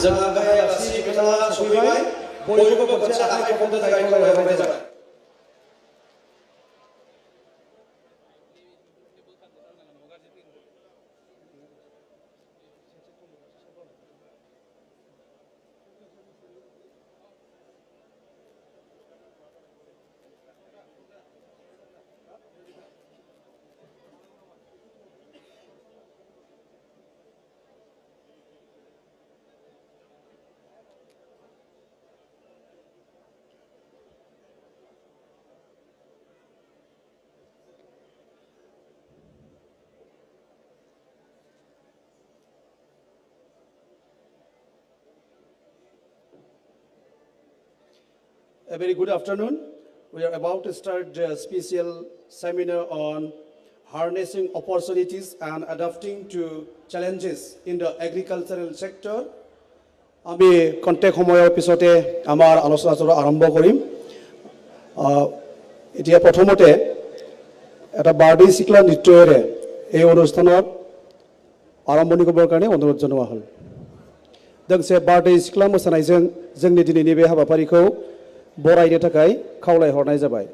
जोंहा गाहाय आलासि बिथाङा सफैबाय बयबो खनसे आखाइ खबनो थाखाय खावलायहरनाय जाबाय। A very good afternoon. We are about to start a special seminar on harnessing opportunities and adapting to challenges in the agricultural sector. আমি কন্টেক্ট সময়ৰ পিছতে আমাৰ আলোচনাটো আৰম্ভ কৰিম। এতিয়া প্ৰথমতে এটা বাৰ্ডি চিকলা নৃত্যৰে এই অনুষ্ঠানৰ আৰম্ভণি কৰিবৰ কাৰণে অনুৰোধ জনোৱা হ'ল। दोंसे बारदै सिख्ला मोसानायजों जोंनि दिनैनि बे हाबाफारिखौ बरायनो थाखाय खावलायहरनाय जाबाय।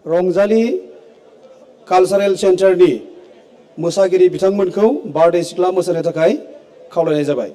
रंजाली कालचारेल सेन्टारनि मोसागिरि बिथांमोनखौ बारदै सिख्ला मोसानो थाखाय खावलायनाय जाबाय।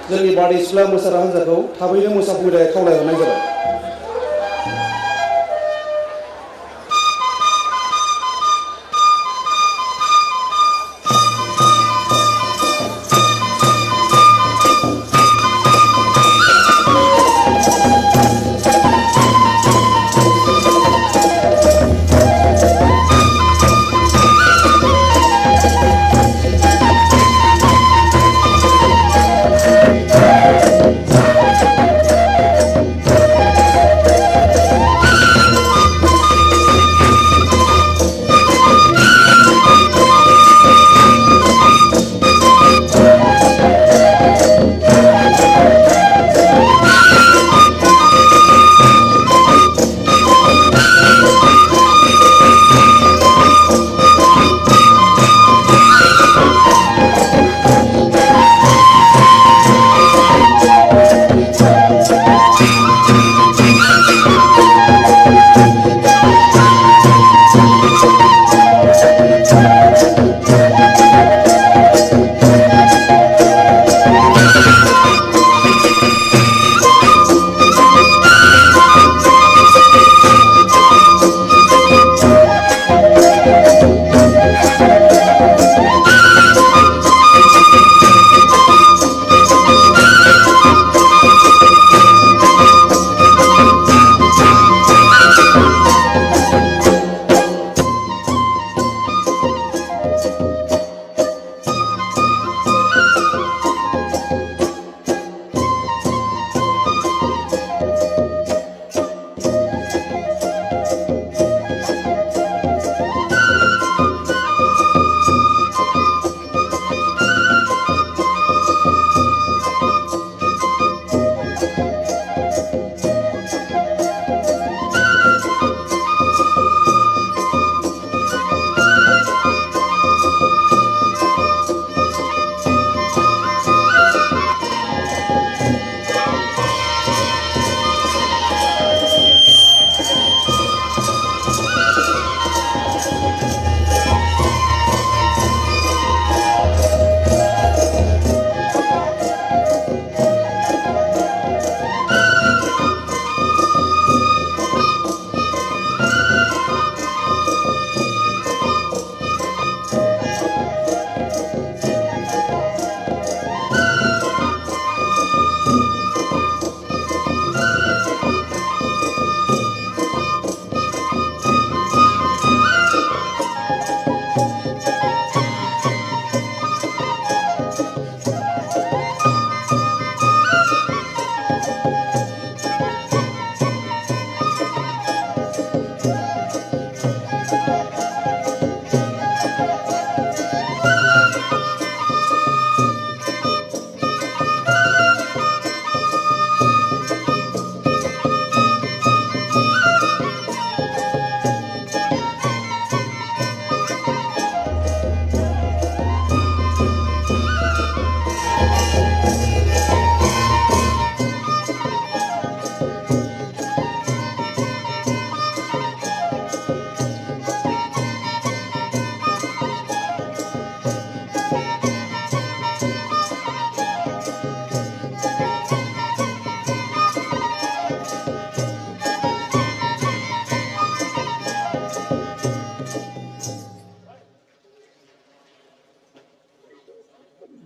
जोंनि बारदै सिख्ला मोसाग्रा हान्जाखौ थाबैनो मोसाफैनो थाखाय खावलायहरनाय जाबाय।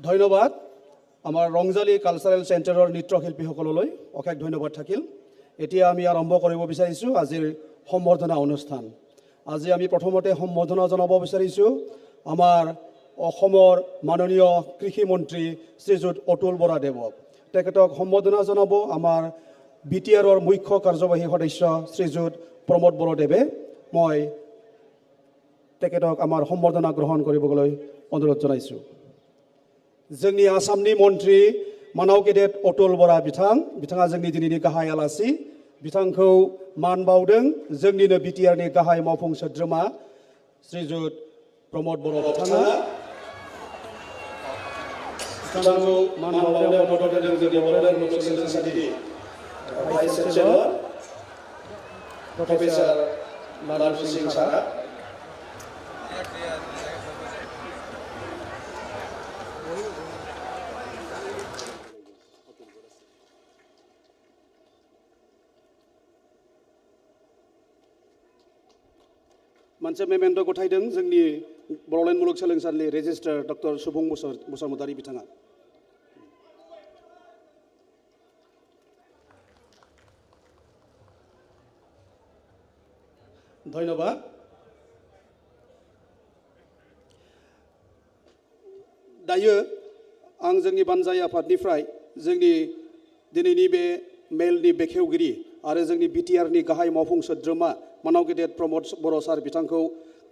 ধন্যবাদ আমাৰ ৰংজালী কালচাৰেল চেণ্টাৰৰ নৃত্যশিল্পীসকললৈ অশেষ ধন্যবাদ থাকিল এতিয়া আমি আৰম্ভ কৰিব বিচাৰিছোঁ আজিৰ সম্বৰ্ধনা অনুষ্ঠান আজি আমি প্ৰথমতে সম্বৰ্ধনা জনাব বিচাৰিছোঁ আমাৰ অসমৰ মাননীয় কৃষি মন্ত্ৰী শ্ৰীযুত অতুল বৰা দেৱক তেখেতক সম্বৰ্ধনা জনাব আমাৰ বিটিআৰৰ মুখ্য কাৰ্যবাহী সদস্য শ্ৰীযুত প্ৰমোদ বৰদেৱে মই তেখেতক আমাৰ সম্বৰ্ধনা গ্ৰহণ কৰিবলৈ অনুৰোধ জনাইছোঁ जोंनि आसामनि मन्त्रि मानाव गेदेर अतुल बरा बिथाङा जोंनि दिनैनि गाहाय आलासि बिथांखौ मान बावदों जोंनिनो बिटिआरनि गाहाय मावफुं सोद्रोमा श्रीजुत प्रमोद बर' बिथाङा बिथांखौ मान बावदों जोंनि बड'लेण्ड मुलुगसोलोंसालिनि भाइस चेन्सेलर प्रफेसार लालु सिं सारा मोनसे मेमेन्ट' गथायदों जोंनि बड'लेण्ड मुलुगसोलोंसालिनि रेजिस्ट्रार डक्टर सुबुं बसुमतारी बिथाङा धन्यबाद दायो आं जोंनि बानजाय आफादनिफ्राय जोंनि दिनैनि बे मेलनि बेखेवगिरि आरो जोंनि बिटिआरनि गाहाय मावफुं सोद्रोमा मानाव गेदेर प्रमोद बर' सार बिथांखौ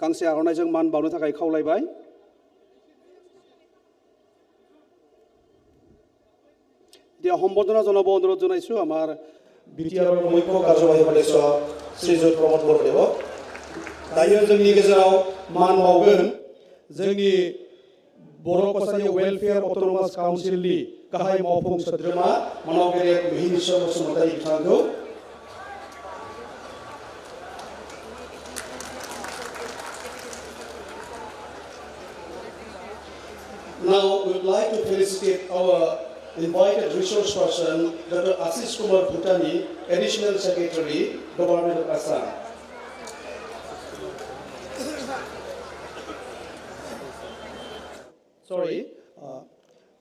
गांसे आर'नाइजों मान बावनो थाखाय खावलायबाय এতিয়া সম্বৰ্ধনা জনাব অনুৰোধ জনাইছোঁ আমাৰ বিটিআৰৰ মুখ্য কাৰ্যবাহী সদস্য শ্ৰীযুত প্ৰমোদ বৰদেৱক दायो जोंनि गेजेराव मान बावगोन जोंनि बर' कसारि वेलफेयार अट'नमास काउन्सिलनि गाहाय मावफुं सोद्रोमा मानाव गेदेर महिनीश्वर बसुमतारी बिथांखौ Now we would like to felicitate our invited resource person, Dr. Ashish Kumar Bhutani, Additional Secretary, Government of Assam.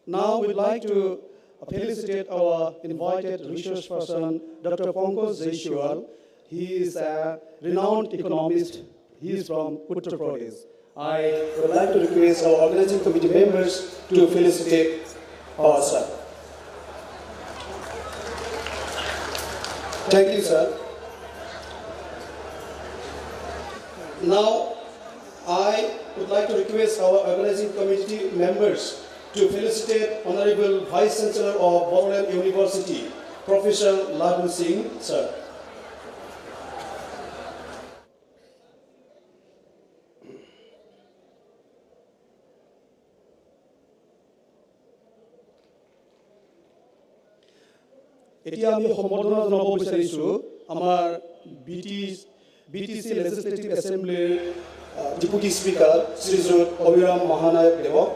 Now we would like to felicitate our invited resource person, Dr. Pankaj Jaiswal. He is a renowned economist. He is from Uttar Pradesh. I would like to request our organizing committee members to felicitate our sir. Thank you, sir. Now, I would like to request our organizing committee members to felicitate Honorable Vice Chancellor of Bodoland University, Professor Lalu Singh, sir. এতিয়া আমি সম্বৰ্ধনা জনাব বিচাৰিছোঁ আমাৰ BTC legislative এছেম্বলিৰ deputy speaker শ্ৰীযুত অভিৰাম মহানায়ক দেৱক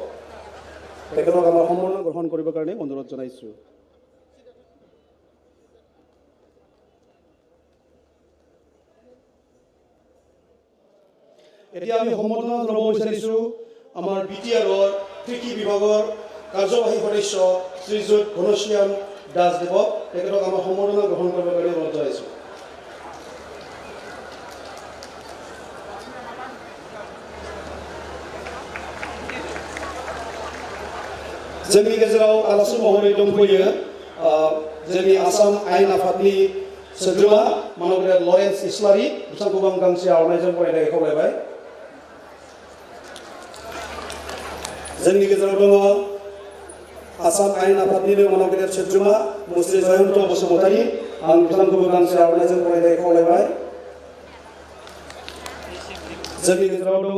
তেখেতক আমাৰ সম্বৰ্ধনা গ্ৰহণ কৰিবৰ কাৰণে অনুৰোধ জনাইছোঁ এতিয়া আমি সম্বৰ্ধনা জনাব বিচাৰিছোঁ আমাৰ বিটিআৰৰ কৃষি বিভাগৰ কাৰ্যবাহী সদস্য শ্ৰীযুত ঘনশ্যাম দাস দেৱক তেখেতক আমাৰ সম্বৰ্ধনা গ্ৰহণ কৰিবৰ কাৰণে অনুৰোধ জনাইছোঁ जोंनि गेजेराव आलासि महरै दंफैयो जोंनि आसाम आयेन आफादनि सोद्रोमा मानाव गेदेर लरेन्स इस्लारि बिथांखौ आं गांसे आर'नाइजों बरायनाय खावलायबाय जोंनि गेजेराव दङ आसाम आयेन आफादनिनो मानाव गेदेर सोद्रोमा मुस्रि जयन्त बसुमतारी आं बिथांखौबो गांसे आर'नाइजों बरायनाय खावलायबाय जोंनि गेजेराव दङ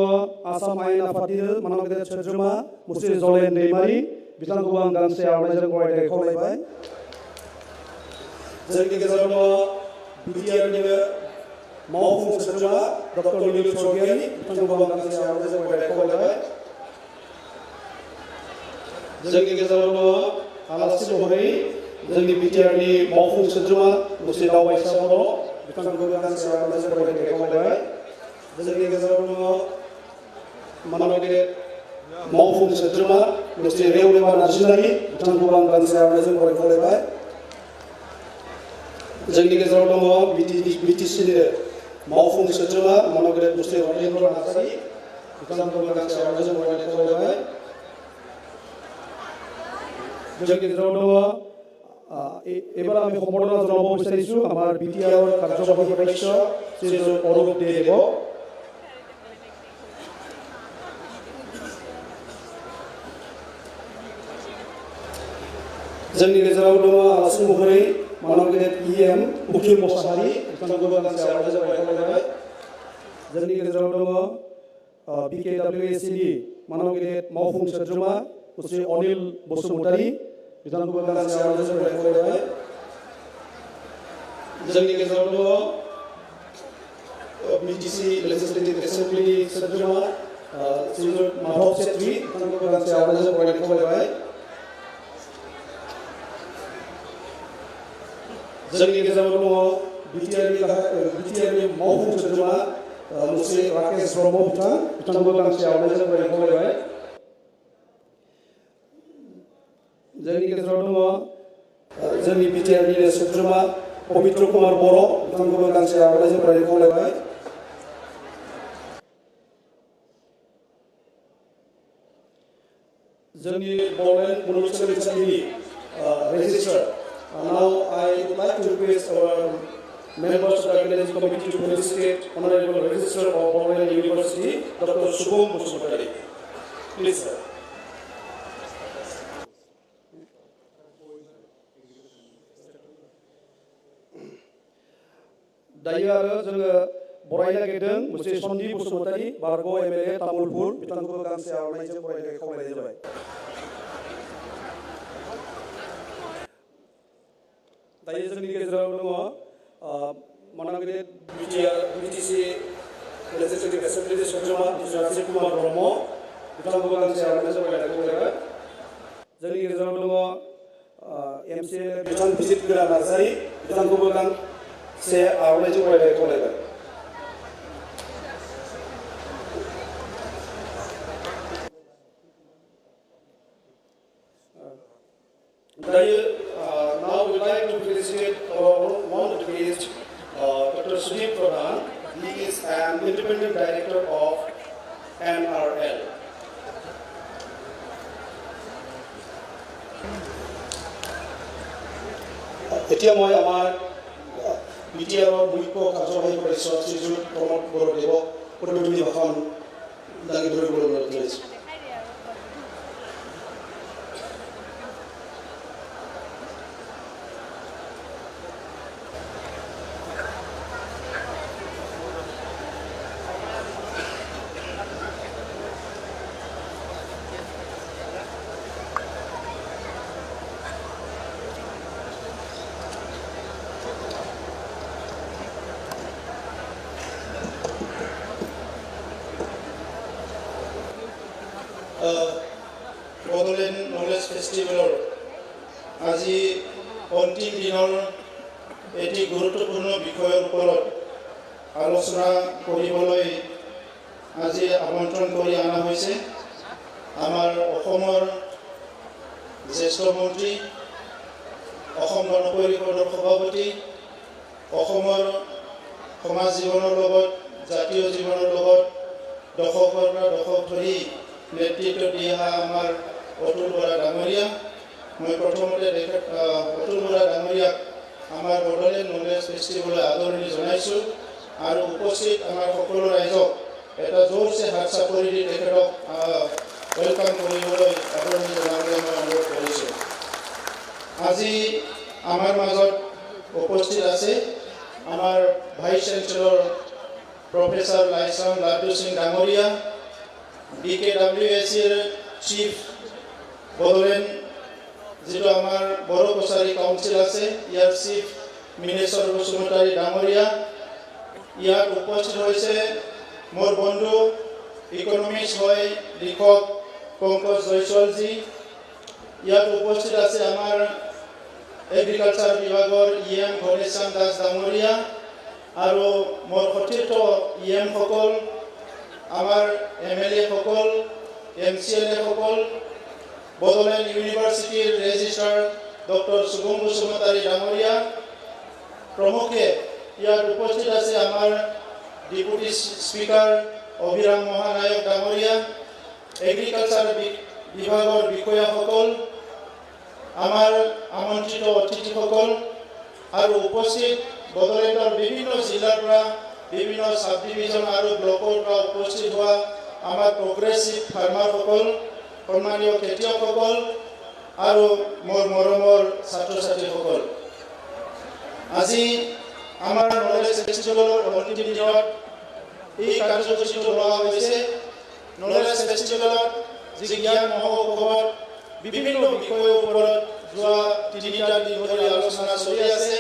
आसाम आयेन आफादनिनो मानाव गेदेर सोद्रोमा मुस्रि जलेन दैमारि बिथांखौबो आं गांसे आर'नाइजों बरायनाय खावलायबाय जोंनि गेजेराव दङ बिटिआरनिनो मावफुं सोद्रोमा डक्टर निलु स्वर्गियारि बिथांखौबो आं गांसे आर'नाइजों बरायनाय खावलायबाय जोंनि गेजेराव दङ आलासि महरै जोंनि बिटिआरनि मावफुं सोद्रोमा मुस्रि दावबायसा बर' बिथांखौबो गांसे आर'नाइजों बरायनाय खावलायबाय जोंनि गेजेराव दङ मानाव गेदेर मावफुं सोद्रोमा मिस्ट्रि रेवलेवा नार्जिनारि बिथांखौ आं गांसे आर'नाइजों बराय खावलायबाय जोंनि गेजेराव दङ बिटिसिनि मावफुं सोद्रोमा मानव गेदेर मिस्ट्रि रनेन्द्र नार्जारि बिथांखौ गांसे आर'नाइजों बरायनाय खावलायबाय जोंनि गेजेराव दङ এবাৰ আমি সম্বৰ্ধনা জনাব বিচাৰিছো আমাৰ বিটিআৰৰ কাৰ্যবাহী সদস্য শ্ৰীযুত অৰূপ দেৱ जोंनि गेजेराव दङ आलासि महरै मानव गेदेर इएम उखिल मोसाहारि बिथांखौ गांसे आर'नाइजों बरायनाय खावलायबाय जोंनि गेजेराव दङ बिकेडब्लिउएसिनि मानव गेदेर मावफुं सोद्रोमा श्री अनिल बसुमतारी बिथांखौ गांसे आर'नाइजों बरायनाय खावलायबाय जोंनि गेजेराव दङ बिटिसि लेजिस्लेटिभ एसेम्बलिनि सोद्रोमा श्रीयुत माधव छेत्री बिथांखौ गांसे आर'नाइजों बरायनाय खावलायबाय जोंनि गेजेराव दङ बिटिआरनि मावफुं सोद्रोमा मुस्रि राकेश ब्रह्म बिथांखौ गांसे आर'नाइजों बरायनाय खावलायबाय जोंनि गेजेराव दङ जोंनि बिटिआरनि सोद्रोमा पबित्र कुमार बर' बिथांखौबो गांसे आर'नाइजों बरायनाय खावलायबाय जोंनि बड'लेण्ड मुलुगसोलोंसालिनि registrar now I would like to request our members of the organizing committee to felicitate Honorable Registrar of Bodoland University, Dr. Shubham Bosumotari. Please, sir. दायो आरो जोङो बरायनो नागिरदों मोनसे सन्दीप बसुमतारी बारग' एमएलए तामुलपुर बिथांखौ गांसे आर'नाइजों बरायनो खावलायनाय जाबाय दायो जोंनि गेजेराव दङ मानव गेदेर बिटिसि लेजिस्लेटिभ एसेम्बलिनि सोद्रोमा राजेश कुमार ब्रह्म बिथांखौ गांसे आर'नाइजों बरायनाय खावलायबाय जोंनि गेजेराव दङ एमसिएलए बिथां बिजित गोरा नार्जारि बिथांखौबो गांसे आर'नाइजों बरायनाय खावलायबाय दायो now we would like to felicitate our one of the guests, Dr. Sudhir Pradhan. He is an independent director of NRL. এতিয়া মই আমাৰ বিটিআৰৰ মুখ্য কাৰ্যবাহী সদস্য শ্ৰীযুত প্ৰমোদ বৰদেৱক উদ্বোধনী ভাষণ দাঙি ধৰিবলৈ অনুৰোধ জনাইছোঁ Bodoland Knowledge Festival আজি অন্তিম দিনৰ এটি গুৰুত্বপূৰ্ণ বিষয়ৰ ওপৰত আলোচনা কৰিবলৈ আজি আমন্ত্ৰণ কৰি অনা হৈছে আমাৰ অসমৰ জ্যেষ্ঠ মন্ত্ৰী অসম গণ পৰিষদৰ সভাপতি অসমৰ সমাজ জীৱনৰ লগত জাতীয় জীৱনৰ লগত দশকৰ পৰা দশক ধৰি নেতৃত্ব দিয়া আমাৰ অতুল বৰা ডাঙৰীয়া মই প্ৰথমতে অতুল বৰা ডাঙৰীয়াক আমাৰ বডোলেণ্ড নলেজ ফেষ্টিভেলৰ আদৰণি জনাইছোঁ আৰু উপস্থিত আমাৰ সকলো ৰাইজক এটা জোৰছে হাত চাপৰি দি তেখেতক ৱেলকাম কৰিবলৈ আদৰণি জনাবলৈ মই অনুৰোধ কৰিছোঁ আজি আমাৰ মাজত উপস্থিত আছে আমাৰ vice chancellor professor Laishram Laddu Singh ডাঙৰিয়া বিকেডব্লিউএসিৰ চিফ বদলেন যেটো আমাৰ বড় কছাৰী কাউন্সিল আছে ইয়াৰ চিফ মিনেশ্বৰ বসুমতাৰী ডাঙৰিয়া ইয়াত উপস্থিত হৈছে মোৰ বন্ধু ইকনমিক্স হয় লিখক পঙ্কজ জয়সৱালজি ইয়াত উপস্থিত আছে আমাৰ এগ্ৰিকালচাৰ বিভাগৰ ইএম ঘনেশ্যাম দাস ডাঙৰিয়া আৰু মোৰ সতীৰ্থ ইএম সকল আমাৰ এমএলএ সকল এমচিএলএ সকল Bodoland University Registrar Dr. Subham Basumatari Damoria প্রমুখে ইয়াত উপস্থিত আছে আমাৰ ডেপুটি স্পিকাৰ অভিৰাম মহানায়ক ডাঙৰীয়া এগ্ৰিকালচাৰ বিভাগৰ বিষয়াসকল আমাৰ আমন্ত্ৰিত অতিথিসকল আৰু উপস্থিত বড়োলেণ্ডৰ বিভিন্ন জিলাৰ পৰা বিভিন্ন সাব ডিভিজন আৰু ব্লকৰ পৰা উপস্থিত হোৱা আমাৰ প্ৰগ্ৰেছিভ ফাৰ্মাৰসকল সন্মানীয় খেতিয়কসকল আৰু মোৰ মৰমৰ ছাত্ৰ ছাত্ৰীসকল আজি আমাৰ নলেজ ফেষ্টিভেলৰ অন্তিম দিনত এই কাৰ্যসূচীটো লোৱা হৈছে নলেজ ফেষ্টিভেলত যি জ্ঞান মহোৎসৱত বিভিন্ন বিষয়ৰ ওপৰত যোৱা 3টা দিন ধৰি আলোচনা চলি আছে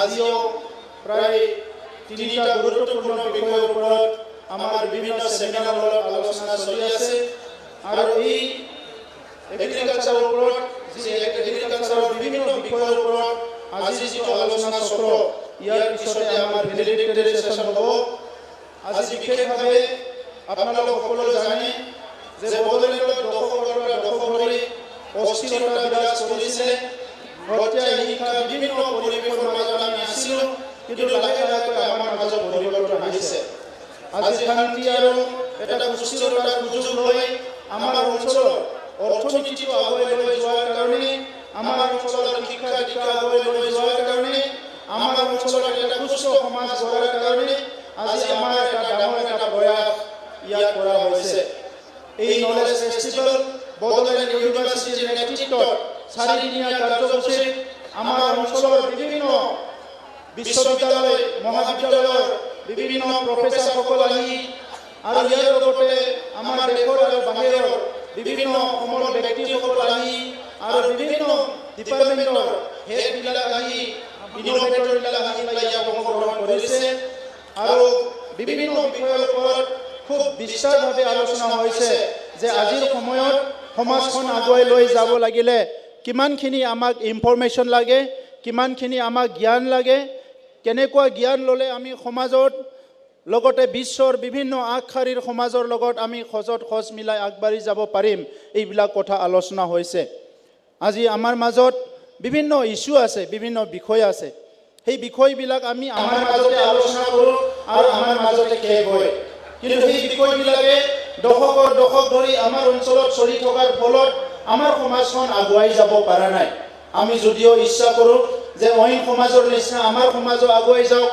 আজিও প্ৰায় 3টা গুৰুত্বপূৰ্ণ বিষয়ৰ ওপৰত আমাৰ বিভিন্ন সেমিনাৰৰ আলোচনা চলি আছে আৰু এই এগ্ৰিকালচাৰৰ ওপৰত যি এগ্ৰিকালচাৰৰ বিভিন্ন বিষয়ৰ ওপৰত আজি যিটো আলোচনা চক্ৰ ইয়াৰ পিছতে আমাৰ ভেলিডিক্টৰী সেশন হ'ব আজি বিশেষভাৱে আপোনালোক সকলোৱে জানে যে বড়োলেণ্ডত দশকৰ পৰা দশক ধৰি অস্থিৰতা বিৰাজ কৰিছে হত্যা হিংসা বিভিন্ন পৰিৱেশৰ মাজত আমি আছিলোঁ কিন্তু লাহে লাহে আমাৰ মাজত পৰিৱৰ্তন আহিছে আজি শান্তি আৰু এটা সুস্থিৰতাৰ সুযোগ লৈ আমাৰ অঞ্চলৰ অৰ্থনীতিটো আগুৱাই লৈ যোৱাৰ কাৰণে আমাৰ অঞ্চলৰ শিক্ষা দীক্ষা আগুৱাই লৈ যোৱাৰ কাৰণে আমাৰ অঞ্চলৰ এটা সুস্থ সমাজ গঢ়াৰ কাৰণে আজি আমাৰ এটা ডাঙৰ এটা প্ৰয়াস ইয়াত কৰা হৈছে এই নলেজ ফেষ্টিভেল বড়োলেণ্ড ইউনিভাৰ্চিটিৰ নেতৃত্বত 4দিনীয়া কাৰ্যসূচীত আমাৰ অঞ্চলৰ বিভিন্ন বিশ্ববিদ্যালয় মহাবিদ্যালয়ৰ বিভিন্ন প্ৰফেচাৰসকল আহি আৰু ইয়াৰ লগতে আমাৰ দেশৰ আৰু বাহিৰৰ বিভিন্ন অসমৰ ব্যক্তিসকল আহি আৰু বিভিন্ন ডিপাৰ্টমেণ্টৰ হেডবিলাক আহি ইনোভেটৰবিলাক আহি ইয়াত অংশগ্ৰহণ কৰিছে আৰু বিভিন্ন বিষয়ৰ ওপৰত খুব বিস্তাৰভাৱে আলোচনা হৈছে যে আজিৰ সময়ত সমাজখন আগুৱাই লৈ যাব লাগিলে কিমানখিনি আমাক ইনফৰমেশ্যন লাগে কিমানখিনি আমাক জ্ঞান লাগে কেনেকুৱা জ্ঞান ল'লে আমি সমাজত লগতে বিশ্বৰ বিভিন্ন আগশাৰীৰ সমাজৰ লগত আমি খোজত খোজ মিলাই আগবাঢ়ি যাব পাৰিম এইবিলাক কথা আলোচনা হৈছে আজি আমাৰ মাজত বিভিন্ন ইস্যু আছে বিভিন্ন বিষয় আছে সেই বিষয়বিলাক আমি আমাৰ মাজতে আলোচনা কৰোঁ আৰু আমাৰ মাজতে শেষ হয় কিন্তু সেই বিষয়বিলাকে দশকৰ দশক ধৰি আমাৰ অঞ্চলত চলি থকাৰ ফলত আমাৰ সমাজখন আগুৱাই যাব পৰা নাই আমি যদিও ইচ্ছা কৰোঁ যে অইন সমাজৰ নিচিনা আমাৰ সমাজো আগুৱাই যাওক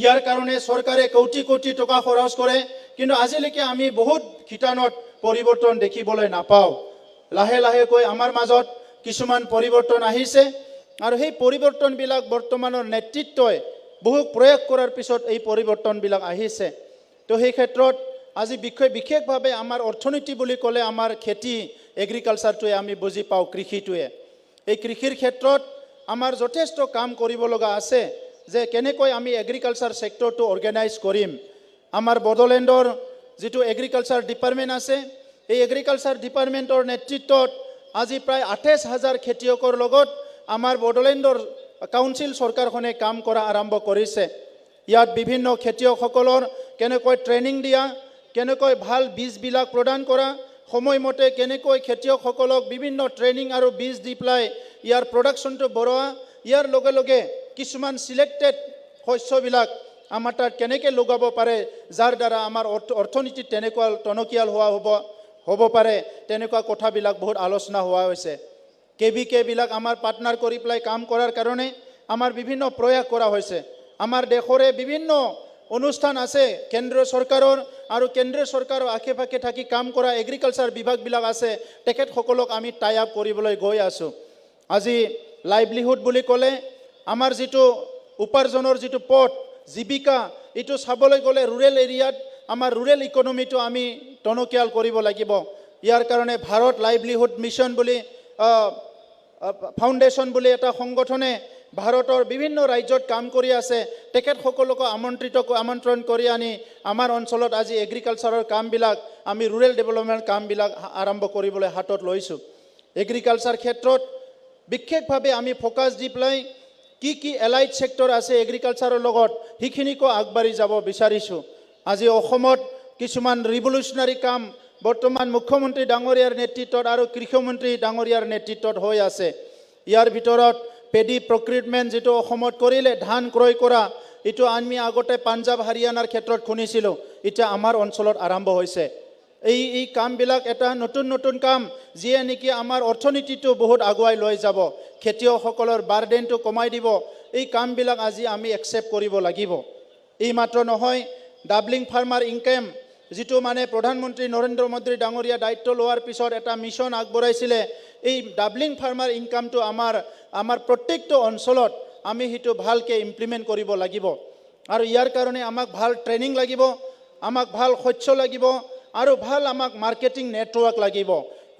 ইয়াৰ কাৰণে চৰকাৰে কোটি কোটি টকা খৰচ কৰে কিন্তু আজিলৈকে আমি বহুত শিতানত পৰিৱৰ্তন দেখিবলৈ নাপাওঁ লাহে লাহেকৈ আমাৰ মাজত কিছুমান পৰিৱৰ্তন আহিছে আৰু সেই পৰিৱৰ্তনবিলাক বৰ্তমানৰ নেতৃত্বই বহু প্ৰয়োগ কৰাৰ পিছত এই পৰিৱৰ্তনবিলাক আহিছে তো সেই ক্ষেত্ৰত আজি বিশেষভাৱে আমাৰ অৰ্থনীতি বুলি ক'লে আমাৰ খেতি এগ্ৰিকালচাৰটোৱে আমি বুজি পাওঁ কৃষিটোৱে এই কৃষিৰ ক্ষেত্ৰত আমাৰ যথেষ্ট কাম কৰিব লগা আছে যে কেনেকৈ আমি এগ্ৰিকালচাৰ সেক্টৰটো অৰ্গেনাইজ কৰিম আমাৰ বড়োলেণ্ডৰ যিটো এগ্ৰিকালচাৰ ডিপাৰ্টমেণ্ট আছে এই এগ্ৰিকালচাৰ ডিপাৰ্টমেণ্টৰ নেতৃত্বত আজি প্ৰায় 28,000 খেতিয়কৰ লগত আমাৰ বড়োলেণ্ডৰ কাউন্সিল চৰকাৰখনে কাম কৰা আৰম্ভ কৰিছে ইয়াত বিভিন্ন খেতিয়কসকলৰ কেনেকৈ ট্ৰেইনিং দিয়া কেনেকৈ ভাল বীজবিলাক প্ৰদান কৰা সময়মতে কেনেকৈ খেতিয়কসকলক বিভিন্ন ট্ৰেইনিং আৰু বীজ দি পেলাই ইয়াৰ প্ৰডাকশ্যনটো বঢ়োৱা ইয়াৰ লগে লগে কিছুমান সিলেক্টেড শস্যবিলাক আমাৰ তাত কেনেকৈ লগাব পাৰে যাৰ দ্বাৰা আমাৰ অৰ্থনীতিত তেনেকুৱা টনকিয়াল হ'ব পাৰে তেনেকুৱা কথাবিলাক বহুত আলোচনা হোৱা হৈছে কেবিকেবিলাক আমাৰ পাৰ্টনাৰ কৰি পেলাই কাম কৰাৰ কাৰণে আমাৰ বিভিন্ন প্ৰয়াস কৰা হৈছে আমাৰ দেশৰে বিভিন্ন অনুষ্ঠান আছে কেন্দ্ৰীয় চৰকাৰৰ আৰু কেন্দ্ৰীয় চৰকাৰৰ আশে পাশে থাকি কাম কৰা এগ্ৰিকালচাৰ বিভাগবিলাক আছে তেখেতসকলক আমি টাই আপ কৰিবলৈ গৈ আছোঁ আজি লাইভলিহুড বুলি ক'লে আমাৰ যিটো উপাৰ্জনৰ যিটো পথ জীৱিকা এইটো চাবলৈ গ'লে ৰুৰেল এৰিয়াত আমাৰ ৰুৰেল ইকনমিটো আমি টনকিয়াল কৰিব লাগিব ইয়াৰ কাৰণে ভাৰত লাইভলিহুড মিছন বুলি ফাউণ্ডেশ্যন বুলি এটা সংগঠনে ভাৰতৰ বিভিন্ন ৰাজ্যত কাম কৰি আছে তেখেতসকলক আমন্ত্ৰণ কৰি আনি আমাৰ অঞ্চলত আজি এগ্ৰিকালচাৰৰ কামবিলাক আমি ৰুৰেল ডেভেলপমেণ্ট কামবিলাক আৰম্ভ কৰিবলৈ হাতত লৈছোঁ এগ্ৰিকালচাৰ ক্ষেত্ৰত বিশেষভাৱে আমি ফোকাছ দি পেলাই কি এলাইড সেক্টৰ আছে এগ্ৰিকালচাৰৰ লগত সেইখিনিকো আগবাঢ়ি যাব বিচাৰিছোঁ আজি অসমত কিছুমান ৰিভলিউচনাৰী কাম বৰ্তমান মুখ্যমন্ত্ৰী ডাঙৰীয়াৰ নেতৃত্বত আৰু কৃষিমন্ত্ৰী ডাঙৰীয়াৰ নেতৃত্বত হৈ আছে। ইয়াৰ ভিতৰত পেডি প্ৰক্ৰিটমেণ্ট যিটো অসমত কৰিলে ধান ক্ৰয় কৰা, এইটো আমি আগতে পাঞ্জাৱ হাৰিয়ানাৰ ক্ষেত্ৰত শুনিছিলোঁ, এতিয়া আমাৰ অঞ্চলত আৰম্ভ হৈছে। এই কামবিলাক এটা নতুন নতুন কাম, যিয়ে নেকি আমাৰ অৰ্থনীতিটো বহুত আগুৱাই লৈ যাব, খেতিয়কসকলৰ বাৰ্ডেনটো কমাই দিব। এই কামবিলাক আজি আমি একচেপ্ট কৰিব লাগিব। এই মাত্ৰ নহয়, ডাবলিং ফাৰ্মাৰ ইনকাম, যিটো মানে প্ৰধানমন্ত্ৰী নৰেন্দ্ৰ মোদী ডাঙৰীয়া দায়িত্ব লোৱাৰ পিছত এটা মিছন আগবঢ়াইছিলে, এই ডাবলিং ফাৰ্মাৰ ইনকামটো আমাৰ প্ৰত্যেকটো অঞ্চলত আমি সেইটো ভালকৈ ইমপ্লিমেণ্ট কৰিব লাগিব। আৰু ইয়াৰ কাৰণে আমাক ভাল ট্ৰেইনিং লাগিব, আমাক ভাল শস্য লাগিব, আৰু ভাল আমাক মাৰ্কেটিং নেটৱৰ্ক লাগিব।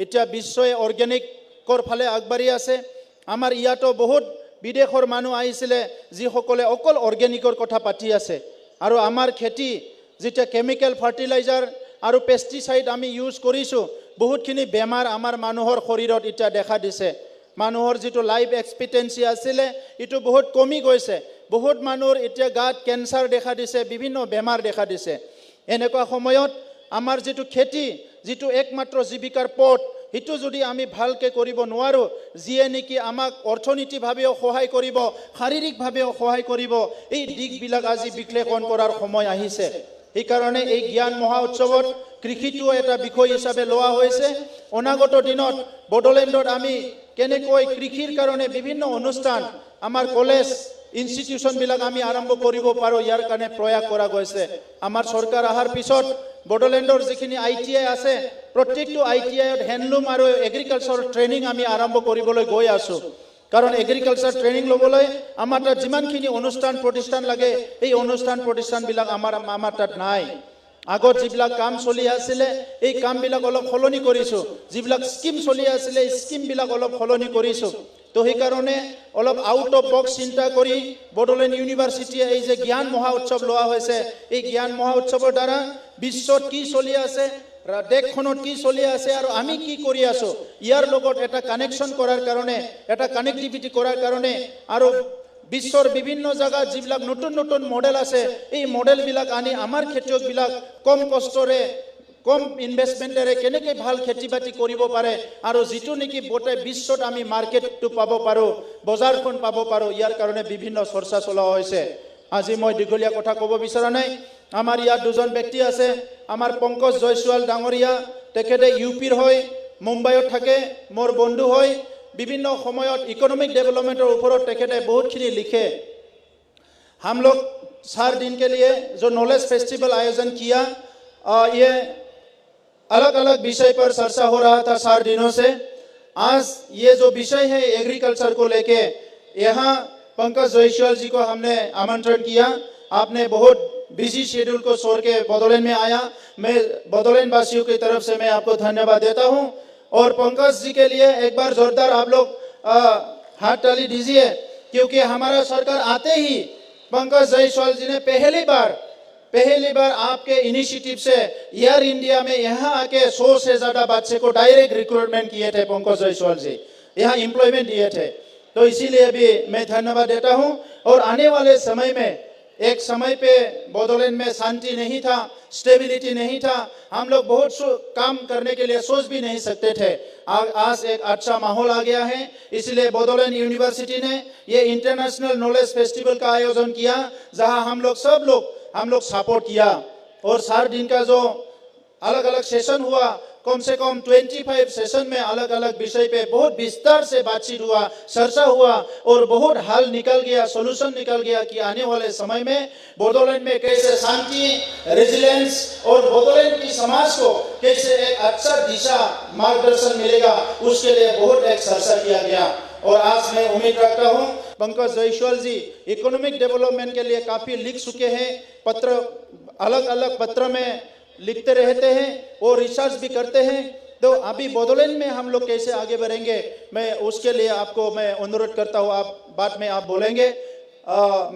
এতিয়া বিশ্বই অৰ্গেনিকৰ ফালে আগবাঢ়ি আছে। আমাৰ ইয়াতো বহুত বিদেশৰ মানুহ আহিছিলে, যিসকলে অকল অৰ্গেনিকৰ কথা পাতি আছে। আৰু আমাৰ খেতি যেতিয়া কেমিকেল ফাৰ্টিলাইজাৰ আৰু পেষ্টিচাইড আমি ইউজ কৰিছোঁ, বহুতখিনি বেমাৰ আমাৰ মানুহৰ শৰীৰত এতিয়া দেখা দিছে। মানুহৰ যিটো লাইফ এক্সপেক্টেঞ্চি আছিলে, এইটো বহুত কমি গৈছে। বহুত মানুহৰ এতিয়া গাত কেঞ্চাৰ দেখা দিছে, বিভিন্ন বেমাৰ দেখা দিছে। এনেকুৱা সময়ত আমাৰ যিটো খেতি, যিটো একমাত্ৰ জীৱিকাৰ পথ, সেইটো যদি আমি ভালকৈ কৰিব নোৱাৰোঁ, যিয়ে নেকি আমাক অৰ্থনীতিভাৱেও সহায় কৰিব, শাৰীৰিকভাৱেও সহায় কৰিব, এই দিশবিলাক আজি বিশ্লেষণ কৰাৰ সময় আহিছে। সেইকাৰণে এই জ্ঞান মহা উৎসৱত কৃষিটো এটা বিষয় হিচাপে লোৱা হৈছে। অনাগত দিনত বড়োলেণ্ডত আমি কেনেকৈ কৃষিৰ কাৰণে বিভিন্ন অনুষ্ঠান, আমাৰ কলেজ ইনষ্টিটিউশ্যনবিলাক আমি আৰম্ভ কৰিব পাৰোঁ, ইয়াৰ কাৰণে প্ৰয়াস কৰা গৈছে। আমাৰ চৰকাৰ অহাৰ পিছত বড়োলেণ্ডৰ যিখিনি ITI আছে, প্ৰত্যেকটো ITIত হেণ্ডলুম আৰু এগ্ৰিকালচাৰ ট্ৰেইনিং আমি আৰম্ভ কৰিবলৈ গৈ আছোঁ। কাৰণ এগ্ৰিকালচাৰ ট্ৰেইনিং ল'বলৈ আমাৰ তাত যিমানখিনি অনুষ্ঠান প্ৰতিষ্ঠান লাগে, এই অনুষ্ঠান প্ৰতিষ্ঠানবিলাক আমাৰ তাত নাই। আগত যিবিলাক কাম চলি আছিলে, এই কামবিলাক অলপ সলনি কৰিছোঁ। যিবিলাক স্কিম চলি আছিলে, এই স্কিমবিলাক অলপ সলনি কৰিছোঁ। তো সেইকাৰণে অলপ আউট অফ বক্স চিন্তা কৰি বড়োলেণ্ড ইউনিভাৰ্চিটিয়ে এই যে জ্ঞান মহা উৎসৱ লোৱা হৈছে, এই জ্ঞান মহা উৎসৱৰ দ্বাৰা বিশ্বত কি চলি আছে, দেশখনত কি চলি আছে, আৰু আমি কি কৰি আছোঁ, ইয়াৰ লগত এটা কানেকশ্যন কৰাৰ কাৰণে, এটা কানেক্টিভিটি কৰাৰ কাৰণে, আৰু বিশ্বৰ বিভিন্ন জায়গাত যিবিলাক নতুন নতুন মডেল আছে, এই মডেলবিলাক আনি আমাৰ খেতিয়কবিলাক কম কষ্টৰে, কম ইনভেষ্টমেণ্টেৰে কেনেকৈ ভাল খেতি বাতি কৰিব পাৰে, আৰু যিটো নেকি গোটেই বিশ্বত আমি মাৰ্কেটটো পাব পাৰোঁ, বজাৰখন পাব পাৰোঁ, ইয়াৰ কাৰণে বিভিন্ন চৰ্চা চলোৱা হৈছে। আজি মই দীঘলীয়া কথা ক'ব বিচৰা নাই। আমাৰ ইয়াত দুজন ব্যক্তি আছে। আমাৰ পংকজ জয়ছোৱাল ডাঙৰীয়া, তেখেতে UPৰ হয়, মুম্বাইত থাকে, মোৰ বন্ধু হয়। বিভিন্ন সময়ত ইকনমিক ডেভেলপমেন্टर ऊपर तेखेते बहुत खिनी लिखे। हम लोग 4 दिन के लिए जो नॉलेज फेस्टिवल आयोजन किया, ये अलग अलग विषय पर चर्चा हो रहा था 4 दिनों से। आज ये जो विषय है एग्रीकल्चर को लेके, यहाँ पंकज जयसवाल जी को हमने आमंत्रण किया। आपने बहुत बिजी शेड्यूल को छोड़ के बोडोलैंड में आया। मैं बोडोलैंड वासियों की तरफ से मैं आपको धन्यवाद देता हूँ। और पंकज जी के लिए एक बार जोरदार आप लोग हाथ ताली दीजिए, क्योंकि हमारा सरकार आते ही पंकज जयसवाल जी ने पहली बार आपके इनिशिएटिव से एयर इंडिया में यहाँ आके 100 से ज्यादा बच्चे को डायरेक्ट रिक्रूटमेंट किए थे। पंकज जयसवाल जी यहाँ एम्प्लॉयमेंट दिए थे, तो इसीलिए भी मैं धन्यवाद देता हूँ। और आने वाले समय में, एक समय पे बोडोलैंड में शांति नहीं था, स्टेबिलिटी नहीं था, हम लोग बहुत काम करने के लिए सोच भी नहीं सकते थे। आज एक अच्छा माहौल आ गया है, इसलिए बोडोलैंड यूनिवर्सिटी ने ये इंटरनेशनल नॉलेज फेस्टिवल का आयोजन किया, जहां हम लोग सपोर्ट किया। और 4 दिन का जो अलग अलग सेशन हुआ, कम से कम 25 सेशन में अलग अलग विषय पे बहुत विस्तार से बातचीत हुआ, चर्चा हुआ, और बहुत हल निकल गया, सोल्यूशन निकल गया कि आने वाले समय में बोडोलैंड में कैसे शांति, रेजिलेंस और बोडोलैंड की समाज को कैसे एक अच्छा दिशा मार्गदर्शन मिलेगा, उसके लिए बहुत एक चर्चा किया गया। और आज मैं उम्मीद रखता हूँ पंकज जयसवाल जी इकोनॉमिक डेवलपमेंट के लिए काफी लिख चुके हैं, पत्र अलग अलग पत्र में लिखते रहते हैं और रिसर्च भी करते हैं। तो अभी बोडोलैंड में हम लोग कैसे आगे बढ़ेंगे, मैं उसके लिए आपको मैं अनुरोध करता हूँ, आप बात में आप बोलेंगे।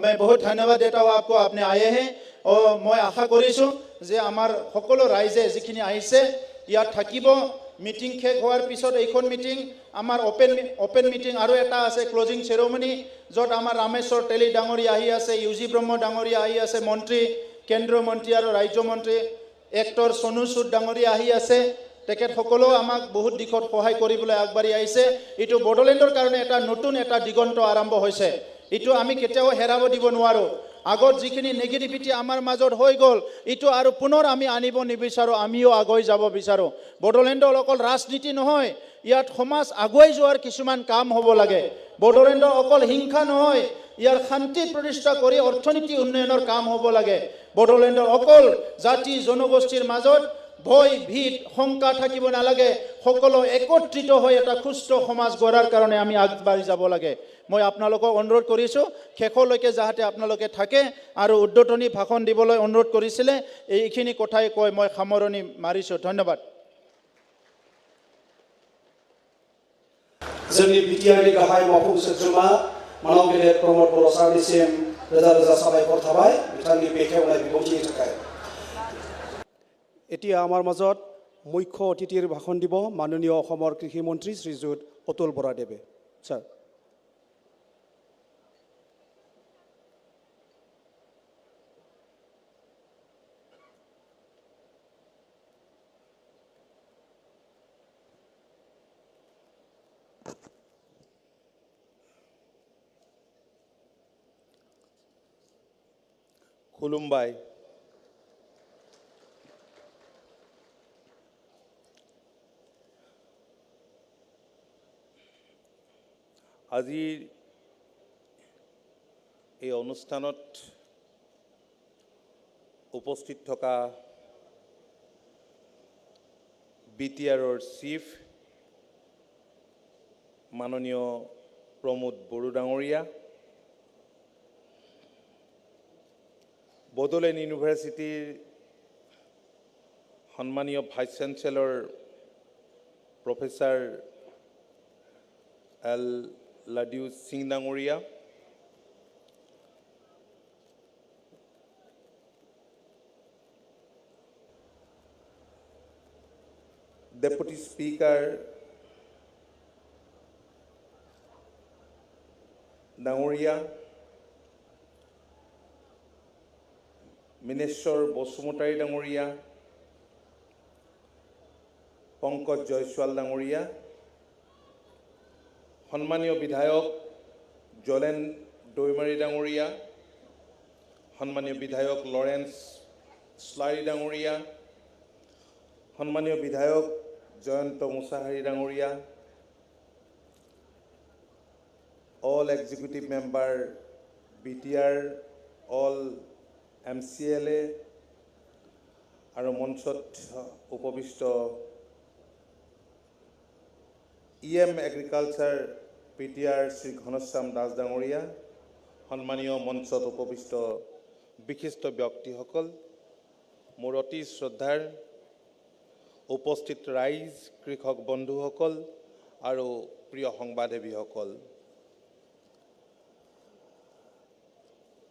मैं बहुत धन्यवाद देता हूँ आपको, आपने आए हैं। और मैं आशा करिছোঁ যে আমাৰ সকলো ৰাইজে যিখিনি আহিছে ইয়াত থাকিব। মিটিং শেষ হোৱাৰ পিছত এইখন মিটিং আমাৰ ওপেন মিটিং আৰু এটা আছে, ক্লোজিং চেৰেমনি, য'ত আমাৰ ৰামেশ্বৰ তেলী ডাঙৰীয়া আহি আছে, UG ব্ৰহ্ম ডাঙৰীয়া আহি আছে, মন্ত্ৰী, কেন্দ্ৰীয় মন্ত্ৰী আৰু ৰাজ্য মন্ত্ৰী, এক্টৰ সোনু সুদ ডাঙৰীয়া আহি আছে তেখেতসকলেও আমাক বহুত দিশত সহায় কৰিবলৈ আগবাঢ়ি আহিছে এইটো বড়োলেণ্ডৰ কাৰণে এটা নতুন এটা দিগন্ত আৰম্ভ হৈছে এইটো আমি কেতিয়াও হেৰাব দিব নোৱাৰো আগত যিখিনি নেগেটিভিটি আমাৰ মাজত হৈ গ'ল এইটো আৰু পুনৰ আমি আনিব নিবিচাৰো আমিও আগুৱাই যাব বিচাৰো বড়োলেণ্ডৰ অকল ৰাজনীতি নহয় ইয়াত সমাজ আগুৱাই যোৱাৰ কিছুমান কাম হ'ব লাগে বড়োলেণ্ডৰ অকল হিংসা নহয় ইয়াৰ শান্তি প্ৰতিষ্ঠা কৰি অৰ্থনীতি উন্নয়নৰ কাম হ'ব লাগে বড়োলেণ্ডৰ অকল জাতি জনগোষ্ঠীৰ মাজত ভয় ভীত শংকা থাকিব নালাগে সকলো একত্ৰিত হৈ এটা সুস্থ সমাজ গঢ়াৰ কাৰণে আমি আগবাঢ়ি যাব লাগে মই আপোনালোকক অনুৰোধ কৰিছো শেষলৈকে যাতে আপোনালোকে থাকে আৰু উদ্বোধনী ভাষণ দিবলৈ অনুৰোধ কৰিছিলে এইখিনি কথাই কৈ মই সামৰণি মাৰিছো ধন্যবাদ जोंनि बिटिआरनि गाहाय मावफुं सोद्रोमा मानव गेदेर प्रमद बर' सारनिसिम रोजा रोजा साबायखर थाबाय बिथांनि बेखेवनाय बिबुंथिनि थाखाय এতিয়া আমাৰ মাজত মুখ্য অতিথিৰ ভাষণ দিব মাননীয় অসমৰ কৃষি মন্ত্ৰী শ্ৰীযুত অতুল বৰাদেৱে স্যাৰ খুলুমবাই আজিৰ এই অনুষ্ঠানত উপস্থিত থকা বিটিআৰৰ চিফ মাননীয় প্ৰমোদ বড়ো ডাঙৰীয়া বড়োলেণ্ড ইউনিভাৰ্চিটিৰ সন্মানীয় ভাইচ চেঞ্চেলৰ প্ৰফেচাৰ এল লাডিউ সিং ডাঙৰীয়া ডেপুটি স্পিকাৰ ডাঙৰীয়া মিনেশ্বৰ বসুমতাৰী ডাঙৰীয়া পংকজ জয়ছোৱাল ডাঙৰীয়া সন্মানীয় বিধায়ক জলেন দৈমাৰী ডাঙৰীয়া সন্মানীয় বিধায়ক লৰেন্স স্লাৰী ডাঙৰীয়া সন্মানীয় বিধায়ক জয়ন্ত মুছাহাৰী ডাঙৰীয়া all executive member BTR all MCLA আৰু মঞ্চত উপবিষ্ট EM agriculture PTR Shri Ghanashyam Das ডাঙৰীয়া সন্মানীয় মঞ্চত উপবিষ্ট বিশিষ্ট ব্যক্তিসকল মোৰ অতি শ্ৰদ্ধাৰ উপস্থিত ৰাইজ কৃষক বন্ধুসকল আৰু প্ৰিয় সংবাদসেৱীসকল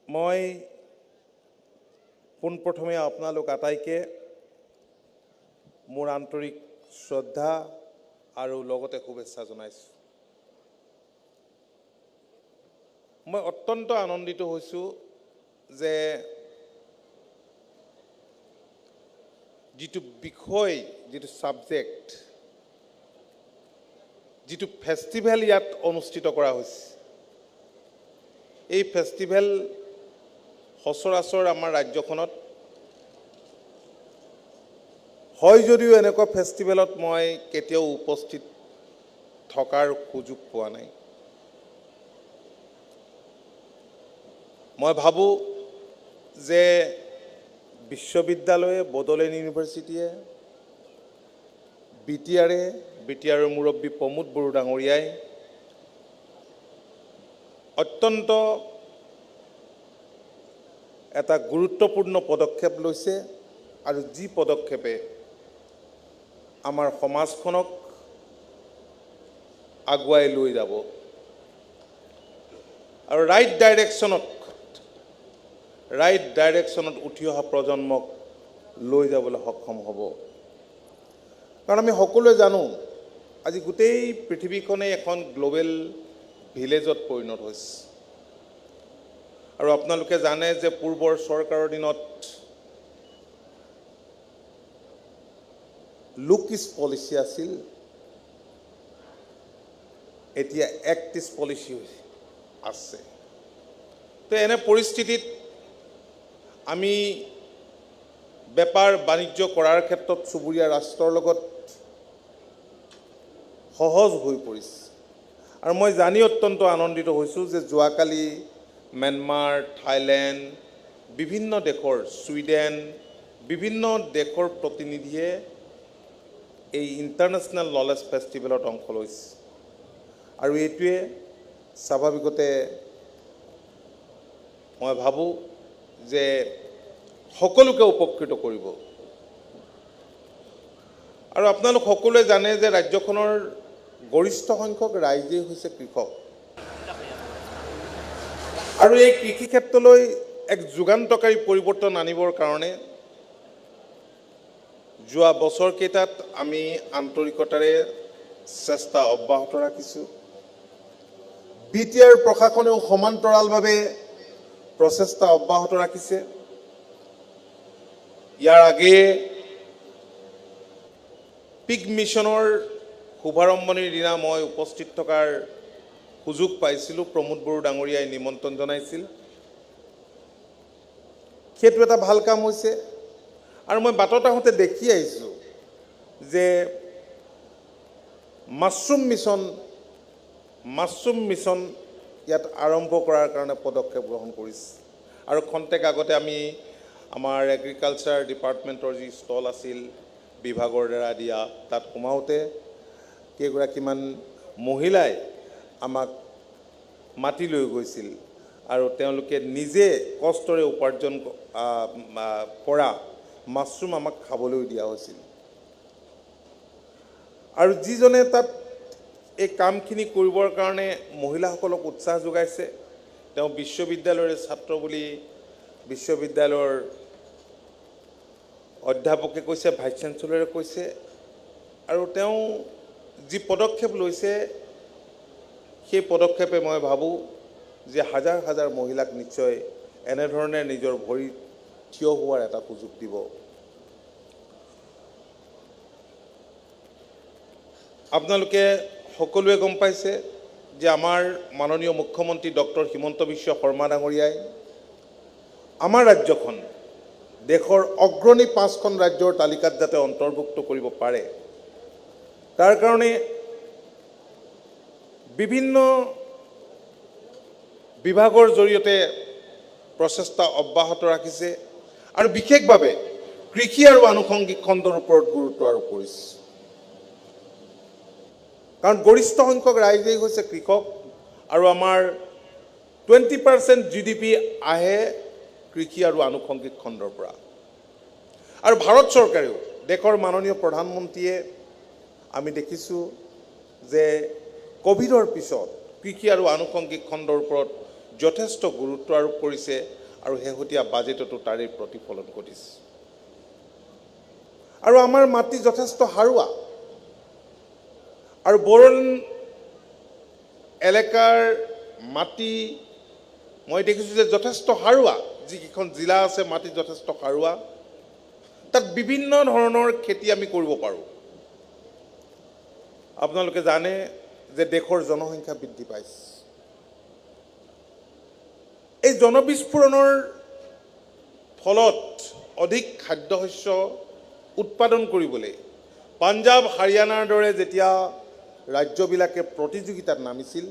মই পোনপ্ৰথমে আপোনালোক আটাইকে মোৰ আন্তৰিক শ্ৰদ্ধা আৰু লগতে শুভেচ্ছা জনাইছোঁ মই অত্যন্ত আনন্দিত হৈছোঁ যে যিটো বিষয় যিটো সাবজেক্ট যিটো ফেষ্টিভেল ইয়াত অনুষ্ঠিত কৰা হৈছে এই ফেষ্টিভেল সচৰাচৰ আমাৰ ৰাজ্যখনত হয় যদিও এনেকুৱা ফেষ্টিভেলত মই কেতিয়াও উপস্থিত থকাৰ সুযোগ পোৱা নাই মই ভাবোঁ যে বিশ্ববিদ্যালয়ে বড়োলেণ্ড ইউনিভাৰ্চিটিয়ে বিটিআৰৰ মুৰব্বী প্ৰমোদ বড়ো ডাঙৰীয়াই অত্যন্ত এটা গুৰুত্বপূৰ্ণ পদক্ষেপ লৈছে আৰু যি পদক্ষেপে আমাৰ সমাজখনক আগুৱাই লৈ যাব আৰু ৰাইট ডাইৰেকশ্যনত উঠি অহা প্ৰজন্মক লৈ যাবলৈ সক্ষম হ'ব কাৰণ আমি সকলোৱে জানো আজি গোটেই পৃথিৱীখনেই এখন গ্লোবেল ভিলেজত পৰিণত হৈছে আৰু আপোনালোকে জানে যে পূৰ্বৰ চৰকাৰৰ দিনত লুক ইজ পলিচি আছিল, এতিয়া এক্ট ইজ পলিচি আছে। তো এনে পৰিস্থিতিত আমি বেপাৰ বাণিজ্য কৰাৰ ক্ষেত্ৰত চুবুৰীয়া ৰাষ্ট্ৰৰ লগত সহজ হৈ পৰিছে। আৰু মই জানি অত্যন্ত আনন্দিত হৈছোঁ যে যোৱাকালি ম্যানমাৰ, থাইলেণ্ড, বিভিন্ন দেশৰ, ছুইডেন, বিভিন্ন দেশৰ প্ৰতিনিধিয়ে এই ইণ্টাৰনেশ্যনেল নলেজ ফেষ্টিভেলত অংশ লৈছে। আৰু এইটোৱে স্বাভাৱিকতে মই ভাবোঁ যে সকলোকে উপকৃত কৰিব। আৰু আপোনালোক সকলোৱে জানে যে ৰাজ্যখনৰ গৰিষ্ঠ সংখ্যক ৰাইজেই হৈছে কৃষক। আৰু এই কৃষি ক্ষেত্ৰলৈ এক যুগান্তকাৰী পৰিৱৰ্তন আনিবৰ কাৰণে যোৱা বছৰকেইটাত আমি আন্তৰিকতাৰে চেষ্টা অব্যাহত ৰাখিছোঁ। BTR প্ৰশাসনেও সমান্তৰালভাৱে প্ৰচেষ্টা অব্যাহত ৰাখিছে। ইয়াৰ আগেয়ে পিগ মিছনৰ শুভাৰম্ভণিৰ দিনা মই উপস্থিত থকাৰ সুযোগ পাইছিলোঁ। প্ৰমোদ বড়ো ডাঙৰীয়াই নিমন্ত্ৰণ জনাইছিল। সেইটো এটা ভাল কাম হৈছে। আৰু মই বাটত আহোঁতে দেখি আহিছোঁ যে মাছৰুম মিছন ইয়াত আৰম্ভ কৰাৰ কাৰণে পদক্ষেপ গ্ৰহণ কৰিছে। আৰু খন্তেক আগতে আমি আমাৰ এগ্ৰিকালচাৰ ডিপাৰ্টমেণ্টৰ যি ষ্টল আছিল বিভাগৰ দ্বাৰা দিয়া, তাত সোমাওঁতে কেইগৰাকীমান মহিলাই আমাক মাতি লৈ গৈছিল আৰু তেওঁলোকে নিজে কষ্টৰে উপাৰ্জন কৰা মাছৰুম আমাক খাবলৈ দিয়া হৈছিল। আৰু যিজনে তাত এই কামখিনি কৰিবৰ কাৰণে মহিলাসকলক উৎসাহ যোগাইছে, তেওঁ বিশ্ববিদ্যালয়ৰ ছাত্ৰ বুলি বিশ্ববিদ্যালয়ৰ অধ্যাপকে কৈছে, ভাইচ চেঞ্চেলৰে কৈছে। আৰু তেওঁ যি পদক্ষেপ লৈছে সেই পদক্ষেপে মই ভাবোঁ যে হাজাৰ হাজাৰ মহিলাক নিশ্চয় এনেধৰণে নিজৰ ভৰিত থিয় হোৱাৰ এটা সুযোগ দিব। আপোনালোকে সকলোৱে গম পাইছে যে আমাৰ মাননীয় মুখ্যমন্ত্ৰী ডক্টৰ হিমন্ত বিশ্ব শৰ্মা ডাঙৰীয়াই আমাৰ ৰাজ্যখন দেশৰ অগ্ৰণী 5খন ৰাজ্যৰ তালিকাত যাতে অন্তৰ্ভুক্ত কৰিব পাৰে, তাৰ কাৰণে বিভিন্ন বিভাগৰ জৰিয়তে প্ৰচেষ্টা অব্যাহত ৰাখিছে। আৰু বিশেষভাৱে কৃষি আৰু আনুষংগিক খণ্ডৰ ওপৰত গুৰুত্ব আৰোপ কৰিছে। কাৰণ গৰিষ্ঠ সংখ্যক ৰাইজেই হৈছে কৃষক আৰু আমাৰ 20% GDP আহে কৃষি আৰু আনুষংগিক খণ্ডৰ পৰা। আৰু ভাৰত চৰকাৰেও, দেশৰ মাননীয় প্ৰধানমন্ত্ৰীয়ে আমি দেখিছোঁ যে কোভিডৰ পিছত কৃষি আৰু আনুষংগিক খণ্ডৰ ওপৰত যথেষ্ট গুৰুত্ব আৰোপ কৰিছে আৰু শেহতীয়া বাজেটতো তাৰে প্ৰতিফলন ঘটিছে। আৰু আমাৰ মাটি যথেষ্ট সাৰুৱা। আৰু বড়োলেণ্ড এলেকাৰ মাটি মই দেখিছোঁ যে যথেষ্ট সাৰুৱা। যিকেইখন জিলা আছে মাটি যথেষ্ট সাৰুৱা। তাত বিভিন্ন ধৰণৰ খেতি আমি কৰিব পাৰোঁ। আপোনালোকে জানে যে দেশৰ জনসংখ্যা বৃদ্ধি পাইছে। এই জনবিস্ফোৰণৰ ফলত অধিক খাদ্যশস্য উৎপাদন কৰিবলৈ পাঞ্জাৱ, হাৰিয়ানাৰ দৰে যেতিয়া ৰাজ্যবিলাকে প্ৰতিযোগিতাত নামিছিল,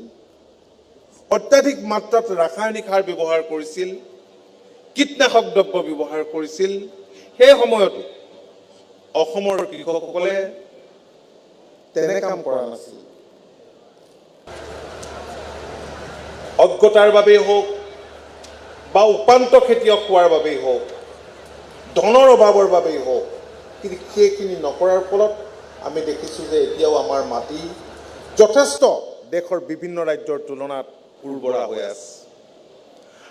অত্যাধিক মাত্ৰাত ৰাসায়নিক সাৰ ব্যৱহাৰ কৰিছিল, কীটনাশক দ্ৰব্য ব্যৱহাৰ কৰিছিল, সেই সময়তো অসমৰ কৃষকসকলে তেনে কাম কৰা নাছিল। অজ্ঞতাৰ বাবেই হওক বা উপান্ত খেতিয়ক হোৱাৰ বাবেই হওক, ধনৰ অভাৱৰ বাবেই হওক, কিন্তু সেইখিনি নকৰাৰ ফলত আমি দেখিছোঁ যে এতিয়াও আমাৰ মাটি যথেষ্ট দেশৰ বিভিন্ন ৰাজ্যৰ তুলনাত উৰ্বৰা হৈ আছে।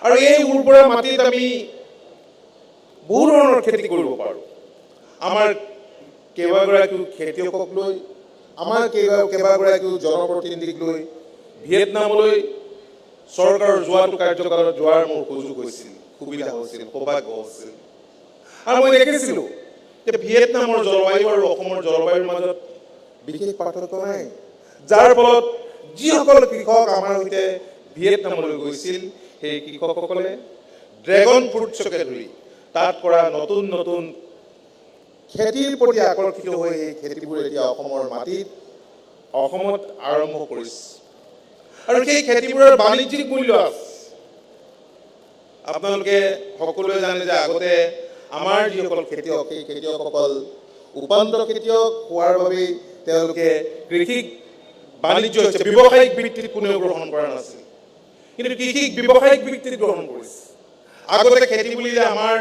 আৰু এই উৰ্বৰা মাটিত আমি বহু ধৰণৰ খেতি কৰিব পাৰোঁ। আমাৰ কেইবাগৰাকীও খেতিয়কক লৈ, আমাৰ কেইবাগৰাকীও জনপ্ৰতিনিধিক লৈ ভিয়েটনামলৈ চৰকাৰৰ যোৱাটো কাৰ্যকালত যোৱাৰ মোৰ সুযোগ হৈছিল, সুবিধা হৈছিল, সৌভাগ্য হৈছিল। আৰু মই দেখিছিলোঁ এতিয়া ভিয়েটনামৰ জলবায়ু আৰু অসমৰ জলবায়ুৰ মাজত বিশেষ পাৰ্থক্য নাই, যাৰ ফলত যিসকল কৃষক আমাৰ সৈতে ভিয়েটনামলৈ গৈছিল সেই কৃষকসকলে ড্ৰেগন ফ্ৰুটছকে ধৰি তাত কৰা নতুন নতুন খেতিৰ প্ৰতি আকৰ্ষিত হৈ এই খেতিবোৰ এতিয়া অসমৰ মাটিত অসমত আৰম্ভ কৰিছে আৰু সেই খেতিবোৰৰ বাণিজ্যিক মূল্য আছে। আপোনালোকে সকলোৱে জানে যে আগতে আমাৰ যিসকল খেতিয়ক সেই খেতিয়কসকল উপান্ত খেতিয়ক হোৱাৰ বাবেই তেওঁলোকে কৃষিক বাণিজ্য হৈছে ব্যৱসায়িক ভিত্তিত কোনেও গ্ৰহণ কৰা নাছিল, কিন্তু কৃষিক ব্যৱসায়িক ভিত্তিত গ্ৰহণ কৰিছে। আগতে খেতি বুলিলে আমাৰ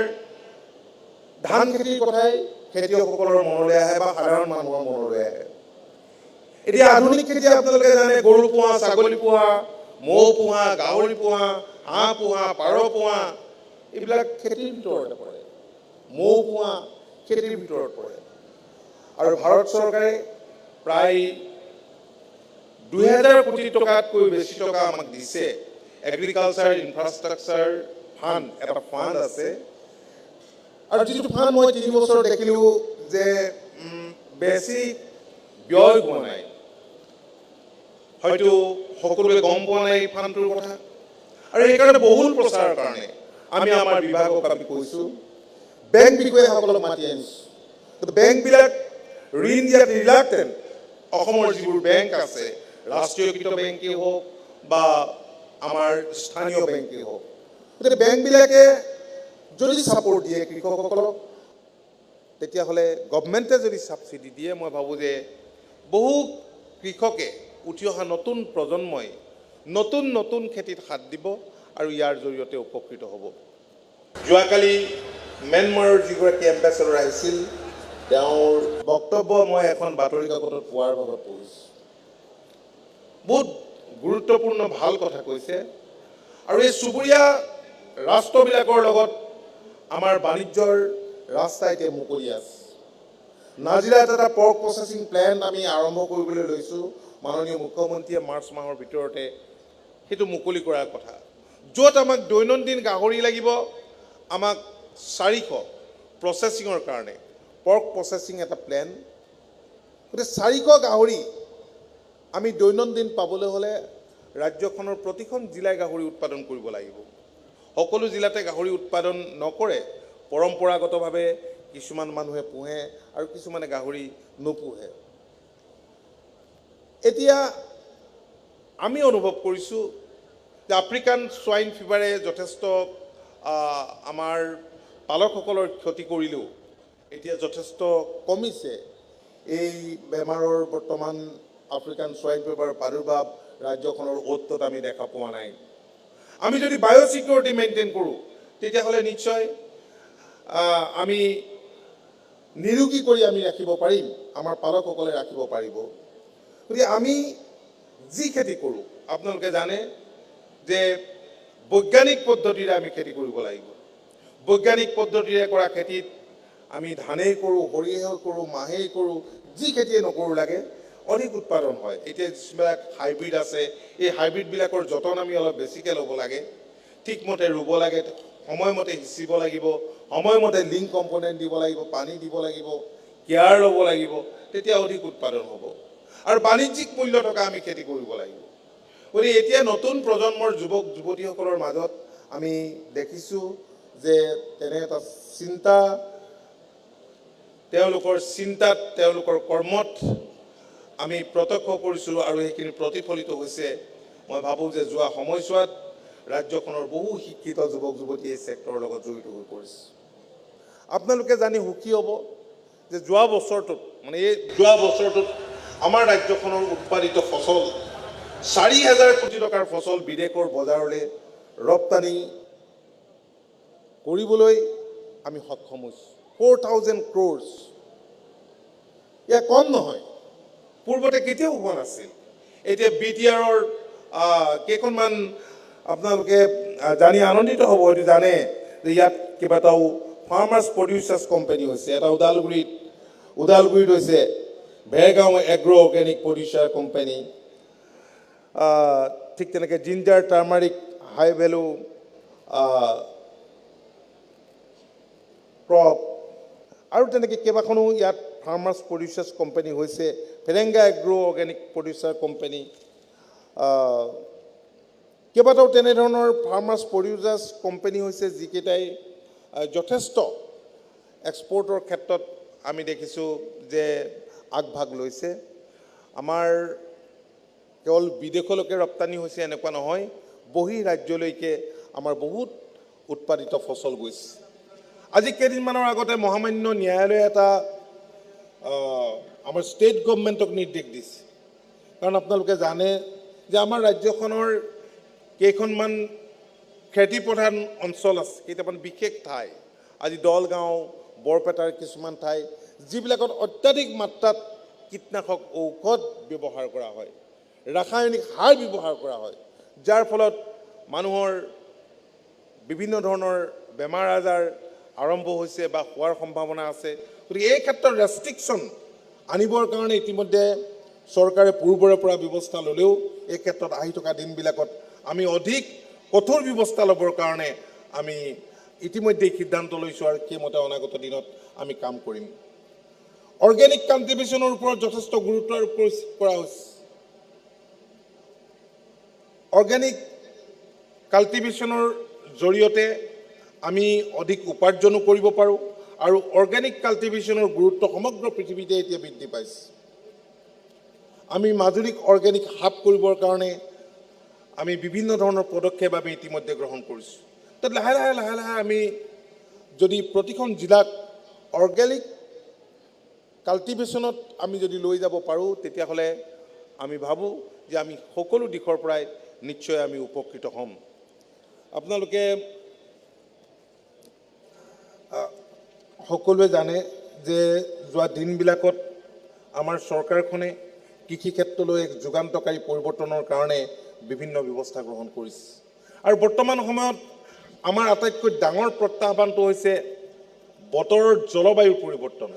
ধান খেতিৰ কথাই খেতিয়কসকলৰ মনলৈ আহে বা সাধাৰণ মানুহৰ মনলৈ আহে। এতিয়া আধুনিক খেতি আপোনালোকে জানে গৰু পোহা, ছাগলী পোহা, মৌ পোহা, গাহৰি পোহা, হাঁহ পোহা, পাৰ পোহা, এইবিলাক খেতিৰ ভিতৰতে পৰে। মৌ পোহা খেতিৰ ভিতৰত পৰে। আৰু ভাৰত চৰকাৰে প্ৰায় 2000 কোটি টকাতকৈ বেছি টকা আমাক দিছে। এগ্ৰিকালচাৰ ইনফ্ৰাষ্ট্ৰাকচাৰ ফাণ্ড, এটা ফাণ্ড আছে। আৰু যিটো ফাণ্ড মই 3 বছৰ দেখিলোঁ যে বেছি ব্যয় হোৱা নাই। হয়তো সকলোৱে গম পোৱা নাই এই ফাণ্ডটোৰ কথা, আৰু সেইকাৰণে বহুল প্ৰচাৰৰ কাৰণে আমি আমাৰ বিভাগক আমি কৈছোঁ, বেংক বিষয়াসকলক মাতি আনিছোঁ। বেংকবিলাক ঋণ দিয়াত ৰিলাক্টেণ্ট। অসমৰ যিবোৰ বেংক আছে, ৰাষ্ট্ৰীয়কৃত বেংকেই হওক বা আমাৰ স্থানীয় বেংকেই হওক, গতিকে বেংকবিলাকে যদি ছাপোৰ্ট দিয়ে কৃষকসকলক, তেতিয়াহ'লে গভমেণ্টে যদি ছাবচিডি দিয়ে, মই ভাবোঁ যে বহু কৃষকে উঠি অহা নতুন প্ৰজন্মই নতুন নতুন খেতিত হাত দিব আৰু ইয়াৰ জৰিয়তে উপকৃত হ'ব। যোৱাকালি ম্যানমাৰৰ যিগৰাকী এম্বেচাডৰ আহিছিল, তেওঁৰ বক্তব্য মই এখন বাতৰি কাকতত পোৱাৰ বাবে পঢ়িছোঁ। বহুত গুৰুত্বপূৰ্ণ ভাল কথা কৈছে, আৰু এই চুবুৰীয়া ৰাষ্ট্ৰবিলাকৰ লগত আমাৰ বাণিজ্যৰ ৰাস্তা এতিয়া মুকলি আছে। নাজিৰাত এটা পৰ্ক প্ৰচেছিং প্লেণ্ট আমি আৰম্ভ কৰিবলৈ লৈছোঁ। মাননীয় মুখ্যমন্ত্ৰীয়ে মাৰ্চ মাহৰ ভিতৰতে সেইটো মুকলি কৰাৰ কথা, য'ত আমাক দৈনন্দিন গাহৰি লাগিব, আমাক 400 প্ৰচেছিঙৰ কাৰণে পৰ্ক প্ৰচেছিং এটা প্লেন। গতিকে 400 গাহৰি আমি দৈনন্দিন পাবলৈ হ'লে ৰাজ্যখনৰ প্ৰতিখন জিলাই গাহৰি উৎপাদন কৰিব লাগিব। সকলো জিলাতে গাহৰি উৎপাদন নকৰে, পৰম্পৰাগতভাৱে কিছুমান মানুহে পোহে আৰু কিছুমানে গাহৰি নোপোহে। এতিয়া আমি অনুভৱ কৰিছোঁ যে আফ্ৰিকান সোয়াইন ফিভাৰে যথেষ্ট আমাৰ পালকসকলৰ ক্ষতি কৰিলেও এতিয়া যথেষ্ট কমিছে। এই বেমাৰৰ বৰ্তমান আফ্ৰিকান সোয়াইন ফিভাৰৰ প্ৰাদুৰ্ভাৱ ৰাজ্যখনৰ অতত আমি দেখা পোৱা নাই। আমি যদি বায়'ছিকিউৰিটি মেইনটেইন কৰোঁ, তেতিয়াহ'লে নিশ্চয় আমি নিৰোগী কৰি আমি ৰাখিব পাৰিম, আমাৰ পালকসকলে ৰাখিব পাৰিব। গতিকে আমি যি খেতি কৰোঁ, আপোনালোকে জানে যে বৈজ্ঞানিক পদ্ধতিৰে আমি খেতি কৰিব লাগিব। বৈজ্ঞানিক পদ্ধতিৰে কৰা খেতিত আমি ধানেই কৰোঁ, সৰিয়হ কৰোঁ, মাহেই কৰোঁ, যি খেতিয়ে নকৰোঁ লাগে অধিক উৎপাদন হয়। এতিয়া যিবিলাক হাইব্ৰিড আছে, এই হাইব্ৰিডবিলাকৰ যতন আমি অলপ বেছিকৈ ল'ব লাগে, ঠিকমতে ৰুব লাগে, সময়মতে সিঁচিব লাগিব, সময়মতে লিংক কম্পনেণ্ট দিব লাগিব, পানী দিব লাগিব, কেয়াৰ ল'ব লাগিব, তেতিয়া অধিক উৎপাদন হ'ব। আৰু বাণিজ্যিক মূল্য থকা আমি খেতি কৰিব লাগিব। গতিকে এতিয়া নতুন প্ৰজন্মৰ যুৱক যুৱতীসকলৰ মাজত আমি দেখিছোঁ যে তেনে এটা চিন্তা, তেওঁলোকৰ চিন্তাত, তেওঁলোকৰ কৰ্মত আমি প্ৰত্যক্ষ কৰিছোঁ আৰু সেইখিনি প্ৰতিফলিত হৈছে। মই ভাবোঁ যে যোৱা সময়ছোৱাত ৰাজ্যখনৰ বহু শিক্ষিত যুৱক যুৱতী এই ছেক্টৰৰ লগত জড়িত হৈ পৰিছে। আপোনালোকে জানি সুখী হ'ব যে যোৱা বছৰটোত আমাৰ ৰাজ্যখনৰ উৎপাদিত ফচল 4000 কোটি টকাৰ ফচল বিদেশৰ বজাৰলৈ ৰপ্তানি কৰিবলৈ আমি সক্ষম হৈছোঁ। 4000 crores, এয়া কম নহয়, পূৰ্বতে কেতিয়াও হোৱা নাছিল। এতিয়া BTRৰ কেইখনমান আপোনালোকে জানি আনন্দিত হ'ব, হয়তো জানে যে ইয়াত কেইবাটাও ফাৰ্মাৰ্ছ প্ৰডিউচাৰ্ছ কোম্পানী হৈছে। এটা ওদালগুৰিত হৈছে Bhergaon agro organic producer company, ঠিক তেনেকৈ জিঞ্জাৰ টাৰ্মাৰিক হাই ভেলু ক্ৰপ, আৰু তেনেকৈ কেইবাখনো ইয়াত ফাৰ্মাৰ্ছ প্ৰডিউচাৰ্ছ কোম্পানী হৈছে, ফেৰেংগা এগ্ৰ' অৰ্গেনিক প্ৰডিউচাৰ কোম্পানী, কেইবাটাও তেনেধৰণৰ ফাৰ্মাৰ্ছ প্ৰডিউচাৰ্ছ কোম্পানী হৈছে, যিকেইটাই যথেষ্ট এক্সপৰ্টৰ ক্ষেত্ৰত আমি দেখিছোঁ যে আগভাগ লৈছে। আমাৰ কেৱল বিদেশলৈকে ৰপ্তানি হৈছে এনেকুৱা নহয়, বহি ৰাজ্যলৈকে আমাৰ বহুত উৎপাদিত ফচল গৈছে। আজি কেইদিনমানৰ আগতে মহামান্য ন্যায়ালয়ে এটা আমাৰ ষ্টেট গভৰ্ণমেণ্টক নিৰ্দেশ দিছে। কাৰণ আপোনালোকে জানে যে আমাৰ ৰাজ্যখনৰ কেইখনমান খেতিপ্ৰধান অঞ্চল আছে, কেইটামান বিশেষ ঠাই, আজি দলগাঁও, বৰপেটাৰ কিছুমান ঠাই, যিবিলাকত অত্যাধিক মাত্ৰাত কীটনাশক ঔষধ ব্যৱহাৰ কৰা হয়, ৰাসায়নিক সাৰ ব্যৱহাৰ কৰা হয়, যাৰ ফলত মানুহৰ বিভিন্ন ধৰণৰ বেমাৰ আজাৰ আৰম্ভ হৈছে বা হোৱাৰ সম্ভাৱনা আছে। গতিকে এই ক্ষেত্ৰত ৰেষ্ট্ৰিকশ্যন আনিবৰ কাৰণে ইতিমধ্যে চৰকাৰে পূৰ্বৰে পৰা ব্যৱস্থা ল'লেও এই ক্ষেত্ৰত আহি থকা দিনবিলাকত আমি অধিক কঠোৰ ব্যৱস্থা ল'বৰ কাৰণে আমি ইতিমধ্যে সিদ্ধান্ত লৈছোঁ আৰু সেইমতে অনাগত দিনত আমি কাম কৰিম। অৰ্গেনিক কাল্টিভেশ্যনৰ ওপৰত যথেষ্ট গুৰুত্ব আৰোপ কৰা হৈছে। অৰ্গেনিক কাল্টিভেশ্যনৰ জৰিয়তে আমি অধিক উপাৰ্জনো কৰিব পাৰোঁ আৰু অৰ্গেনিক কাল্টিভেশ্যনৰ গুৰুত্ব সমগ্ৰ পৃথিৱীতে এতিয়া বৃদ্ধি পাইছে। আমি মাজুলীক অৰ্গেনিক হাব কৰিবৰ কাৰণে আমি বিভিন্ন ধৰণৰ পদক্ষেপ আমি ইতিমধ্যে গ্ৰহণ কৰিছোঁ। তাত লাহে লাহে আমি যদি প্ৰতিখন জিলাক অৰ্গেনিক কাল্টিভেশ্যনত আমি যদি লৈ যাব পাৰোঁ, তেতিয়াহ'লে আমি ভাবোঁ যে আমি সকলো দিশৰ পৰাই নিশ্চয় আমি উপকৃত হ'ম। আপোনালোকে সকলোৱে জানে যে যোৱা দিনবিলাকত আমাৰ চৰকাৰখনে কৃষি ক্ষেত্ৰলৈ এক যুগান্তকাৰী পৰিৱৰ্তনৰ কাৰণে বিভিন্ন ব্যৱস্থা গ্ৰহণ কৰিছে। আৰু বৰ্তমান সময়ত আমাৰ আটাইতকৈ ডাঙৰ প্ৰত্যাহ্বানটো হৈছে বতৰৰ জলবায়ুৰ পৰিৱৰ্তন।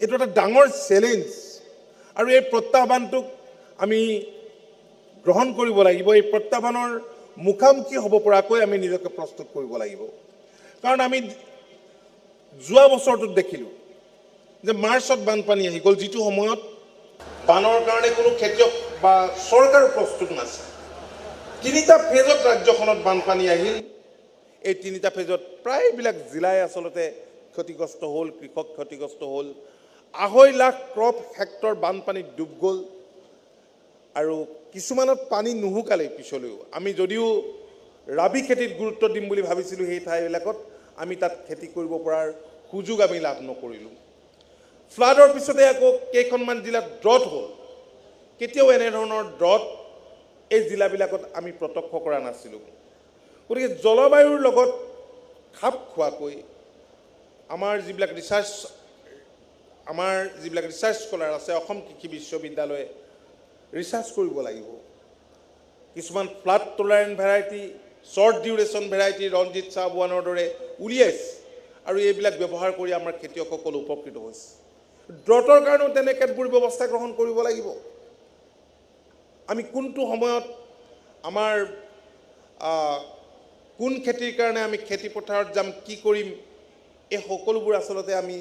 এইটো এটা ডাঙৰ চেলেঞ্জ আৰু এই প্ৰত্যাহ্বানটোক আমি গ্ৰহণ কৰিব লাগিব। এই প্ৰত্যাহ্বানৰ মুখামুখি হ'ব পৰাকৈ আমি নিজকে প্ৰস্তুত কৰিব লাগিব। কাৰণ আমি যোৱা বছৰটোত দেখিলোঁ যে মাৰ্চত বানপানী আহি গ'ল, যিটো সময়ত বানৰ কাৰণে কোনো খেতিয়ক বা চৰকাৰ প্ৰস্তুত নাছিল। 3টা ফেজত ৰাজ্যখনত বানপানী আহিল। এই 3টা ফেজত প্ৰায়বিলাক জিলাই আচলতে ক্ষতিগ্ৰস্ত হ'ল, কৃষক ক্ষতিগ্ৰস্ত হ'ল। 2.5 লাখ ক্ৰপ হেক্টৰ বানপানীত ডুব গ'ল আৰু কিছুমানত পানী নুশুকালেই পিছলৈও। আমি যদিও ৰাবি খেতিত গুৰুত্ব দিম বুলি ভাবিছিলোঁ, সেই ঠাইবিলাকত আমি তাত খেতি কৰিব পৰাৰ সুযোগ আমি লাভ নকৰিলোঁ। ফ্লাডৰ পিছতে আকৌ কেইখনমান জিলাত ড্ৰট হ'ল। কেতিয়াও এনেধৰণৰ ড্ৰট এই জিলাবিলাকত আমি প্ৰত্যক্ষ কৰা নাছিলোঁ। গতিকে জলবায়ুৰ লগত খাপ খোৱাকৈ আমাৰ যিবিলাক ৰিচাৰ্চ স্কলাৰ আছে, অসম কৃষি বিশ্ববিদ্যালয়ে ৰিচাৰ্চ কৰিব লাগিব। কিছুমান flood tolerant variety, short duration variety Ranjit চাহ-বোৱানৰ দৰে উলিয়াইছে আৰু এইবিলাক ব্যৱহাৰ কৰি আমাৰ খেতিয়কসকল উপকৃত হৈছে। ড্ৰটৰ কাৰণেও তেনে কেতবোৰ ব্যৱস্থা গ্ৰহণ কৰিব লাগিব। আমি কোনটো সময়ত আমাৰ কোন খেতিৰ কাৰণে আমি খেতি পথাৰত যাম, কি কৰিম, এই সকলোবোৰ আচলতে আমি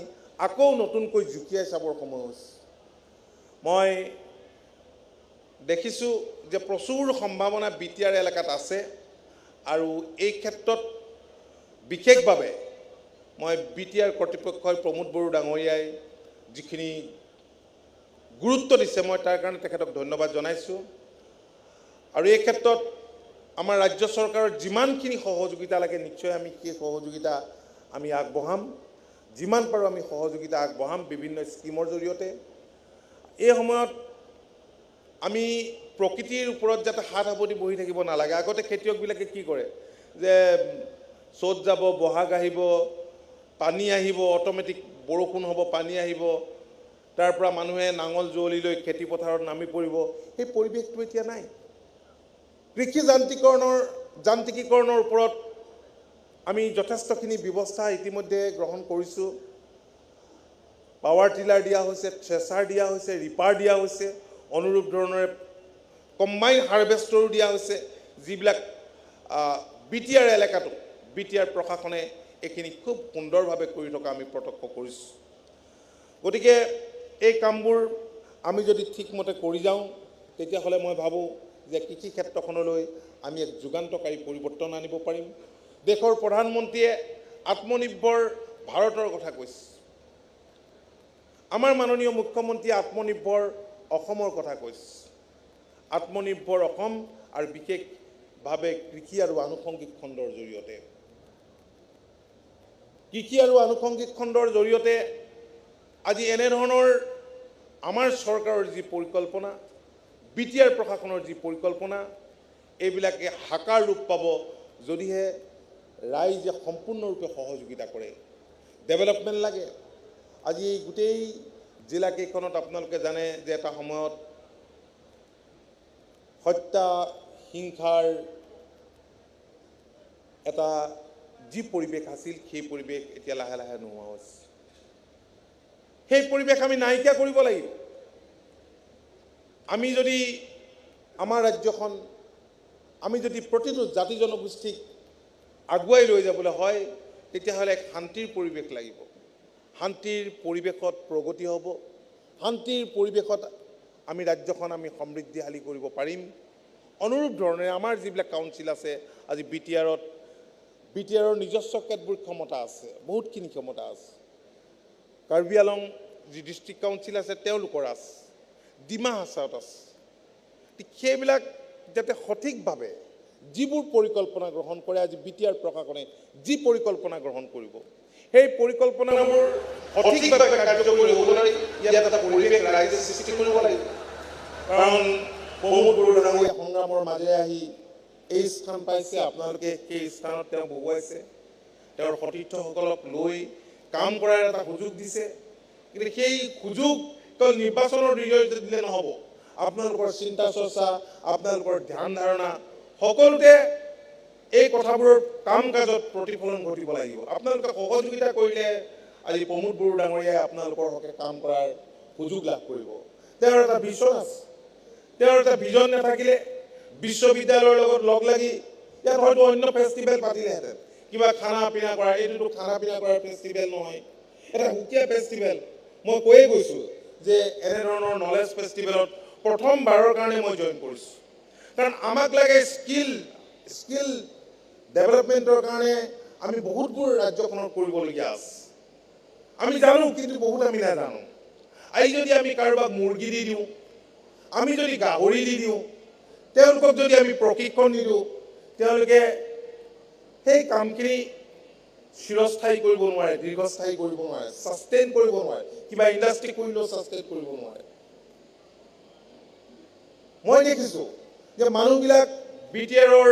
আকৌ নতুনকৈ জুকিয়াই চাবৰ সময় হৈছে। মই দেখিছোঁ যে প্ৰচুৰ সম্ভাৱনা BTR এলেকাত আছে আৰু এই ক্ষেত্ৰত বিশেষভাৱে মই BTR কৰ্তৃপক্ষই প্ৰমোদ বড়ো ডাঙৰীয়াই যিখিনি গুৰুত্ব দিছে, মই তাৰ কাৰণে তেখেতক ধন্যবাদ জনাইছোঁ। আৰু এই ক্ষেত্ৰত আমাৰ ৰাজ্য চৰকাৰৰ যিমানখিনি সহযোগিতা লাগে, নিশ্চয় আমি সেই সহযোগিতা আমি আগবঢ়াম। যিমান পাৰোঁ আমি সহযোগিতা আগবঢ়াম বিভিন্ন স্কিমৰ জৰিয়তে। এই সময়ত আমি প্ৰকৃতিৰ ওপৰত যাতে হাত সাৱটি বহি থাকিব নালাগে। আগতে খেতিয়কবিলাকে কি কৰে যে চ'ত যাব, বহাগ আহিব, পানী আহিব, অট'মেটিক বৰষুণ হ'ব, পানী আহিব, তাৰ পৰা মানুহে নাঙল যুঁৱলি লৈ খেতি পথাৰত নামি পৰিব। সেই পৰিৱেশটো এতিয়া নাই। কৃষি যান্ত্ৰিকীকৰণৰ ওপৰত আমি যথেষ্টখিনি ব্যৱস্থা ইতিমধ্যে গ্ৰহণ কৰিছোঁ। পাৱাৰ টিলাৰ দিয়া হৈছে, থ্ৰেচাৰ দিয়া হৈছে, ৰিপাৰ দিয়া হৈছে, অনুৰূপ ধৰণৰে কম্বাইন হাৰ্ভেষ্টৰো দিয়া হৈছে, যিবিলাক BTR এলেকাটো BTR প্ৰশাসনে এইখিনি খুব সুন্দৰভাৱে কৰি থকা আমি প্ৰত্যক্ষ কৰিছোঁ। গতিকে এই কামবোৰ আমি যদি ঠিকমতে কৰি যাওঁ তেতিয়াহ'লে মই ভাবোঁ যে কৃষি ক্ষেত্ৰখনলৈ আমি এক যুগান্তকাৰী পৰিৱৰ্তন আনিব পাৰিম। দেশৰ প্ৰধানমন্ত্ৰীয়ে আত্মনিৰ্ভৰ ভাৰতৰ কথা কৈছে। আমাৰ মাননীয় মুখ্যমন্ত্ৰীয়ে আত্মনিৰ্ভৰ অসমৰ কথা কৈছে। আত্মনিৰ্ভৰ অসম আৰু বিশেষভাৱে কৃষি আৰু আনুষংগিক খণ্ডৰ জৰিয়তে আজি এনেধৰণৰ আমাৰ চৰকাৰৰ যি পৰিকল্পনা, বিটিআৰ প্ৰশাসনৰ যি পৰিকল্পনা, এইবিলাকে সাকাৰ ৰূপ পাব যদিহে ৰাইজে সম্পূৰ্ণৰূপে সহযোগিতা কৰে। ডেভেলপমেণ্ট লাগে। আজি এই গোটেই জিলাকেইখনত আপোনালোকে জানে যে এটা সময়ত হত্যা হিংসাৰ এটা যি পৰিৱেশ আছিল, সেই পৰিৱেশ এতিয়া লাহে লাহে নোহোৱা হৈছে। সেই পৰিৱেশ আমি নাইকিয়া কৰিব লাগিব। আমি যদি আমাৰ ৰাজ্যখন, আমি যদি প্ৰতিটো জাতি জনগোষ্ঠীক আগুৱাই লৈ যাবলৈ হয় তেতিয়াহ'লে এক শান্তিৰ পৰিৱেশ লাগিব। শান্তিৰ পৰিৱেশত প্ৰগতি হ'ব। শান্তিৰ পৰিৱেশত আমি ৰাজ্যখন আমি সমৃদ্ধিশালী কৰিব পাৰিম। অনুৰূপ ধৰণে আমাৰ যিবিলাক কাউন্সিল আছে, আজি বিটিআৰৰ নিজস্ব কেতবোৰ ক্ষমতা আছে, বহুতখিনি ক্ষমতা আছে। কাৰ্বি আলং যি ডিষ্ট্ৰিক্ট কাউন্সিল আছে তেওঁলোকৰ আছে, ডিমা হাছাওত আছে। সেইবিলাক যাতে সঠিকভাৱে যিবোৰ পৰিকল্পনা গ্ৰহণ কৰে, আজি বিটিআৰ প্ৰশাসনে যি পৰিকল্পনা গ্ৰহণ কৰিব, সেই পৰিকল্পনাবোৰ সঠিকভাৱে কাৰ্যকৰী হ'বলৈ ইয়াত এটা পৰিৱেশ ৰাইজে সৃষ্টি কৰিব লাগিব। কাৰণ প্ৰমোদ বড়ো ডাঙৰীয়া সংগ্ৰামৰ মাজেৰে আহি এই স্থান পাইছে। আপোনালোকে সেই স্থানত তেওঁ বহুৱাইছে, তেওঁৰ সতীৰ্থসকলক লৈ কাম কৰাৰ এটা সুযোগ দিছে। কিন্তু সেই সুযোগ কেৱল নিৰ্বাচনৰ জৰিয়তে দিলে নহ'ব। আপোনালোকৰ চিন্তা চৰ্চা, আপোনালোকৰ ধ্যান ধাৰণা সকলোতে এই কথাবোৰৰ কাম কাজত প্ৰতিফলন ঘটিব লাগিব। আপোনালোকে সহযোগিতা কৰিলে আজি প্ৰমোদ বড়ো ডাঙৰীয়াই আপোনালোকৰ হকে কাম কৰাৰ সুযোগ লাভ কৰিব। তেওঁৰ এটা ভিছন আছে। তেওঁৰ এটা ভিজন নাথাকিলে বিশ্ববিদ্যালয়ৰ লগত লগ লাগি ইয়াত হয়তো অন্য ফেষ্টিভেল পাতিলেহেঁতেন, কিবা খানা পিনা কৰা। এইটোতো খানা পিনা কৰাৰ ফেষ্টিভেল নহয়, এটা সুকীয়া ফেষ্টিভেল। মই কৈয়ে গৈছোঁ যে এনেধৰণৰ নলেজ ফেষ্টিভেলত প্ৰথমবাৰৰ কাৰণে মই জইন কৰিছোঁ। কাৰণ আমাক লাগে স্কিল ডেভেলপমেণ্টৰ কাৰণে আমি বহুতবোৰ ৰাজ্যখনত কৰিবলগীয়া আছে। আমি জানো, কিন্তু বহুত আমি নাজানো। আজি যদি আমি কাৰোবাক মুৰ্গী দি দিওঁ, আমি যদি গাহৰি দি দিওঁ, তেওঁলোকক যদি আমি প্ৰশিক্ষণ নিদিওঁ, তেওঁলোকে সেই কামখিনি চিৰস্থায়ী কৰিব নোৱাৰে, দীৰ্ঘস্থায়ী কৰিব নোৱাৰে, ছাষ্টেইন কৰিব নোৱাৰে। কিবা ইণ্ডাষ্ট্ৰি কৰিলেও ছাষ্টেইন কৰিব নোৱাৰে। মই দেখিছোঁ যে মানুহবিলাক বিটিআৰৰ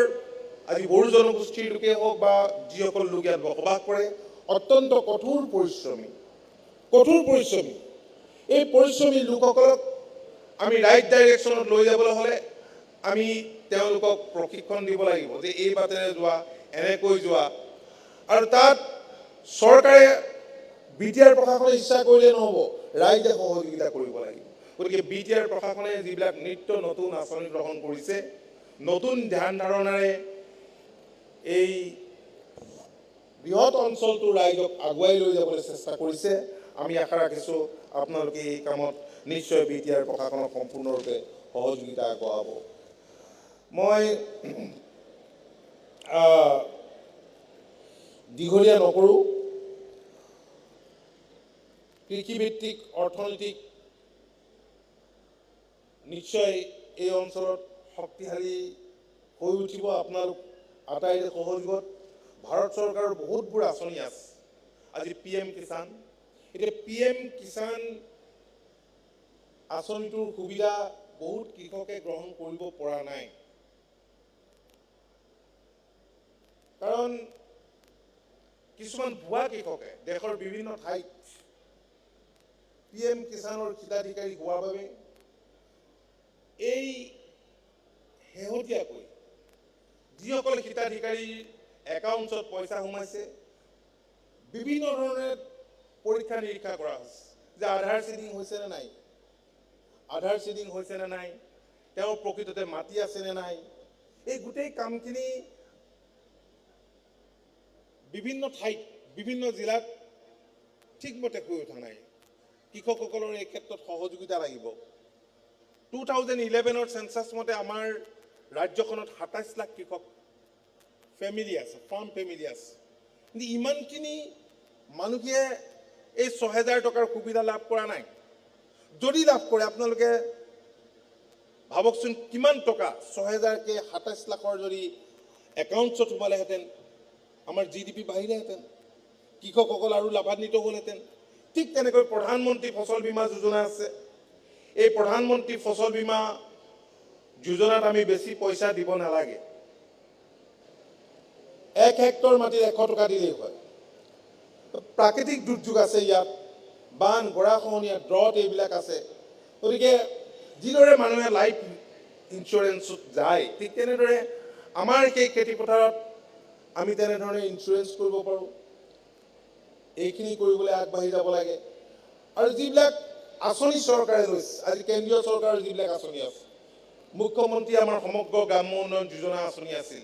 আজি বড়ো জনগোষ্ঠীৰ লোকেই হওক বা যিসকল লোক ইয়াত বসবাস কৰে, অত্যন্ত কঠোৰ পৰিশ্ৰমী। এই পৰিশ্ৰমী লোকসকলক আমি ৰাইট ডাইৰেকশ্যনত লৈ যাবলৈ হ'লে আমি তেওঁলোকক প্ৰশিক্ষণ দিব লাগিব যে এই বাটেৰে যোৱা, এনেকৈ যোৱা। আৰু তাত চৰকাৰে বিটিআৰ প্ৰশাসনে ইচ্ছা কৰিলে নহ'ব, ৰাইজে সহযোগিতা কৰিব লাগিব। গতিকে বিটিআৰ প্ৰশাসনে যিবিলাক নতুন আঁচনি গ্ৰহণ কৰিছে, নতুন ধ্যান ধাৰণাৰে এই বৃহৎ অঞ্চলটোৰ ৰাইজক আগুৱাই লৈ যাবলৈ চেষ্টা কৰিছে। আমি আশা ৰাখিছোঁ আপোনালোকে এই কামত নিশ্চয় বিটিআৰ প্ৰশাসনক সম্পূৰ্ণৰূপে সহযোগিতা আগবঢ়াব। মই দীঘলীয়া নকৰোঁ। কৃষিভিত্তিক অৰ্থনৈতিক নিশ্চয় এই অঞ্চলত শক্তিশালী হৈ উঠিব আপোনালোক আটাইৰে সহযোগত। ভাৰত চৰকাৰৰ বহুতবোৰ আঁচনি আছে। আজি PM কিষাণ, এতিয়া PM কিষাণ আঁচনিটোৰ সুবিধা বহুত কৃষকে গ্ৰহণ কৰিব পৰা নাই। কাৰণ কিছুমান ভুৱা কৃষকে দেশৰ বিভিন্ন ঠাইত PM কিষাণৰ হিতাধিকাৰী হোৱাৰ বাবে এই শেহতীয়াকৈ যিসকল হিতাধিকাৰীৰ একাউণ্টছত পইচা সোমাইছে, বিভিন্ন ধৰণে পৰীক্ষা নিৰীক্ষা কৰা হৈছে যে আধাৰ চিডিং হৈছে নে নাই, তেওঁৰ প্ৰকৃততে মাটি আছে নে নাই। এই গোটেই কামখিনি বিভিন্ন ঠাইত বিভিন্ন জিলাত ঠিকমতে হৈ উঠা নাই কৃষকসকলৰ এই ক্ষেত্ৰত সহযোগিতা লাগিব 2011 সেন্সাস মতে আমাৰ ৰাজ্যখনত 27 লাখ কৃষক ফ্যামিলি আছে ফাৰ্ম ফ্যামিলি আছে কিন্তু ইমানখিনি মানুহে এই 6000 টকাৰ সুবিধা লাভ কৰা নাই যদি লাভ কৰে আপোনালোকে ভাবকচোন কিমান টকা 6000 কে 27 লাখৰ যদি একাউণ্টছত সোমালেহেঁতেন আমাৰ জিডিপি বাঢ়িলেহেঁতেন কৃষকসকল আৰু লাভান্বিত হ'লহেঁতেন ঠিক তেনেকৈ প্ৰধানমন্ত্ৰী ফসল বীমা যোজনা আছে এই প্ৰধানমন্ত্ৰী ফসল বীমা যোজনাত আমি বেছি পইচা দিব নালাগে 1 হেক্টৰ মাটিত 100 টকা দিলেই হয় প্ৰাকৃতিক দুৰ্যোগ আছে ইয়াত বান গৰাখহনীয়া ড্ৰট এইবিলাক আছে গতিকে যিদৰে মানুহে লাইফ ইন্সুৰেন্সত যায় ঠিক তেনেদৰে আমাৰ সেই খেতি পথাৰত আমি তেনেধৰণে ইন্সুৰেন্স কৰিব পাৰোঁ এইখিনি কৰিবলৈ আগবাঢ়ি যাব লাগে আৰু যিবিলাক আঁচনি চৰকাৰে লৈছে আজি কেন্দ্ৰীয় চৰকাৰৰ যিবিলাক আঁচনি আছে মুখ্যমন্ত্ৰী আমাৰ সমগ্ৰ গ্ৰাম্য উন্নয়ন যোজনা আঁচনি আছিল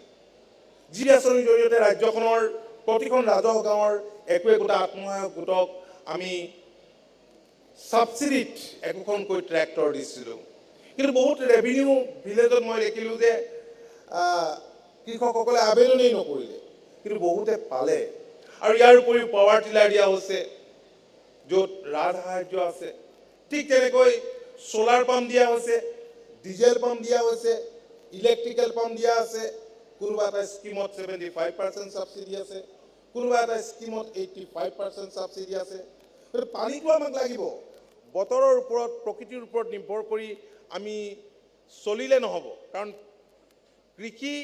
যি আঁচনিৰ জৰিয়তে ৰাজ্যখনৰ প্ৰতিখন ৰাজহ গাঁৱৰ একোটা আত্মসহায়ক গোটক আমি সাবসিডিত একোখনকৈ ট্ৰেক্টৰ দিছিলোঁ কিন্তু বহুত ৰেভিনিউ ভিলেজত মই দেখিলোঁ যে কৃষকসকলে আবেদনেই নকৰিলে কিন্তু বহুতে পালে আৰু ইয়াৰ উপৰিও পাৱাৰ টিলাৰ দিয়া হৈছে য'ত ৰাজ সাহায্য আছে ঠিক তেনেকৈ সোলাৰ পাম্প দিয়া হৈছে ডিজেল পাম্প দিয়া হৈছে ইলেক্ট্ৰিকেল পাম্প দিয়া আছে কোনোবা এটা স্কিমত 75% সাবসিডি আছে কোনোবা এটা স্কিমত 85% সাবসিডি আছে পানীটো আমাক লাগিব বতৰৰ ওপৰত প্ৰকৃতিৰ ওপৰত নিৰ্ভৰ কৰি আমি চলিলে নহ'ব কাৰণ কৃষি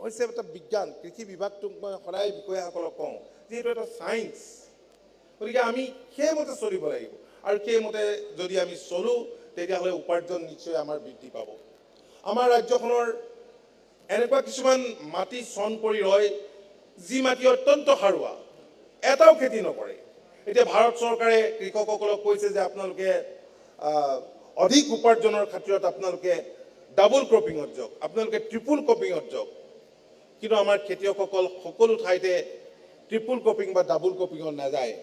হৈছে এটা বিজ্ঞান কৃষি বিভাগটোক মই সদায় বিষয়াসকলক কওঁ যিহেতু এটা সায়েন্স গতিকে আমি সেইমতে চলিব লাগিব আৰু সেইমতে যদি আমি চলোঁ তেতিয়াহ'লে উপাৰ্জন নিশ্চয় আমাৰ বৃদ্ধি পাব আমাৰ ৰাজ্যখনৰ এনেকুৱা কিছুমান মাটি চন পৰি ৰয় যি মাটি অত্যন্ত সাৰুৱা এটাও খেতি নকৰে এতিয়া ভাৰত চৰকাৰে কৃষকসকলক কৈছে যে আপোনালোকে অধিক উপাৰ্জনৰ খাতিৰত আপোনালোকে ডাবল ক্ৰপিঙত যাওক আপোনালোকে ট্ৰিপল ক্ৰপিঙত যাওক কিন্তু আমাৰ খেতিয়কসকল সকলো ঠাইতে ট্ৰিপল ক্ৰপিং বা ডাবল ক্ৰপিঙত নাযায়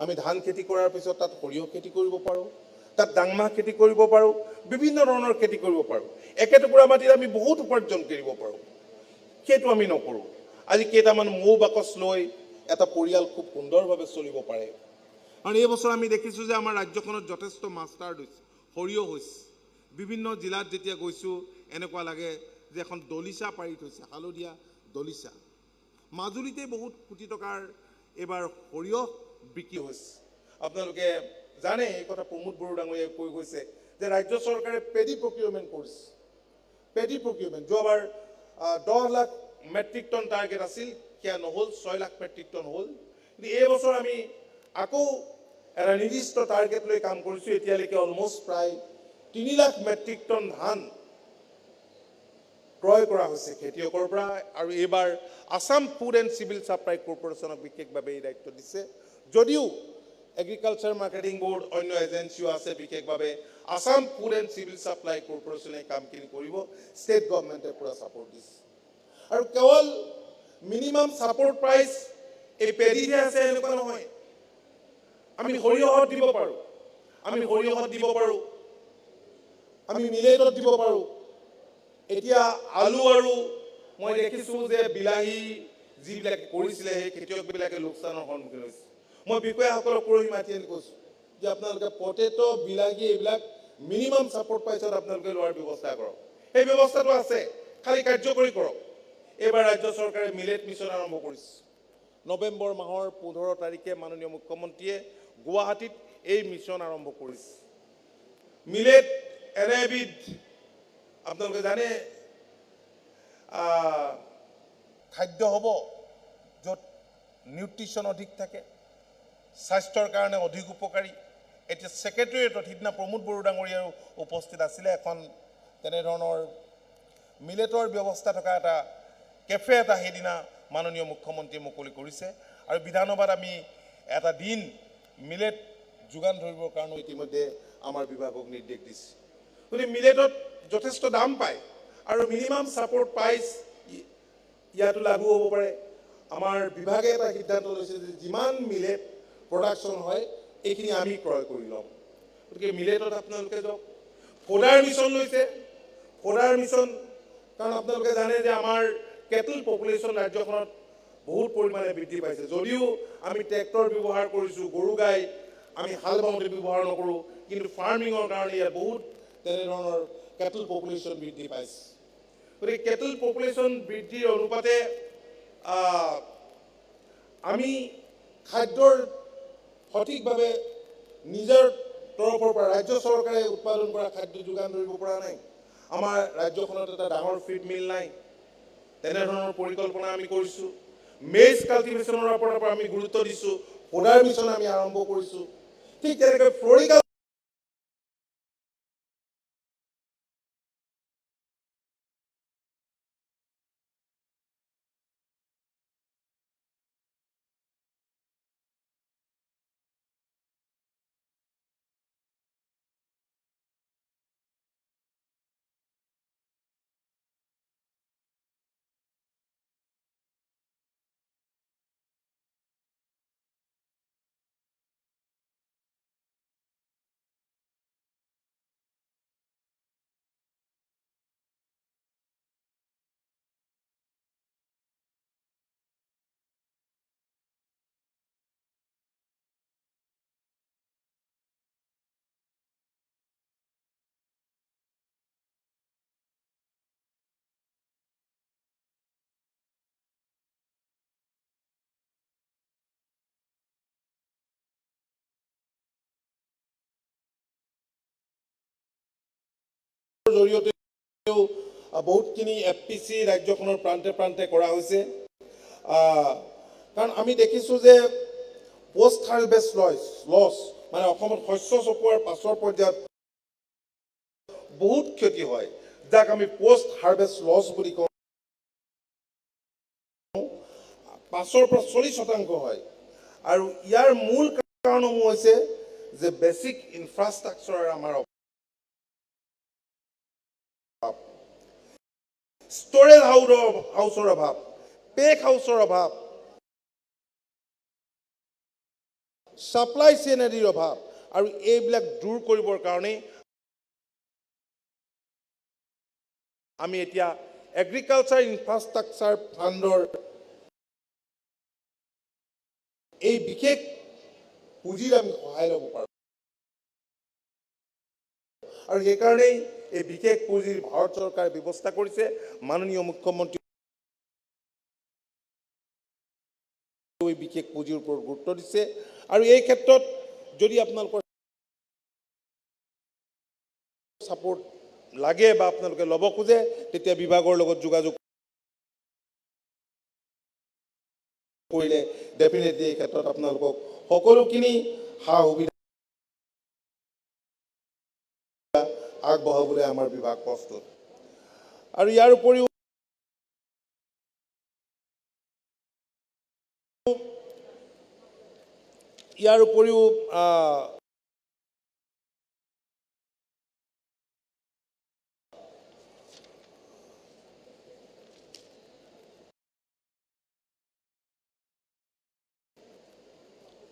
আমি ধান খেতি কৰাৰ পিছত তাত সৰিয়হ খেতি কৰিব পাৰোঁ তাত ডাংমাহ খেতি কৰিব পাৰোঁ বিভিন্ন ধৰণৰ খেতি কৰিব পাৰোঁ একেটুকুৰা মাটিত আমি বহুত উপাৰ্জন কৰিব পাৰোঁ সেইটো আমি নকৰোঁ আজি কেইটামান মৌ বাকচ লৈ এটা পৰিয়াল খুব সুন্দৰভাৱে চলিব পাৰে আৰু এই বছৰ আমি দেখিছোঁ যে আমাৰ ৰাজ্যখনত যথেষ্ট মাষ্টাৰ হৈছে সৰিয়হ হৈছে বিভিন্ন জিলাত যেতিয়া গৈছোঁ এনেকুৱা লাগে যে এখন দলিচা পাৰি থৈছে হালধীয়া দলিচা মাজুলীতে বহুত কোটি টকাৰ এবাৰ সৰিয়হ বিক্ৰী হৈছে আপোনালোকে জানে এই কথা প্ৰমোদ বড়ো ডাঙৰীয়াই কৈ গৈছে যে ৰাজ্য চৰকাৰে পেডি প্ৰকিউৰমেণ্ট কৰিছে পেডি প্ৰকিউৰমেণ্ট যোৱাবাৰ 10 লাখ মেট্ৰিক টন টাৰ্গেট আছিল সেয়া নহ'ল 6 লাখ মেট্ৰিক টন হ'ল কিন্তু এই বছৰ আমি আকৌ এটা নিৰ্দিষ্ট টাৰ্গেট লৈ কাম কৰিছোঁ এতিয়ালৈকে অলমষ্ট প্ৰায় 3 লাখ মেট্ৰিক টন ধান ক্ৰয় কৰা হৈছে খেতিয়কৰ পৰা আৰু এইবাৰ Assam food and civil supply কৰ্পোৰেশ্যনক বিশেষভাৱে এই দায়িত্ব দিছে যদিও এগ্ৰিকালচাৰ মাৰ্কেটিং বোৰ্ড অন্য এজেঞ্চিও আছে বিশেষভাৱে Assam food and civil supply কৰ্পোৰেশ্যনে কামখিনি কৰিব ষ্টেট গভৰ্ণমেণ্টে পুৰা ছাপোৰ্ট দিছে আৰু কেৱল মিনিমাম ছাপোৰ্ট প্ৰাইচ এই পেডিহে আছে এনেকুৱা নহয় আমি সৰিয়হত দিব পাৰোঁ আমি মিলেটত দিব পাৰোঁ এতিয়া আলু আৰু মই দেখিছোঁ যে বিলাহী যিবিলাকে কৰিছিলে সেই খেতিয়কবিলাকে লোকচানৰ সন্মুখীন হৈছে মই বিষয়াসকলক পৰহি মাতি আনি কৈছোঁ যে আপোনালোকে পটেটো বিলাহী এইবিলাক মিনিমাম ছাপোৰ্ট প্ৰাইচত আপোনালোকে লোৱাৰ ব্যৱস্থা কৰক সেই ব্যৱস্থাটো আছে খালি কাৰ্যকৰী কৰক এইবাৰ ৰাজ্য চৰকাৰে মিলেট মিছন আৰম্ভ কৰিছে নৱেম্বৰ মাহৰ 15 তাৰিখে মাননীয় মুখ্যমন্ত্ৰীয়ে গুৱাহাটীত এই মিছন আৰম্ভ কৰিছে মিলেট এনে এবিধ আপোনালোকে জানে খাদ্য হ'ব য'ত নিউট্ৰিশ্যন অধিক থাকে স্বাস্থ্যৰ কাৰণে অধিক উপকাৰী এতিয়া ছেক্ৰেটেৰিয়েটত সিদিনা প্ৰমোদ বড়ো ডাঙৰীয়াও উপস্থিত আছিলে এখন তেনেধৰণৰ মিলেটৰ ব্যৱস্থা থকা এটা কেফে এটা সেইদিনা মাননীয় মুখ্যমন্ত্ৰীয়ে মুকলি কৰিছে আৰু বিধানসভাত আমি এটা দিন মিলেট যোগান ধৰিবৰ কাৰণে ইতিমধ্যে আমাৰ বিভাগক নিৰ্দেশ দিছে গতিকে মিলেটত যথেষ্ট দাম পায় আৰু মিনিমাম ছাপোৰ্ট প্ৰাইচ ইয়াতো লাগু হ'ব পাৰে আমাৰ বিভাগে এটা সিদ্ধান্ত লৈছে যে যিমান মিলেট প্ৰডাকশ্যন হয় এইখিনি আমি ক্ৰয় কৰি ল'ম গতিকে মিলেটত আপোনালোকে যাওক ফ'ডাৰ মিছন লৈছে ফ'ডাৰ মিছন কাৰণ আপোনালোকে জানে যে আমাৰ কেটল পপুলেশ্যন ৰাজ্যখনত বহুত পৰিমাণে বৃদ্ধি পাইছে যদিও আমি ট্ৰেক্টৰ ব্যৱহাৰ কৰিছোঁ গৰু গাই আমি হাল বাওঁতে ব্যৱহাৰ নকৰোঁ কিন্তু ফাৰ্মিঙৰ কাৰণে ইয়াত বহুত তেনেধৰণৰ কেটল পপুলেশ্যন বৃদ্ধি পাইছে গতিকে কেটল পপুলেশ্যন বৃদ্ধিৰ অনুপাতে আমি খাদ্যৰ সঠিকভাৱে নিজৰ তৰফৰ পৰা ৰাজ্য চৰকাৰে উৎপাদন কৰা খাদ্য যোগান ধৰিব পৰা নাই আমাৰ ৰাজ্যখনত এটা ডাঙৰ ফিড মিল নাই তেনেধৰণৰ পৰিকল্পনা আমি কৰিছোঁ মেজ কাল্টিভেশ্যনৰ ওপৰত আমি গুৰুত্ব দিছোঁ ফ'ডাৰ মিছন আমি আৰম্ভ কৰিছোঁ ঠিক তেনেকৈ ফ্লৰিকাল জৰিয়তেও বহুতখিনি FPC ৰাজ্যখনৰ প্ৰান্তে প্ৰান্তে কৰা হৈছে কাৰণ আমি দেখিছোঁ যে পোষ্ট হাৰ্ভেষ্ট লছ মানে অসমত শস্য চপোৱাৰ পাছৰ পৰ্যায়ত বহুত ক্ষতি হয় যাক আমি পোষ্ট হাৰ্ভেষ্ট লছ বুলি কওঁ 5ৰ পৰা 40% হয় আৰু ইয়াৰ মূল কাৰণসমূহ হৈছে যে বেছিক ইনফ্ৰাষ্ট্ৰাকচাৰ আমাৰ ষ্ট'ৰেজ হাউচৰ অভাৱ পেক হাউচৰ অভাৱ ছাপ্লাই চেইন আদিৰ অভাৱ আৰু এইবিলাক দূৰ কৰিবৰ কাৰণে আমি এতিয়া এগ্ৰিকালচাৰ ইনফ্ৰাষ্ট্ৰাকচাৰ ফাণ্ডৰ এই বিশেষ পুঁজিৰ আমি সহায় ল'ব পাৰোঁ আৰু সেইকাৰণেই এই বিশেষ পুঁজিৰ ভাৰত চৰকাৰে ব্যৱস্থা কৰিছে মাননীয় মুখ্যমন্ত্ৰী এই বিশেষ পুঁজিৰ ওপৰত গুৰুত্ব দিছে আৰু এই ক্ষেত্ৰত যদি আপোনালোকৰ ছাপোৰ্ট লাগে বা আপোনালোকে ল'ব খোজে তেতিয়া বিভাগৰ লগত যোগাযোগ কৰিলে ডেফিনেটলি এই ক্ষেত্ৰত আপোনালোকক সকলোখিনি সা সুবিধা আগবঢ়াবলৈ আমাৰ বিভাগ প্ৰস্তুত আৰু ইয়াৰ উপৰিও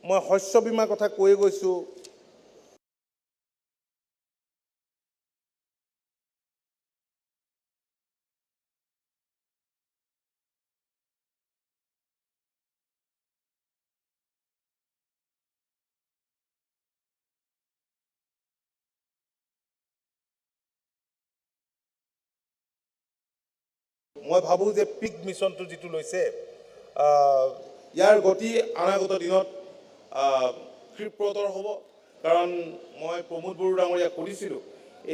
মই শস্য বীমাৰ কথা কৈ গৈছোঁ মই ভাবোঁ যে পিক মিছনটো যিটো লৈছে ইয়াৰ গতি অনাগত দিনত ক্ষীপ্ৰতৰ হ'ব কাৰণ মই প্ৰমোদ বড়ো ডাঙৰীয়াক সুধিছিলোঁ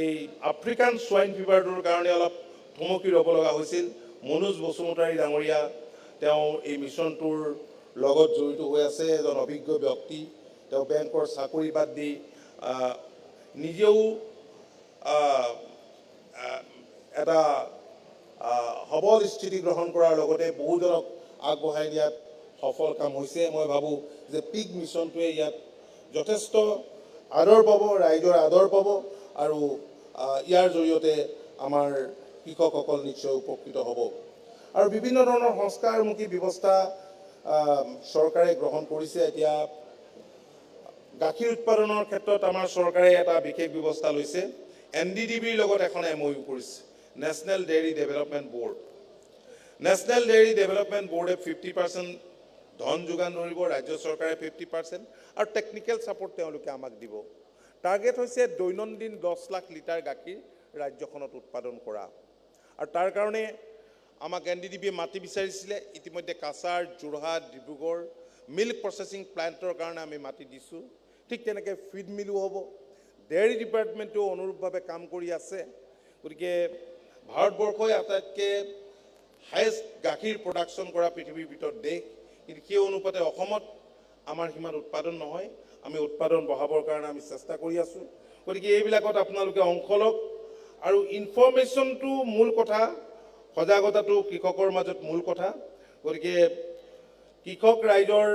এই আফ্ৰিকান সোৱাইন ফিভাৰটোৰ কাৰণে অলপ থমকি ৰ'ব লগা হৈছিল মনোজ বসুমতাৰী ডাঙৰীয়া তেওঁ এই মিছনটোৰ লগত জড়িত হৈ আছে এজন অভিজ্ঞ ব্যক্তি তেওঁ বেংকৰ চাকৰি বাদ দি নিজেও এটা সবল স্থিতি গ্ৰহণ কৰাৰ লগতে বহুজনক আগবঢ়াই দিয়াত সফল কাম হৈছে মই ভাবোঁ যে পিক মিছনটোৱে ইয়াত যথেষ্ট আদৰ পাব ৰাইজৰ আদৰ পাব আৰু ইয়াৰ জৰিয়তে আমাৰ কৃষকসকল নিশ্চয় উপকৃত হ'ব আৰু বিভিন্ন ধৰণৰ সংস্কাৰমুখী ব্যৱস্থা চৰকাৰে গ্ৰহণ কৰিছে। এতিয়া গাখীৰ উৎপাদনৰ ক্ষেত্ৰত আমাৰ চৰকাৰে এটা বিশেষ ব্যৱস্থা লৈছে। NDDBৰ লগত এখন MOU কৰিছে, national dairy development board. National dairy development ব'ৰ্ডে 50% ধন যোগান ধৰিব, ৰাজ্য চৰকাৰে 50% আৰু টেকনিকেল ছাপোৰ্ট তেওঁলোকে আমাক দিব। টাৰ্গেট হৈছে দৈনন্দিন 10 লাখ লিটাৰ গাখীৰ ৰাজ্যখনত উৎপাদন কৰা। আৰু তাৰ কাৰণে আমাক NDDBয়ে মাটি বিচাৰিছিলে। ইতিমধ্যে কাছাৰ, যোৰহাট, ডিব্ৰুগড় মিল্ক প্ৰচেছিং প্লাণ্টৰ কাৰণে আমি মাটি দিছোঁ। ঠিক তেনেকৈ ফিড মিলো হ'ব। ডেইৰী ডিপাৰ্টমেণ্টেও অনুৰূপভাৱে কাম কৰি আছে। গতিকে ভাৰতবৰ্ষই আটাইতকৈ হায়েষ্ট গাখীৰ প্ৰডাকশ্যন কৰা পৃথিৱীৰ ভিতৰত দেশ, কিন্তু সেই অনুপাতে অসমত আমাৰ সিমান উৎপাদন নহয়। আমি উৎপাদন বঢ়াবৰ কাৰণে আমি চেষ্টা কৰি আছোঁ। গতিকে এইবিলাকত আপোনালোকে অংশ লওক। আৰু ইনফৰমেশ্যনটো মূল কথা, সজাগতাটো কৃষকৰ মাজত মূল কথা। গতিকে কৃষক ৰাইজৰ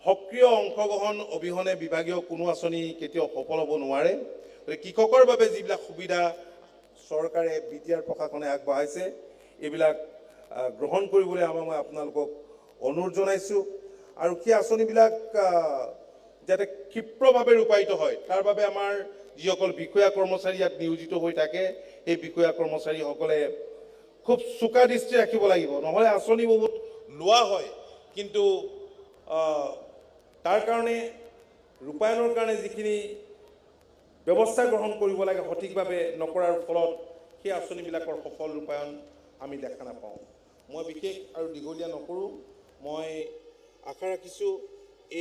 সক্ৰিয় অংশগ্ৰহণ অবিহনে বিভাগীয় কোনো আঁচনি কেতিয়াও সফল হ'ব নোৱাৰে। গতিকে কৃষকৰ বাবে যিবিলাক সুবিধা চৰকাৰে BTR প্ৰশাসনে আগবঢ়াইছে, এইবিলাক গ্ৰহণ কৰিবলৈ মই আপোনালোকক অনুৰোধ জনাইছোঁ। আৰু সেই আঁচনিবিলাক যাতে ক্ষিপ্ৰভাৱে ৰূপায়িত হয়, তাৰ বাবে আমাৰ যিসকল বিষয়া কৰ্মচাৰী ইয়াত নিয়োজিত হৈ থাকে, সেই বিষয়া কৰ্মচাৰীসকলে খুব চোকা দৃষ্টি ৰাখিব লাগিব। নহ'লে আঁচনি বহুত লোৱা হয়, কিন্তু তাৰ কাৰণে ৰূপায়ণৰ কাৰণে যিখিনি ব্যৱস্থা গ্ৰহণ কৰিব লাগে সঠিকভাৱে নকৰাৰ ফলত সেই আঁচনিবিলাকৰ সফল ৰূপায়ণ আমি দেখা নাপাওঁ। মই বিশেষ আৰু দীঘলীয়া নকৰোঁ। মই আশা ৰাখিছোঁ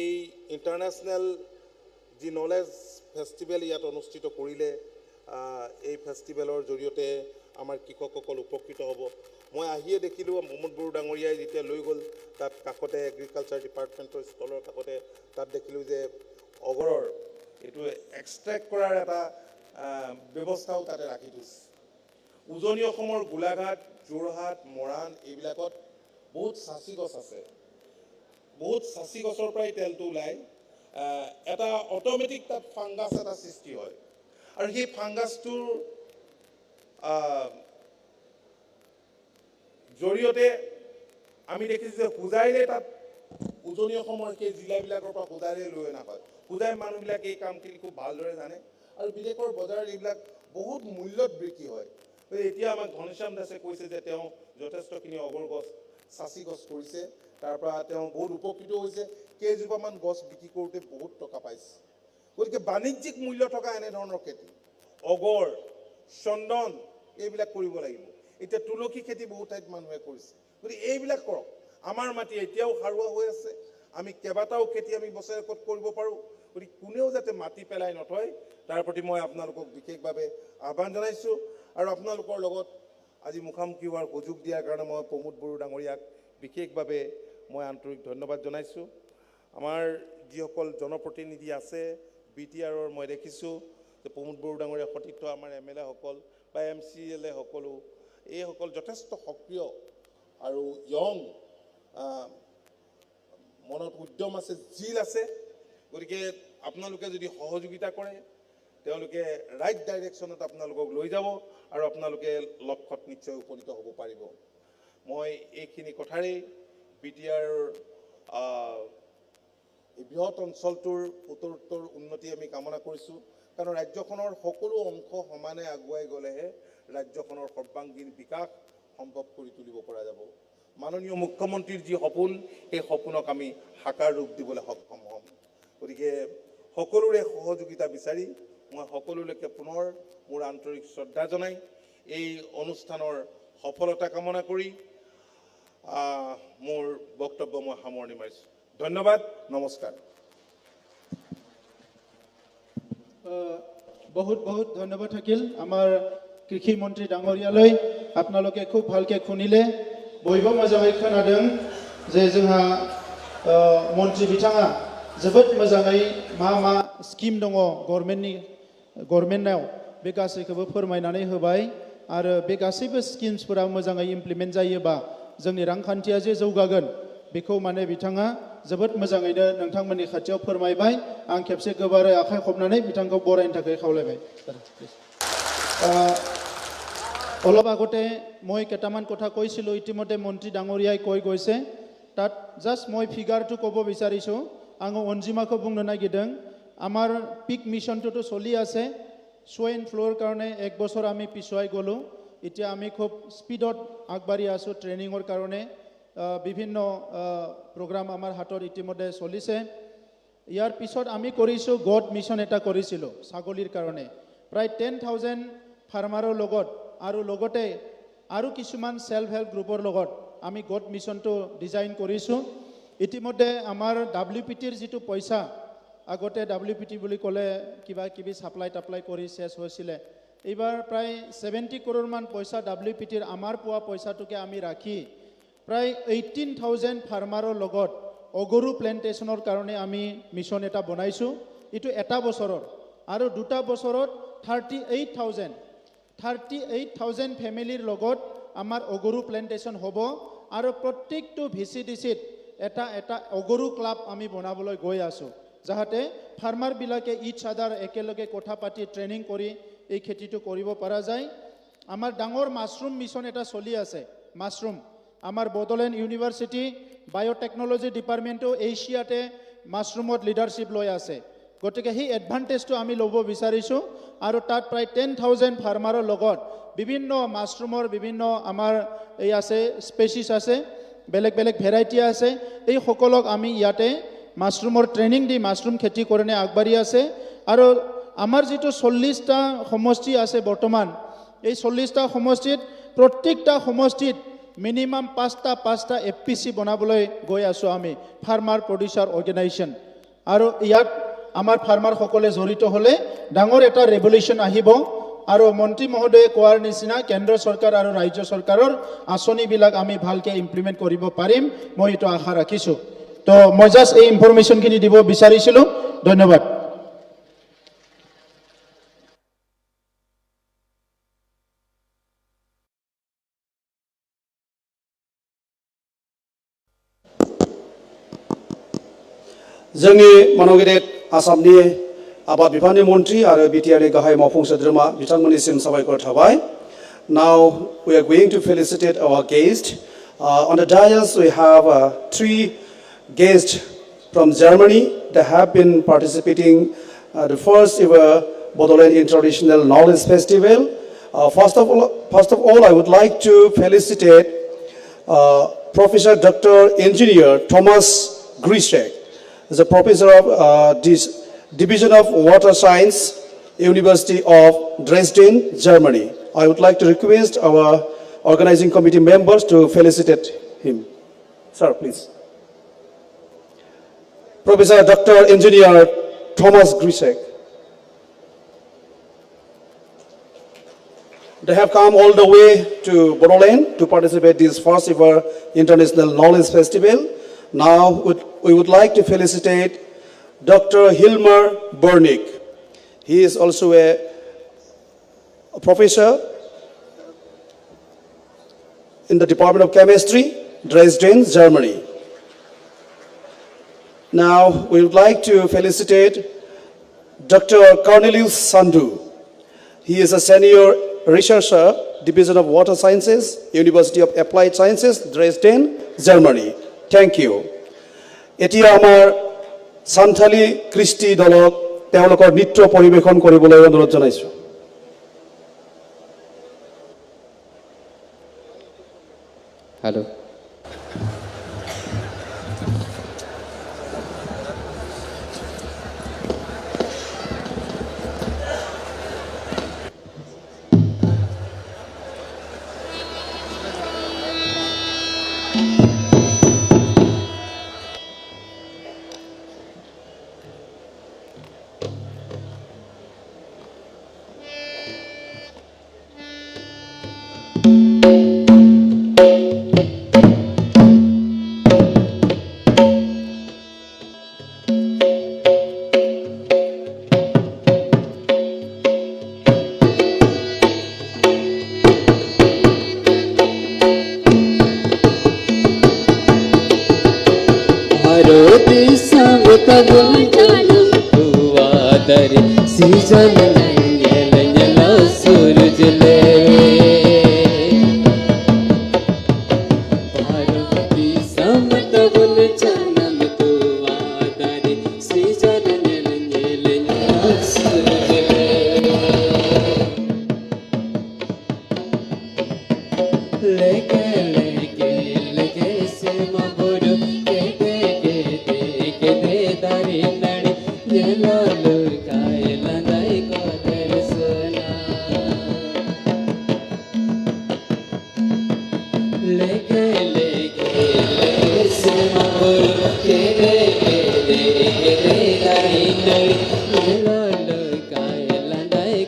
এই ইণ্টাৰনেশ্যনেল যি নলেজ ফেষ্টিভেল ইয়াত অনুষ্ঠিত কৰিলে, এই ফেষ্টিভেলৰ জৰিয়তে আমাৰ কৃষকসকল উপকৃত হ'ব। মই আহিয়ে দেখিলোঁ মহম্মদ বড়ো ডাঙৰীয়াই যেতিয়া লৈ গ'ল, তাত কাষতে এগ্ৰিকালচাৰ ডিপাৰ্টমেণ্টৰ ষ্টলৰ কাষতে তাত দেখিলোঁ যে অগৰৰ এইটো এক্সট্ৰেক্ট কৰাৰ এটা ব্যৱস্থাও তাতে ৰাখি থৈছে। উজনি অসমৰ গোলাঘাট, যোৰহাট, মৰাণ এইবিলাকত বহুত চাচি গছ আছে। বহুত চাচি গছৰ পৰাই তেলটো ওলায়। এটা অট'মেটিক তাত ফাংগাছ এটা সৃষ্টি হয়, আৰু সেই ফাংগাছটোৰ জৰিয়তে আমি দেখিছোঁ যে হোজাইৰে তাত উজনি অসমৰ সেই জিলাবিলাকৰ পৰা হোজাইৰে লৈ অনা হয়। হোজাইৰ মানুহবিলাকে এই কামখিনি খুব ভালদৰে জানে, আৰু বিদেশৰ বজাৰত এইবিলাক বহুত মূল্যত বিক্ৰী হয়। এতিয়া আমাক ঘনশ্যাম দাসে কৈছে যে তেওঁ যথেষ্টখিনি অগৰ গছ, চাচি গছ কৰিছে, তাৰ পৰা তেওঁ বহুত উপকৃত হৈছে। কেইজোপামান গছ বিক্ৰী কৰোঁতে বহুত টকা পাইছে। গতিকে বাণিজ্যিক মূল্য থকা এনেধৰণৰ খেতি, অগৰ, চন্দন এইবিলাক কৰিব লাগিব। এতিয়া তুলসী খেতি বহুত ঠাইত মানুহে কৰিছে। গতিকে এইবিলাক কৰক। আমাৰ মাটি এতিয়াও সাৰুৱা হৈ আছে। আমি কেইবাটাও খেতি আমি বছৰেকত কৰিব পাৰোঁ। গতিকে কোনেও যাতে মাটি পেলাই নথয়, তাৰ প্ৰতি মই আপোনালোকক বিশেষভাৱে আহ্বান জনাইছোঁ। আৰু আপোনালোকৰ লগত আজি মুখামুখি হোৱাৰ সুযোগ দিয়াৰ কাৰণে মই প্ৰমোদ বড়ো ডাঙৰীয়াক বিশেষভাৱে মই আন্তৰিক ধন্যবাদ জনাইছোঁ। আমাৰ যিসকল জনপ্ৰতিনিধি আছে BTRৰ, মই দেখিছোঁ যে প্ৰমোদ বড়ো ডাঙৰীয়া সতীৰ্থ আমাৰ MLA সকল বা MCLA সকলো, এইসকল যথেষ্ট সক্ৰিয় আৰু য়ং, মনত উদ্যম আছে, জিল আছে। গতিকে আপোনালোকে যদি সহযোগিতা কৰে, তেওঁলোকে ৰাইট ডাইৰেকশ্যনত আপোনালোকক লৈ যাব, আৰু আপোনালোকে লক্ষ্যত নিশ্চয় উপনীত হ'ব পাৰিব। মই এইখিনি কথাৰেই BTRৰ এই বৃহৎ অঞ্চলটোৰ উত্তৰোত্তৰ উন্নতি আমি কামনা কৰিছোঁ। কাৰণ ৰাজ্যখনৰ সকলো অংশ সমানে আগুৱাই গ'লেহে ৰাজ্যখনৰ সৰ্বাংগীন বিকাশ সম্ভৱ কৰি তুলিব পৰা যাব। মাননীয় মুখ্যমন্ত্ৰীৰ যি সপোন, সেই সপোনক আমি সাকাৰ ৰূপ দিবলৈ সক্ষম হ'ম। গতিকে সকলোৰে সহযোগিতা বিচাৰি মই সকলোলৈকে পুনৰ মোৰ আন্তৰিক শ্ৰদ্ধা জনাই এই অনুষ্ঠানৰ সফলতা কামনা কৰি মোৰ বক্তব্য মই সামৰণি মাৰিছোঁ। ধন্যবাদ, নমস্কাৰ। বহুত বহুত ধন্যবাদ থাকিল আমাৰ কৃষি মন্ত্ৰী ডাঙৰীয়ালৈ। আপোনালোকে খুব ভালকৈ শুনিলে, বयबो मोजाङै खोनादों जे जोंहा मन्त्रि बिथाङा जोबोद मोजाङै मा स्किम दङ गभर्नमेन्टनाव बे गासैखौबो फोरमायनानै होबाय। आरो बे गासैबो स्किम्सफोरा मोजाङै इमप्लिमेन्ट जायोबा जोंनि रांखान्थिया जे जौगागोन, बेखौ माने बिथाङा जोबोद मोजाङैनो नोंथांमोननि खाथियाव फोरमायबाय। आं खेबसे गोबारै आखाइ खबनानै बिथांखौ बरायनो थाखाय खावलायबाय। অলপ আগতে মই কেইটামান কথা কৈছিলোঁ, ইতিমধ্যে মন্ত্ৰী ডাঙৰীয়াই কৈ গৈছে তাত জাষ্ট মই ফিগাৰটো ক'ব বিচাৰিছোঁ আঙো অঞ্জিমাকো বুংনো নাগিৰদों আমাৰ পিক মিছনটোতো চলি আছে সোয়াইন ফ্লুৰ কাৰণে 1 বছৰ আমি পিছুৱাই গ'লো এতিয়া আমি খুব স্পিডত আগবাঢ়ি আছোঁ ট্ৰেইনিঙৰ কাৰণে বিভিন্ন প্ৰগ্ৰাম আমাৰ হাতত ইতিমধ্যে চলিছে ইয়াৰ পিছত আমি কৰিছোঁ গড মিছন এটা কৰিছিলোঁ ছাগলীৰ কাৰণে প্ৰায় 10,000 ফাৰ্মাৰৰ লগত আৰু লগতে আৰু কিছুমান সেলফ হেল্প গ্ৰুপৰ লগত আমি গড মিছনটো ডিজাইন কৰিছোঁ ইতিমধ্যে আমাৰ WPTৰ যিটো পইচা আগতে WPT বুলি ক'লে কিবা কিবি সাপ্লাই টাপ্লাই কৰি শেষ হৈছিলে এইবাৰ প্ৰায় 70 কৰোৰ মান পইচা WPTৰ আমাৰ পোৱা পইচাটোকে আমি ৰাখি প্ৰায় 18,000 ফাৰ্মাৰৰ লগত অগৰু প্লেন্টেশনৰ কাৰণে আমি মিছন এটা বনাইছোঁ ইটো এটা বছৰৰ আৰু দুটা বছৰত 38,000 ফ্যামিলিৰ লগত আমাৰ অগৰু প্লেন্টেশন হ'ব আৰু প্ৰত্যেকটো VCDCত এটা অগৰু ক্লাব আমি বনাবলৈ গৈ আছোঁ যাহাতে ফাৰ্মাৰ বিলাকে ইচ আদাৰ একেলগে কথা পাতি ট্ৰেইনিং কৰি এই খেতিটো কৰিব পৰা যায় আমাৰ ডাঙৰ মাশৰুম মিছন এটা চলি আছে মাশৰুম আমাৰ বডোলেণ্ড ইউনিভাৰ্সিটি বায়োটেকনলজি ডিপাৰ্টমেণ্টটো এছিয়াতে মাশৰুমত লিডাৰশ্বিপ লৈ আছে গতিকে সেই এডভান্টেজটো আমি ল'ব বিচাৰিছোঁ আৰু তাত প্ৰায় 10,000 ফাৰ্মাৰৰ লগত বিভিন্ন মাশৰুমৰ বিভিন্ন আমাৰ এই আছে স্পেচিছ আছে বেলেগ বেলেগ ভেৰাইটি আছে এই সকলক আমি ইয়াতে মাশৰুমৰ ট্ৰেইনিং দি মাশৰুম খেতি কাৰণে আগবাঢ়ি আছে আৰু আমাৰ যেটো 40টা সমষ্টি আছে বৰ্তমান এই 40টা সমষ্টিত প্ৰত্যেকটা সমষ্টিত মিনিমাম 5টা FPC বনাবলৈ গৈ আছো আমি ফাৰ্মাৰ প্ৰডিউচাৰ অৰ্গেনাইজেশ্যন আৰু ইয়াত আমাৰ ফাৰ্মাৰ সকলে জড়িত হলে ডাঙৰ এটা ৰেভলিউচন আহিব আৰু মন্ত্ৰী মহোদয়ে কোৱাৰ নিচিনা কেন্দ্ৰ চৰকাৰ আৰু ৰাজ্য চৰকাৰৰ আঁচনি বিলাক আমি ভালকে ইমপ্লিমেন্ট কৰিব পাৰিম মই এটা আশা ৰাখিছো তো মই জাস্ট এই ইনফৰমেশন খিনি দিব বিচাৰিছিলো ধন্যবাদ जोंनि मन'गिरित आसामनि आबाद बिफाननि मन्त्रि आरो बिटिआरनि गाहाय मावफुं सोद्रोमा बिथांमोननिसिम साबायखर थाबाय Now we are going to felicitate our guest. On the dais we have 3 guests from Germany that have been participating the first ever Bodoland International Knowledge Festival. First of all, I would like to felicitate Professor Dr. Engineer Thomas Grischek, is a professor of this Division of Water Science, University of Dresden, Germany. I would like to request our organizing committee members to felicitate him. Sir, please. Professor Dr. Engineer Thomas Grischek. They have come all the way to Bodoland to participate in this first ever International Knowledge Festival. Now we would like to felicitate Dr. Hilmar Bernick. He is also a professor in the Department of Chemistry, Dresden, Germany. Now we would like to felicitate Dr. Cornelius Sandu. He is a senior researcher, Division of Water Sciences, University of Applied Sciences, Dresden, Germany. Thank you. এতিয়া আমাৰ সান্থালী কৃষ্টি দলক তেওঁলোকৰ নৃত্য পৰিবেশন কৰিবলৈ অনুৰোধ জনাইছো Hello.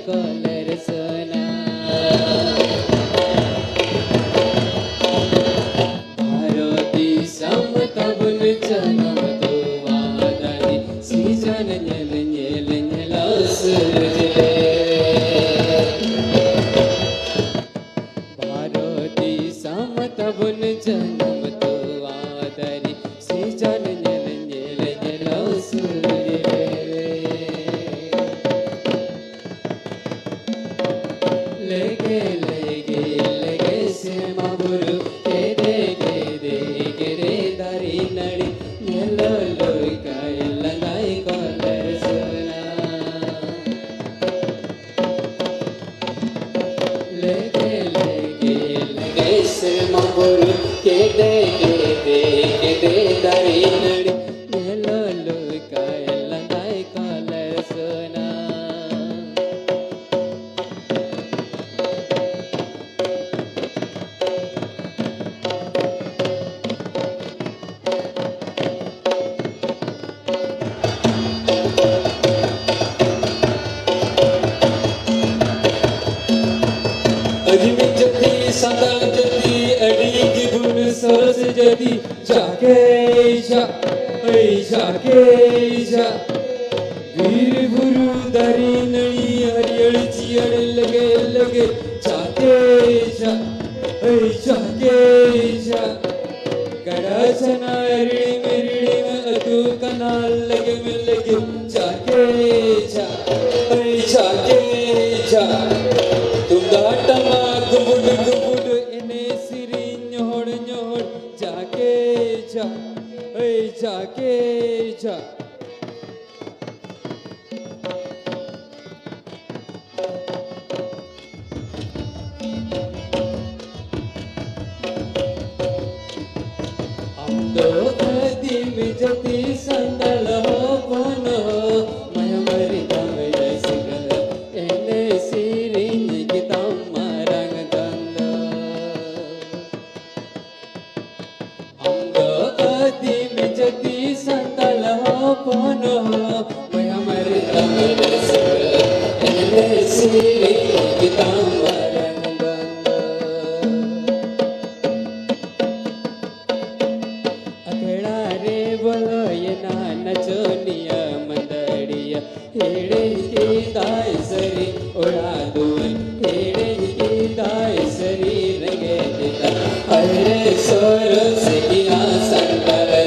कलर सोना भारती समतबुन जन्म तो वादानी सीजन नेल नेल नेला सुरजले भारती समतबुन जन्म तो वादानी सीजन नेल नेल नेला सुरजले लगे लगे लगे से माबुरु के दे दारी नड़ी नेलो लोई काय लंगाई कलर सोना लगे लगे लगे से माबुरु के दे दारी नड़ी नेलो लोई काय लंगाई कलर सोना अजमी जति संदल जति अड़ी की बुन सरस जति जाके जा वीर गुरु दरी नड़ी हरियल चियड़ लगे लगे जाके जा गड़ा चना ऋणी में अतु कनाल लगे में लगे जाके जा तुम दाटमा गुबुड इने सिरी न्योड़ जाके जा हम दो कदम जति संदल हो बन हो मैं मरी दम जैसे एने सिरिन की तमरंग दंद हम दो कदम जति संदल हो बन हो मैं मरी दम जैसे एने सिरिन की तमरंग दंद अखेड़ा रे बोलो ये नाना चोनिया मंदड़िया हेड़े की दाई सरी उड़ा दूर हेड़े की दाई सरी रंगे दिता अरे सोर से किया संकर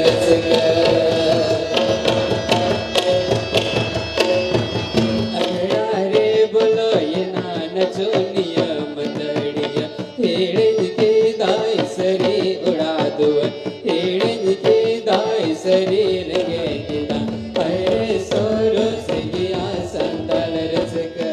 अखेड़ा रे बोलो ये नाना चोनिया मंदड़िया हेड़े की दाई सरी उड़ा दूर हेड़े की दाई सरी रंगे दिता अरे सोर से किया संदल रसकर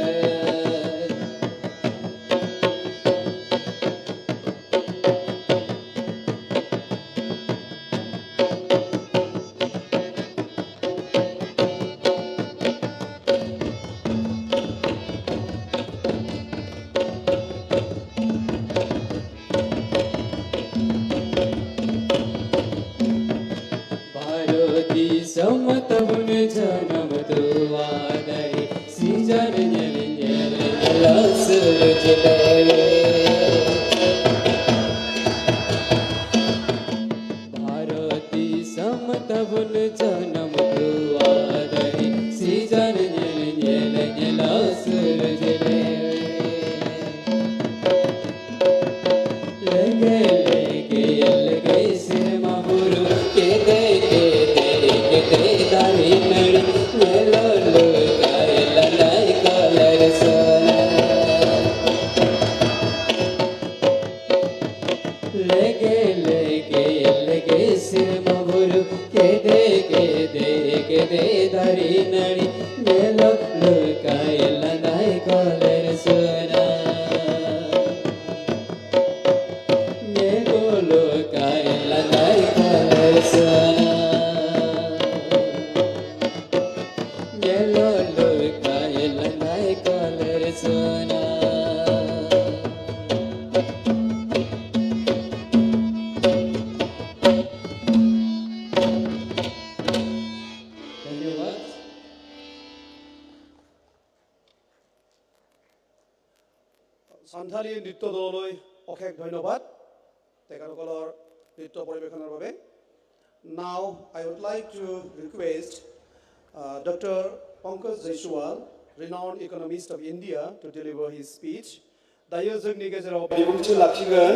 भारती समतबुन जन्म तो वादरी सीजन जल जल लस जले भारती समतबुन जन्म तो वादरी सीजन जल जल लस जले लगे लगे सिर माबुरु के दे दारी नड़ी नेलो लो काय ललाई कलर सोना लगे लगे सिर माबुरु के दे दारी नड़ी नेलो लो काय ललाई कलर सोना नेलो काय ललाई कलर सोना Yellow look, yellow like color sona. সান্থালী নৃত্য দললৈ অশেষ ধন্যবাদ তেখেতসকলৰ নৃত্য পৰিৱেশনৰ বাবে। Now I would like to request Dr. Pankaj Jaiswal, renowned economist of India, to deliver his speech. दायो जोंनि गेजेराव बिबुंथि लाखिगोन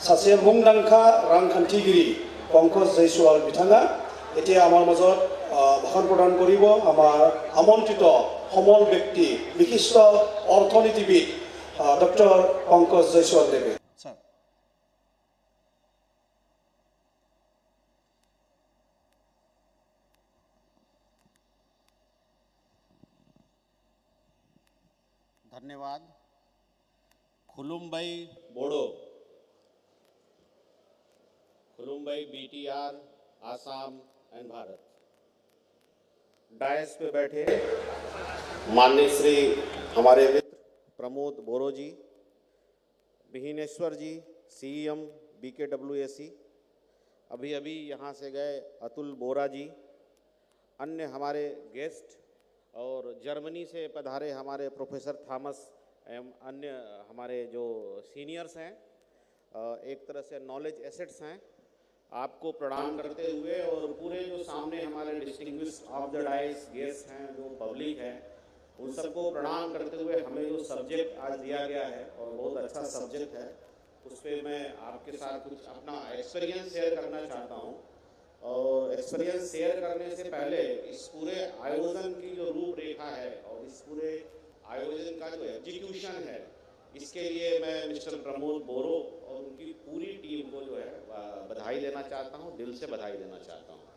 सासे मुंदांखा रांखान्थिगिरि पंकज जयसवाल बिथाङा। এতিয়া আমাৰ মাজত ভাষণ প্ৰদান কৰিব আমাৰ আমন্ত্ৰিত সমল ব্যক্তি বিশিষ্ট অৰ্থনীতিবিদ ডক্টৰ পংকজ জয়সৱাল দেৱে। धन्यवाद। खुलुमबाई बोडो, खुलुमबाई BTR, Assam and Bharat. Dais पे बैठे माननीय श्री हमारे मित्र प्रमोद बोरो जी, विहीनेश्वर जी, CEM BKWAC, अभी अभी यहाँ से गए अतुल बोरा जी, अन्य हमारे गेस्ट और जर्मनी से पधारे हमारे प्रोफेसर थॉमस एवं अन्य हमारे जो सीनियर्स हैं, एक तरह से नॉलेज एसेट्स हैं, आपको प्रणाम करते हुए और पूरे जो सामने हमारे distinguished of the dice guest हैं, जो पब्लिक है, उन सबको प्रणाम करते हुए हमें जो सब्जेक्ट आज दिया गया है और बहुत अच्छा सब्जेक्ट है, उस पर मैं आपके साथ कुछ अपना एक्सपीरियंस शेयर करना चाहता हूँ। और एक्सपीरियंस शेयर करने से पहले इस पूरे आयोजन की जो रूपरेखा है और इस पूरे आयोजन का जो एग्जीक्यूशन है, इसके लिए मैं मिस्टर प्रमोद बोरो और उनकी पूरी टीम को जो है बधाई देना चाहता हूँ, दिल से बधाई देना चाहता हूँ।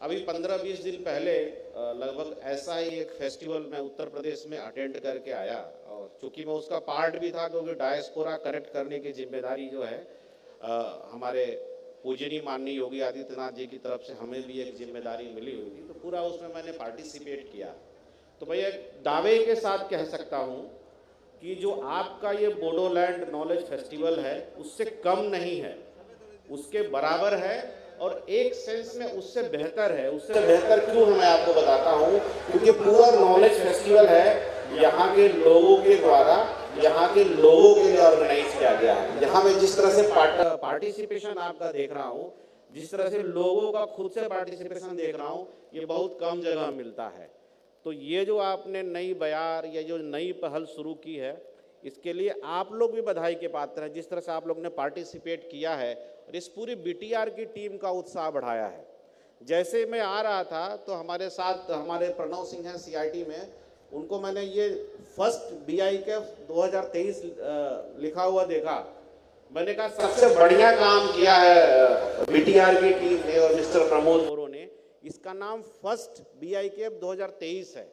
अभी 15-20 दिन पहले लगभग ऐसा ही एक फेस्टिवल मैं उत्तर प्रदेश में अटेंड करके आया और चूँकि मैं उसका पार्ट भी था, क्योंकि डायस्पोरा कनेक्ट करने की जिम्मेदारी जो है हमारे पूजनीय माननीय योगी आदित्यनाथ जी की तरफ से हमें भी एक जिम्मेदारी मिली हुई थी, तो पूरा उसमें मैंने पार्टिसिपेट किया। तो मैं एक दावे के साथ कह सकता हूँ कि जो आपका ये बोडोलैंड नॉलेज फेस्टिवल है उससे कम नहीं है, उसके बराबर है और एक सेंस में उससे बेहतर है। उससे बेहतर क्यों है मैं आपको बताता हूँ, क्योंकि पूरा नॉलेज फेस्टिवल है यहाँ के लोगों के द्वारा, यहाँ के लोगों के लिए ऑर्गेनाइज किया गया है। यहाँ मैं जिस तरह से पार्टिसिपेशन आपका देख रहा हूँ, जिस तरह से लोगों का खुद से पार्टिसिपेशन देख रहा हूँ, ये बहुत कम जगह मिलता है। तो ये जो आपने नई बयार या जो नई पहल शुरू की है, इसके लिए आप लोग भी बधाई के पात्र हैं। जिस तरह से आप लोग ने पार्टिसिपेट किया है और इस पूरी BTR की टीम का उत्साह बढ़ाया है। जैसे मैं आ रहा था तो हमारे साथ हमारे प्रणव सिंह हैं CIT में, उनको मैंने ये फर्स्ट BICAF 2023 लिखा हुआ देखा। मैंने कहा सबसे बढ़िया काम किया है BTR की टीम ने और मिस्टर प्रमोद बोरो ने। इसका नाम फर्स्ट BICAF 2023 है।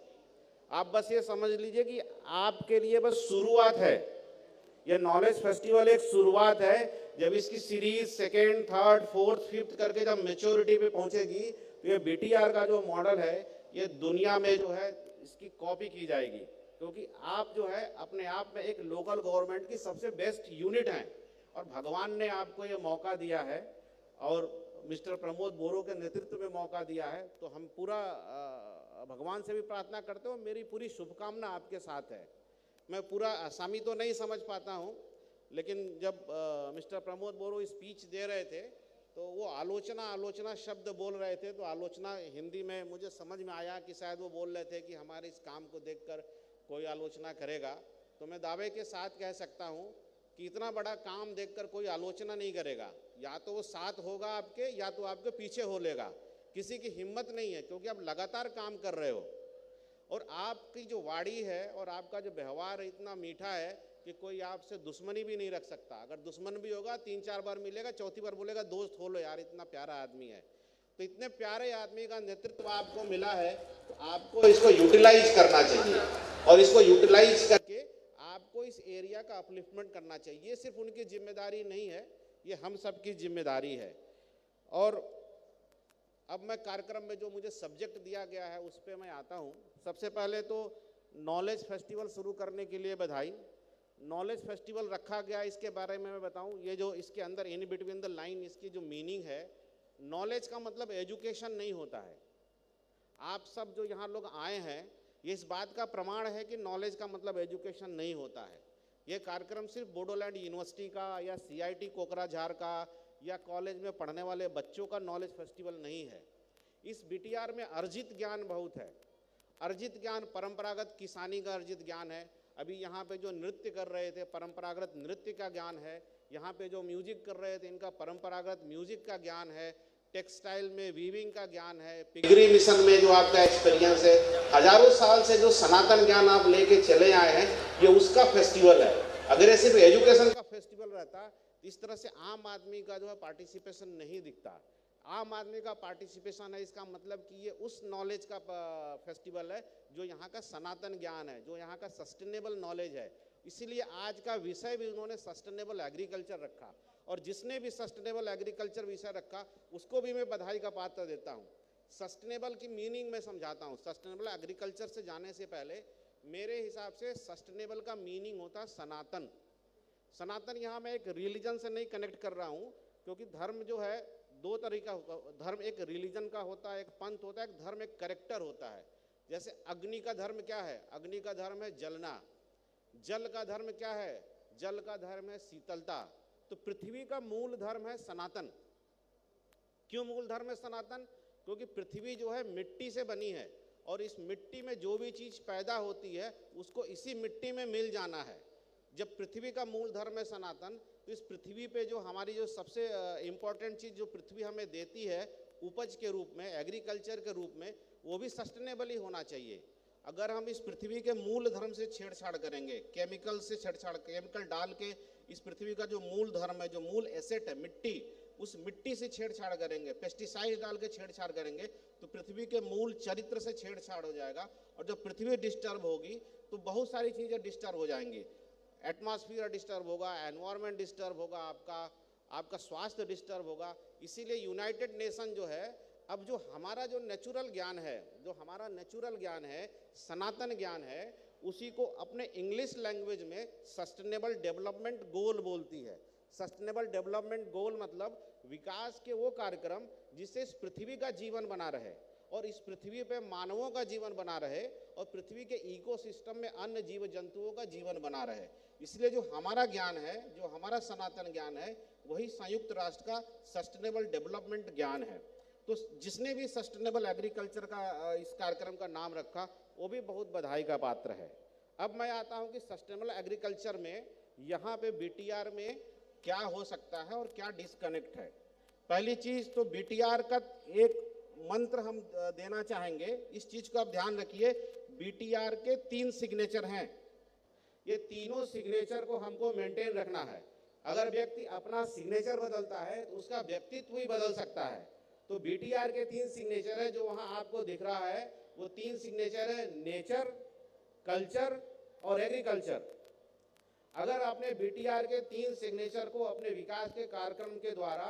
आप बस ये समझ लीजिए कि आपके लिए बस शुरुआत है। ये नॉलेज फेस्टिवल एक शुरुआत है। जब इसकी series second, third, fourth, fifth करके जब मेच्योरिटी पे पहुंचेगी तो ये BTR का जो मॉडल है ये दुनिया में जो है इसकी कॉपी की जाएगी, क्योंकि आप जो है अपने आप में एक लोकल गवर्नमेंट की सबसे बेस्ट यूनिट हैं और भगवान ने आपको ये मौका दिया है और मिस्टर प्रमोद बोरो के नेतृत्व में मौका दिया है। तो हम पूरा भगवान से भी प्रार्थना करते हो, मेरी पूरी शुभकामना आपके साथ है। मैं पूरा आसामी तो नहीं समझ पाता हूँ, लेकिन जब मिस्टर प्रमोद बोरो स्पीच दे रहे थे तो वो आलोचना शब्द बोल रहे थे, तो आलोचना हिंदी में मुझे समझ में आया कि शायद वो बोल रहे थे कि हमारे इस काम को देखकर कोई आलोचना करेगा। तो मैं दावे के साथ कह सकता हूँ कि इतना बड़ा काम देखकर कोई आलोचना नहीं करेगा। या तो वो साथ होगा आपके, या तो आपके पीछे हो लेगा। किसी की हिम्मत नहीं है, क्योंकि आप लगातार काम कर रहे हो और आपकी जो वाणी है और आपका जो व्यवहार इतना मीठा है कि कोई आपसे दुश्मनी भी नहीं रख सकता। अगर दुश्मन भी होगा 3-4 बार मिलेगा, चौथी बार बोलेगा दोस्त हो लो यार, इतना प्यारा आदमी है। तो इतने प्यारे आदमी का नेतृत्व आपको मिला है, तो आपको इसको यूटिलाइज करना चाहिए और इसको यूटिलाइज करके आपको इस एरिया का अपलिफ्टमेंट करना चाहिए। ये सिर्फ उनकी जिम्मेदारी नहीं है, ये हम सब की जिम्मेदारी है। और अब मैं कार्यक्रम में जो मुझे सब्जेक्ट दिया गया है उस पर मैं आता हूँ। सबसे पहले तो नॉलेज फेस्टिवल शुरू करने के लिए बधाई। नॉलेज फेस्टिवल रखा गया, इसके बारे में मैं बताऊँ। ये जो इसके अंदर इन बिटवीन द लाइन इसकी जो मीनिंग है, नॉलेज का मतलब एजुकेशन नहीं होता है। आप सब जो यहाँ लोग आए हैं, ये इस बात का प्रमाण है कि नॉलेज का मतलब एजुकेशन नहीं होता है। ये कार्यक्रम सिर्फ बोडोलैंड यूनिवर्सिटी का या CIT कोकराझार का या कॉलेज में पढ़ने वाले बच्चों का नॉलेज फेस्टिवल नहीं है। इस BTR में अर्जित ज्ञान बहुत है। अर्जित ज्ञान परंपरागत किसानी का अर्जित ज्ञान है। अभी यहाँ पे जो नृत्य कर रहे थे परंपरागत नृत्य का ज्ञान है। यहाँ पे जो म्यूजिक कर रहे थे इनका परंपरागत म्यूजिक का ज्ञान है। टेक्सटाइल में वीविंग का ज्ञान है। पिगरी मिशन में जो आपका एक्सपीरियंस है, हजारों साल से जो सनातन ज्ञान आप लेके चले आए हैं, ये उसका फेस्टिवल है। अगर ये सिर्फ एजुकेशन का फेस्टिवल रहता तो इस तरह से आम आदमी का जो है पार्टिसिपेशन नहीं दिखता। आम आदमी का पार्टिसिपेशन है, इसका मतलब कि ये उस नॉलेज का फेस्टिवल है जो यहाँ का सनातन ज्ञान है, जो यहाँ का सस्टेनेबल नॉलेज है। इसीलिए आज का विषय भी उन्होंने सस्टेनेबल एग्रीकल्चर रखा, और जिसने भी सस्टेनेबल एग्रीकल्चर विषय रखा उसको भी मैं बधाई का पात्र देता हूँ। सस्टेनेबल की मीनिंग मैं समझाता हूँ। सस्टेनेबल एग्रीकल्चर से जाने से पहले मेरे हिसाब से सस्टेनेबल का मीनिंग होता है सनातन। सनातन यहाँ मैं एक रिलीजन से नहीं कनेक्ट कर रहा हूँ, क्योंकि धर्म जो है दो तरीका, धर्म एक रिलीजन का होता है, एक पंथ होता है, एक धर्म एक करेक्टर होता है। जैसे अग्नि का धर्म क्या है? अग्नि का धर्म है जलना। जल का धर्म क्या है? जल का धर्म है शीतलता। तो पृथ्वी का मूल धर्म है सनातन। क्यों मूल धर्म है सनातन? क्योंकि पृथ्वी जो है मिट्टी से बनी है, और इस मिट्टी में जो भी चीज पैदा होती है उसको इसी मिट्टी में मिल जाना है। जब पृथ्वी का मूल धर्म है सनातन, तो इस पृथ्वी पे जो हमारी जो सबसे इम्पोर्टेंट चीज़ जो पृथ्वी हमें देती है उपज के रूप में, एग्रीकल्चर के रूप में, वो भी सस्टेनेबल ही होना चाहिए। अगर हम इस पृथ्वी के मूल धर्म से छेड़छाड़ करेंगे, केमिकल से छेड़छाड़, केमिकल डाल के इस पृथ्वी का जो मूल धर्म है, जो मूल एसेट है मिट्टी, उस मिट्टी से छेड़छाड़ करेंगे, पेस्टिसाइड डाल के छेड़छाड़ करेंगे, तो पृथ्वी के मूल चरित्र से छेड़छाड़ हो जाएगा। और जब पृथ्वी डिस्टर्ब होगी तो बहुत सारी चीज़ें डिस्टर्ब हो जाएंगी। एटमॉस्फेयर डिस्टर्ब होगा, एनवायरनमेंट डिस्टर्ब होगा, आपका स्वास्थ्य डिस्टर्ब होगा। इसीलिए यूनाइटेड नेशन जो है, अब जो हमारा जो नेचुरल ज्ञान है, जो हमारा नेचुरल ज्ञान है, सनातन ज्ञान है, उसी को अपने इंग्लिश लैंग्वेज में सस्टेनेबल डेवलपमेंट गोल बोलती है। सस्टेनेबल डेवलपमेंट गोल मतलब विकास के वो कार्यक्रम जिससे इस पृथ्वी का जीवन बना रहे, और इस पृथ्वी पे मानवों का जीवन बना रहे, और पृथ्वी के इकोसिस्टम में अन्य जीव जंतुओं का जीवन बना रहे। इसलिए जो हमारा ज्ञान है, जो हमारा सनातन ज्ञान है, वही संयुक्त राष्ट्र का सस्टेनेबल डेवलपमेंट ज्ञान है। तो जिसने भी सस्टेनेबल एग्रीकल्चर का इस कार्यक्रम का नाम रखा, वो भी बहुत बधाई का पात्र है। अब मैं आता हूँ कि सस्टेनेबल एग्रीकल्चर में यहाँ पे BTR में क्या हो सकता है और क्या डिस्कनेक्ट है। पहली चीज़ तो BTR का एक मंत्र हम देना चाहेंगे, इस चीज को आप ध्यान रखिए। BTR के 3 सिग्नेचर हैं, ये तीनों सिग्नेचर को हमको मेंटेन रखना है। अगर व्यक्ति अपना सिग्नेचर बदलता है तो उसका व्यक्तित्व ही बदल सकता है। तो BTR के 3 सिग्नेचर है जो वहां आपको दिख रहा है, वो 3 सिग्नेचर है, नेचर, कल्चर और एग्रीकल्चर। अगर आपने BTR के 3 सिग्नेचर को अपने विकास के कार्यक्रम के द्वारा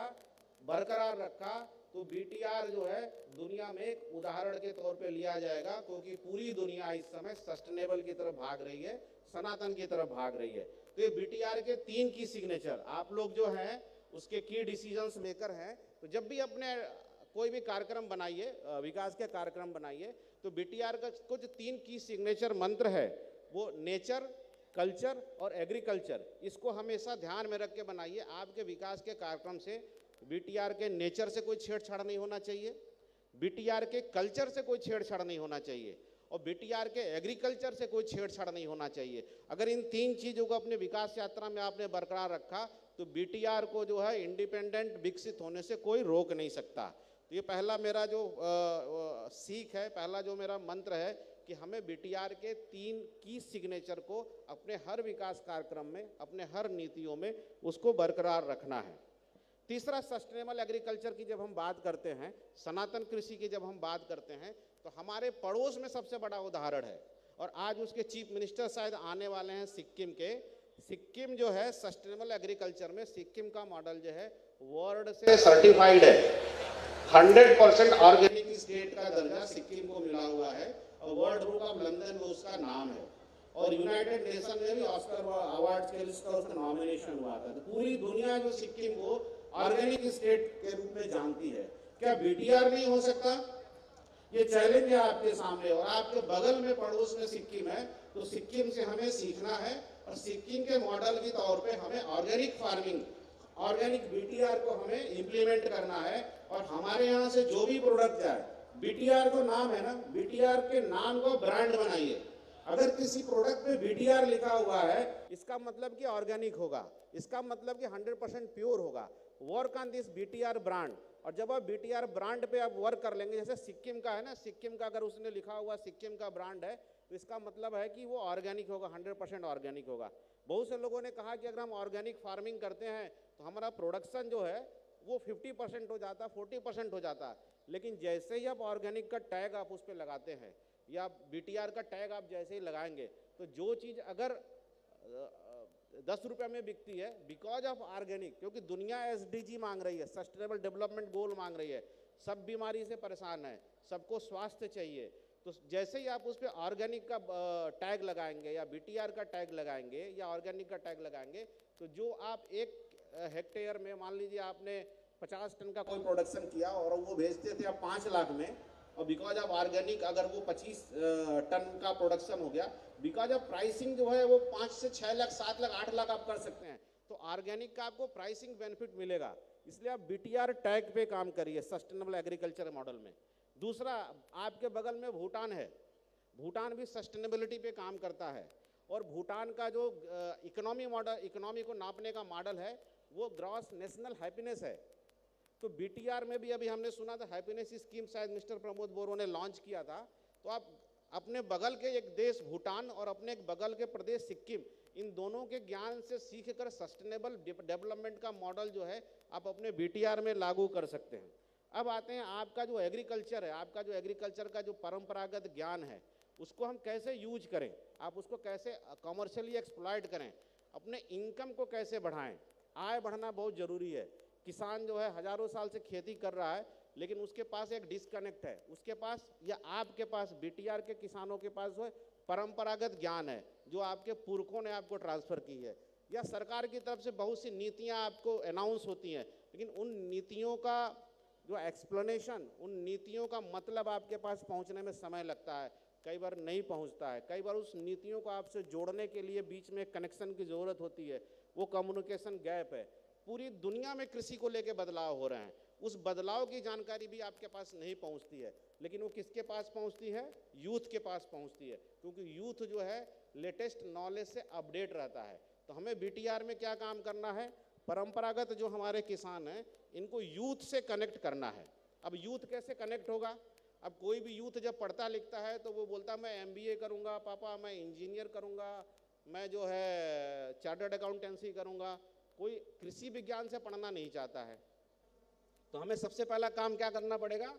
बरकरार रखा, तो BTR जो है दुनिया में एक उदाहरण के तौर पे लिया जाएगा, क्योंकि पूरी दुनिया इस समय सस्टेनेबल की तरफ भाग रही है, सनातन की तरफ भाग रही है। तो ये BTR के 3 की सिग्नेचर आप लोग जो हैं उसके की डिसीजंस मेकर हैं। तो जब भी अपने कोई भी कार्यक्रम बनाइए, विकास के कार्यक्रम बनाइए, तो BTR का कुछ 3 की सिग्नेचर मंत्र है, वो नेचर, कल्चर और एग्रीकल्चर। इसको हमेशा ध्यान में रख के बनाइए। आपके विकास के कार्यक्रम से BTR के नेचर से कोई छेड़छाड़ नहीं होना चाहिए, BTR के कल्चर से कोई छेड़छाड़ नहीं होना चाहिए, और BTR के एग्रीकल्चर से कोई छेड़छाड़ नहीं होना चाहिए। अगर इन 3 चीज़ों को अपने विकास यात्रा में आपने बरकरार रखा, तो BTR को जो है इंडिपेंडेंट विकसित होने से कोई रोक नहीं सकता। तो ये पहला मेरा जो सीख है, पहला जो मेरा मंत्र है कि हमें BTR के 3 की सिग्नेचर को अपने हर विकास कार्यक्रम में, अपने हर नीतियों में उसको बरकरार रखना है। तीसरा, सस्टेनेबल एग्रीकल्चर की जब हम बात करते हैं, सनातन कृषि की जब हम बात करते हैं, तो हमारे पड़ोस में सबसे बड़ा उदाहरण है, और आज उसके चीफ मिनिस्टर शायद आने वाले हैं सिक्किम के। सिक्किम जो है सस्टेनेबल एग्रीकल्चर में, सिक्किम का मॉडल जो है वर्ल्ड से सर्टिफाइड है। 100% ऑर्गेनिक स्टेट का दर्जा सिक्किम को मिला हुआ है, और वर्ल्ड बुक ऑफ लंदन में उसका नाम है, और यूनाइटेड नेशन में भी ऑस्कर अवार्ड के लिए उसका नॉमिनेशन हुआ था। तो पूरी दुनिया जो सिक्किम को ऑर्गेनिक स्टेट के रूप में जानती है। क्या BTR नहीं हो सकता? ये चैलेंज है आपके सामने, और आपके बगल में पड़ोस में सिक्किम है, तो सिक्किम से हमें सीखना है और सिक्किम के मॉडल के तौर पे हमें ऑर्गेनिक फार्मिंग, ऑर्गेनिक बीटीआर को हमें इम्प्लीमेंट करना है। और हमारे यहाँ से जो भी प्रोडक्ट जाए, बीटीआर को नाम है ना, बीटीआर के नाम को ब्रांड बनाइए। अगर किसी प्रोडक्ट पे बीटीआर लिखा हुआ है, इसका मतलब कि ऑर्गेनिक होगा, इसका मतलब कि 100% प्योर होगा। Work on this BTR brand. और जब आप बीटीआर ब्रांड पे आप वर्क कर लेंगे, जैसे सिक्किम का है ना, सिक्किम का अगर उसने लिखा हुआ सिक्किम का ब्रांड है, तो इसका मतलब है कि वो ऑर्गेनिक होगा, 100% ऑर्गेनिक होगा। बहुत से लोगों ने कहा कि अगर हम ऑर्गेनिक फार्मिंग करते हैं तो हमारा प्रोडक्शन जो है वो 50% हो जाता, 40% हो जाता। लेकिन जैसे ही आप ऑर्गेनिक का टैग आप उस पर लगाते हैं या बीटीआर का टैग आप जैसे ही लगाएंगे, तो जो चीज़ अगर 10 रुपये में बिकती है बिकॉज ऑफ ऑर्गेनिक, क्योंकि दुनिया एसडीजी मांग रही है, सस्टेनेबल डेवलपमेंट गोल मांग रही है, सब बीमारी से परेशान है, सबको स्वास्थ्य चाहिए। तो जैसे ही आप उस पर ऑर्गेनिक का टैग लगाएंगे या बीटीआर का टैग लगाएंगे या ऑर्गेनिक का टैग लगाएंगे, तो जो आप 1 हेक्टेयर में, मान लीजिए आपने 50 टन का कोई प्रोडक्शन किया और वो भेजते थे आप 5 लाख में, और बिकॉज ऑफ ऑर्गेनिक अगर वो 25 टन का प्रोडक्शन हो गया, बिकॉज ऑफ प्राइसिंग जो है वो 5 से 6 लाख, 7 लाख, 8 लाख आप कर सकते हैं। तो ऑर्गेनिक का आपको प्राइसिंग बेनिफिट मिलेगा। इसलिए आप बीटीआर टैग पे काम करिए सस्टेनेबल एग्रीकल्चर मॉडल में। दूसरा, आपके बगल में भूटान है, भूटान भी सस्टेनेबिलिटी पे काम करता है। और भूटान का जो इकोनॉमी को नापने का मॉडल है वो ग्रॉस नेशनल हैप्पीनेस है। तो बीटीआर में भी अभी हमने सुना था हैप्पीनेस स्कीम, शायद मिस्टर प्रमोद बोरो ने लॉन्च किया था। तो आप अपने बगल के एक देश भूटान और अपने एक बगल के प्रदेश सिक्किम, इन दोनों के ज्ञान से सीखकर सस्टेनेबल डेवलपमेंट का मॉडल जो है आप अपने बीटीआर में लागू कर सकते हैं। अब आते हैं आपका जो एग्रीकल्चर है, आपका जो एग्रीकल्चर का जो परंपरागत ज्ञान है उसको हम कैसे यूज करें, आप उसको कैसे कमर्शियली एक्सप्लॉइट करें, अपने इनकम को कैसे बढ़ाएं। आय बढ़ना बहुत ज़रूरी है। किसान जो है हजारों साल से खेती कर रहा है, लेकिन उसके पास एक डिस्कनेक्ट है, उसके पास या आपके पास, बीटीआर के किसानों के पास जो है परंपरागत ज्ञान है जो आपके पुरखों ने आपको ट्रांसफ़र की है, या सरकार की तरफ से बहुत सी नीतियाँ आपको अनाउंस होती हैं, लेकिन उन नीतियों का जो एक्सप्लेनेशन, उन नीतियों का मतलब आपके पास पहुंचने में समय लगता है, कई बार नहीं पहुंचता है। कई बार उस नीतियों को आपसे जोड़ने के लिए बीच में कनेक्शन की ज़रूरत होती है, वो कम्युनिकेशन गैप है। पूरी दुनिया में कृषि को लेकर बदलाव हो रहे हैं, उस बदलाव की जानकारी भी आपके पास नहीं पहुंचती है, लेकिन वो किसके पास पहुंचती है? यूथ के पास पहुंचती है, क्योंकि यूथ जो है लेटेस्ट नॉलेज से अपडेट रहता है। तो हमें बीटीआर में क्या काम करना है? परंपरागत जो हमारे किसान हैं इनको यूथ से कनेक्ट करना है। अब यूथ कैसे कनेक्ट होगा? अब कोई भी यूथ जब पढ़ता लिखता है तो वो बोलता मैं एमबीए करूंगा, पापा मैं इंजीनियर करूंगा, मैं जो है चार्टर्ड अकाउंटेंसी करूंगा, कोई कृषि विज्ञान से पढ़ना नहीं चाहता है। तो हमें सबसे पहला काम क्या करना पड़ेगा?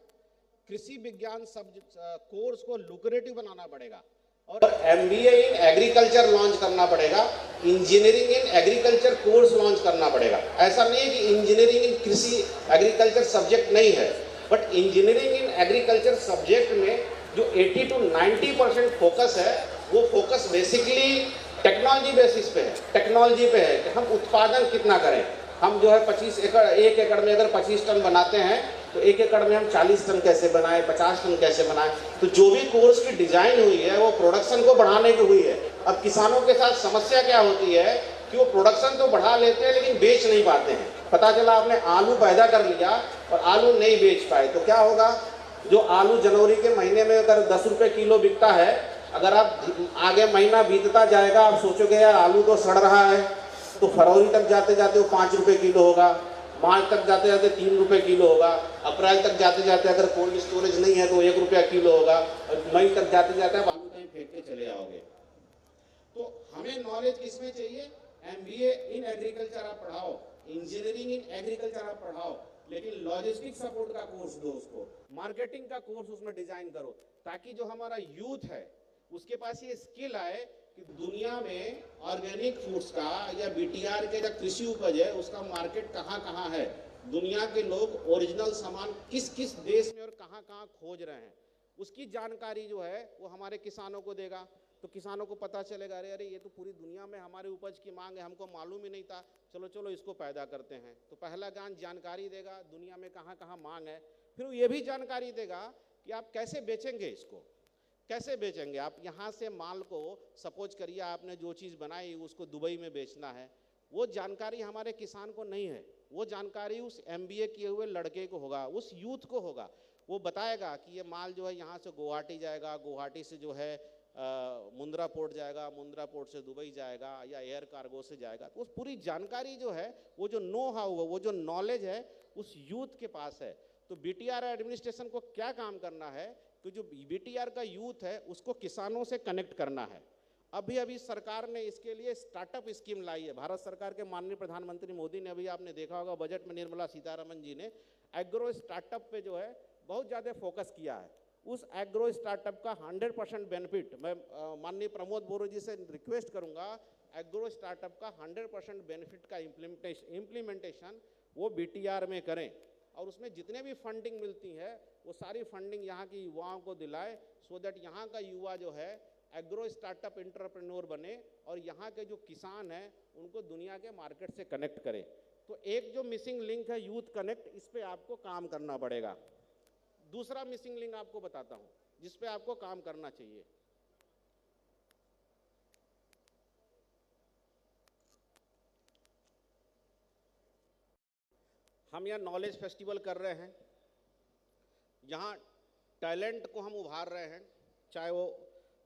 कृषि विज्ञान सब कोर्स को लुक्रेटिव बनाना पड़ेगा और एमबीए इन एग्रीकल्चर लॉन्च करना पड़ेगा, engineering in agriculture course launch करना पड़ेगा। ऐसा नहीं है कि इंजीनियरिंग इन कृषि एग्रीकल्चर सब्जेक्ट नहीं है, but engineering in agriculture subject में जो 80 to 90% फोकस है वो फोकस बेसिकली टेक्नोलॉजी बेसिस पे है, टेक्नोलॉजी पे है कि हम उत्पादन कितना करें। हम जो है 25 एकड़, 1 एकड़ में अगर 25 टन बनाते हैं तो 1 एकड़ में हम 40 टन कैसे बनाएं, 50 टन कैसे बनाएं। तो जो भी कोर्स की डिजाइन हुई है वो प्रोडक्शन को बढ़ाने की हुई है। अब किसानों के साथ समस्या क्या होती है कि वो प्रोडक्शन तो बढ़ा लेते हैं लेकिन बेच नहीं पाते हैं। पता चला आपने आलू पैदा कर लिया और आलू नहीं बेच पाए तो क्या होगा? जो आलू जनवरी के महीने में अगर 10 रुपये किलो बिकता है, अगर आप आगे महीना बीतता जाएगा आप सोचोगे यार आलू तो सड़ रहा है, तो फरवरी तक जाते जाते वो 5 रुपये किलो होगा, मार्च तक जाते जाते 3 रुपये किलो होगा, अप्रैल तक जाते जाते अगर कोल्ड स्टोरेज नहीं है तो 1 रुपया किलो होगा, और मई तक जाते जाते आप आलू कहीं फेंक के चले आओगे। तो हमें नॉलेज किसमें चाहिए? एमबीए इन एग्रीकल्चर आप पढ़ाओ, इंजीनियरिंग इन एग्रीकल्चर आप पढ़ाओ, लेकिन लॉजिस्टिक सपोर्ट का कोर्स दो उसको, मार्केटिंग का कोर्स उसमें डिजाइन करो, ताकि जो हमारा यूथ है उसके पास ये स्किल आए कि दुनिया में ऑर्गेनिक फूड्स का या बीटीआर के जो कृषि उपज है उसका मार्केट कहाँ कहाँ है, दुनिया के लोग ओरिजिनल सामान किस किस देश में और कहाँ कहाँ खोज रहे हैं, उसकी जानकारी जो है वो हमारे किसानों को देगा। तो किसानों को पता चलेगा अरे ये तो पूरी दुनिया में हमारे उपज की मांग है, हमको मालूम ही नहीं था, चलो चलो इसको पैदा करते हैं। तो पहला ज्ञान जानकारी देगा दुनिया में कहाँ कहाँ मांग है, फिर वो ये भी जानकारी देगा कि आप कैसे बेचेंगे इसको, कैसे बेचेंगे आप? यहाँ से माल को सपोज करिए आपने जो चीज़ बनाई उसको दुबई में बेचना है, वो जानकारी हमारे किसान को नहीं है। वो जानकारी उस MBA किए हुए लड़के को होगा, उस यूथ को होगा। वो बताएगा कि ये माल जो है यहाँ से गुवाहाटी जाएगा, गुवाहाटी से जो है मुंद्रा पोर्ट जाएगा, मुंद्रा पोर्ट से दुबई जाएगा या एयर कार्गो से जाएगा। तो उस पूरी जानकारी जो है, वो जो नो हाउ है, वो जो नॉलेज है, उस यूथ के पास है। तो BTR एडमिनिस्ट्रेशन को क्या काम करना है कि जो BTR का यूथ है उसको किसानों से कनेक्ट करना है। अभी सरकार ने इसके लिए स्टार्टअप स्कीम लाई है। भारत सरकार के माननीय प्रधानमंत्री मोदी ने, अभी आपने देखा होगा बजट में निर्मला सीतारमण जी ने एग्रो स्टार्टअप पे जो है बहुत ज़्यादा फोकस किया है। उस एग्रो स्टार्टअप का 100% बेनिफिट मैं माननीय प्रमोद बोरो जी से रिक्वेस्ट करूंगा, एग्रो स्टार्टअप का 100% बेनिफिट का इम्प्लीमेंटेशन वो BTR में करें और उसमें जितने भी फंडिंग मिलती है वो सारी फंडिंग यहाँ की युवाओं को दिलाए, सो दैट यहाँ का युवा जो है एग्रो स्टार्टअप एंटरप्रेन्योर बने और यहाँ के जो किसान हैं उनको दुनिया के मार्केट से कनेक्ट करें। तो एक जो मिसिंग लिंक है यूथ कनेक्ट, इस पे आपको काम करना पड़ेगा। दूसरा मिसिंग लिंक आपको बताता हूँ जिस पे आपको काम करना चाहिए। हम यहाँ नॉलेज फेस्टिवल कर रहे हैं, यहाँ टैलेंट को हम उभार रहे हैं, चाहे वो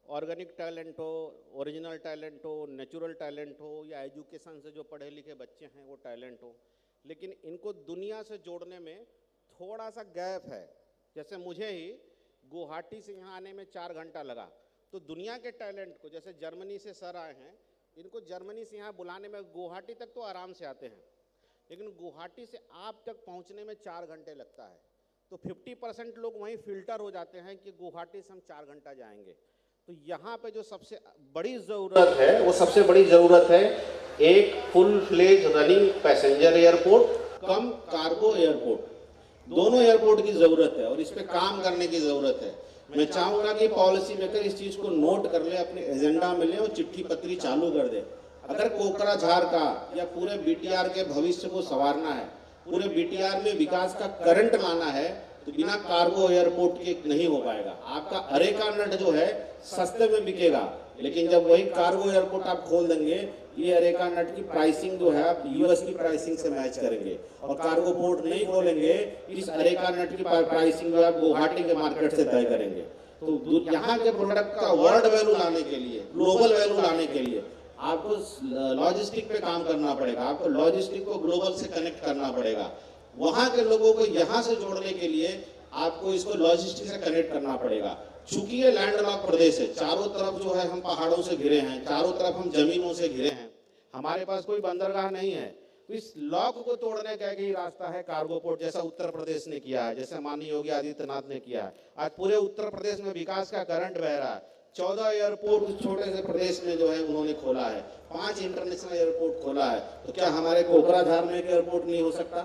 ऑर्गेनिक टैलेंट हो, ओरिजिनल टैलेंट हो, नेचुरल टैलेंट हो या एजुकेशन से जो पढ़े लिखे बच्चे हैं वो टैलेंट हो, लेकिन इनको दुनिया से जोड़ने में थोड़ा सा गैप है। जैसे मुझे ही गुवाहाटी से यहाँ आने में 4 घंटा लगा, तो दुनिया के टैलेंट को, जैसे जर्मनी से सर आए हैं, इनको जर्मनी से यहाँ बुलाने में, गुवाहाटी तक तो आराम से आते हैं, लेकिन गुवाहाटी से आप तक पहुँचने में 4 घंटे लगता है। तो 50% लोग वहीं फिल्टर हो जाते हैं कि गुवाहाटी से हम 4 घंटा जाएंगे। तो यहाँ पे जो सबसे बड़ी ज़रूरत है, वो सबसे बड़ी ज़रूरत है एक full fledge running passenger airport cum cargo airport, दोनों एयरपोर्ट की ज़रूरत है और इस पे काम करने की ज़रूरत है। मैं चाहूँगा कि पॉलिसी मेकर इस चीज़ को नोट कर ले, अपने एजेंडा में ले और चिट्ठी पत्री चालू कर दे। अगर कोकराझार का या पूरे BTR के भविष्य को संवारना है, पूरे BTR में विकास का करंट लाना है, तो बिना कार्गो एयरपोर्ट के नहीं हो पाएगा। आपका अरेका नट जो है सस्ते में बिकेगा, लेकिन जब वही कार्गो एयरपोर्ट आप खोल देंगे, ये अरेका नट की प्राइसिंग जो है आप US की प्राइसिंग से मैच करेंगे, और कार्गो पोर्ट नहीं खोलेंगे, इस अरेका नट की प्राइसिंग जो आप गुवाहाटी के मार्केट से तय करेंगे। तो यहाँ के प्रोडक्ट का वर्ल्ड वैल्यू लाने के लिए, ग्लोबल वैल्यू लाने के लिए आपको लॉजिस्टिक पे काम करना पड़ेगा, आपको लॉजिस्टिक को ग्लोबल से कनेक्ट करना पड़ेगा। वहां के लोगों को यहाँ से जोड़ने के लिए आपको इसको लॉजिस्टिक से कनेक्ट करना पड़ेगा। चूंकि ये लैंडलॉक प्रदेश है, चारों तरफ जो है हम पहाड़ों से घिरे हैं, चारों तरफ हम जमीनों से घिरे हैं, हमारे पास कोई बंदरगाह नहीं है। तो इस लॉक को तोड़ने का एक ही रास्ता है कार्गो पोर्ट, जैसा उत्तर प्रदेश ने किया है, जैसे माननीय योगी आदित्यनाथ ने किया है। आज पूरे उत्तर प्रदेश में विकास का करंट बह रहा है। 14 एयरपोर्ट उस छोटे से प्रदेश में जो है उन्होंने खोला है, 5 इंटरनेशनल एयरपोर्ट खोला है। तो क्या हमारे कोकराझार में एक एयरपोर्ट नहीं हो सकता?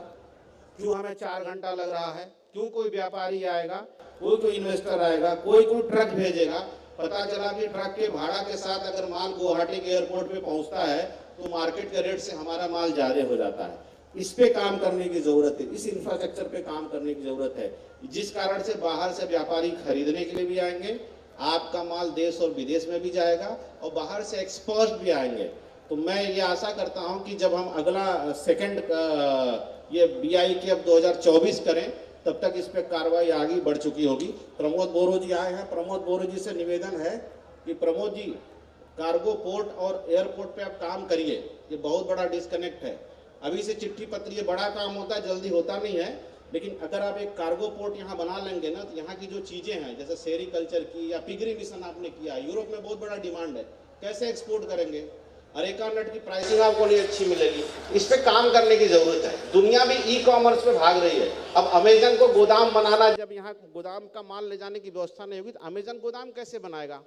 क्यों हमें 4 घंटा लग रहा है? क्यों कोई व्यापारी आएगा, कोई इन्वेस्टर आएगा, कोई ट्रक भेजेगा, पता चला कि ट्रक के भाड़ा के साथ अगर माल गुवाहाटी के एयरपोर्ट पे पहुंचता है तो मार्केट के रेट से हमारा माल ज्यादा हो जाता है। इस पे काम करने की जरूरत है, इस इंफ्रास्ट्रक्चर पे काम करने की जरूरत है, जिस कारण से बाहर से व्यापारी खरीदने के लिए भी आएंगे, आपका माल देश और विदेश में भी जाएगा और बाहर से एक्सपर्ट भी आएंगे। तो मैं ये आशा करता हूं कि जब हम अगला सेकंड ये BI के अब 2024 करें, तब तक इस पे कार्रवाई आगे बढ़ चुकी होगी। प्रमोद बोरो जी आए हैं, प्रमोद बोरो जी से निवेदन है कि प्रमोद जी कार्गो पोर्ट और एयरपोर्ट पे आप काम करिए, ये बहुत बड़ा डिस्कनेक्ट है। अभी से चिट्ठी पत्र ये बड़ा काम होता है, जल्दी होता नहीं है, लेकिन अगर आप एक कार्गो पोर्ट यहाँ बना लेंगे ना, तो यहाँ की जो चीज़ें हैं जैसे सेरीकल्चर की या पिगरी मिशन आपने किया, यूरोप में बहुत बड़ा डिमांड है, कैसे एक्सपोर्ट करेंगे? अरेका नट की प्राइसिंग आपको नहीं अच्छी मिलेगी। इस पे काम करने की जरूरत है। दुनिया भी ई-कॉमर्स पे भाग रही है। अब अमेजन को गोदाम बनाना, जब यहाँ गोदाम का माल ले जाने की व्यवस्था नहीं होगी तो अमेजन गोदाम कैसे बनाएगा?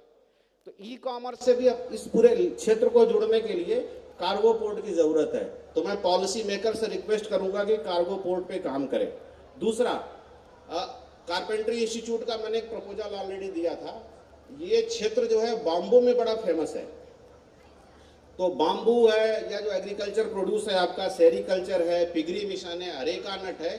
तो ई-कॉमर्स से भी अब इस पूरे क्षेत्र को जुड़ने के लिए कार्गो पोर्ट की जरूरत है। तो मैं पॉलिसी मेकर से रिक्वेस्ट करूंगा कि कार्गो पोर्ट पे काम करें। दूसरा, कारपेंट्री इंस्टीट्यूट का मैंने एक प्रपोजल ऑलरेडी दिया था। ये क्षेत्र जो है बाम्बू में बड़ा फेमस है, तो बाम्बू है या जो एग्रीकल्चर प्रोड्यूस है आपका, सेरीकल्चर है, पिगरी मिशन है, अरेका नट है,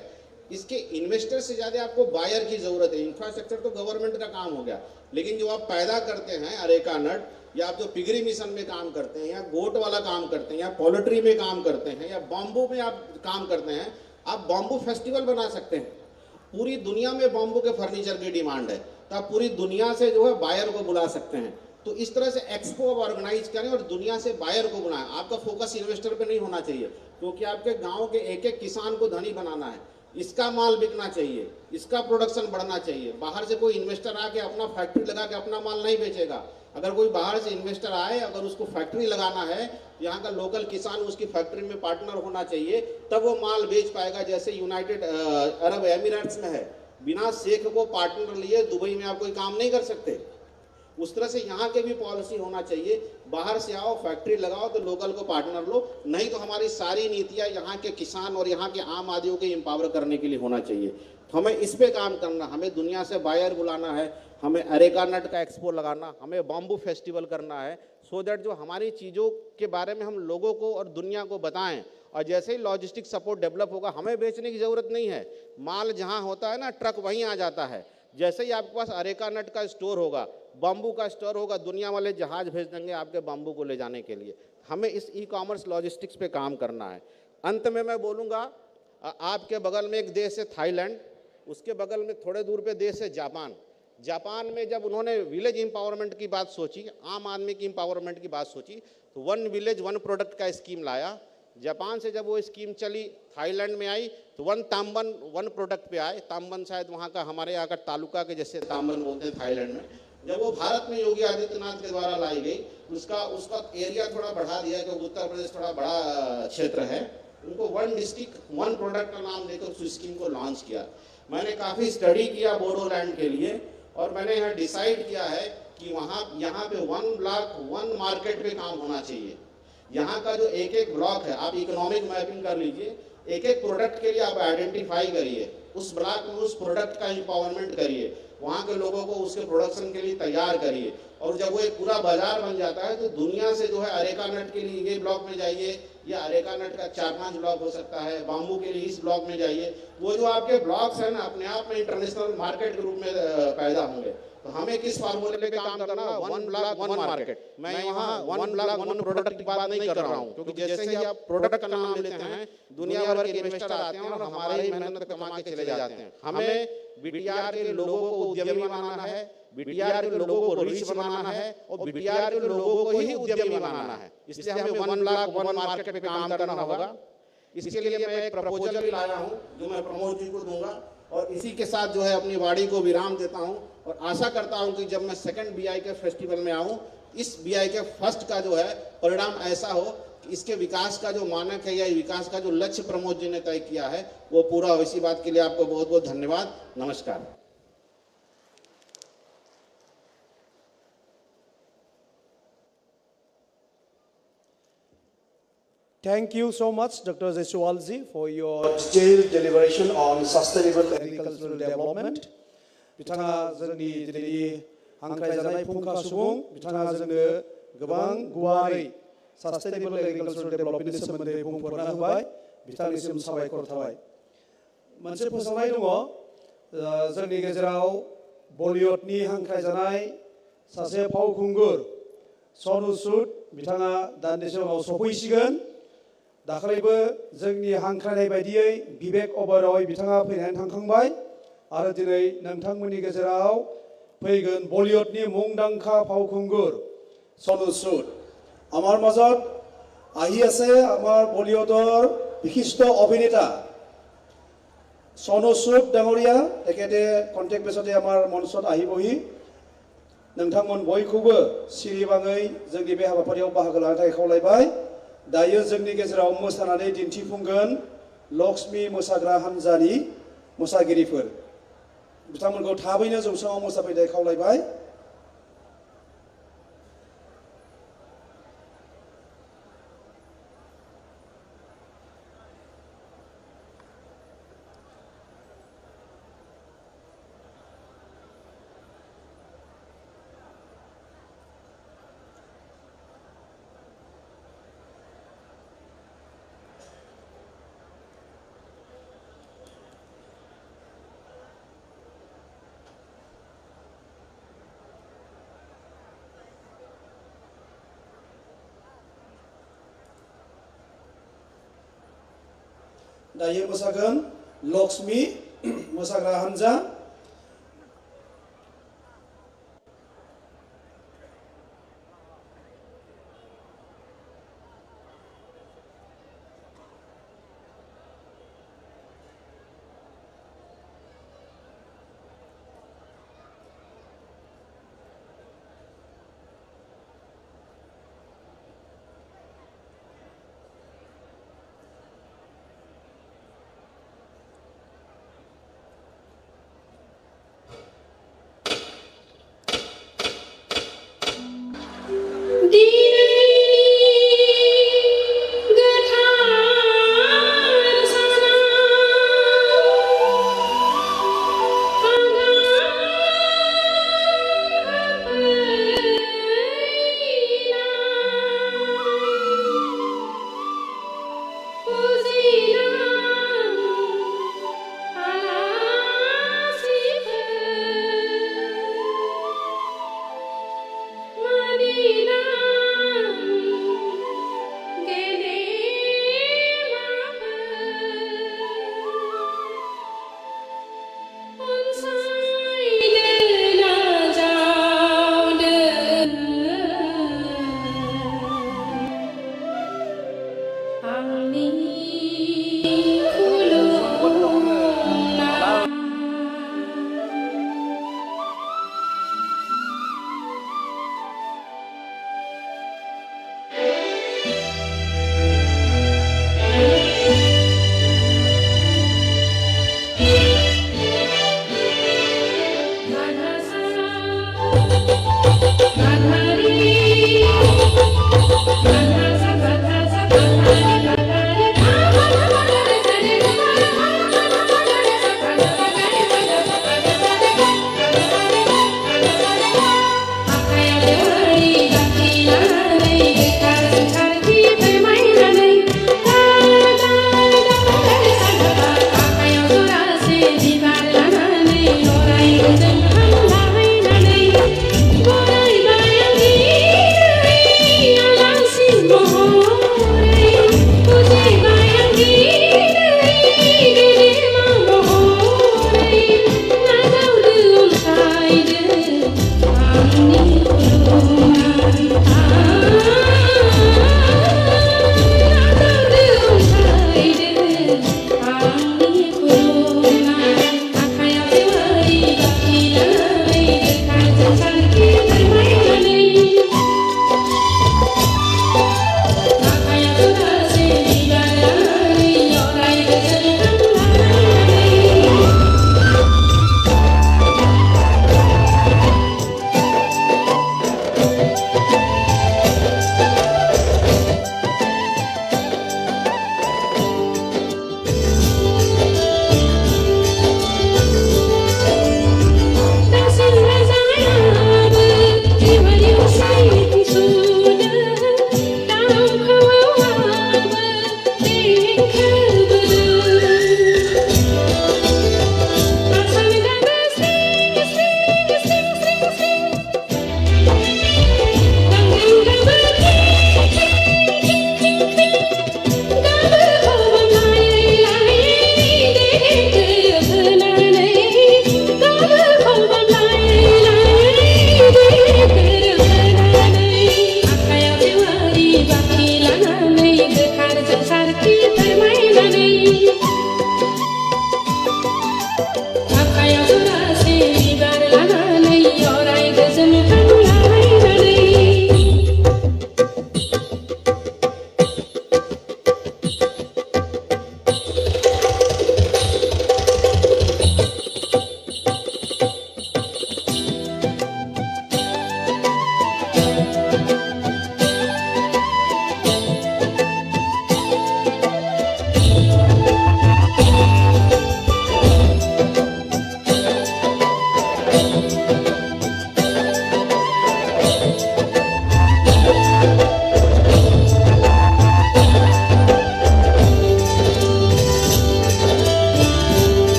इसके इन्वेस्टर से ज़्यादा आपको बायर की ज़रूरत है। इंफ्रास्ट्रक्चर तो गवर्नमेंट का काम हो गया, लेकिन जो आप पैदा करते हैं अरेका नट, या आप जो पिगरी मिशन में काम करते हैं, या गोट वाला काम करते हैं, या पोल्ट्री में काम करते हैं, या बॉम्बू में आप काम करते हैं, आप बॉम्बू फेस्टिवल बना सकते हैं। पूरी दुनिया में बॉम्बू के फर्नीचर की डिमांड है, तो आप पूरी दुनिया से जो है बायर को बुला सकते हैं। तो इस तरह से एक्सपो आप ऑर्गेनाइज करें और दुनिया से बायर को बुलाएं। आपका फोकस इन्वेस्टर पे नहीं होना चाहिए, क्योंकि आपके गांव के एक एक किसान को धनी बनाना है। इसका माल बिकना चाहिए, इसका प्रोडक्शन बढ़ना चाहिए। बाहर से कोई इन्वेस्टर आके अपना फैक्ट्री लगा के अपना माल नहीं बेचेगा। अगर कोई बाहर से इन्वेस्टर आए, अगर उसको फैक्ट्री लगाना है, यहाँ का लोकल किसान उसकी फैक्ट्री में पार्टनर होना चाहिए, तब वो माल बेच पाएगा। जैसे यूनाइटेड अरब एमिरेट्स में है, बिना शेख को पार्टनर लिए दुबई में आप कोई काम नहीं कर सकते। उस तरह से यहाँ के भी पॉलिसी होना चाहिए, बाहर से आओ फैक्ट्री लगाओ तो लोकल को पार्टनर लो। नहीं तो हमारी सारी नीतियाँ यहाँ के किसान और यहाँ के आम आदमियों को एम्पावर करने के लिए होना चाहिए। तो हमें इस पे काम करना, हमें दुनिया से बायर बुलाना है, हमें अरेका नट का एक्सपो लगाना, हमें बॉम्बू फेस्टिवल करना है, सो दैट जो हमारी चीज़ों के बारे में हम लोगों को और दुनिया को बताएं। और जैसे ही लॉजिस्टिक सपोर्ट डेवलप होगा, हमें बेचने की ज़रूरत नहीं है, माल जहाँ होता है ना ट्रक वहीं आ जाता है। जैसे ही आपके पास अरेका नट का स्टोर होगा, बम्बू का स्टोर होगा, दुनिया वाले जहाज भेज देंगे आपके बम्बू को ले जाने के लिए। हमें इस ई कॉमर्स लॉजिस्टिक्स पे काम करना है। अंत में मैं बोलूँगा, आपके बगल में एक देश है थाईलैंड, उसके बगल में थोड़े दूर पे देश है जापान। जापान में जब उन्होंने विलेज एम्पावरमेंट की बात सोची, आम आदमी की एम्पावरमेंट की बात सोची, तो 1 विलेज 1 प्रोडक्ट का स्कीम लाया। जापान से जब वो स्कीम चली, थाईलैंड में आई, तो 1 ताम्बन 1 प्रोडक्ट पे आए। ताम्बन शायद वहाँ का, हमारे यहाँ का तालुका के जैसे ताम्बन बोलते हैं थाईलैंड में। जब वो भारत में योगी आदित्यनाथ के द्वारा लाई गई, उसका एरिया थोड़ा बढ़ा दिया, क्योंकि उत्तर प्रदेश थोड़ा बड़ा क्षेत्र है। उनको 1 डिस्ट्रिक्ट 1 प्रोडक्ट का नाम देकर उस स्कीम को लॉन्च किया। मैंने काफ़ी स्टडी किया बोडोलैंड के लिए, और मैंने यहाँ डिसाइड किया है कि यहाँ पे 1 ब्लॉक 1 मार्केट पे काम होना चाहिए। यहाँ का जो एक एक ब्लॉक है, आप इकोनॉमिक मैपिंग कर लीजिए, एक एक प्रोडक्ट के लिए आप आइडेंटिफाई करिए, उस ब्लॉक में उस प्रोडक्ट का एम्पावरमेंट करिए, वहाँ के लोगों को उसके प्रोडक्शन के लिए तैयार करिए। और जब वो एक पूरा बाजार बन जाता है, तो दुनिया से जो है अरेका नट के लिए ये ब्लॉक में जाइए, या अरेका नट का 4-5 ब्लॉक हो सकता है, बाम्बू के लिए इस ब्लॉक में जाइए। वो जो आपके ब्लॉक्स हैं ना, अपने आप में इंटरनेशनल मार्केट के रूप में पैदा होंगे। तो हमें किस फार्मूले पे काम करना, 1 ब्लॉक 1 मार्केट। मैं यहाँ 1 ब्लॉक 1 प्रोडक्ट की बात नहीं कर रहा हूँ, क्योंकि जैसे ही आप प्रोडक्ट का नाम लेते हैं, दुनिया भर के इन्वेस्टर आते हैं और हमारे ही मेहनत कमा के चले जाते हैं। हमें बीटीआर के लोगों को उद्यमी बनाना है, बीटीआर के लोगों को रिच बनाना है, और बीटीआर के लोगों को ही उद्यमी बनाना है। इसलिए हमें 1 ब्लॉक 1 मार्केट पे काम करना होगा। इसके लिए मैं एक प्रपोजल भी लाया हूँ, जो मैं प्रमोद जी को दूंगा। और इसी के साथ जो है अपनी वाणी को विराम देता हूँ, और आशा करता हूँ कि जब मैं सेकंड बीआई के फेस्टिवल में आऊँ, इस बीआई के फर्स्ट का जो है परिणाम ऐसा हो कि इसके विकास का जो मानक है या विकास का जो लक्ष्य प्रमोद जी ने तय किया है वो पूरा हो। इसी बात के लिए आपको बहुत बहुत धन्यवाद। नमस्कार। Thank you so much, Dr. Jaiswalji, for your detailed deliberation on sustainable agricultural development. बिथाङा जोंनि दिनैनि हांख्रायजानाय फुंखा सुबुं, बिथाङा जोंनो गोबां गुवारै sustainable agricultural developmentनि सोमोन्दै बुंफोरना होबाय। बिथांनिसिम साबायखर थाबाय। मोनसे फोसावनाय दङ, जोंनि गेजेराव बलिउडनि हांख्रायजानाय सासे फावखुंगुर सनु सुद, बिथाङा दान्दिसे उनाव सफैसिगोन। दाखालिबो जोंनि हांख्रायनाय बायदियै बिबेक ओबेरय बिथाङा फैनानै थांखांबाय, आरो दिनै नोंथांमोननि गेजेराव फैगोन बलिउडनि मुंदांखा फावखुंगुर सनु सुद। আমাৰ মাজত আহি আছে আমাৰ বলিউডৰ বিশিষ্ট অভিনেতা সনু সুদ ডাঙৰীয়া। তেখেতে কণ্টেক্ট বেছতে আমাৰ মঞ্চত আহিবহি। नोंथांमोन बयखौबो सिरिबाङै जोंनि बे हाबाफारियाव बाहागो लानो थाखाय खावलायबाय। दायो जोंनि गेजेराव मोसानानै दिन्थिफुंगोन लक्ष्मी मोसाग्रा हान्जानि मोसागिरिफोर। बिथांमोनखौ थाबैनो जौसाङाव मोसाफैनो थाखाय खावलायबाय। दायो मोसागोन लक्ष्मी मोसाग्रा हानजा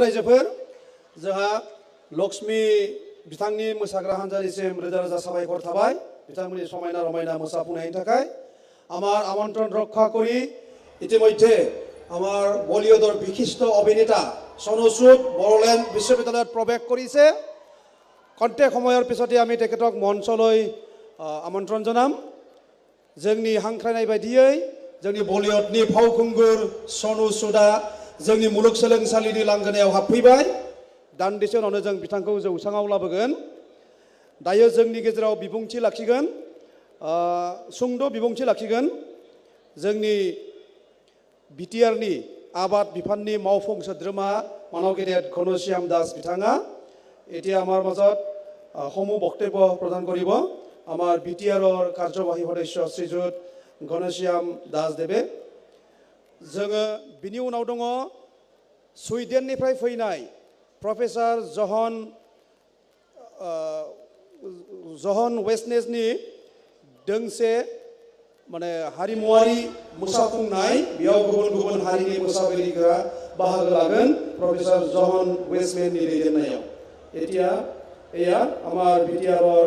रायजोफोर जोंहा लक्ष्मी बिथांनि मोसाग्रा हान्जानिसिम रोजा रोजा साबायखर थाबाय बिथांमोननि समायना रमायना मोसाफुंनायनि थाखाय আমার আমন্ত্রণ রক্ষা করি ইতিমধ্যে আমার বলিউডৰ বিশিষ্ট অভিনেতা সনু সুদ বড়োলেণ্ড বিশ্ববিদ্যালয়ত প্ৰৱেশ কৰিছে কন্টেক সময়ৰ পিছতে আমি তেখেতক মঞ্চলৈ আমন্ত্ৰণ জনাম जोंनि हांख्रायनाय बायदियै जोंनि बलिउडनि फावखुंगुर सनु सुदा जोंनि मुलुगसोलोंसालिनि लांगोनायाव हाबफैबाय दान्दिसे उनावनो जों बिथांखौ जौसाङाव लाबोगोन दायो जोंनि गेजेराव बिबुंथि लाखिगोन सुंद' बिबुंथि लाखिगोन जोंनि बिटिआरनि आबाद बिफाननि मावफुं सोद्रोमा मानव गेदेर घनश्याम दास बिथाङा এতিয়া আমাৰ মাজত সমূহ বক্তব্য প্ৰদান কৰিব আমাৰ বিটিআৰৰ কাৰ্যবাহী সদস্য শ্ৰীযুত ঘনশ্যাম দাস দেৱে जोङो बिनि उनाव दङ सुइडेननिफ्राय फैनाय प्रफेसर जहन वेस्टनेसनि दोंसे माने हारिमुवारि मोसाफुंनाय बेयाव गुबुन गुबुन हारिनि मोसागिरिफोरा बाहागो लागोन प्रफेसर जहन वेस्टमेननि दैदेननायाव এতিয়া এয়া আমাৰ বিটিআৰৰ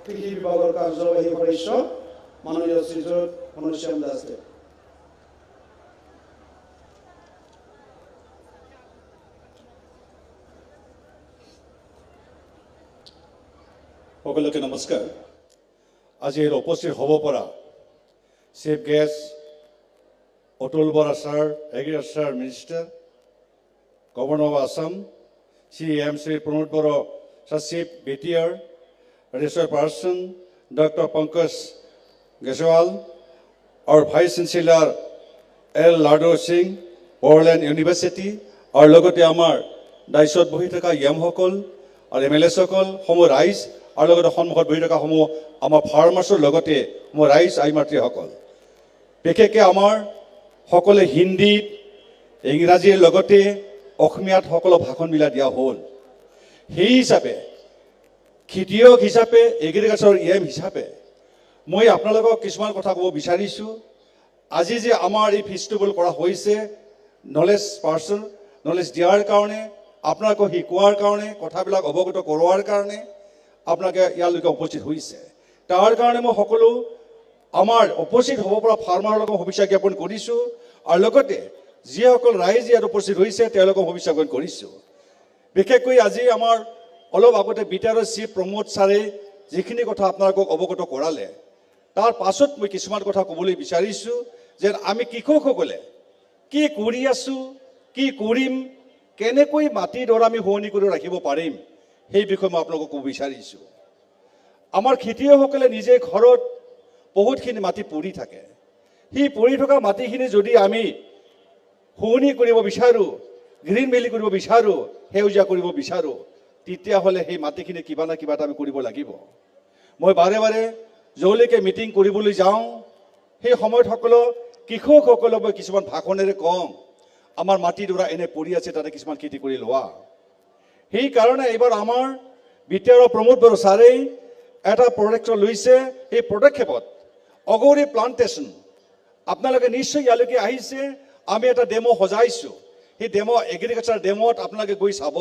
কৃষি বিভাগৰ কাৰ্যবাহী সদস্য মাননীয় শ্ৰীযুত ঘনশ্যাম দাস দেৱ সকলোকে নমস্কাৰ আজিৰ উপস্থিত হ'ব পৰা chief guest Atul Bora sir agriculture minister governor of Assam CM Sri Pramod Bora, Chief BTR, Research Person, Dr. Pankaj Geswal, our Vice Chancellor L. Lado Singh, Bodoland University, our Logote Amar, Daisot Bohitaka Yamhokol, our MLS Sokol, Homo Rice, our Logote Honmot Bohitaka Homo, Ama Farmers Logote, Homo Rice, Imatri Hokol. Pekeke Amar, Hokole Hindi, Ingrazi Logote, অসমীয়াত সকলো ভাষণ মিলা দিয়া হ'ল সেই হিচাপে খেতিয়ক হিচাপে এগ্ৰিকালচাৰ ইএম হিচাপে মই আপোনালোকক কিছুমান কথা ক'ব বিচাৰিছোঁ আজি যে আমাৰ এই ফেষ্টিভেল কৰা হৈছে নলেজ পাৰ্সন নলেজ দিয়াৰ কাৰণে আপোনালোকক শিকোৱাৰ কাৰণে কথাবিলাক অৱগত কৰোৱাৰ কাৰণে আপোনালোকে ইয়ালৈকে উপস্থিত হৈছে তাৰ কাৰণে মই সকলো আমাৰ উপস্থিত হ'ব পৰা ফাৰ্মাৰসকলক শুভেচ্ছা জ্ঞাপন কৰিছোঁ আৰু লগতে যিসকল ৰাইজ ইয়াত উপস্থিত হৈছে তেওঁলোকক শুভেচ্ছা জ্ঞাপন কৰিছোঁ বিশেষকৈ আজি আমাৰ অলপ আগতে বিটিআৰৰ চিফ প্ৰমোদ ছাৰে যিখিনি কথা আপোনালোকক অৱগত কৰালে তাৰ পাছত মই কিছুমান কথা ক'বলৈ বিচাৰিছোঁ যে আমি কৃষকসকলে কি কৰি আছোঁ কি কৰিম কেনেকৈ মাটিডৰা আমি শুৱনি কৰি ৰাখিব পাৰিম সেই বিষয়ে মই আপোনালোকক ক'ব বিচাৰিছোঁ আমাৰ খেতিয়কসকলে নিজে ঘৰত বহুতখিনি মাটি পৰি থাকে সেই পৰি থকা মাটিখিনি যদি আমি শুৱনি কৰিব বিচাৰোঁ গ্ৰীণ ভেলি কৰিব বিচাৰোঁ সেউজীয়া কৰিব বিচাৰোঁ তেতিয়াহ'লে সেই মাটিখিনি কিবা না কিবা এটা আমি কৰিব লাগিব মই বাৰে বাৰে যলৈকে মিটিং কৰিবলৈ যাওঁ সেই সময়ত সকলো কৃষকসকলক মই কিছুমান ভাষণেৰে কওঁ আমাৰ মাটিডৰা এনে পৰি আছে তাতে কিছুমান খেতি কৰি লোৱা সেইকাৰণে এইবাৰ আমাৰ বিটিআৰৰ প্ৰমোদ বৰা ছাৰে এটা প্ৰজেক্ট লৈছে সেই পদক্ষেপত অগৌৰী প্লান্টেশ্যন আপোনালোকে নিশ্চয় ইয়ালৈকে আহিছে আমি এটা ডেমো সজাইছোঁ সেই ডেমো এগ্ৰিকালচাৰ ডেমোত আপোনালোকে গৈ চাব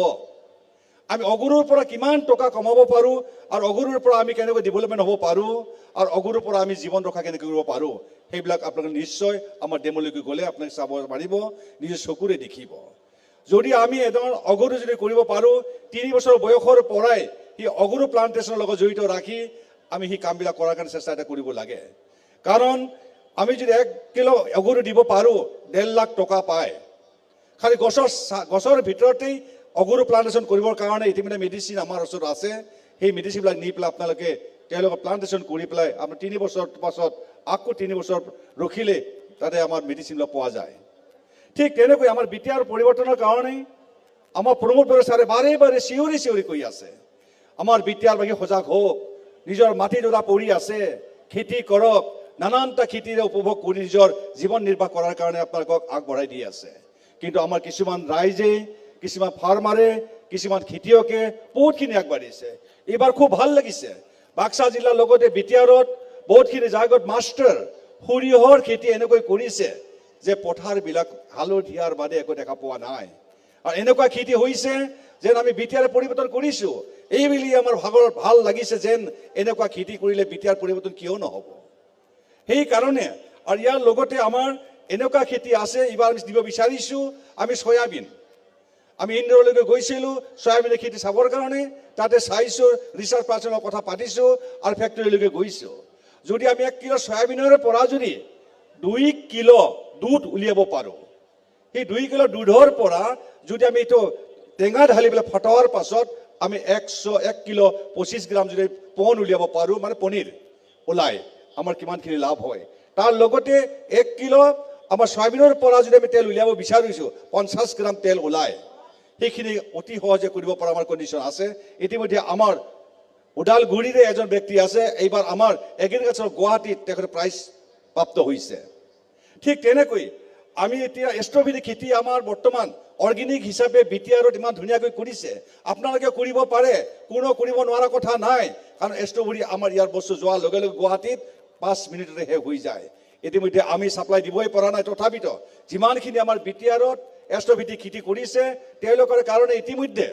আমি অগৰুৰ পৰা কিমান টকা কমাব পাৰোঁ আৰু অগৰুৰ পৰা আমি কেনেকৈ ডেভেলপমেণ্ট হ'ব পাৰোঁ আৰু অগৰুৰ পৰা আমি জীৱন ৰক্ষা কেনেকৈ কৰিব পাৰোঁ সেইবিলাক আপোনালোকে নিশ্চয় আমাৰ ডেমোলৈকে গ'লে আপোনালোকে চাব পাৰিব নিজৰ চকুৰে দেখিব যদি আমি এজন অগৰু যদি কৰিব পাৰোঁ 3 বছৰ বয়সৰ পৰাই সেই অগৰু প্লান্টেশ্যনৰ লগত জড়িত ৰাখি আমি সেই কামবিলাক কৰাৰ কাৰণে চেষ্টা এটা কৰিব লাগে কাৰণ আমি যদি 1 কিলো অগৰু দিব পাৰোঁ 1.5 লাখ টকা পায় খালি গছৰ ভিতৰতেই অগৰু প্লান্টেশ্যন কৰিবৰ কাৰণে ইতিমধ্যে মেডিচিন আমাৰ ওচৰত আছে সেই মেডিচিনবিলাক নি পেলাই আপোনালোকে তেওঁলোকে প্লান্টেশ্যন কৰি পেলাই আপোনাৰ 3 বছৰ পাছত আকৌ 3 বছৰ ৰখিলে তাতে আমাৰ মেডিচিনবিলাক পোৱা যায় ঠিক তেনেকৈ আমাৰ বিটিআৰ পৰিৱৰ্তনৰ কাৰণে আমাৰ প্ৰমোদ বৰা ছাৰে বাৰে বাৰে চিঞৰি কৈ আছে আমাৰ বিটিআৰ বাকী সজাগ হওক নিজৰ মাটিডৰা পৰি আছে খেতি কৰক নানানটা খেতিৰে উপভোগ কৰি নিজৰ জীৱন নিৰ্বাহ কৰাৰ কাৰণে আপোনালোকক আগবঢ়াই দি আছে কিন্তু আমাৰ কিছুমান ৰাইজে কিছুমান ফাৰ্মাৰে কিছুমান খেতিয়কে বহুতখিনি আগবাঢ়িছে এইবাৰ খুব ভাল লাগিছে বাক্সা জিলাৰ লগতে বিটিআৰত বহুতখিনি জায়গাত মাষ্টাৰ সৰিয়হৰ খেতি এনেকৈ কৰিছে যে পথাৰবিলাক হালধীয়াৰ বাদে একো দেখা পোৱা নাই আৰু এনেকুৱা খেতি হৈছে যেন আমি বিটিআৰ পৰিৱৰ্তন কৰিছোঁ এই বুলি আমাৰ ভাল লাগিছে যেন এনেকুৱা খেতি কৰিলে বিটিআৰ পৰিৱৰ্তন কিয় নহ'ব সেইকাৰণে আৰু ইয়াৰ লগতে আমাৰ এনেকুৱা খেতি আছে এইবাৰ আমি দিব বিচাৰিছোঁ আমি সয়াবিন আমি ইন্দোৰলৈকে গৈছিলোঁ সয়াবিনৰ খেতি চাবৰ কাৰণে তাতে চাইছোঁ ৰিচাৰ্চ পাৰ্চনৰ কথা পাতিছোঁ আৰু ফেক্টৰীলৈকে গৈছোঁ যদি আমি 1 কিলো সয়াবিনৰ পৰা যদি 2 কিলো দুধ উলিয়াব পাৰোঁ সেই 2 কিলো দুধৰ পৰা যদি আমি এইটো টেঙা ঢালি পেলাই ফটাৱাৰ পাছত আমি 1 কিলো 25 গ্ৰাম যদি পন উলিয়াব পাৰোঁ মানে পনীৰ ওলাই আমাৰ কিমানখিনি লাভ হয় তাৰ লগতে 1 কিলো আমাৰ সয়াবিনৰ পৰা যদি আমি তেল উলিয়াব বিচাৰিছোঁ 50 গ্ৰাম তেল ওলায় সেইখিনি অতি সহজে কৰিব পৰা আমাৰ কণ্ডিশ্যন আছে ইতিমধ্যে আমাৰ ওদালগুৰিৰে এজন ব্যক্তি আছে এইবাৰ আমাৰ এগ্ৰিকালচাৰ গুৱাহাটীত তেখেতে প্ৰাইজ প্ৰাপ্ত হৈছে ঠিক তেনেকৈ আমি এতিয়া ষ্ট্ৰবেৰী খেতি আমাৰ বৰ্তমান অৰ্গেনিক হিচাপে বিটিআৰত ইমান ধুনীয়াকৈ কৰিছে আপোনালোকে কৰিব পাৰে কোনো কৰিব নোৱাৰা কথা নাই কাৰণ ষ্ট্ৰবেৰী আমাৰ ইয়াৰ বস্তু যোৱাৰ লগে লগে গুৱাহাটীত 5 মিনিটতে শেষ হৈ যায় ইতিমধ্যে আমি সাপ্লাই দিবই পৰা নাই তথাপিতো যিমানখিনি আমাৰ বিটিআৰত ষ্ট্ৰবেৰী খেতি কৰিছে তেওঁলোকৰ কাৰণে ইতিমধ্যে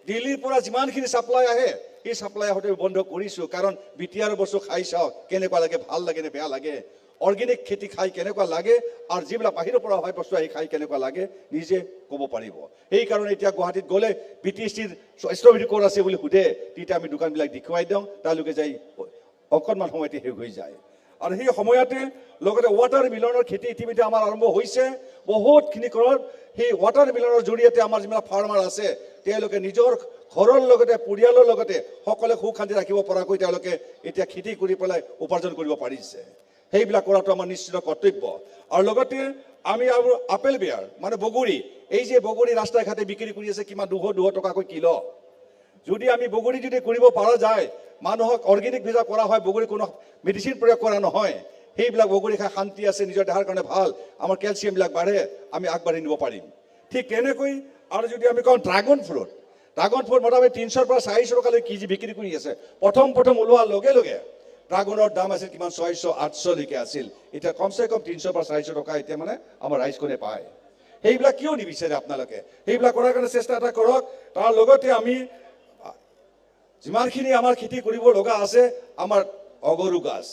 দিল্লীৰ পৰা যিমানখিনি সাপ্লাই আহে এই সাপ্লাই আহোঁতে বন্ধ কৰিছোঁ কাৰণ বিটিআৰ বস্তু খাই চাওক কেনেকুৱা লাগে ভাল লাগে নে বেয়া লাগে অৰ্গেনিক খেতি খাই কেনেকুৱা লাগে আৰু যিবিলাক বাহিৰৰ পৰা অহা বস্তু আহি খাই কেনেকুৱা লাগে নিজে ক'ব পাৰিব সেইকাৰণে এতিয়া গুৱাহাটীত গ'লে বিটিচিৰ ষ্ট্ৰবেৰী ক'ত আছে বুলি সোধে তেতিয়া আমি দোকানবিলাক দেখুৱাই দিওঁ তেওঁলোকে যাই অকণমান সময়তে শেষ হৈ যায় আৰু সেই সময়তে লগতে ৱাটাৰ মিলনৰ খেতি ইতিমধ্যে আমাৰ আৰম্ভ হৈছে বহুতখিনি ঘৰত সেই ৱাটাৰ মিলনৰ জৰিয়তে আমাৰ যিবিলাক ফাৰ্মাৰ আছে তেওঁলোকে নিজৰ ঘৰৰ লগতে পৰিয়ালৰ লগতে সকলোৱে সুখ শান্তি ৰাখিব পৰাকৈ তেওঁলোকে এতিয়া খেতি কৰি পেলাই উপাৰ্জন কৰিব পাৰিছে সেইবিলাক কৰাটো আমাৰ নিশ্চিত কৰ্তব্য আৰু লগতে আমি আৰু আপেল বেয়াৰ মানে বগৰী এই যে বগৰী ৰাস্তাই ঘাটে বিক্ৰী কৰি আছে কিমান 200 টকাকৈ কিলো যদি আমি বগৰী যদি কৰিব পৰা যায় মানুহক অৰ্গেনিক ভিজা কৰা হয় বগৰী কোনো মেডিচিন প্ৰয়োগ কৰা নহয় সেইবিলাক বগৰী খাই শান্তি আছে নিজৰ দেহাৰ কাৰণে ভাল আমাৰ কেলছিয়ামবিলাক বাঢ়ে আমি আগবাঢ়ি নিব পাৰিম ঠিক তেনেকৈ আৰু যদি আমি কওঁ ড্ৰাগন ফ্ৰুট মোটামুটি 300 পৰা 400 টকালৈ কেজি বিক্ৰী কৰি আছে প্ৰথম ওলোৱাৰ লগে লগে ড্ৰাগনৰ দাম আছিল কিমান 600 800 লৈকে আছিল এতিয়া কমচে কম 300 পৰা 400 টকা এতিয়া মানে আমাৰ ৰাইজখনে পায় সেইবিলাক কিয় নিবিচাৰে আপোনালোকে সেইবিলাক কৰাৰ কাৰণে চেষ্টা এটা কৰক তাৰ লগতে আমি যিমানখিনি আমাৰ খেতি কৰিব লগা আছে আমাৰ অগৰু গাছ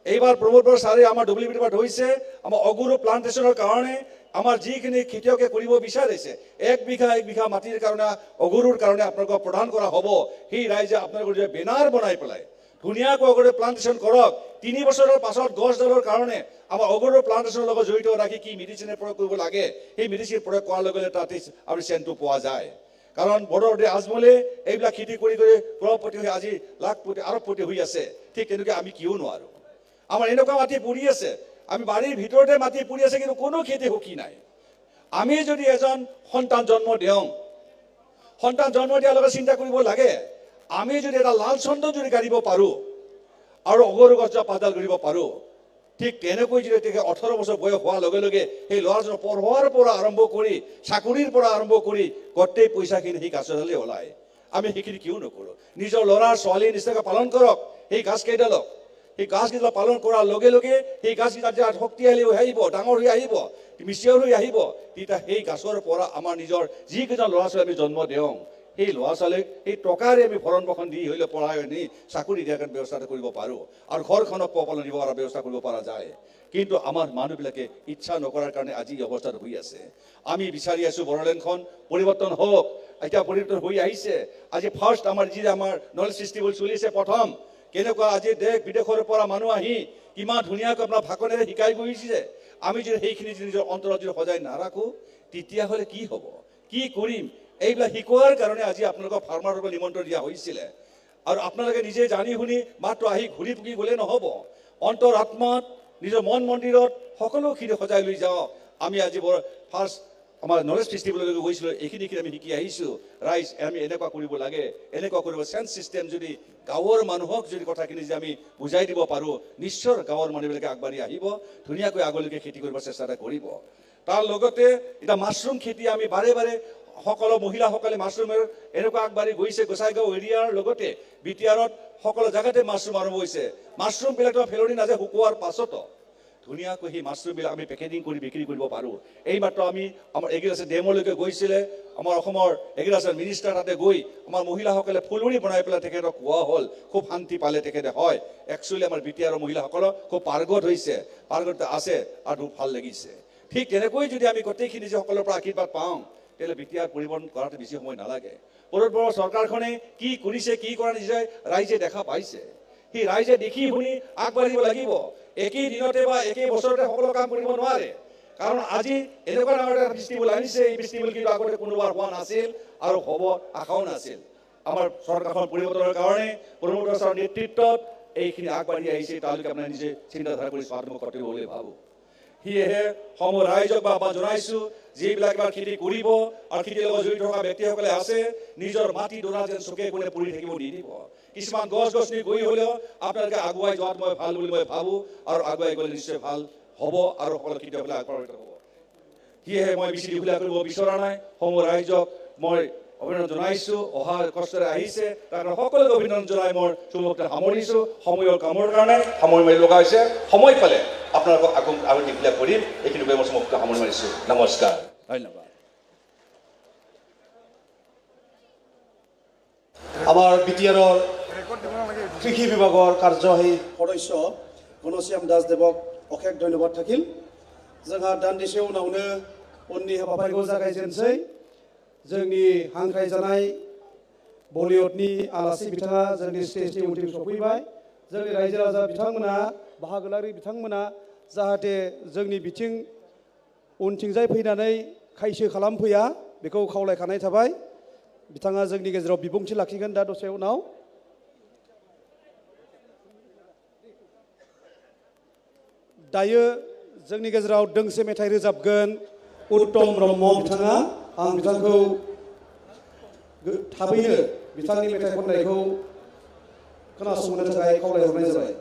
এইবাৰ প্ৰমোদ ছাৰে আমাৰ ডব্লিউবিটিত হৈছে আমাৰ অগৰু প্লান্টেশ্যনৰ কাৰণে আমাৰ যিখিনি খেতিয়কে কৰিব বিচাৰিছে 1 বিঘা মাটিৰ কাৰণে অগৰুৰ কাৰণে আপোনালোকক প্ৰদান কৰা হ'ব সেই ৰাইজে আপোনালোকৰ যে বেনাৰ বনাই পেলাই ধুনীয়াকৈ অগৰু প্লান্টেশ্যন কৰক 3 বছৰৰ পাছত গছডালৰ কাৰণে আমাৰ অগৰু প্লান্টেশ্যনৰ লগত জড়িত ৰাখি কি মেডিচিনে প্ৰয়োগ কৰিব লাগে সেই মেডিচিন প্ৰয়োগ কৰাৰ লগে লগে তাতে আমি চেণ্টটো পোৱা যায় কাৰণ বড়োদে আজমলে এইবিলাক খেতি কৰি ক্ৰপতি হৈ আজি লাখপতি আৰবপতি হৈ আছে ঠিক তেনেকৈ আমি কিয় নোৱাৰোঁ আমাৰ এনেকুৱা মাটি পৰি আছে আমি বাৰীৰ ভিতৰতে মাটি পৰি আছে কিন্তু কোনো খেতি সুখী নাই আমি যদি এজন সন্তান জন্ম দিওঁ সন্তান জন্ম দিয়াৰ লগত চিন্তা কৰিব লাগে আমি যদি এটা লাল চন্দ যদি কাঢ়িব পাৰোঁ আৰু অগৰু গছ পাতডাল কৰিব পাৰোঁ ঠিক তেনেকৈ যদি 18 বছৰ বয়স হোৱাৰ লগে লগে সেই ল'ৰাজনৰ পঢ়োৱাৰ পৰা আৰম্ভ কৰি চাকৰিৰ পৰা আৰম্ভ কৰি গোটেই পইচাখিনি সেই গাছডালেই ওলায় আমি সেইখিনি কিয় নকৰোঁ নিজৰ ল'ৰা ছোৱালী নিচিনাকৈ পালন কৰক সেই গাছকেইডালক সেই গাছকেইডাল পালন কৰাৰ লগে লগে সেই গাছকেইডাল যেতিয়া শক্তিশালী হৈ আহিব ডাঙৰ হৈ আহিব মিচিয়ৰ হৈ আহিব তেতিয়া সেই গাছৰ পৰা আমাৰ নিজৰ যিকেইজন ল'ৰা ছোৱালী আমি জন্ম দিওঁ সেই ল'ৰা ছোৱালীক সেই টকাৰে আমি ভৰণ পোষণ দি হ'লে পঢ়াই নি চাকৰি দিয়াৰ কাৰণে ব্যৱস্থা কৰিব পাৰোঁ আৰু ঘৰখনক পোহপাল দিব পৰা ব্যৱস্থা কৰিব পৰা যায় কিন্তু আমাৰ মানুহবিলাকে ইচ্ছা নকৰাৰ কাৰণে আজি অৱস্থাত হৈ আছে আমি বিচাৰি আছোঁ বড়োলেণ্ডখন পৰিৱৰ্তন হওক এতিয়া পৰিৱৰ্তন হৈ আহিছে আজি ফাৰ্ষ্ট আমাৰ যি আমাৰ নলেজ ফেষ্টিভেল চলিছে প্ৰথম কেনেকুৱা আজি দেশ বিদেশৰ পৰা মানুহ আহি কিমান ধুনীয়াকৈ আপোনাৰ ভাষণেৰে শিকাই গৈছে আমি যদি সেইখিনি নিজৰ অন্তৰত যদি সজাই নাৰাখোঁ তেতিয়াহ'লে কি হ'ব কি কৰিম এইবিলাক শিকোৱাৰ কাৰণে আজি আপোনালোকক ফাৰ্মাৰৰ পৰা নিমন্ত্ৰণ দিয়া হৈছিলে আৰু আপোনালোকে নিজে জানি শুনি মাত্ৰ আহি ঘূৰি ফুকি গ'লে নহ'ব অন্তৰ আত্মাত নিজৰ মন মন্দিৰত সকলোখিনি সজাই লৈ যাওঁ আমি আজি ফাৰ্ষ্ট আমাৰ নলেজ ফেষ্টিভেললৈ গৈছিলোঁ এইখিনি আমি শিকি আহিছোঁ ৰাইজ আমি এনেকুৱা কৰিব লাগে এনেকুৱা কৰিব চেঞ্চ চিষ্টেম যদি গাঁৱৰ মানুহক যদি কথাখিনি যে আমি বুজাই দিব পাৰোঁ নিশ্চয় গাঁৱৰ মানুহবিলাকে আগবাঢ়ি আহিব ধুনীয়াকৈ আগলৈকে খেতি কৰিব চেষ্টা এটা কৰিব তাৰ লগতে এতিয়া মাছৰুম খেতি আমি বাৰে বাৰে সকলো মহিলাসকলে মাছৰুমৰ এনেকুৱা আগবাঢ়ি গৈছে গোসাইগাঁও এৰিয়াৰ লগতে বিটিআৰত সকলো জেগাতে মাছৰুম আৰম্ভ হৈছে মাছৰুমবিলাক পেলনি নাযায় শুকোৱাৰ পাছতো ধুনীয়াকৈ সেই মাছৰুমবিলাক আমি পেকেজিং কৰি বিক্ৰী কৰিব পাৰোঁ। এইমাত্ৰ আমি আমাৰ এগ্ৰিকালচাৰ ডেমলৈকে গৈছিলে, আমাৰ অসমৰ এগ্ৰিকালচাৰ মিনিষ্টাৰ তাতে গৈ আমাৰ মহিলাসকলে ফুলুৰি বনাই পেলাই তেখেতক কোৱা হ'ল, খুব শান্তি পালে তেখেতে। হয়, একচুৱেলি আমাৰ বিটিআৰৰ মহিলাসকলৰ খুব পাৰ্গত হৈছে, পাৰ্গত আছে আৰু ভাল লাগিছে। ঠিক তেনেকৈ যদি আমি গোটেইখিনি যে সকলৰ পৰা আশীৰ্বাদ পাওঁ, তেতিয়াহ'লে বিটিআৰ পৰিৱৰ্তন কৰাটো বেছি সময় নালাগে। ভাৰতবৰ্ষৰ চৰকাৰখনে কি কৰিছে, কি কৰা নিশ্চয় ৰাইজে দেখা পাইছে। সেই ৰাইজে দেখি শুনি আগবাঢ়িব লাগিব। একেই দিনতে বা একেই বছৰতে সকলো কাম কৰিব নোৱাৰে, কাৰণ আজি এনেকুৱা ডাঙৰ এটা ফেষ্টিভেল আহিছে। এই ফেষ্টিভেল কিন্তু আগতে কোনোবাৰ হোৱা নাছিল আৰু হ'ব আশাও নাছিল। আমাৰ চৰকাৰখন পৰিৱৰ্তনৰ কাৰণে প্ৰমোদ ছাৰৰ নেতৃত্বত এইখিনি আগবাঢ়ি আহিছে। তেওঁলোকে আপোনাৰ নিজে চিন্তাধাৰা কৰি স্বাধীন কৰ্তব্য বুলি ভাবোঁ। সেয়েহে সমূহ ৰাইজক বা জনাইছোঁ, যিবিলাক এবাৰ খেতি কৰিব আৰু খেতিৰ লগত জড়িত থকা ব্যক্তিসকলে আছে, নিজৰ মাটি ডৰা যেন চুকে কোণে পৰি থাকিব নিদিব। কিছুমান গছ গছনি গৈ হ'লেও আপোনালোকে আগুৱাই যোৱাত মই ভাল বুলি মই ভাবোঁ, আৰু আগুৱাই গ'লে নিশ্চয় ভাল হ'ব আৰু সকলো খেতিয়কসকলে আগবাঢ়িত হ'ব। সেয়েহে মই বেছি দীঘলীয়া কৰিব বিচৰা নাই। সমূহ ৰাইজক মই অভিনন্দন জনাইছোঁ, অহা কষ্টৰে আহিছে, তাৰ কাৰণে সকলোকে অভিনন্দন জনাই মই চমুকতে সামৰিছোঁ। সময়ৰ কামৰ কাৰণে সময় মাৰি লগা হৈছে, সময় পালে আপোনালোকক আৰু দীঘলীয়া কৰিম। এইখিনি মই চমুকতে সামৰি মাৰিছোঁ। নমস্কাৰ, ধন্যবাদ। আমাৰ বিটিআৰৰ কৃষি বিভাগৰ কাৰ্যবাহী সদস্য ঘনশ্যাম দাসদেৱক অশেষ ধন্যবাদ থাকিল। जोंहा दान्दिसे उनावनो उननि हाबाफारिखौ जागायजेनसै। जोंनि हांख्रायजानाय बलिउडनि आलासि बिथाङा जोंनि स्टेजनि उनथिं सफैबाय। जोंनि रायजो राजा बिथांमोना, बाहागोलारि बिथांमोना जाहाथे जोंनि बिथिं उनथिंजाय फैनानै खायसो खालामफैया, बेखौ खावलायखानाय थाबाय। बिथाङा जोंनि गेजेराव बिबुंथि लाखिगोन दा दसे उनाव। दायो जोंनि गेजेराव दोंसे मेथाइ रोजाबगोन उत्तम ब्रह्म बिथाङा। आं बिथांखौ थाबैनो बिथांनि मेथाइ खननायखौ खोनासंनो थाखाय खावलायहरनाय जाबाय।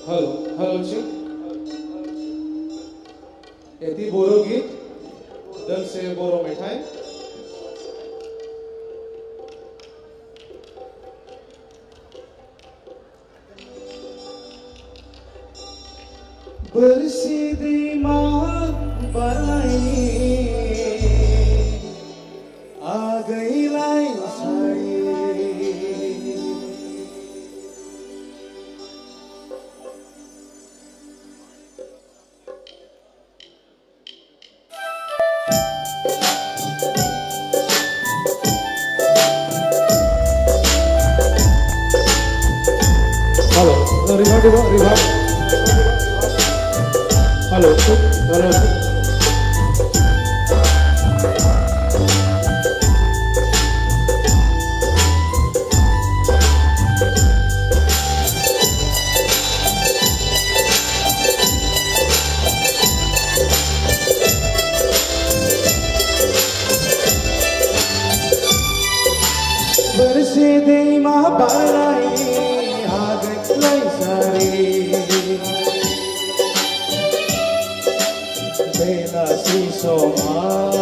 हेलो जी, यति बोरो गीत दोंसे बर' मेथाइ। बरसी दैमा बराई आ गईलाई साड़ी। हेलो रिभार hello hello bersedih balai agak laisari bela si soma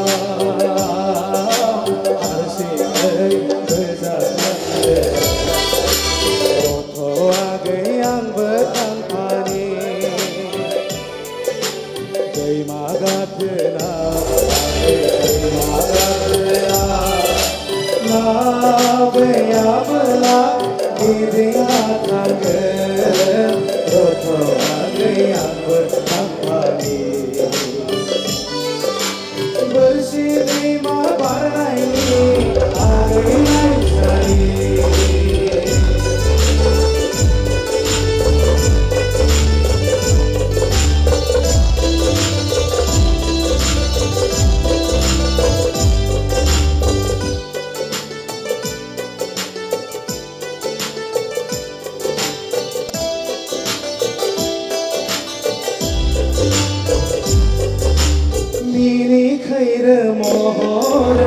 arsi bezakane otho agai ang bertampani dei magatna Abla giringa thage rotho agayang bertampani bersidih mabarai agai sari Mini khair mohor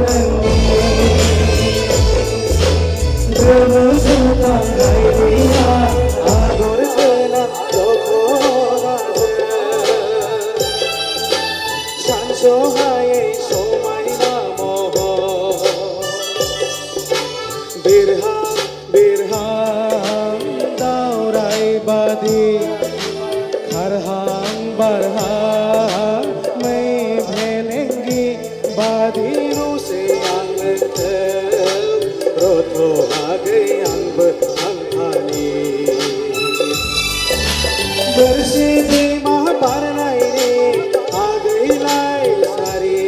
Bermutang gaiya agor bela lokhona Sanso hai somai namo Birham daurai badi Kharhang barhang Badiru se angte rotho age ang bertampani bersidih mahaparnai agai lai sari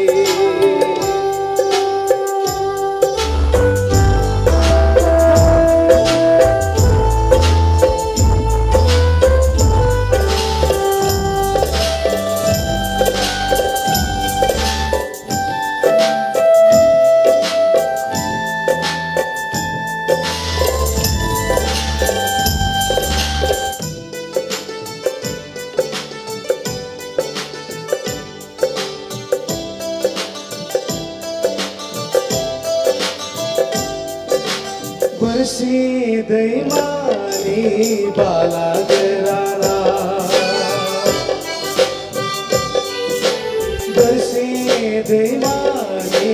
bersidih mani bala gerana bersidih mani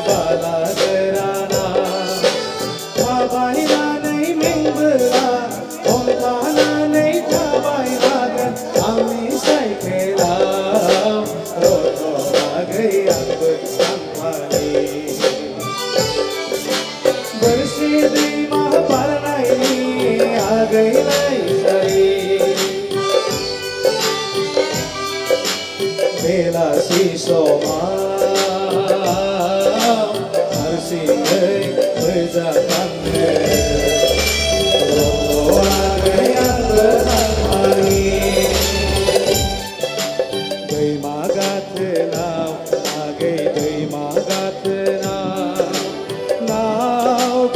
bala gerana mabaina nei mingbela omthana nei thabai bagan ami sai khelam rotho agai ang bertampani bersidih mahaparnai agai lai sari bela si soma arsi bezakane rotho agai ang bertampani dei magatna agai dei magatna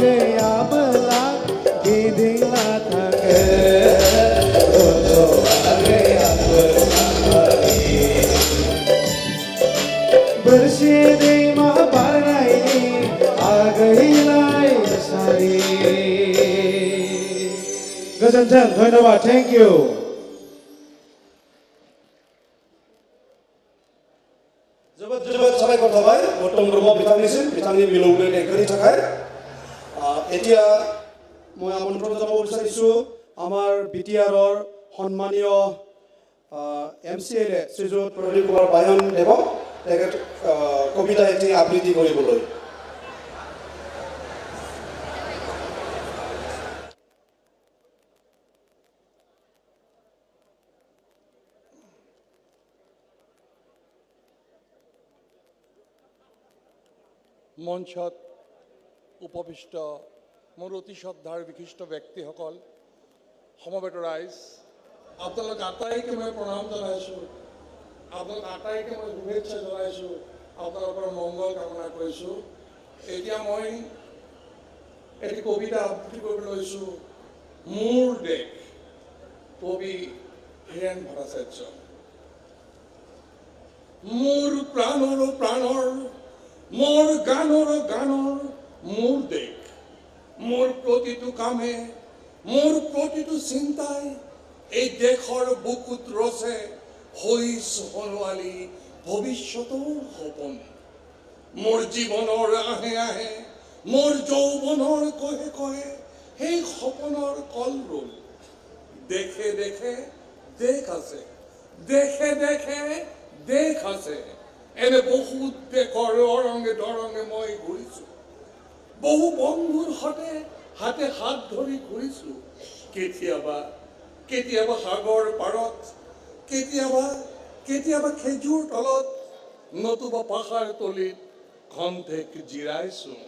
gaya belak gidingla thage rotho agayang bertampani bersidih mahaparnai agai lai sari Gazantan dhanyabad thank you जोबोद साबायखर थाबाय गौतम ब्रह्म बिथांनिसिम बिथांनि मिलौदो देंखोनि थाखाय এতিয়া মই আমন্ত্ৰণ জনাব বিচাৰিছোঁ আমাৰ বিটিআৰৰ সন্মানীয় MCLA শ্ৰীযুত প্ৰদীপ কুমাৰ বায়ন দেৱক তেখেত কবিতা এটি আবৃত্তি কৰিবলৈ মঞ্চত উপবিষ্ট মোৰ অতি শ্ৰদ্ধাৰ বিশিষ্ট ব্যক্তিসকল সমবেত ৰাইজ আপোনালোক আটাইকে মই প্ৰণাম জনাইছোঁ আপোনালোক আটাইকে মই শুভেচ্ছা জনাইছোঁ আপোনালোকৰ মংগল কামনা কৰিছোঁ এতিয়া মই এটি কবিতা আবৃত্তি কৰিবলৈ লৈছোঁ মোৰ দেশ কবি হীৰেণ ভট্টাচাৰ্য মোৰ প্ৰাণৰ প্ৰাণৰ মোৰ গানৰ গানৰ মোৰ দেশ মোৰ প্ৰতিটো কামে, মোৰ প্ৰতিটো চিন্তাই এই দেশৰ বুকুত ৰচে হৈ সোণোৱালী ভৱিষ্যতৰ সপোন। মোৰ জীৱনৰ আহে আহে, মোৰ যৌৱনৰ কহে কহে সেই সপোনৰ কলৰোল। দেখে দেখে দেশ আছে, দেখে দেখে দেশ আছে। এনে বহুত দেশৰ অৰঙে দৰঙে মই ঘূৰিছোঁ। বহু বন্ধুৰ সতে হাতে হাত ধৰি ঘূৰিছোঁ। কেতিয়াবা কেতিয়াবা সাগৰ পাৰত, কেতিয়াবা খেজুৰ তলত, নতুবা পাহাৰ তলিত খন্তেক জিৰাইছোঁ।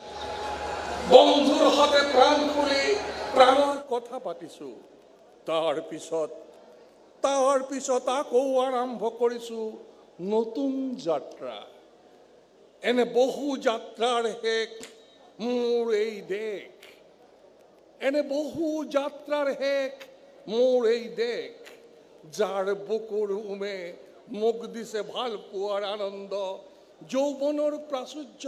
বন্ধুৰ সতে প্ৰাণ খুলি প্ৰাণৰ কথা পাতিছোঁ। তাৰ পিছত আকৌ আৰম্ভ কৰিছোঁ নতুন যাত্ৰা। এনে বহু যাত্ৰাৰ শেষ মোৰ এই দেশ। এনে বহু যাত্ৰাৰ শেষ মোৰ এই দেশ। যাৰ বুকুৰ উমে মোক দিছে ভাল পোৱাৰ আনন্দ, যৌৱনৰ প্ৰাচুৰ্য,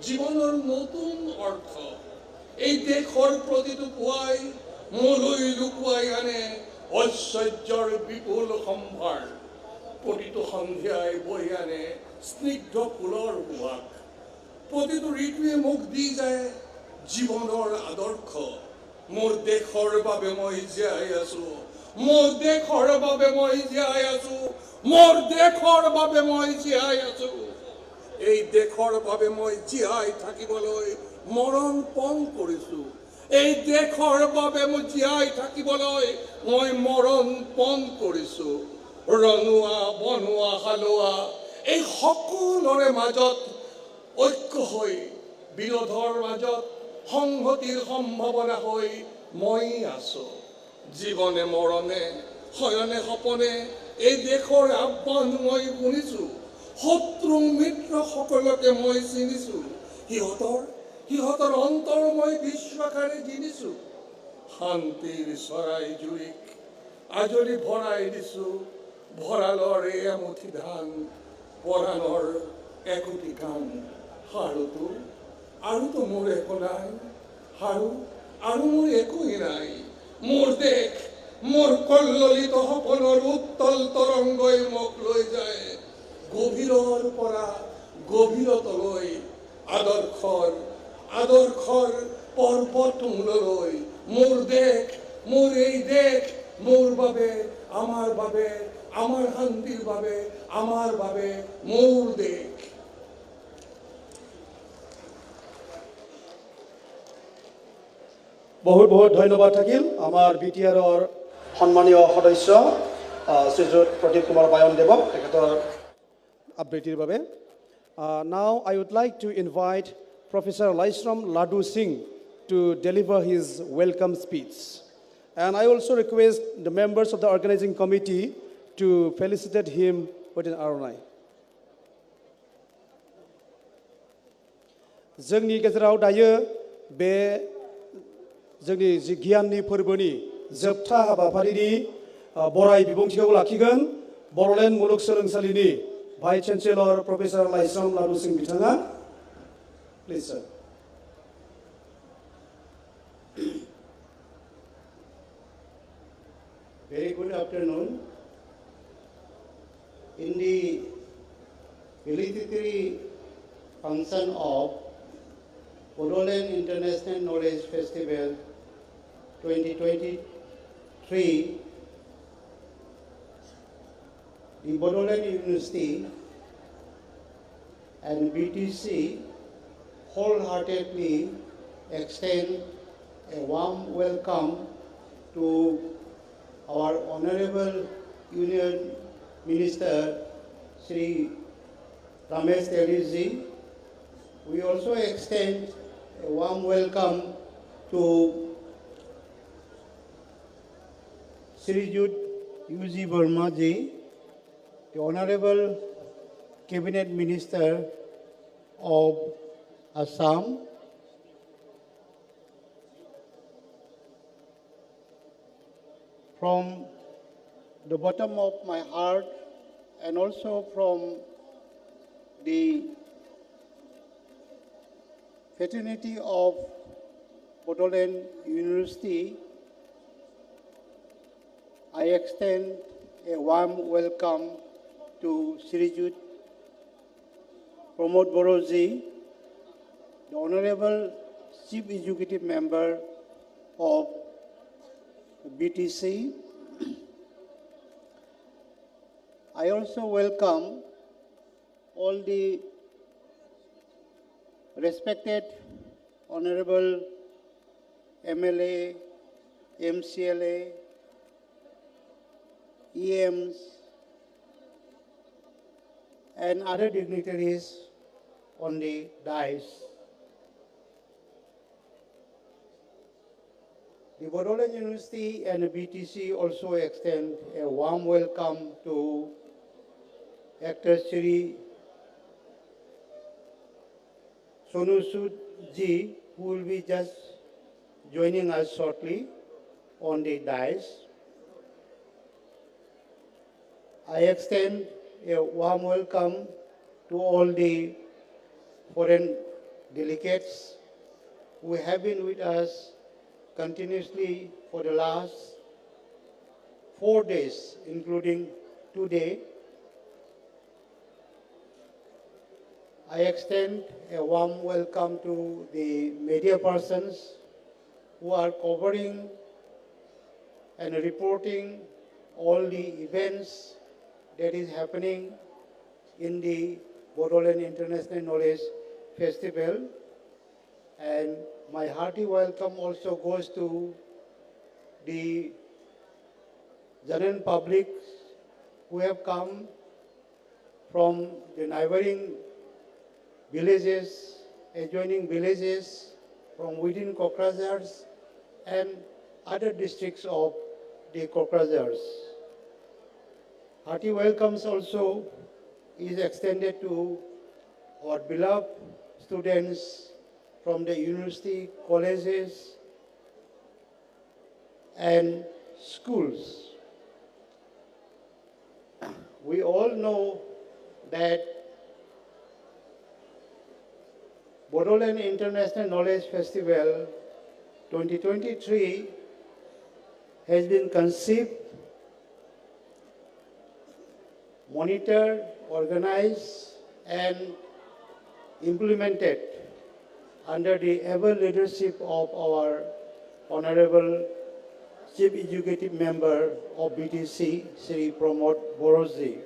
জীৱনৰ নতুন অৰ্থ। এই দেশৰ প্ৰতিটো পুৱাই মোলৈ লুকুৱাই আনে ঐশ্বৰ্যৰ বিপুল সম্ভাৰ। প্ৰতিটো সন্ধিয়াই বৈ আনে স্নিগ্ধ ফুলৰ সুৱাস। প্ৰতিটো ঋতুৱে মোক দি যায় জীৱনৰ আদৰ্শ। মোৰ দেশৰ বাবে মই জীয়াই আছো, মোৰ দেশৰ বাবে মই জীয়াই আছো, মোৰ দেশৰ বাবে মই জীয়াই আছো। এই দেশৰ বাবে মই জীয়াই থাকিবলৈ মৰণ পণ কৰিছো। এই দেশৰ বাবে মই জীয়াই থাকিবলৈ মই মৰণ পণ কৰিছো। ৰনোৱা বনোৱা হালোৱা এই সকলোৰে মাজত ঐক্য হৈ, বিৰোধৰ মাজত সংহতিৰ সম্ভাৱনা হৈ মই আছো। জীৱনে মৰণে শয়নে সপনে এই দেশৰ আহ্বান মই শুনিছো। শত্ৰু মিত্ৰ সকলোকে মই চিনিছো। সিহঁতৰ অন্তৰ মই বিশ্বাসেৰে জিনিছো। শান্তিৰ চৰাই জুৰিক আজৰি ভৰাই দিছো। ভঁৰালৰ এমুঠি ধান, পৰাণৰ একোটি গান। আৰুতো মোৰ একো নাই, আৰু মোৰ একোই নাই। মোৰ দেশ, মোৰ কল্লিত সপোনৰ উত্তল তৰংগই মোক লৈ যায় গভীৰৰ পৰা গভীৰতলৈ। আদৰ্শৰ পৰ্বতমূললৈ। মোৰ দেশ, মোৰ এই দেশ, মোৰ বাবে, আমাৰ শান্তিৰ বাবে, আমাৰ বাবে, মোৰ দেশ। বহুত বহুত ধন্যবাদ থাকিল আমাৰ বিটিআৰৰ সন্মানীয় সদস্য শ্ৰীযুত প্ৰদীপ কুমাৰ পায়নদেৱক তেখেতৰ আবৃত্তিৰ বাবে। Now I would like to invite Professor Laisram Ladu Singh to deliver his welcome speech. And I also request the members of the organizing committee to felicitate him with an RNI. जोंनि गेजेराव दायो बे जोंनि जि गियाननि फोरबोनि जोबथा हाबाफारिनि बराय बिबुंथिखौ लाखिगोन बड'लेण्ड मुलुगसोलोंसालिनि vice chancellor professor Laishram Laddu Singh बिथाङा। Please sir. Very good afternoon. In the military function of Bodoland International Knowledge Festival 2023, the Bodoland University and BTC wholeheartedly extend a warm welcome to our Honorable Union Minister Sri Ramesh Teliji. We also extend a warm welcome to Srijut U.G. Verma ji, the Honorable Cabinet Minister of Assam. From the bottom of my heart and also from the fraternity of Bodoland University, I extend a warm welcome to Srijut Pramod Boroji, the Honorable Chief Executive Member of BTC. I also welcome all the respected Honorable MLA, MCLA, EMs, and other dignitaries on the dais. The Bodoland University and the BTC also extend a warm welcome to Actor Shri Sonu Sood ji, who will be just joining us shortly on the dais. I extend a warm welcome to all the foreign delegates who have been with us continuously for the last 4 days, including today. I extend a warm welcome to the media persons who are covering and reporting all the events that is happening in the Bodoland International Knowledge Festival. And my hearty welcome also goes to the general public who have come from the neighboring villages, adjoining villages, from within Kokrazars and other districts of the Kokrazars. Hearty welcomes also is extended to our beloved students from the university, colleges, and schools. We all know that Bodoland International Knowledge Festival 2023 has been conceived, monitored, organized, and implemented under the able leadership of our Honorable Chief Executive Member of BTC, Sri Pramod Boroji.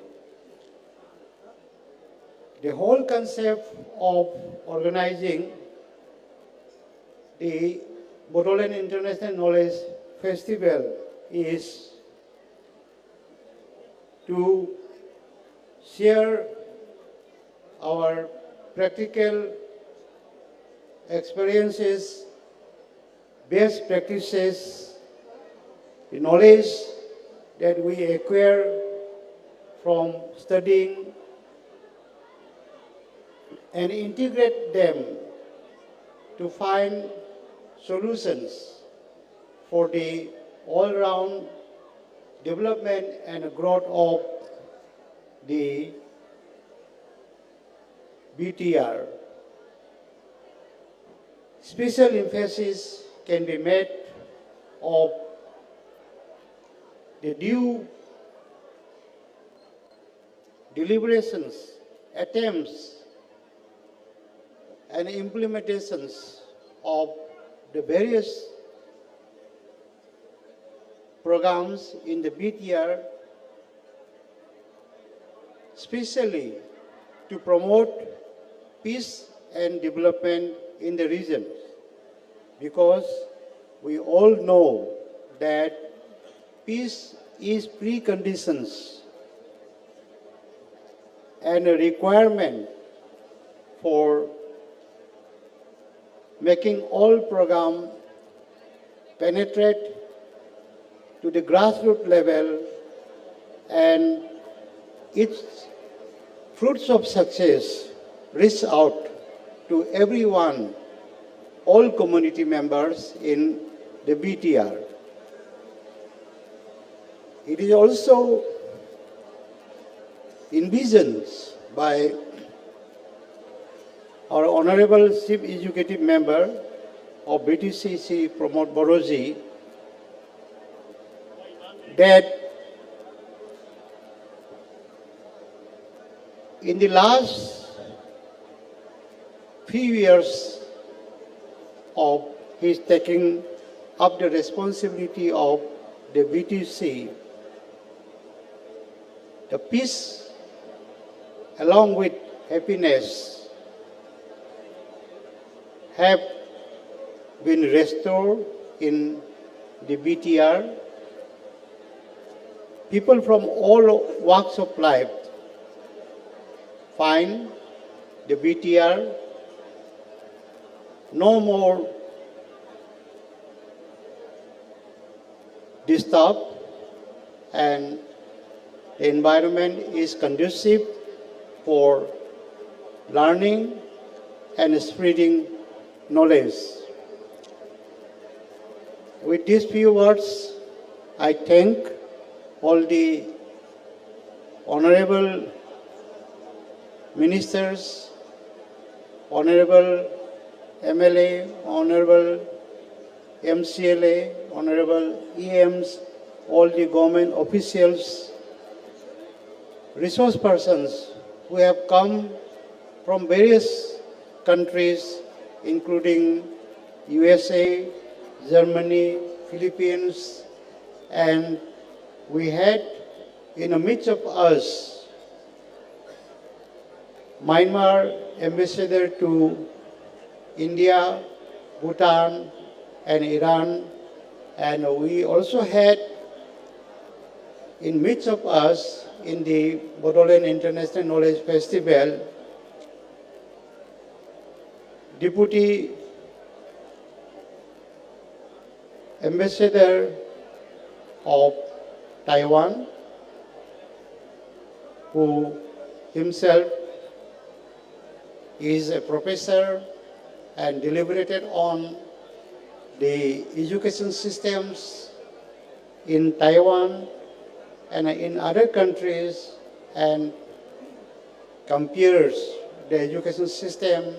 The whole concept of organizing the Bodoland International Knowledge Festival is to share our practical experiences, best practices, the knowledge that we acquire from studying, and integrate them to find solutions for the all-round development and growth of the BTR. Special emphasis can be made of the due deliberations, attempts, and implementations of the various programs in the BTR, especially to promote peace and development in the region, because we all know that peace is preconditions and a requirement for making all program penetrate to the grassroots level and its fruits of success reach out to everyone, all community members in the BTR. It is also envisioned by our Honorable Chief Executive Member of BTC, Sri Pramod Boroji, that in the last few years of his taking up the responsibility of the BTC, the peace along with happiness have been restored in the BTR. People from all walks of life find the BTR no more disturbed, and the environment is conducive for learning and spreading knowledge. With these few words, I thank all the honorable ministers, honorable MLA, honorable MCLA, honorable EMs, all the government officials, resource persons who have come from various countries, including USA, Germany, Philippines, and we had in the midst of us Myanmar ambassador to India, Bhutan, and Iran, and we also had in midst of us in the Bodoland International Knowledge Festival, Deputy Ambassador of Taiwan, who himself is a professor and deliberated on the education systems in Taiwan and in other countries, and compares the education system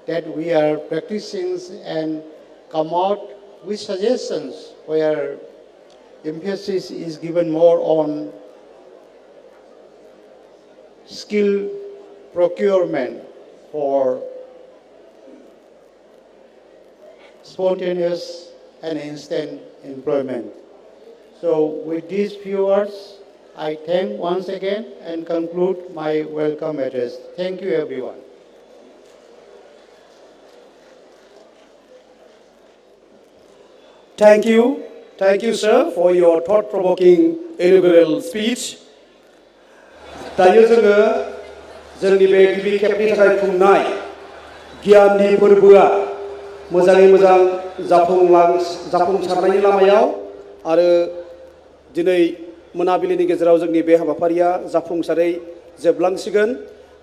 that we are practicing and come out with suggestions where emphasis is given more on skill procurement for spontaneous and instant employment. So with these few words, I thank once again and conclude my welcome address. Thank you, everyone. Thank you, sir, for your thought-provoking inaugural speech. दायो जोङो जोंनि बे गिबि खेबनि थाखाय खुंनाय गियाननि फोरबोआ मोजाङै मोजां जाफुंसारनायनि लामायाव आरो दिनै मोनाबिलिनि गेजेराव जोंनि बे हाबाफारिया जाफुंसारै जोबलांसिगोन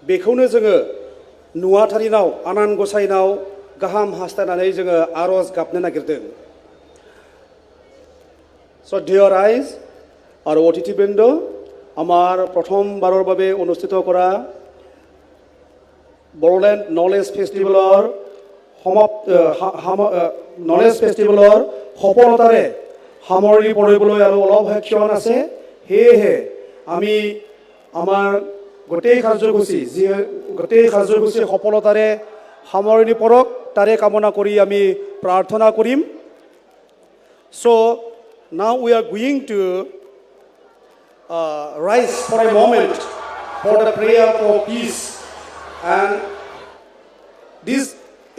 बेखौनो जोङो नुवाथारिनाव आनान गसाइनाव गाहाम हास्थायनानै जोङो आरज गाबनो नागिरदों। So dear eyes, our অতিথিবৃন্দ, আমাৰ প্ৰথমবাৰৰ বাবে অনুষ্ঠিত কৰা বড়োলেণ্ড নলেজ ফেষ্টিভেলৰ নলেজ ফেষ্টিভেলৰ সফলতাৰে সামৰণি পৰিবলৈ আৰু অলপ ক্ষণ আছে, সেয়েহে আমি আমাৰ গোটেই কাৰ্যসূচী সফলতাৰে সামৰণি পৰক তাৰে কামনা কৰি আমি প্ৰাৰ্থনা কৰিম। So now we are going to rise for a moment for the prayer for peace, and this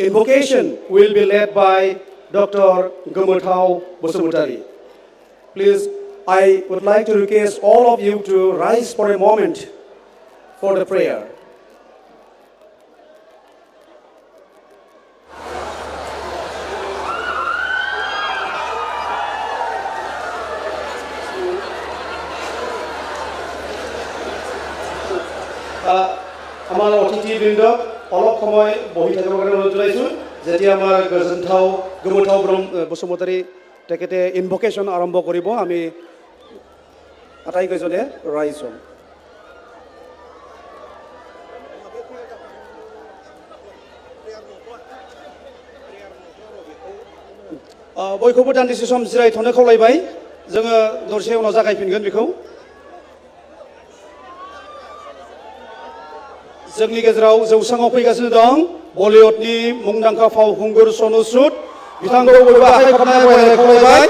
invocation will be led by Dr. Gomuthau Bosumutari. Please, I would like to request all of you to rise for a moment for the prayer. আমাৰ অতিথিবৃন্দক অলপ সময় বহি থাকিবৰ কাৰণে অনুৰোধ জনাইছোঁ। যেতিয়া আমাৰ গোমুঠাও বসুমতাৰী তেখেতে ইনভকেশ্যন আৰম্ভ কৰিব, আমি আটাইকেইজনে ৰাইজ হ'ম। बयखौबो दान्दिसे सम जिरायथ'नो खावलायबाय जोङो दसे उनाव जागायफिनगोन बेखौ जोंनि गेजेराव जौसाङाव फैगासिनो दं बलिउडनि मुंदांखा फावखुंगुर सनु सुद बिथांखौ बयबो आखाइ खबनाय बरायनाय खावलायबाय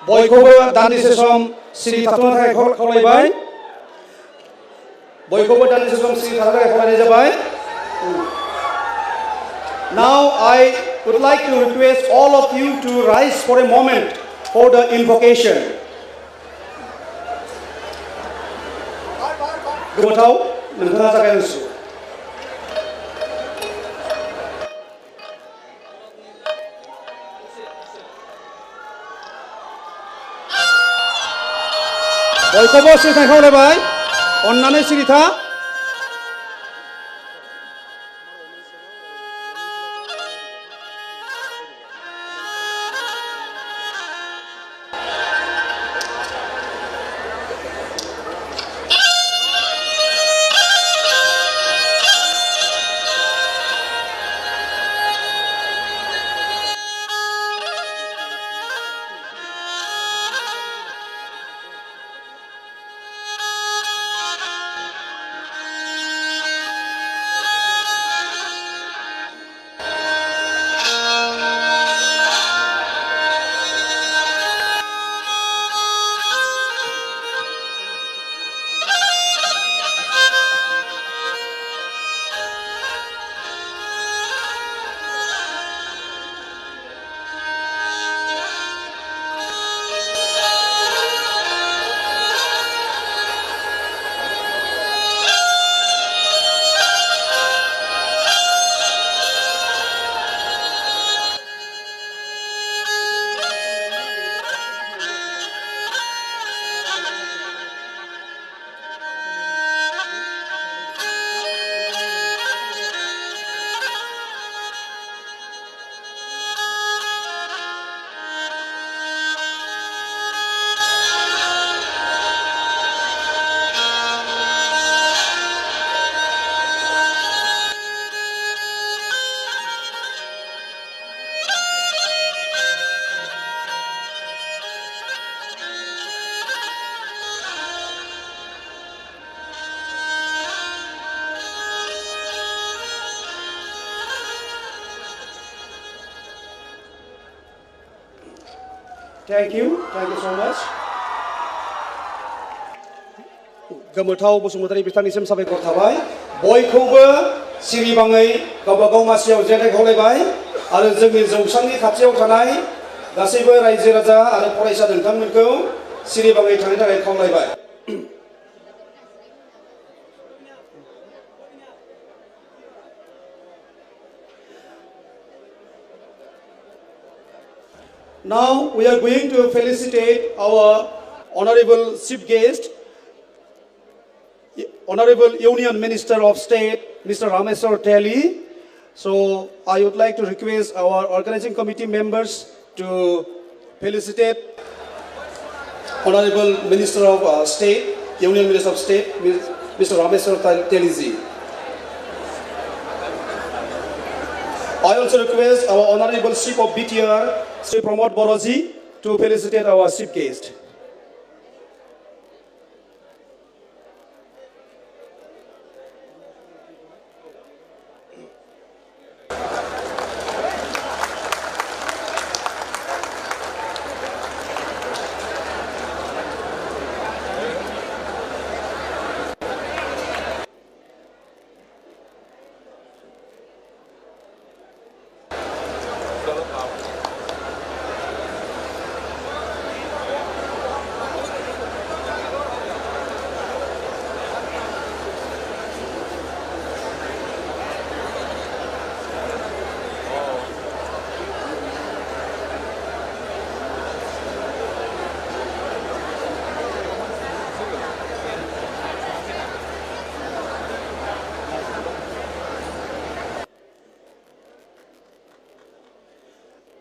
बयखौबो दान्दिसे सम सिरि थाथ'नो थाखाय खावलायबाय बयखौबो दान्दिसे सम सिरि थानो थाखाय खावलायनाय जाबाय Now I would like to request all of you to rise for a moment for the invocation. गोमोथाव नोंथाङा जागायनांसिगौ बयखौबो सिरि थानो खावलायबाय अन्नानै सिरि था Thank you so much. गोमोथाव बसुमतारी बिथांनिसिम साबायखर थाबाय बयखौबो सिरिबाङै गावबा गाव मासियाव जिरायनाय खावलायबाय आरो जोंनि जौसांनि खाथियाव थानाय गासैबो रायजो राजा आरो फरायसा नोंथांमोनखौ सिरिबाङै थानो थाखाय खावलायबाय Now we are going to felicitate our Honorable Chief Guest, Honorable Union Minister of State, Mr. Rameswar Telly. So I would like to request our organizing committee members to felicitate Honorable Minister of State, Union Minister of State, Mr. Rameswar Telly ji. I also request our Honorable Chief of BTR, Sri Pramod Boroji, to felicitate our chief guest.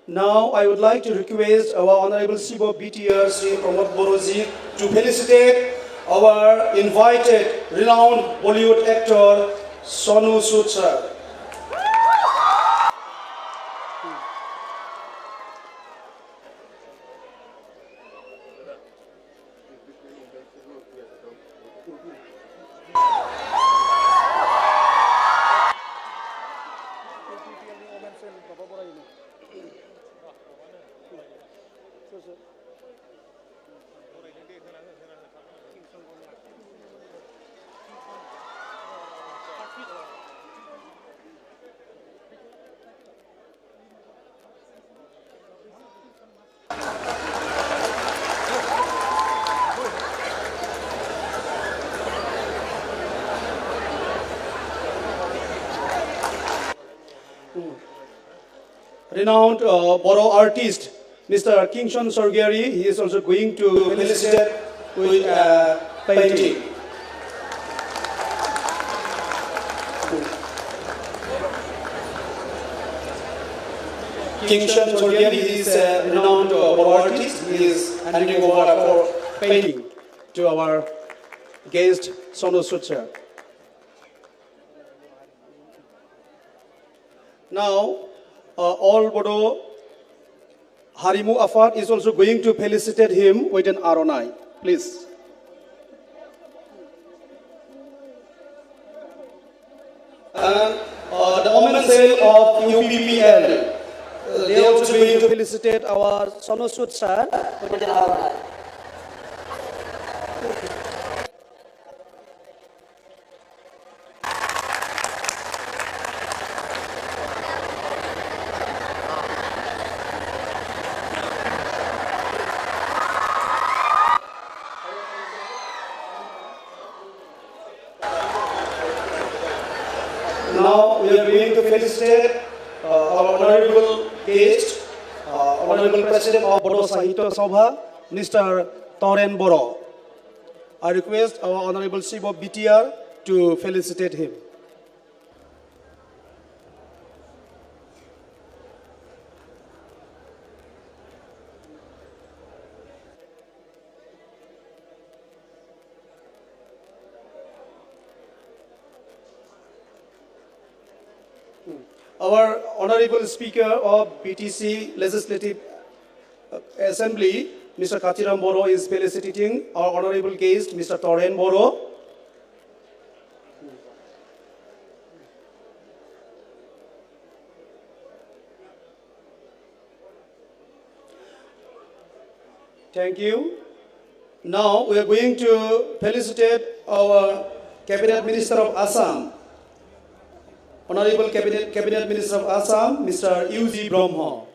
Now I would like to request our Honorable Sibo BTR Sri Pramod Boroji to felicitate our invited renowned Bollywood actor Sonu Sood sir. Renowned Boro artist, Mr. Kingshan Sorgari, he is also going to felicitate with painting. Kingshan Sorgari is a renowned Boro artist. He is handing over for painting to our guest, Sonu Sood sir. Now, all Bodo Harimu Afar is also going to felicitate him with an Aronai. Please. And the women cell of UPPL, they are also going to felicitate our Sonu Sood sir with an Aronai. Now we are going to felicitate our honorable guest, honorable president of Bodo Sahitya Sabha, Mr. Toren Boro. I request our honorable Sibo BTR to felicitate him. Our Honorable Speaker of BTC Legislative Assembly, Mr. Katiram Boro, is felicitating our Honorable guest, Mr. Toren Boro. Thank you. Now we are going to felicitate our Cabinet Minister of Assam, Honorable Cabinet Minister of Assam, Mr. U.G. Brahma.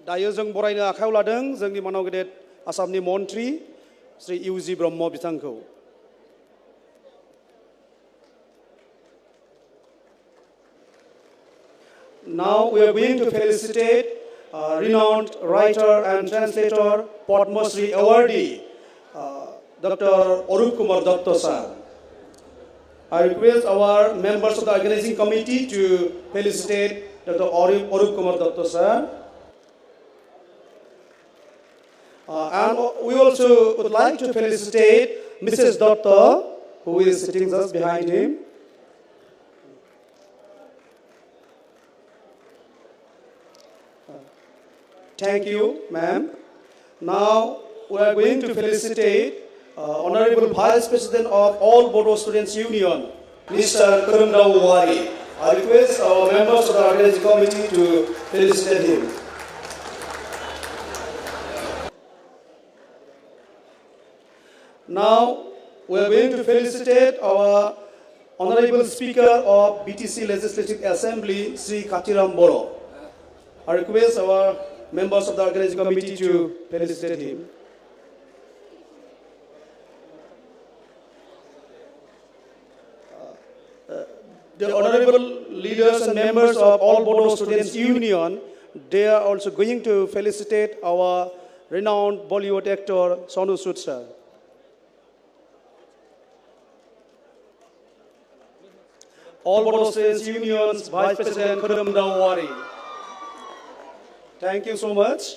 दायो जों बरायनो आखायाव लादों जोंनि मानव गेदेर आसामनि मन्त्रि Shri U.G. ब्रह्म बिथांखौ. Now we are going to felicitate renowned writer and translator, Padma Shri awardee, Dr. Arup Kumar Datta sir. I request our members of the organizing committee to felicitate Dr. Arup Kumar Datta sir. And we also would like to felicitate Mrs. Datta, who is sitting just behind him. Thank you, ma'am. Now we are going to felicitate Honorable Vice President of All Bodo Students Union, Mr. Kurumrao Wari. I request our members of the organizing committee to felicitate him. Now we are going to felicitate our Honorable Speaker of BTC Legislative Assembly, Sri Katiram Boro. I request our members of the organizing committee to felicitate him. The honorable leaders and members of All Bodo Students Union, they are also going to felicitate our renowned Bollywood actor Sonu Sood sir. All Bodoland Union's Vice President Khudam Dawari. Thank you so much.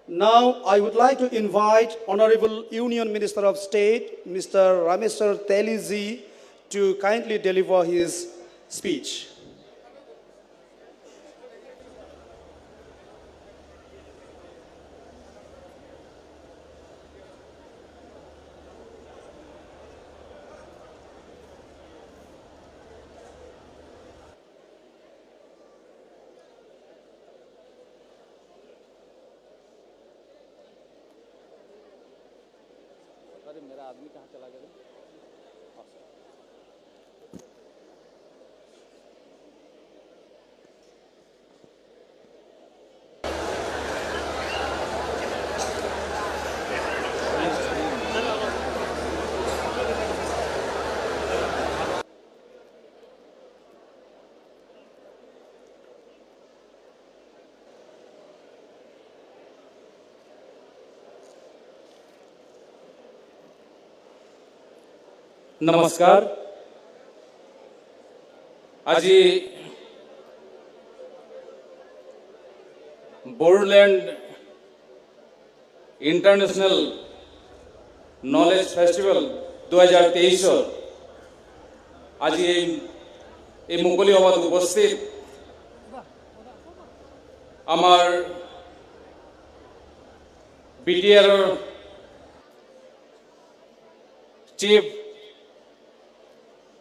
Now, I would like to invite Honorable Union Minister of State, Mr. Rameshwar Teliji, to kindly deliver his speech. नमस्कार আজি Bodoland international knowledge festival 2023 আজি এই মুকলি সভাত উপস্থিত আমার BTR chief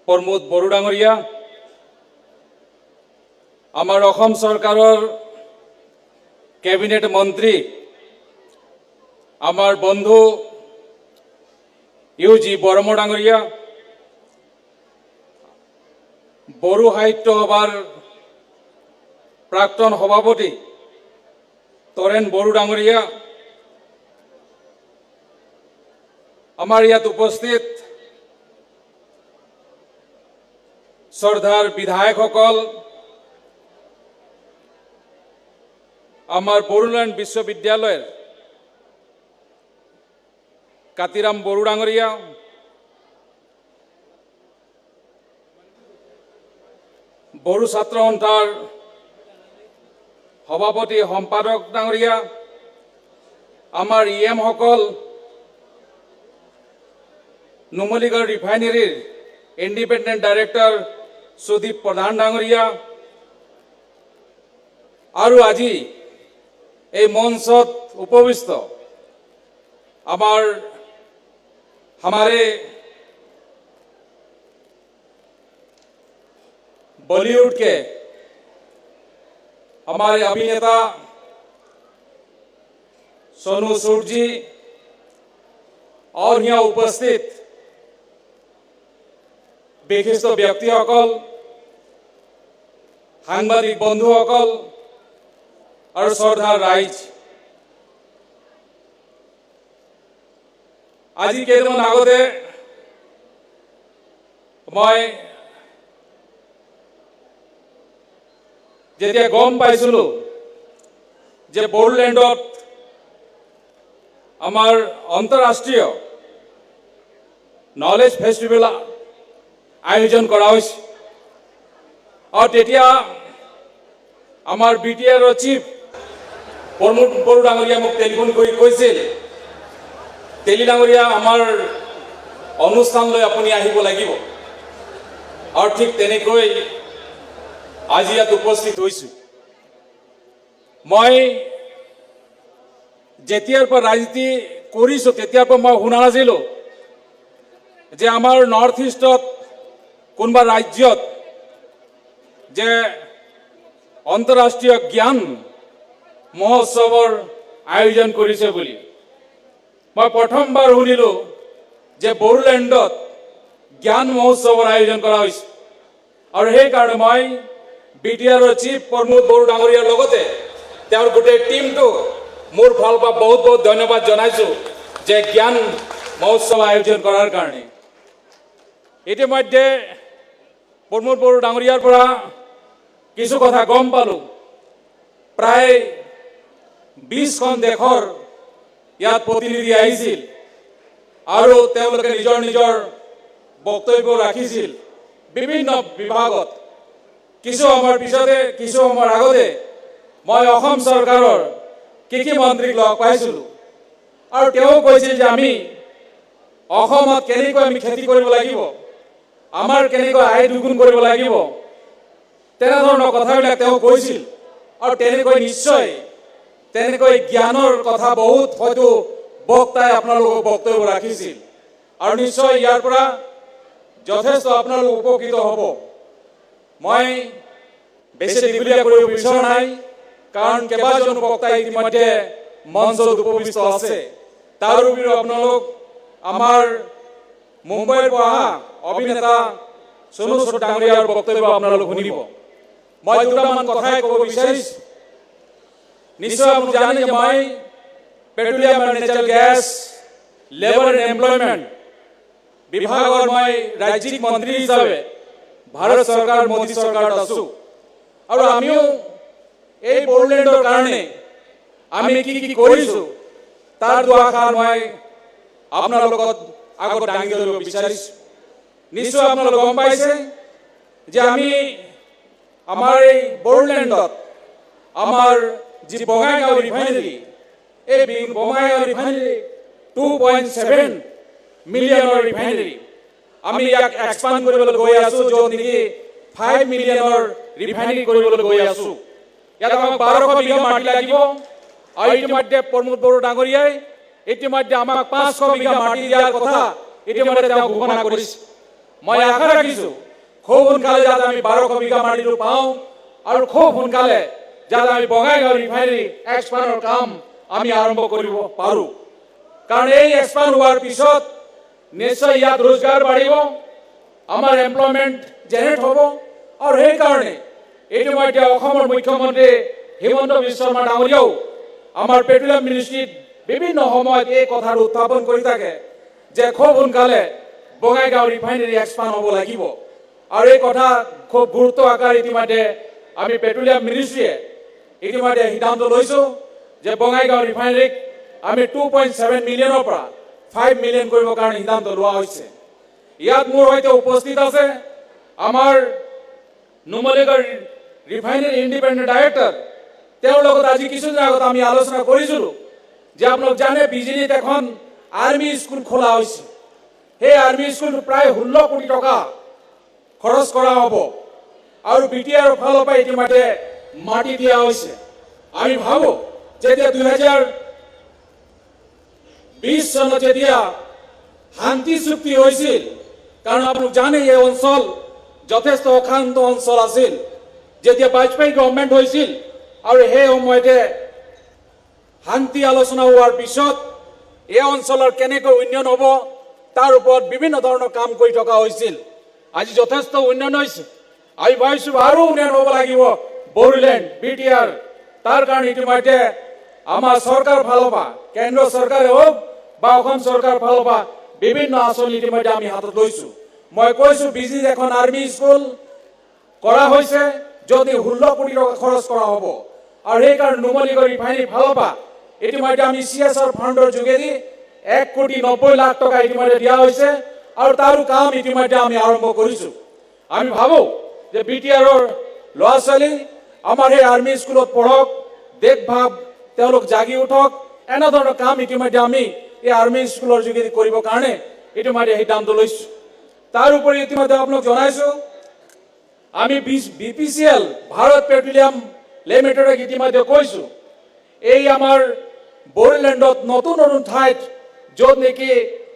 Pramod बड़ो डांगरिया आमार अखम सरकारों कैबिनेट मंत्री आमार बंधु इउजी बर्मा डांगरिया बड़ो साहित्य सभार प्राक्तन सभापति तरेन बड़ो डांगरिया आमार इयात उपस्थित श्रद्धार विधायक आमार बोडोलैंड विश्वविद्यालय कातिराम बड़ो डांगरिया बड़ो छात्र सन्थार सभापति सम्पादक डांगरिया आमार इएम नुमलीगढ़ रिफाइनारिर इंडिपेंडेंट डायरेक्टर सुदीप प्रधान डांगरिया और আজি এই মঞ্চত उपविष्ट हमारे बॉलीवुड के हमारे अभिनेता सोनू सूद जी और यहाँ उपस्थित विशिष्ट व्यक्ति सांबादिक बंधु और श्रद्धार राइज आज केइदिनमान आगते मैं जेतिया गम पाइছিলো जे बोडोलैंडत आमार अंतरराष्ट्रीय नॉलेज फेस्टिवल आयोजन करा होइছে और तेतिया आमार बीटीआर चीफ प्रमोद बड़ो डांगरिया मुझे टेलिफोन कर কৈছিল तेली डांगरिया आमार अनुष्ठान লৈ আপুনি আহিব লাগিব और ठीक তেনেকৈ आज ইয়াত उपस्थित হৈছো মই যেতিয়াৰ পৰা ৰাজনীতি কৰিছো তেতিয়াৰ পৰা মই শুনা নাছিলো যে আমাৰ নৰ্থ ইষ্টত কোনবা राज्यत जे अंतरराष्ट्रीय ज्ञान महोत्सवर आयोजन करिছে বুলি मैं प्रथमबार শুনিলো যে बोडोलैंडत ज्ञान महोत्सवर आयोजन करा হৈছে और সেই কাৰণে মই बीटीआर चीफ प्रमोद बड़ो डांगरियार लगते তেওঁৰ গোটেই টিমটো मोर फाल बहुत बहुत धन्यवाद जनाइছো जे ज्ञान महोत्सव आयोजन करार কাৰণে इतिमध्ये प्रमोद बड़ो डांगरियार পৰা কিছু কথা গম পালো प्राय 20খন দেশৰ ইয়াত প্ৰতিনিধি আহিছিল আৰু তেওঁলোকে নিজৰ নিজৰ বক্তব্য ৰাখিছিল বিভিন্ন বিভাগত কিছু সময়ৰ পিছতে কিছু সময়ৰ আগতে মই অসম চৰকাৰৰ কৃষি মন্ত্ৰীক লগ পাইছিলোঁ আৰু তেওঁ কৈছিল যে আমি অসমত কেনেকৈ আমি খেতি কৰিব লাগিব আমাৰ কেনেকৈ আয় দুগুণ কৰিব লাগিব তেনেধৰণৰ কথাবিলাক তেওঁ কৈছিল আৰু তেনেকৈ নিশ্চয় তেনেকৈ জ্ঞানৰ কথা বহুত হয়তো বক্তাই আপোনালোকক বক্তব্য ৰাখিছিল আৰু নিশ্চয় ইয়াৰ পৰা যথেষ্ট আপোনালোক উপকৃত হ'ব মই বেছি দীঘলীয়া কৰিব বিচৰা নাই কাৰণ কেইবাজনো বক্তাই ইতিমধ্যে মঞ্চত উপবিষ্ট আছে তাৰ উপৰিও আপোনালোক আমাৰ মুম্বাইৰ পৰা অহা অভিনেতা সোনু সুদ ডাঙৰীয়াৰ বক্তব্য আপোনালোক শুনিব মই দুটামান কথাই ক'ব বিচাৰিছোঁ নিশ্চয় আপোনালোক জানে যে মই পেট্ৰলিয়াম আৰু natural gas labour and employment বিভাগৰ মই ৰাজ্যিক মন্ত্ৰী হিচাপে ভাৰত চৰকাৰ মোদী চৰকাৰত আছোঁ আৰু আমিও এই বড়োলেণ্ডৰ কাৰণে আমি কি কৰিছোঁ তাৰ দুআষাৰ মই আপোনাৰ লগত আগত দাঙি ধৰিব বিচাৰিছোঁ নিশ্চয় আপোনালোকে গম পাইছে যে আমি আমাৰ এই বড়োলেণ্ডত আমাৰ যি বঙাইগাঁও ৰিফাইনেৰী এই বঙাইগাঁও ৰিফাইনেৰী 2.7 মিলিয়নৰ ৰিফাইনেৰী আমি ইয়াক এক্সপাণ্ড কৰিবলৈ গৈ আছোঁ য'ত নেকি 5 মিলিয়নৰ ৰিফাইনেৰী কৰিবলৈ গৈ আছোঁ ইয়াত আমাক 1200 বিঘা মাটি লাগিব আৰু ইতিমধ্যে প্ৰমোদ বড়ো ডাঙৰীয়াই ইতিমধ্যে আমাক 500 বিঘা মাটি দিয়াৰ কথা ইতিমধ্যে তেওঁ ঘোষণা কৰিছে মই আশা ৰাখিছোঁ খুব সোনকালে যাতে আমি 1200 বিঘা মাটিটো পাওঁ আৰু খুব সোনকালে যাতে আমি বঙাইগাঁও ৰিফাইনেৰী এক্সপাণ্ডৰ কাম আমি আৰম্ভ কৰিব পাৰোঁ কাৰণ এই এক্সপাণ্ড হোৱাৰ পিছত নিশ্চয় ইয়াত ৰোজগাৰ বাঢ়িব আমাৰ এমপ্লয়মেণ্ট জেনেৰেট হ'ব আৰু সেইকাৰণে ইতিমধ্যে অসমৰ মুখ্যমন্ত্ৰী হিমন্ত বিশ্ব শৰ্মা ডাঙৰীয়াও আমাৰ পেট্ৰলিয়াম মিনিষ্ট্ৰীত বিভিন্ন সময়ত এই কথাটো উত্থাপন কৰি থাকে যে খুব সোনকালে বঙাইগাঁও ৰিফাইনেৰী এক্সপাণ্ড হ'ব লাগিব আৰু এই কথা খুব গুৰুত্ব আকাৰ ইতিমধ্যে আমি পেট্ৰলিয়াম মিনিষ্ট্ৰীয়ে ইতিমধ্যে সিদ্ধান্ত লৈছোঁ যে বঙাইগাঁও ৰিফাইনেৰীক আমি 2.7 মিলিয়নৰ পৰা 5 মিলিয়ন কৰিবৰ কাৰণে সিদ্ধান্ত লোৱা হৈছে ইয়াত মোৰ সৈতে উপস্থিত আছে আমাৰ নুমলীগড় ৰিফাইনেৰী ইণ্ডিপেণ্ডেণ্ট ডাইৰেক্টৰ তেওঁৰ লগত আজি কিছুদিন আগত আমি আলোচনা কৰিছিলোঁ যে আপোনালোক জানে বিজুলীত এখন আৰ্মি স্কুল খোলা হৈছে সেই আৰ্মি স্কুলটো প্ৰায় 16 কোটি টকা খৰচ কৰা হ'ব আৰু বিটিআৰৰ ফালৰ পৰা ইতিমধ্যে মাটি দিয়া হৈছে আমি ভাবোঁ যেতিয়া 2020 চনত যেতিয়া শান্তি চুক্তি হৈছিল কাৰণ আপোনালোক জানে এই অঞ্চল যথেষ্ট অশান্ত অঞ্চল আছিল যেতিয়া বাজপেয়ী গভৰ্ণমেণ্ট হৈছিল আৰু সেই সময়তে শান্তি আলোচনা হোৱাৰ পিছত এই অঞ্চলৰ কেনেকৈ উন্নয়ন হ'ব তাৰ ওপৰত বিভিন্ন ধৰণৰ কাম কৰি থকা হৈছিল আজি যথেষ্ট উন্নয়ন হৈছে আমি ভাবিছোঁ আৰু উন্নয়ন হ'ব লাগিব বড়োলেণ্ড বিটিআৰ তাৰ কাৰণে ইতিমধ্যে আমাৰ চৰকাৰ ফালৰ পৰা কেন্দ্ৰ চৰকাৰে হওক বা অসম চৰকাৰ ফালৰ পৰা বিভিন্ন আঁচনি ইতিমধ্যে আমি হাতত লৈছোঁ মই কৈছোঁ বিজুলীত এখন আৰ্মি স্কুল কৰা হৈছে যদি 16 কোটি টকা খৰচ কৰা হ'ব আৰু সেইকাৰণে নুমলীগড় ৰিফাইনেৰী ফালৰ পৰা ইতিমধ্যে আমি CSR ফাণ্ডৰ যোগেদি 1,90,00,000 টকা ইতিমধ্যে দিয়া হৈছে আৰু তাৰো কাম ইতিমধ্যে আমি আৰম্ভ কৰিছোঁ আমি ভাবোঁ যে বিটিআৰৰ ল'ৰা ছোৱালী আমাৰ এই আৰ্মি স্কুলত পঢ়ক দেখভাল তেওঁলোক জাগি উঠক এনেধৰণৰ কাম ইতিমধ্যে আমি এই আৰ্মি স্কুলৰ যোগেদি কৰিবৰ কাৰণে ইতিমধ্যে সিদ্ধান্ত লৈছোঁ তাৰ উপৰি ইতিমধ্যে আপোনাক জনাইছোঁ আমি BPCL ভাৰত পেট্ৰলিয়াম লিমিটেডক ইতিমধ্যে কৈছোঁ এই আমাৰ বড়োলেণ্ডত নতুন নতুন ঠাইত য'ত নেকি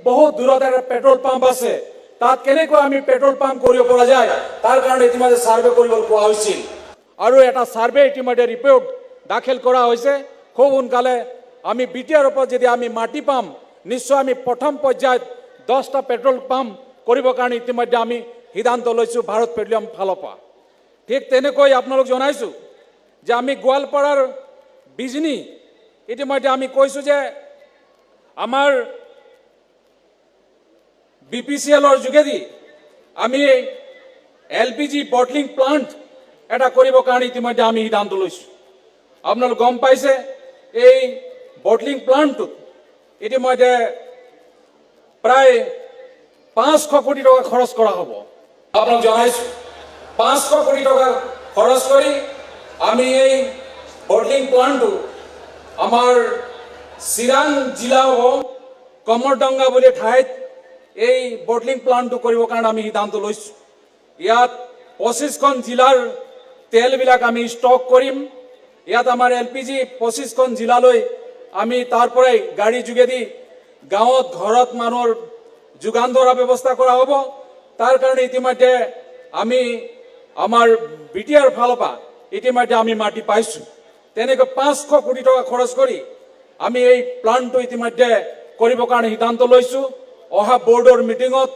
বহুত দূৰত এটা পেট্ৰল পাম্প আছে তাত কেনেকৈ আমি পেট্ৰল পাম্প কৰিব পৰা যায় তাৰ কাৰণে ইতিমধ্যে ছাৰ্ভে কৰিবলৈ কোৱা হৈছিল আৰু এটা ছাৰ্ভে ইতিমধ্যে ৰিপৰ্ট দাখিল কৰা হৈছে খুব সোনকালে আমি বিটিআৰ ওপৰত যদি আমি মাটি পাম নিশ্চয় আমি প্ৰথম পৰ্যায়ত 10টা পেট্ৰল পাম্প কৰিবৰ কাৰণে ইতিমধ্যে আমি সিদ্ধান্ত লৈছোঁ ভাৰত পেট্ৰলিয়াম ফালৰ পৰা ঠিক তেনেকৈ আপোনালোক জনাইছোঁ যে আমি গোৱালপাৰাৰ বিজনী ইতিমধ্যে আমি কৈছোঁ যে আমাৰ BPCLৰ যোগেদি আমি LPG বটলিং প্লান্ট এটা কৰিবৰ কাৰণে ইতিমধ্যে আমি সিদ্ধান্ত লৈছোঁ আপোনালোক গম পাইছে এই বটলিং প্লান্টটোত ইতিমধ্যে প্ৰায় 500 কোটি টকা খৰচ কৰা হ'ব। আপোনাক জনাইছো 500 কোটি টকা খৰচ কৰি আমি এই বটলিং প্লান্টটো আমাৰ চিৰাং জিলা কমৰডাঙ্গা বুলি ঠাইত এই বটলিং প্লান্টটো কৰিবৰ কাৰণে আমি সিদ্ধান্ত লৈছো। ইয়াত 25খন জিলাৰ তেলবিলাক আমি ষ্টক কৰিম। ইয়াত আমাৰ LPG 25খন জিলালৈ আমি তাৰ পৰাই গাড়ী যোগেদি গাঁৱত ঘৰত মানুহৰ যোগান ধৰা ব্যৱস্থা কৰা হ'ব। তাৰ কাৰণে ইতিমধ্যে আমি আমাৰ BTR ফালৰ পৰা ইতিমধ্যে আমি মাটি পাইছো। তেনেকৈ 500 কোটি টকা খৰচ কৰি আমি এই প্লান্টটো ইতিমধ্যে কৰিবৰ কাৰণে সিদ্ধান্ত লৈছো। অহা বোৰ্ডৰ মিটিঙত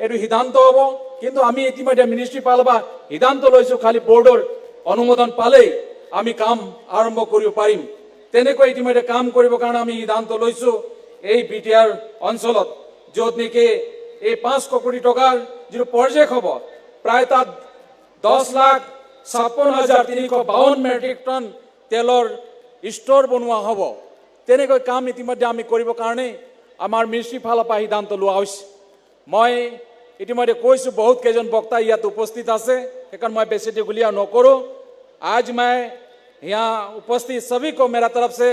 এইটো সিদ্ধান্ত হ'ব, কিন্তু আমি ইতিমধ্যে মিনিষ্ট্ৰী ফালৰ পৰা সিদ্ধান্ত লৈছো খালি বোৰ্ডৰ অনুমোদন পালেই আমি কাম আৰম্ভ কৰিব পাৰিম। তেনেকৈ ইতিমধ্যে কাম কৰিবৰ কাৰণে আমি সিদ্ধান্ত লৈছো এই BTR অঞ্চলত, য'ত নেকি এই 500 কোটি টকাৰ যিটো প্ৰজেক্ট হ'ব প্ৰায় তাত 10,56,352 মেট্ৰিক টন তেলৰ ষ্ট'ৰ বনোৱা হ'ব। তেনেকৈ কাম ইতিমধ্যে আমি কৰিবৰ কাৰণে আমাৰ মিনিষ্ট্ৰী ফালৰ পৰা সিদ্ধান্ত লোৱা হৈছে। মই ইতিমধ্যে কৈছো বহুত কেইজন বক্তা ইয়াত উপস্থিত আছে, সেইকাৰণে মই বেছি দীঘলীয়া নকৰোঁ। आज मैं यहाँ उपस्थित सभी को मेरा तरफ से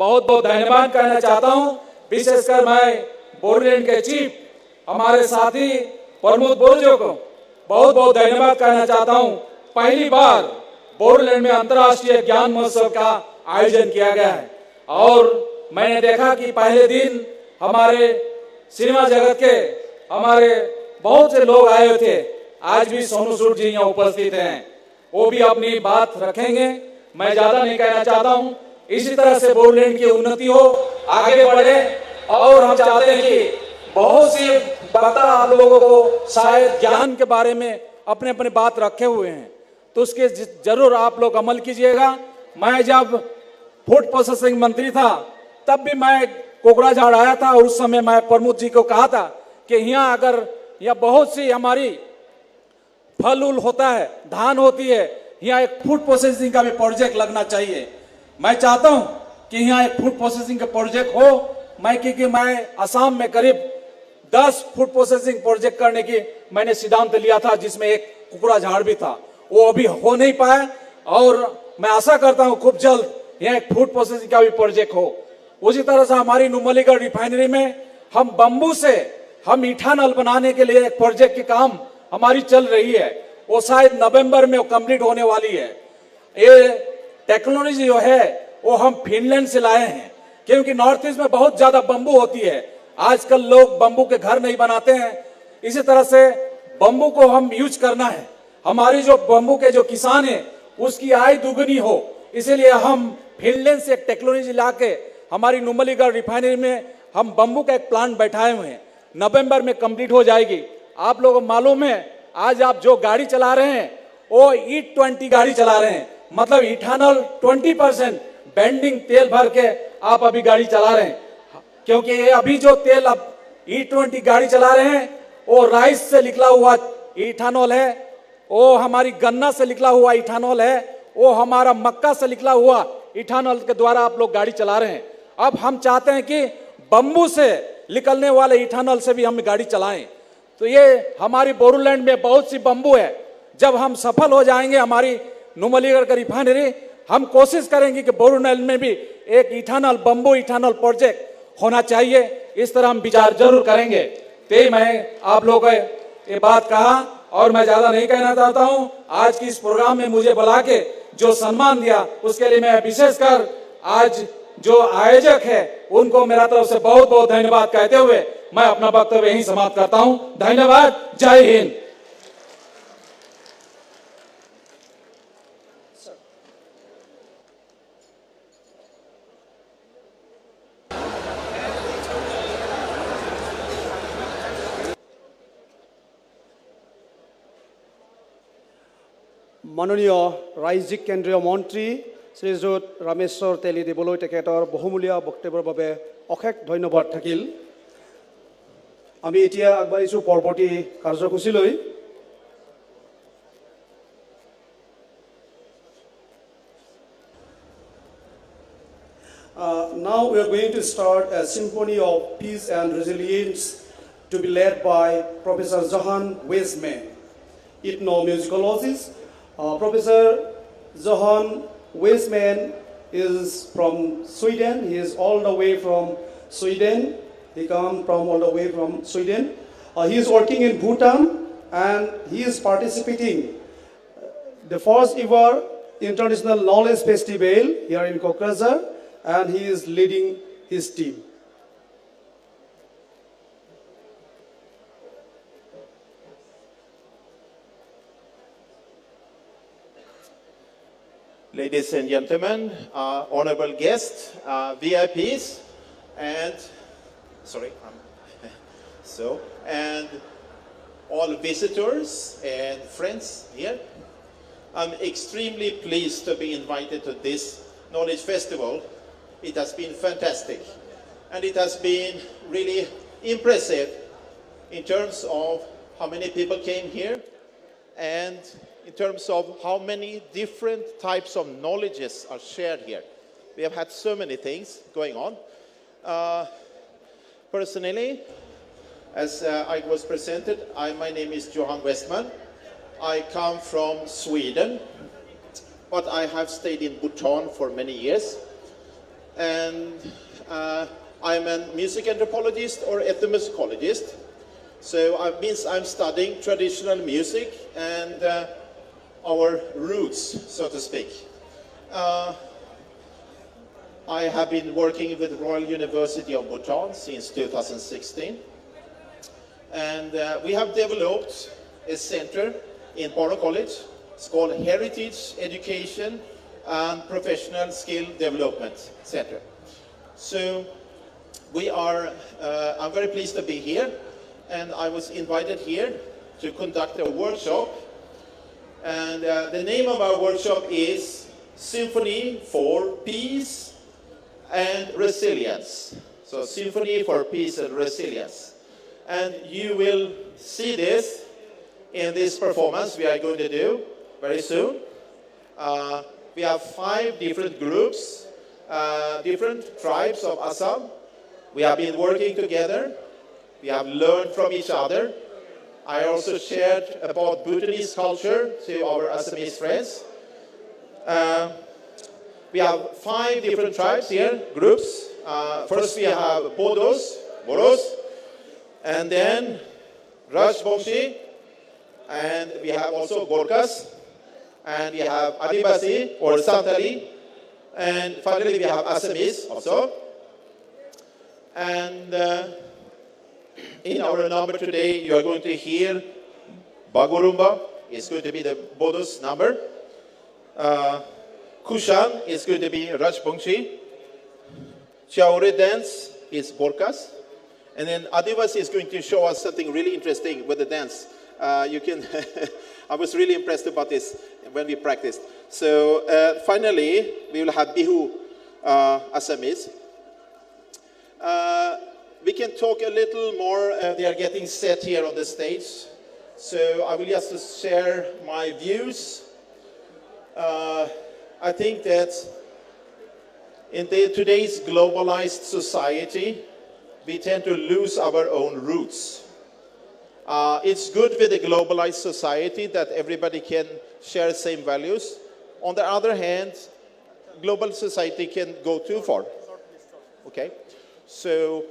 बहुत बहुत धन्यवाद कहना चाहता हूँ। विशेषकर मैं बोडोलैंड के चीफ हमारे साथी प्रमोद बोरजो को बहुत बहुत धन्यवाद कहना चाहता हूँ। पहली बार बोडोलैंड में अंतर्राष्ट्रीय ज्ञान महोत्सव का आयोजन किया गया है और मैंने देखा कि पहले दिन हमारे सिनेमा जगत के हमारे बहुत से लोग आए थे। आज भी सोनू सूद जी यहाँ उपस्थित हैं, वो भी अपनी बात रखेंगे। मैं ज्यादा नहीं कहना चाहता हूँ। इसी तरह से बोडोलैंड की उन्नति हो, आगे बढ़े और हम चाहते हैं कि बहुत सी वक्ता आप लोगों को शायद ज्ञान के बारे में अपने अपने बात रखे हुए हैं, तो उसके जरूर आप लोग अमल कीजिएगा। मैं जब फूड प्रोसेसिंग मंत्री था तब भी मैं कोकराझाड़ आया था और उस समय मैं प्रमोद जी को कहा था कि यहाँ अगर यह बहुत सी हमारी फल उल होता है, धान होती है, यहाँ एक फूड प्रोसेसिंग का भी प्रोजेक्ट लगना चाहिए। मैं चाहता हूँ कि यहाँ एक फूड प्रोसेसिंग का प्रोजेक्ट हो। क्योंकि मैं असम में करीब 10 फूड प्रोसेसिंग प्रोजेक्ट करने की मैंने सिद्धांत लिया था, जिसमें एक कोकराझाड़ भी था, वो अभी हो नहीं पाया और मैं आशा करता हूँ खूब जल्द यहाँ एक फूड प्रोसेसिंग का भी प्रोजेक्ट हो। उसी तरह से हमारी नुमलीगढ़ रिफाइनरी में हम बम्बू से हम इथानॉल बनाने के लिए एक प्रोजेक्ट की काम हमारी चल रही है, वो शायद नवंबर में कंप्लीट होने वाली है। ये टेक्नोलॉजी जो है वो हम फिनलैंड से लाए हैं, क्योंकि नॉर्थ ईस्ट में बहुत ज्यादा बम्बू होती है। आजकल लोग बम्बू के घर नहीं बनाते हैं, इसी तरह से बम्बू को हम यूज करना है। हमारी जो बम्बू के जो किसान है उसकी आय दुगनी हो, इसीलिए हम फिनलैंड से एक टेक्नोलॉजी लाके हमारी नुमलीगढ़ रिफाइनरी में हम बम्बू का एक प्लांट बैठाए हुए हैं, नवंबर में कंप्लीट हो जाएगी। आप लोगों को मालूम है आज आप जो गाड़ी चला रहे हैं वो E20 गाड़ी चला रहे हैं, मतलब इथानॉल 20% बेंडिंग तेल भर के आप अभी गाड़ी चला रहे हैं। क्योंकि ये अभी जो तेल अब E20 गाड़ी चला रहे हैं वो राइस से निकला हुआ इथानॉल है, वो हमारी गन्ना से निकला हुआ इथानॉल है, वो हमारा मक्का से निकला हुआ इथानॉल के द्वारा आप लोग गाड़ी चला रहे हैं। अब हम चाहते हैं कि बम्बू से निकलने वाले इथानॉल से भी हम गाड़ी चलाएं। तो ये हमारी बोडोलैंड में बहुत सी बम्बू है। जब हम सफल हो जाएंगे हमारी नुमलीगढ़ का रिफाइनरी, हम कोशिश करेंगे कि बोडोलैंड में भी एक इथानॉल बम्बू इथानॉल प्रोजेक्ट होना चाहिए। इस तरह हम विचार जरूर करेंगे। तो मैं आप लोगों को ये बात कहा और मैं ज्यादा नहीं कहना चाहता हूँ। आज की इस प्रोग्राम में मुझे बुला के जो सम्मान दिया उसके लिए मैं विशेषकर आज जो आयोजक है उनको मेरा तरफ से बहुत बहुत धन्यवाद कहते हुए मैं अपना वक्तव्य यहीं समाप्त करता हूं। धन्यवाद। जय हिंद। মাননীয় ৰাজ্যিক কেন্দ্ৰীয় মন্ত্ৰী শ্ৰীযুত ৰামেশ্বৰ তেলীদেৱলৈ তেখেতৰ বহুমূলীয়া বক্তব্যৰ বাবে অশেষ ধন্যবাদ থাকিল। আমি এতিয়া আগবাঢ়িছোঁ পৰৱৰ্তী কাৰ্যসূচীলৈ। we are going to start a symphony of peace and resilience to be led by Professor Johan Weisman, ethnomusicologist. Professor Johan Weisman is from Sweden. He is all the way from Sweden. He comes from all the way from Sweden. He is working in Bhutan and he is participating the first ever International Knowledge Festival here in Kokrajhar, and he is leading his team. Ladies and gentlemen, honorable guests, VIPs, and and all visitors and friends here. I'm extremely pleased to be invited to this Knowledge Festival. It has been fantastic, and it has been really impressive in terms of how many people came here, and in terms of how many different types of knowledges are shared here. We have had so many things going on. Personally, as I was presented, my name is Johan Westman. I come from Sweden, but I have stayed in Bhutan for many years. And I'm a music anthropologist or ethnomusicologist. So it means I'm studying traditional music and our roots, so to speak. I have been working with Royal University of Bhutan since 2016. And we have developed a center in Boro College. It's called Heritage Education and Professional Skill Development Center. So I'm very pleased to be here, and I was invited here to conduct a workshop. And the name of our workshop is Symphony for Peace and Resilience. So Symphony for Peace and Resilience. And you will see this in this performance we are going to do very soon. We have 5 different groups, different tribes of Assam. We have been working together. We have learned from each other. I also shared about Bhutanese culture to our Assamese friends. We have 5 different tribes here, groups. First we have Bodos, and then Rajbongshi, and we have also Gorkhas, and we have Adivasi or Santali, and finally we have Assamese also. And in our number today, you are going to hear Bagurumba is going to be the Bodos number. Kushan is going to be Rajbongshi. Chaure dance is Gorkhas. And then Adivasi is going to show us something really interesting with the dance. I was really impressed about this when we practiced. So finally, we will have Bihu Assamese. We can talk a little more. They are getting set here on the stage. So I will just share my views. I think that in today's globalized society, we tend to lose our own roots. It's good with a globalized society that everybody can share same values. On the other hand, global society can go too far. Okay? So,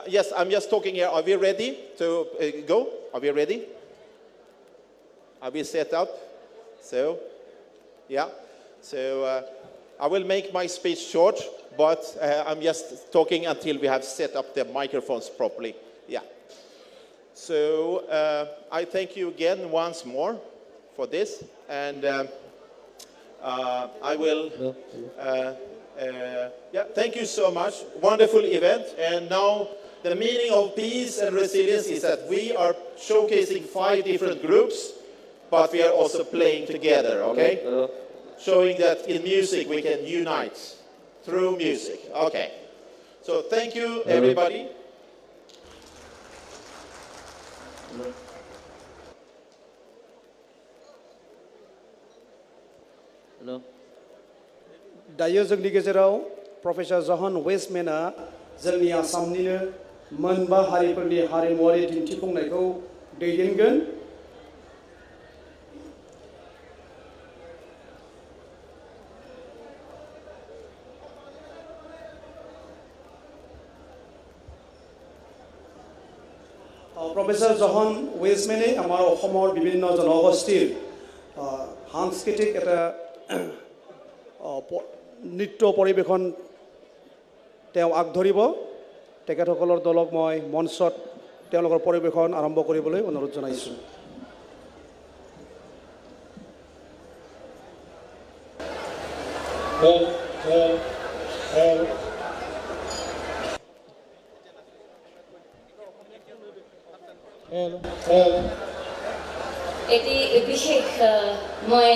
yes, I'm just talking here. Are we ready to go? Are we ready? Are we set up? So, yeah. So, I will make my speech short, but I'm just talking until we have set up the microphones properly. Yeah. So, I thank you again once more for this, and I will, thank you so much. Wonderful event. And now the meaning of peace and resilience is that we are showcasing 5 different groups, but we are also playing together, okay? Showing that in music we can unite through music. Okay. So thank you, everybody. दायो जोंनि गेजेराव professor जहन वेस्टमेना जोंनि आसामनिनो मोनबा हारिफोरनि हारिमुवारि दिन्थिफुंनायखौ दैदेनगोन। প্ৰফেসৰ জহন ৱেজমেনে আমাৰ অসমৰ বিভিন্ন জনগোষ্ঠীৰ সাংস্কৃতিক এটা নৃত্য পৰিৱেশন তেওঁ আগধৰিব। তেখেতসকলৰ দলক মই মঞ্চত তেওঁলোকৰ পৰিৱেশন আৰম্ভ কৰিবলৈ অনুৰোধ জনাইছোঁ। এটি বিশেষ মই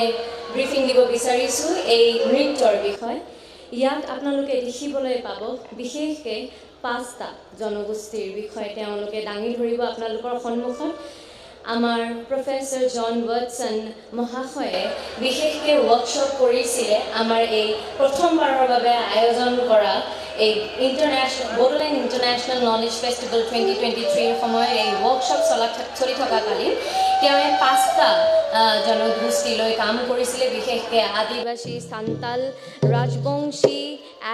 ব্ৰিফিং দিব বিচাৰিছোঁ এই নৃত্যৰ বিষয়ে। ইয়াত আপোনালোকে দেখিবলৈ পাব বিশেষকৈ 5টা জনগোষ্ঠীৰ বিষয়ে তেওঁলোকে দাঙি ধৰিব আপোনালোকৰ সন্মুখত। আমাৰ প্ৰফেসৰ জন ৱাটছন মহাশয়ে বিশেষকৈ ৱৰ্কশ্বপ কৰিছিলে আমাৰ এই প্ৰথমবাৰৰ বাবে আয়োজন কৰা এই Bodoland ইণ্টাৰনেশ্যনেল নলেজ ফেষ্টিভেল 2023 সময়ত এই ৱৰ্কশ্বপ চলি থকাকালীন তেওঁ 5টা জনগোষ্ঠীলৈ কাম কৰিছিলে, বিশেষকৈ আদিবাসী, সান্তাল, ৰাজবংশী,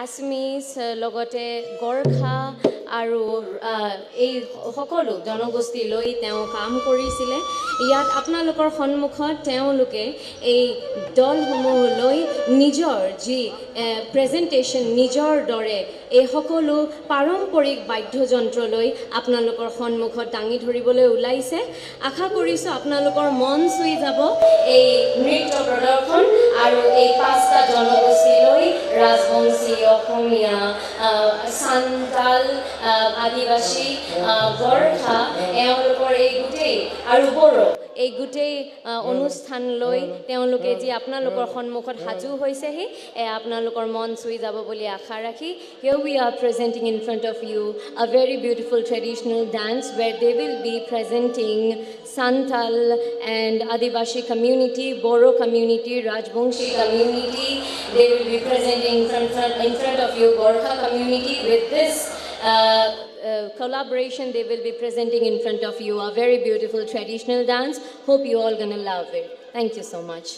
আছমিছ, লগতে গোৰ্খা আৰু এই সকলো জনগোষ্ঠীলৈ তেওঁ কাম কৰিছিলে। ইয়াত আপোনালোকৰ সন্মুখত তেওঁলোকে এই দলসমূহলৈ নিজৰ যি প্ৰেজেণ্টেশ্যন নিজৰ দৰে এই সকলো পাৰম্পৰিক বাদ্যযন্ত্ৰলৈ আপোনালোকৰ সন্মুখত দাঙি ধৰিবলৈ ওলাইছে। আশা কৰিছোঁ আপোনালোকৰ মন চুই যাব এই নৃত্য প্ৰদৰ্শন আৰু এই 5টা জনগোষ্ঠীলৈ ৰাজবংশী, অসমীয়া, সান্তাল, আদিবাসী, গোৰ্খা এওঁলোকৰ এই গোটেই আৰু বড়ো এই গোটেই অনুষ্ঠানলৈ তেওঁলোকে যি আপোনালোকৰ সন্মুখত সাজু হৈছেহি আপোনালোকৰ মন চুই যাব বুলি আশা ৰাখি here we are presenting in front of you a very beautiful traditional dance where they will be presenting Santal and Adivashi community, Boro community, Rajbongshi community. They will be presenting in front of you Gorkha community. With this collaboration they will be presenting in front of you a very beautiful traditional dance. Hope you all gonna love it. Thank you so much.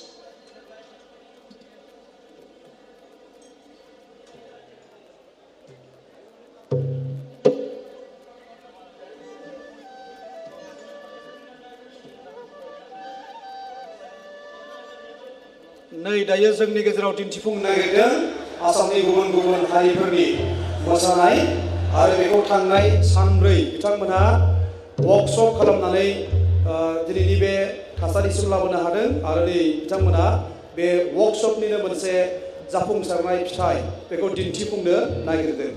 नै दायो जोंनि गेजेराव दिन्थिफुंनो नागिरदों आसामनि गुबुन गुबुन हारिफोरनि मोसानाय आरो बेखौ थांनाय सानब्रै बिथांमोनहा वर्कशप खालामनानै दिनैनि बे थासारिसिम लाबोनो हादों आरो नै बिथांमोनहा बे वर्कशपनिनो मोनसे जाफुंसारनाय फिथाइ बेखौ दिन्थिफुंनो नागिरदों।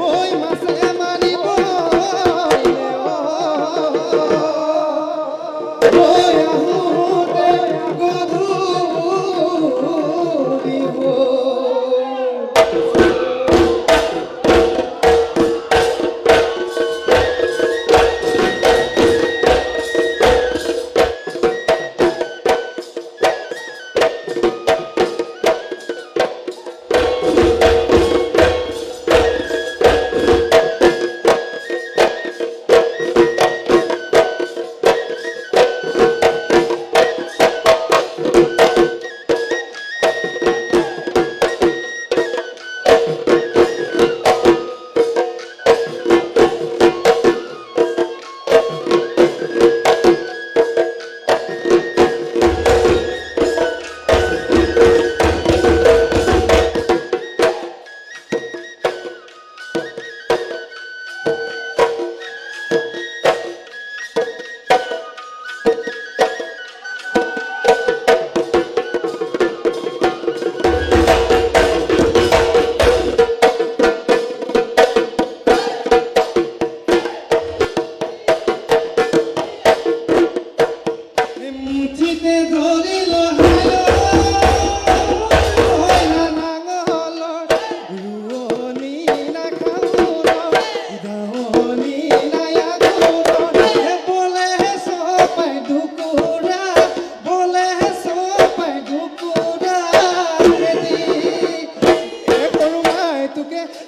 ঐ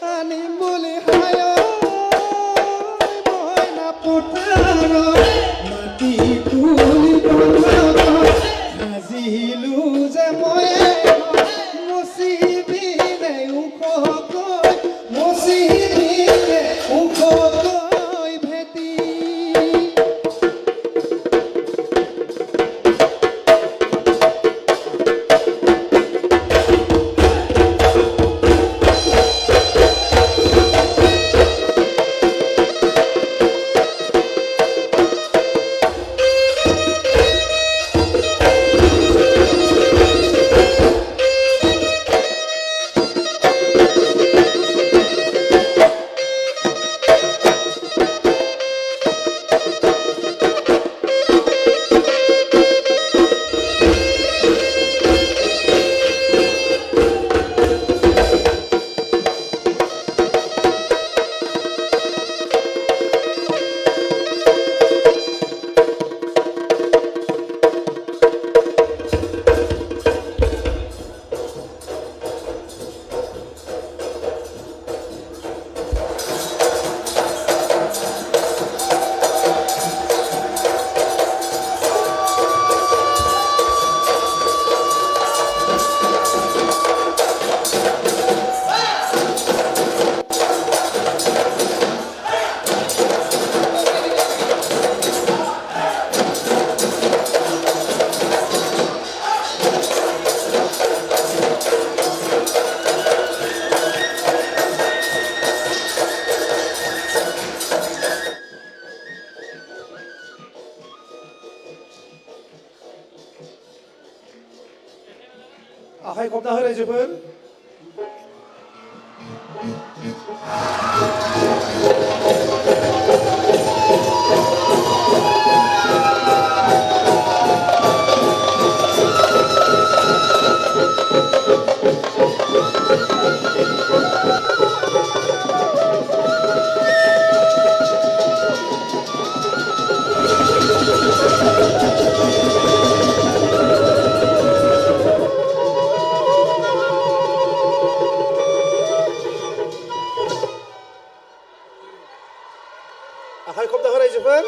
আনিম বুলি হায় মইনা পথাৰ মাটি তুলিব সাজিলো যে মই মচিবিনে ওখকৈ মচিবিনে ওখকৈ ভেটি आखाइ खबना हो रायजोफोर आखाइ खबना हो रायजोफोर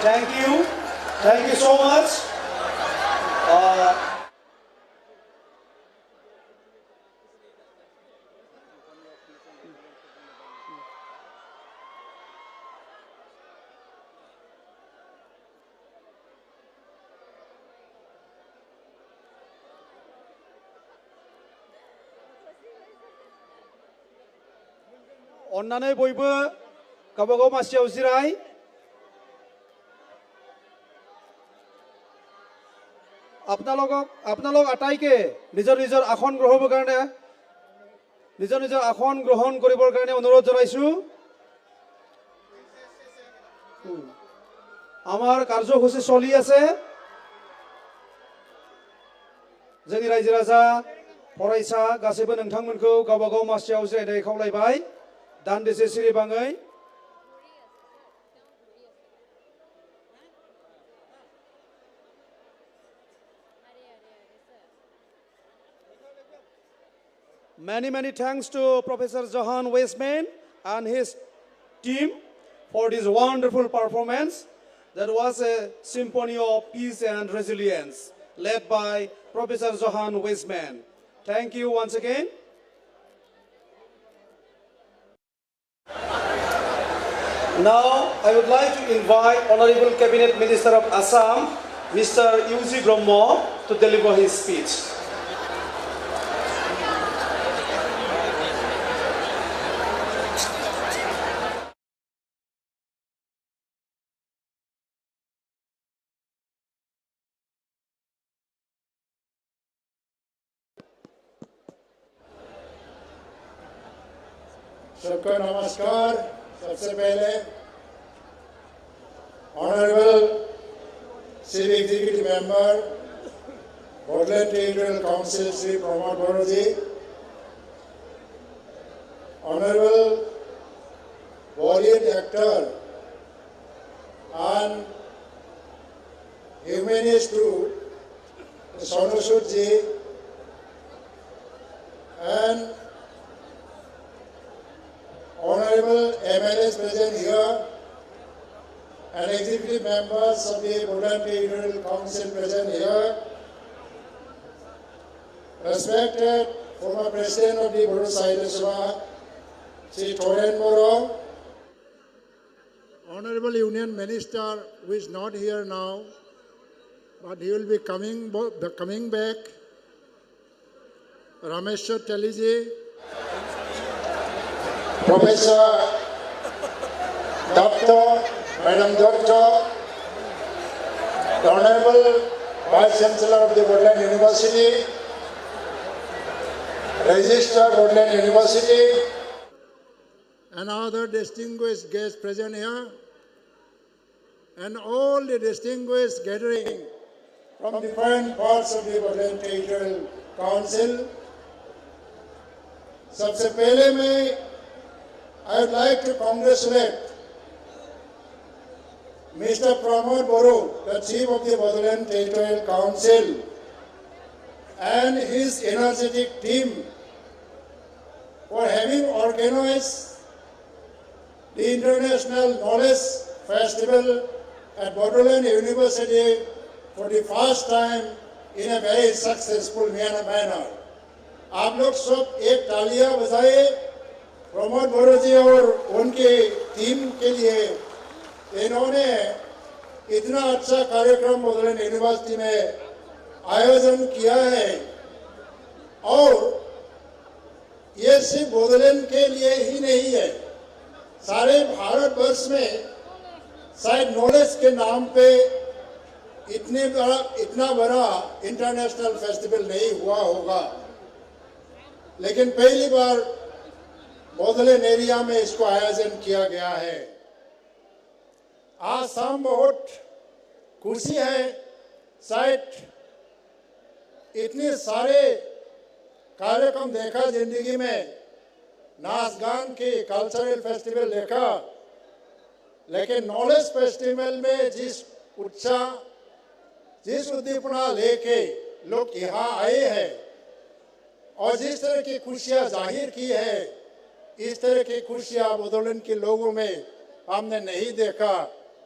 Thank you. Thank you so much. अन्नानै बयबो गावबागाव मासियाव जिराय আপোনালোক আটাইকে নিজৰ নিজৰ আসন গ্ৰহণ কৰিবৰ কাৰণে অনুৰোধ জনাইছো আমাৰ কাৰ্যসূচী চলি আছে जोंनि रायजो राजा फरायसा गासैबो नोंथांमोनखौ गावबागाव मासियाव जिरायनाय खावलायबाय दान्दिसे सिरिबाङै Many thanks to Professor Johan Weisman and his team for this wonderful performance. That was a symphony of peace and resilience led by Professor Johan Weisman. Thank you once again. Now, I would like to invite Honorable Cabinet Minister of Assam, Mr. Yuji Brahma, to deliver his speech. सबको नमस्कार सबसे पहले honourable chief executive member Bodoland territorial council Shri Pramod Boro ji honourable warrior actor and humanist to Sonu Sood ji and honorable MLAs present here and executive members of the Bodoland Territorial Council present here, respected former president of the Bodo Sahitya Sabha, Sri Thoren Moro, honorable union minister who is not here now, but he will be coming back, Rameshwar Teliji, Professor Dr. Madam Dr. the Honorable Vice Chancellor of the Bodoland University, Registrar Bodoland University, and other distinguished guests present here, and all the distinguished gathering from different parts of the Bodoland Territorial Council. सबसे पहले मैं I would like to congratulate Mr. Pramod Boro, the Chief of the Bodoland Territorial Council, and his energetic team for having organized the International Knowledge Festival at Bodoland University for the first time in a very successful manner. आप लोग सब एक तालियां बजाइए प्रमोद बोरो जी और उनके team के लिए। इन्होंने इतना अच्छा कार्यक्रम बोडोलैंड यूनिवर्सिटी में आयोजन किया है और ये सिर्फ बोडोलैंड के लिए ही नहीं है, सारे भारतवर्ष में शायद नॉलेज के नाम पे इतना बड़ा इंटरनेशनल फेस्टिवल नहीं हुआ होगा, लेकिन पहली बार बोडोलैंड एरिया में इसको आयोजन किया गया है। आज शाम बहुत खुशी है, शायद इतने सारे कार्यक्रम देखा जिंदगी में, नाच गान के कल्चरल फेस्टिवल देखा, लेकिन नॉलेज फेस्टिवल में जिस उत्साह जिस उद्दीपना लेके लोग यहाँ आए हैं और जिस तरह की खुशियाँ जाहिर की है, इस तरह की खुशियाँ बोडोलैंड के लोगों में हमने नहीं देखा।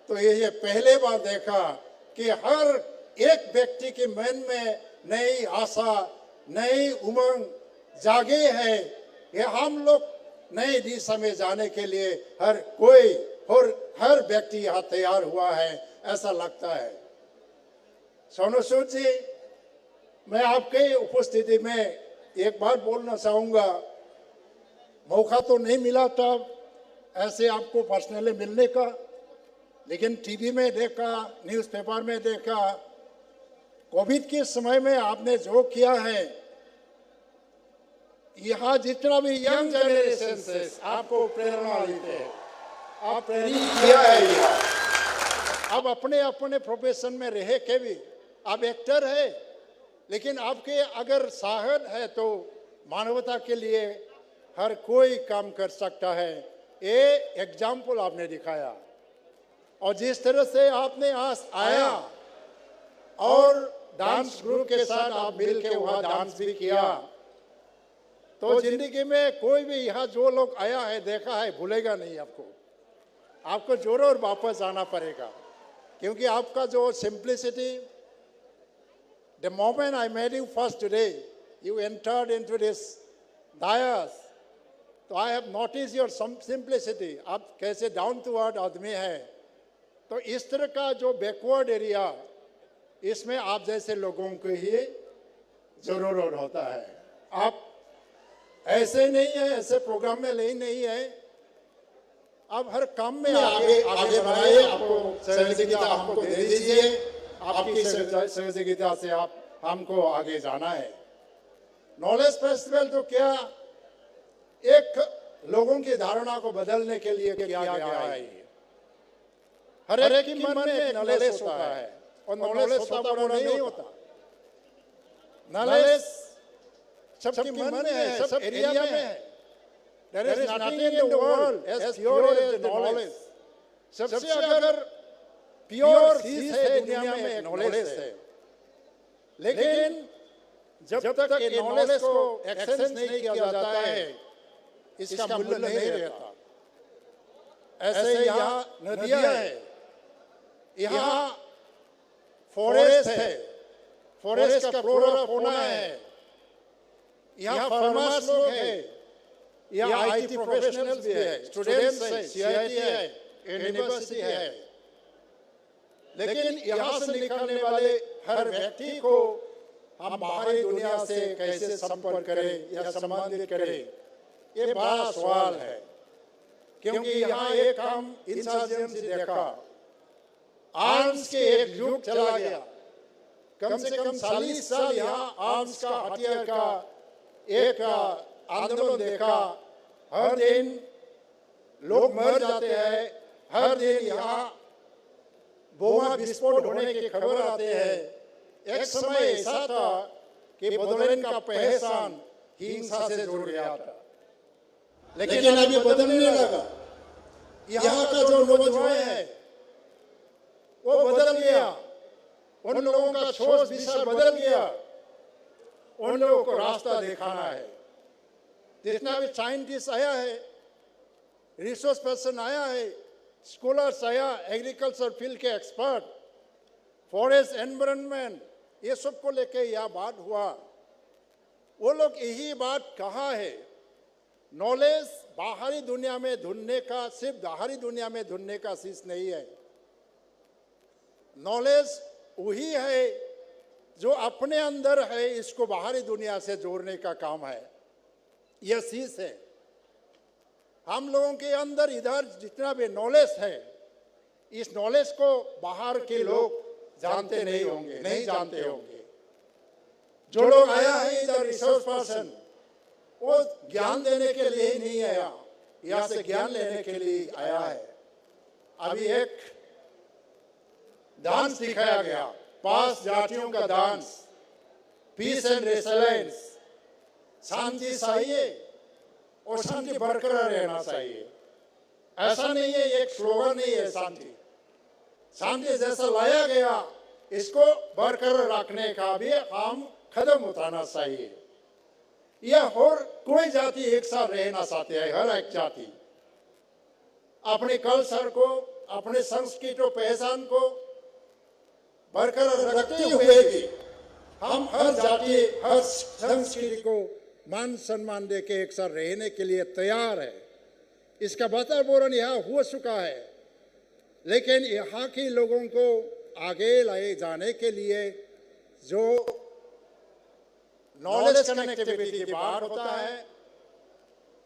तो ये पहले बार देखा कि हर एक व्यक्ति के मन में नई आशा नई उमंग जागे है, ये हम लोग नई दिशा में जाने के लिए हर कोई और हर व्यक्ति यहाँ तैयार हुआ है, ऐसा लगता है। सोनू सूद जी, मैं आपके उपस्थिति में एक बात बोलना चाहूँगा, मौका तो नहीं मिला तब ऐसे आपको पर्सनली मिलने का, लेकिन टीवी में देखा, न्यूज़पेपर में देखा, कोविड के समय में आपने जो किया है, यहाँ जितना भी यंग जनरेशन से आपको प्रेरणा लेते हैं, आप प्रेरित किया है यहाँ। अब अपने अपने प्रोफेशन में रहे के भी आप एक्टर है, लेकिन आपके अगर साहस है तो मानवता के लिए हर कोई काम कर सकता है। ये एग्जाम्पल आपने दिखाया और जिस तरह से आपने आज आया और डांस ग्रुप के साथ आप मिल के वहाँ डांस भी किया, तो जिंदगी में कोई भी यहाँ जो लोग आया है देखा है भूलेगा नहीं आपको, आपको जरूर वापस आना पड़ेगा, क्योंकि आपका जो simplicity, the moment I met you first today, you entered into this dais, तो I have noticed your simplicity, आप कैसे down to earth आदमी हैं। तो इस तरह का जो बैकवर्ड एरिया, इसमें आप जैसे लोगों को ही जरूरत होता है। आप ऐसे नहीं है, ऐसे प्रोग्राम में नहीं है, आप हर काम में आगे बढ़ाइए। आपको सहयोगिता हमको दे दीजिए, आपकी सहयोगिता से आप हमको आगे जाना है। नॉलेज फेस्टिवल तो क्या एक लोगों की धारणा को बदलने के लिए किया गया है। हर एक के मन में नॉलेज होता है और नॉलेज होता बड़ा नहीं होता। नॉलेज सबके मन में है, सब एरिया में है। There is nothing in the world as pure as the knowledge. सबसे अगर प्योर चीज है दुनिया में एक नॉलेज है, लेकिन जब तक ये नॉलेज को एक्सेस नहीं किया जाता है, इसका मूल्य नहीं रहता। ऐसे यहाँ नदियाँ है, यहाँ फॉरेस्ट है, फॉरेस्ट का फ्लोरा फौना है, यहाँ फार्मर्स लोग हैं, यहाँ आईटी प्रोफेशनल्स भी है, स्टूडेंट्स है, सीआईटी है, यूनिवर्सिटी है। लेकिन यहाँ से निकलने वाले हर व्यक्ति को हम बाहरी दुनिया से कैसे संपर्क करें या संबंधित करें, ये बड़ा सवाल है। क्योंकि यहाँ एक काम इंसर्जेंसी देखा, आर्म्स के एक युग चला गया, कम से कम 40 साल यहाँ आर्म्स का हथियार का एक आंदोलन देखा। हर दिन लोग मर जाते हैं, हर दिन यहाँ बोमा विस्फोट होने की खबर आते हैं। एक समय ऐसा था कि बोडोलैंड का पहचान हिंसा से जुड़ गया था, लेकिन अभी बदलने लगा। यहाँ का जो नौजवान है वो बदल गया, उन लोगों का सोच विचार बदल गया, उन लोगों को रास्ता दिखाना है। जितना भी साइंटिस्ट आया है, रिसोर्स पर्सन आया है, स्कॉलर्स आया, एग्रीकल्चर फील्ड के एक्सपर्ट, फॉरेस्ट एनवायरनमेंट, ये सब को लेके यह बात हुआ। वो लोग यही बात कहा है, नॉलेज बाहरी दुनिया में ढूंढने का, सिर्फ बाहरी दुनिया में ढूंढने का चीज नहीं है। नॉलेज वही है जो अपने अंदर है, इसको बाहरी दुनिया से जोड़ने का काम है। यह चीज है। हम लोगों के अंदर इधर जितना भी नॉलेज है, इस नॉलेज को बाहर के लोग जानते नहीं होंगे, नहीं जानते होंगे। जो लोग आया है इधर रिसोर्स पर्सन, वो ज्ञान देने के लिए ही नहीं आया, यहाँ से ज्ञान लेने के लिए आया है। अभी एक डांस दिखाया गया, 5 जातियों का डांस, पीस एंड रेसिलेंस, शांति चाहिए और शांति बरकरार रहना चाहिए। ऐसा नहीं है, एक स्लोगन नहीं है शांति। शांति जैसा लाया गया, इसको बरकरार रखने का भी हम कदम उठाना चाहिए। यह और कोई जाति एक साथ रहना चाहती है, हर एक जाति अपने कल्चर को, अपने संस्कृति और पहचान को बरकरार रखते हुए भी हम हर जाति, हर संस्कृति को मान सम्मान देके एक साथ रहने के लिए तैयार है। इसका वातावरण यहाँ हो चुका है, लेकिन यहाँ के लोगों को आगे लाए जाने के लिए जो नॉलेज कनेक्टिविटी की बात होता है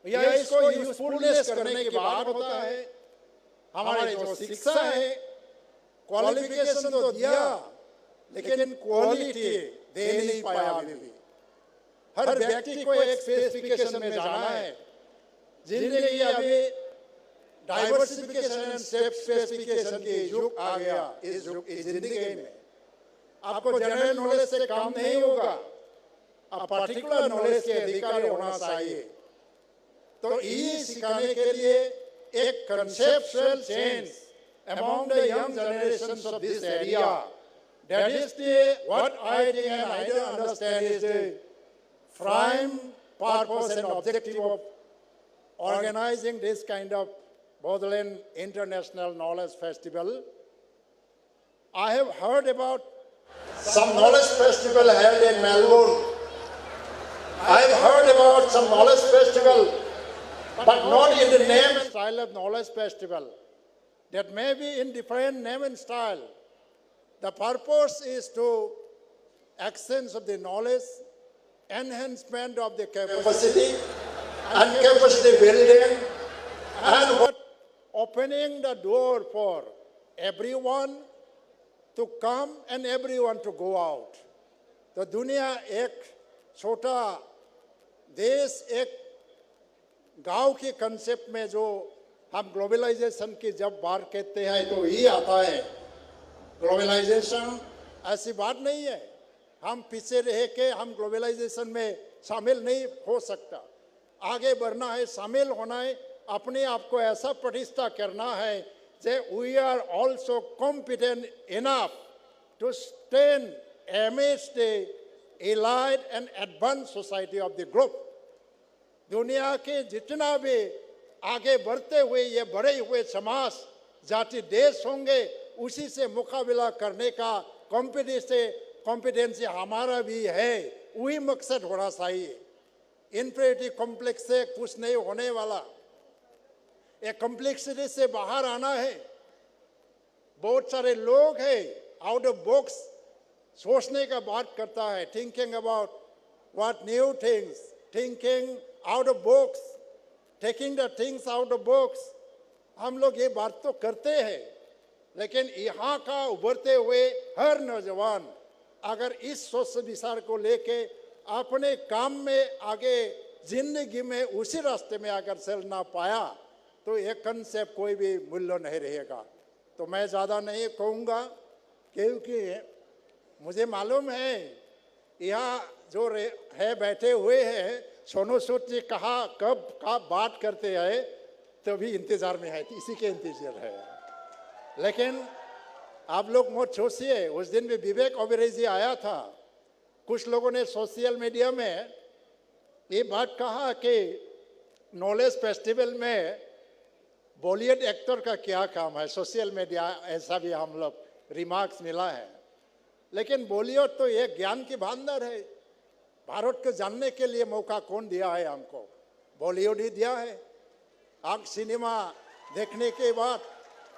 या इसको यूजफुलनेस करने की बात होता है, हमारे जो शिक्षा है, क्वालिफिकेशन तो दिया, लेकिन क्वालिटी दे नहीं पाया अभी भी। हर व्यक्ति को एक स्पेसिफिकेशन में जाना है। जिंदगी अभी डाइवर्सिफिकेशन एंड स्पेसिफिकेशन की युग आ गया। इस युग, इस जिंदगी में आपको जनरल नॉलेज से काम नहीं होगा, आप पर्टिकुलर नॉलेज के अधिकारी होना चाहिए। तो ये सिखाने के लिए एक conceptual change among the young generations of this area. That is what I think and I don't understand is the prime purpose and objective of organizing this kind of Bodoland International Knowledge Festival. I have heard about some knowledge festival held in Melbourne. I've heard about some knowledge festival, but not in the name and style of knowledge festival. That may be in different name and style. The purpose is to exchange of the knowledge, enhancement of the capacity, and capacity building, and what opening the door for everyone to come and everyone to go out. तो दुनिया एक छोटा देश, एक गांव के concept में जो हम ग्लोबलाइजेशन की जब बात कहते हैं तो ये आता है। ग्लोबलाइजेशन ऐसी बात नहीं है, हम पीछे रह के हम ग्लोबलाइजेशन में शामिल नहीं हो सकता। आगे बढ़ना है, शामिल होना है, अपने आप को ऐसा प्रतिष्ठा करना है जे we are also competent enough to stand amidst the elite and advanced society of the group. दुनिया के जितना भी आगे बढ़ते हुए ये बड़े हुए समाज जाति देश होंगे, उसी से मुकाबला करने का कॉम्पिटेंसी हमारा भी है। वही मकसद होना चाहिए। इन्फिनिटी कॉम्प्लेक्स से कुछ नहीं होने वाला। एक कॉम्प्लेक्सिटी से बाहर आना है। बहुत सारे लोग हैं आउट ऑफ बॉक्स सोचने का बात करता है, thinking about what new things, thinking out of box, taking the things out of box. हम लोग ये बात तो करते हैं, लेकिन यहाँ का उभरते हुए हर नौजवान अगर इस सोच विचार को लेके अपने काम में आगे जिंदगी में उसी रास्ते में अगर चल ना पाया तो ये कंसेप्ट कोई भी मूल्य नहीं रहेगा। तो मैं ज़्यादा नहीं कहूँगा, क्योंकि मुझे मालूम है यहाँ जो है बैठे हुए हैं, सोनू सूद जी कहाँ कब बात करते हैं, तभी इंतज़ार में है, इसी के इंतज़ार है। लेकिन आप लोग मत सोचिए, उस दिन भी विवेक ओबेरॉय जी आया था, कुछ लोगों ने सोशल मीडिया में ये बात कहा कि नॉलेज फेस्टिवल में बॉलीवुड एक्टर का क्या काम है, सोशल मीडिया ऐसा भी हम लोग रिमार्क्स मिला है। लेकिन बॉलीवुड तो एक ज्ञान की भांडार है, भारत को जानने के लिए मौका कौन दिया है हमको? बॉलीवुड ही दिया है। आप सिनेमा देखने के बाद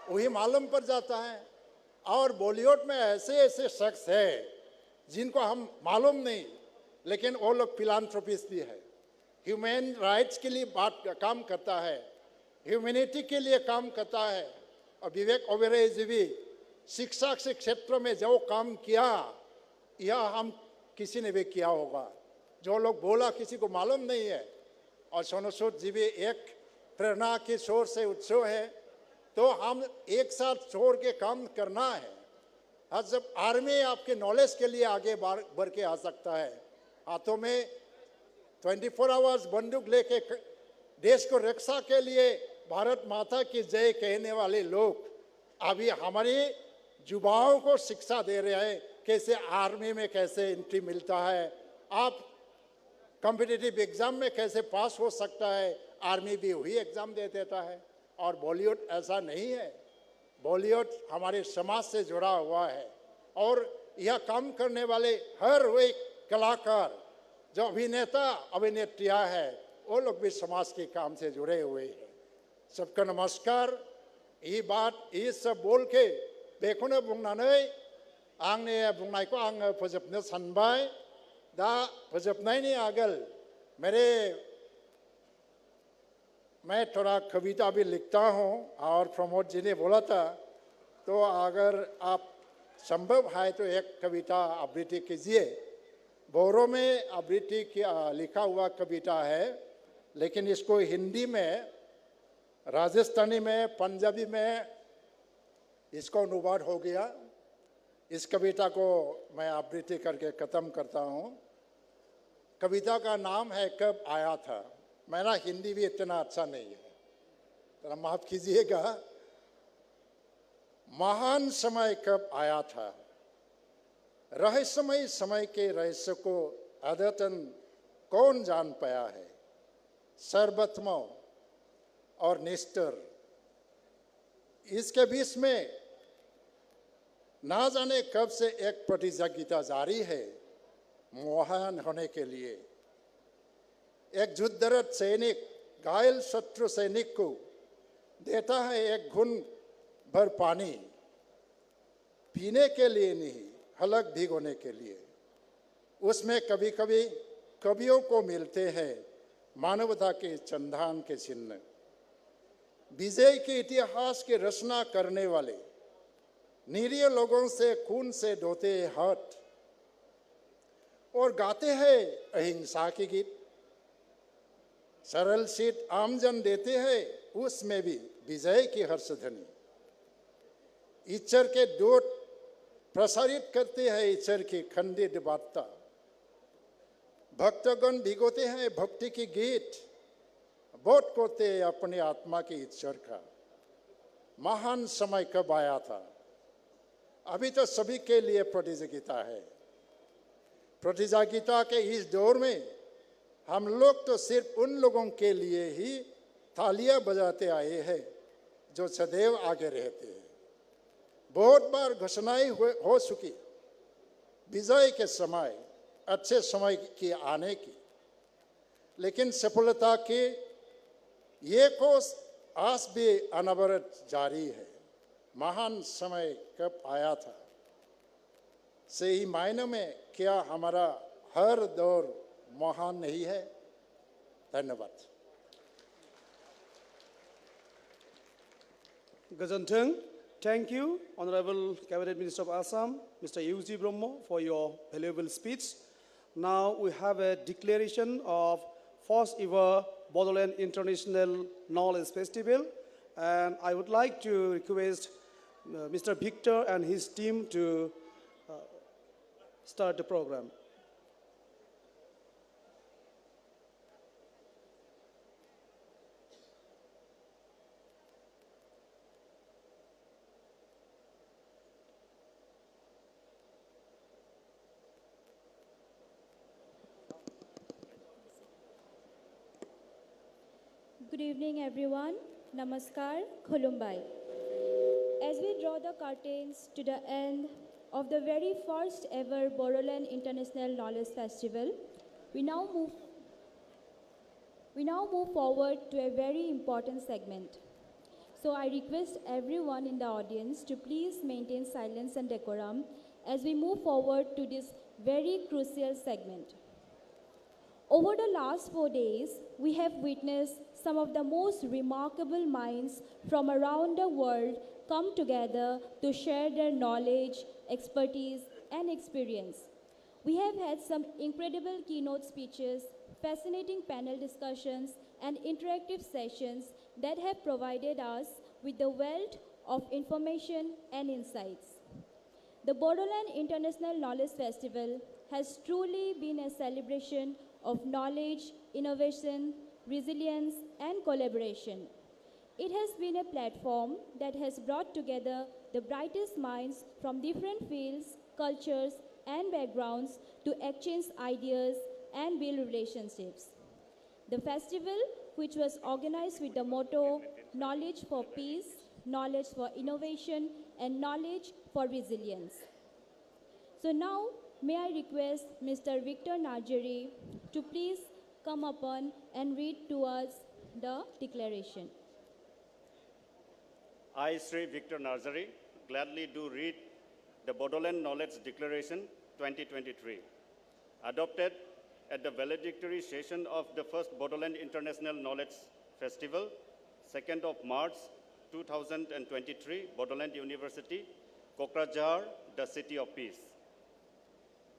वही मालूम पड़ जाता है। और बॉलीवुड में ऐसे ऐसे शख्स है जिनको हम मालूम नहीं, लेकिन वो लोग फिलान्थ्रोपिस्ट भी है, ह्यूमन राइट्स के लिए काम करता है, ह्यूमैनिटी के लिए काम करता है। और विवेक ओबेरॉय जी भी शिक्षा के क्षेत्र में जो काम किया, यह हम किसी ने भी किया होगा, जो लोग बोला किसी को मालूम नहीं है। और सोनू सूद जी भी एक प्रेरणा के शोर से उत्सव है, तो हम एक साथ छोड़ के काम करना है। हर जब आर्मी आपके नॉलेज के लिए आगे बढ़ के आ सकता है, हाथों में 24 आवर्स बंदूक लेके देश को रक्षा के लिए भारत माता की जय कहने वाले लोग अभी हमारी युवाओं को शिक्षा दे रहे हैं, कैसे आर्मी में कैसे एंट्री मिलता है, आप कॉम्पिटिटिव एग्जाम में कैसे पास हो सकता है। आर्मी भी वही एग्जाम दे देता है। और बॉलीवुड ऐसा नहीं है, बॉलीवुड हमारे समाज से जुड़ा हुआ है। और यह काम करने वाले हर वे कलाकार जो अभिनेता अभिनेत्रियाँ है, वो लोग भी समाज के काम से जुड़े हुए हैं। सबका नमस्कार। ये बात ये सब बोल के बेखौनो बुंनानै आंनि बुंनायखौ आङो फोजोबनो सानबाय। दा फोजोबनायनि आगोल मैं थोड़ा कविता भी लिखता हूँ, और प्रमोद जी ने बोला था, तो अगर आप संभव है तो एक कविता आवृत्ति कीजिए। बोरो में आवृत्ति लिखा हुआ कविता है, लेकिन इसको हिंदी में, राजस्थानी में, पंजाबी में इसको अनुवाद हो गया। इस कविता को मैं आवृत्ति करके ख़त्म करता हूँ। कविता का नाम है कब आया था। मेरा हिंदी भी इतना अच्छा नहीं है, तो माफ कीजिएगा। महान समय कब आया था, रहस्यमय समय के रहस्य को अद्यतन कौन जान पाया है। सर्वोत्तम और निष्ठुर, इसके बीच में ना जाने कब से एक प्रतियोगिता जारी है महान होने के लिए। एक युद्धरत सैनिक घायल शत्रु सैनिक को देता है एक घूंट भर पानी, पीने के लिए नहीं, हलक भिगोने के लिए। उसमें कभी कभी कवियों को मिलते हैं मानवता के चंदान के चिन्ह। विजय के इतिहास की रचना करने वाले निरीह लोगों से खून से धोते हाथ और गाते हैं अहिंसा के गीत। सरल सीट आमजन देते हैं, उसमें भी विजय की हर्षध्वनि। ईश्वर के दूत प्रसारित करते हैं ईश्वर की खंडित वार्ता। भक्तगण भिगोते हैं भक्ति की गीत, बोध करते हैं अपने आत्मा के ईश्वर का। महान समय कब आया था। अभी तो सभी के लिए प्रतियोगिता है। प्रतियोगिता के इस दौर में हम लोग तो सिर्फ उन लोगों के लिए ही तालियां बजाते आए हैं जो सदैव आगे रहते हैं। बहुत बार घोषणाएं हो चुकी विजय के समय, अच्छे समय की आने की, लेकिन सफलता की ये कोस आस भी अनवरत जारी है। महान समय कब आया था, सही मायने में क्या हमारा हर दौर महान नहीं है। धन्यवाद। Gajanthang, thank you, Honorable Cabinet Minister of Assam, Mr. U.G. Brahmo, for your valuable speech. Now we have a declaration of first ever Bodoland International Knowledge Festival, and I would like to request Mr. Victor and his team to start the program. Good evening, everyone. Namaskar, Khulumbai. As we draw the curtains to the end of the very first ever Bodoland International Knowledge Festival, we now move forward to a very important segment. So I request everyone in the audience to please maintain silence and decorum as we move forward to this very crucial segment. Over the last 4 days, we have witnessed some of the most remarkable minds from around the world come together to share their knowledge, expertise, and experience. We have had some incredible keynote speeches, fascinating panel discussions, and interactive sessions that have provided us with a wealth of information and insights. The Bodoland International Knowledge Festival has truly been a celebration of knowledge, innovation, resilience, and collaboration. It has been a platform that has brought together the brightest minds from different fields, cultures, and backgrounds to exchange ideas and build relationships. The festival, which was organized with the motto Knowledge for Peace, Knowledge for Innovation, and Knowledge for Resilience. So now, may I request Mr. Victor Narjeri to please come upon and read to us the declaration. I, Sri Victor Narjeri, gladly do read the Bodoland Knowledge Declaration 2023, adopted at the valedictory session of the first Bodoland International Knowledge Festival, 2nd of March 2023, Bodoland University, Kokrajhar, the City of Peace.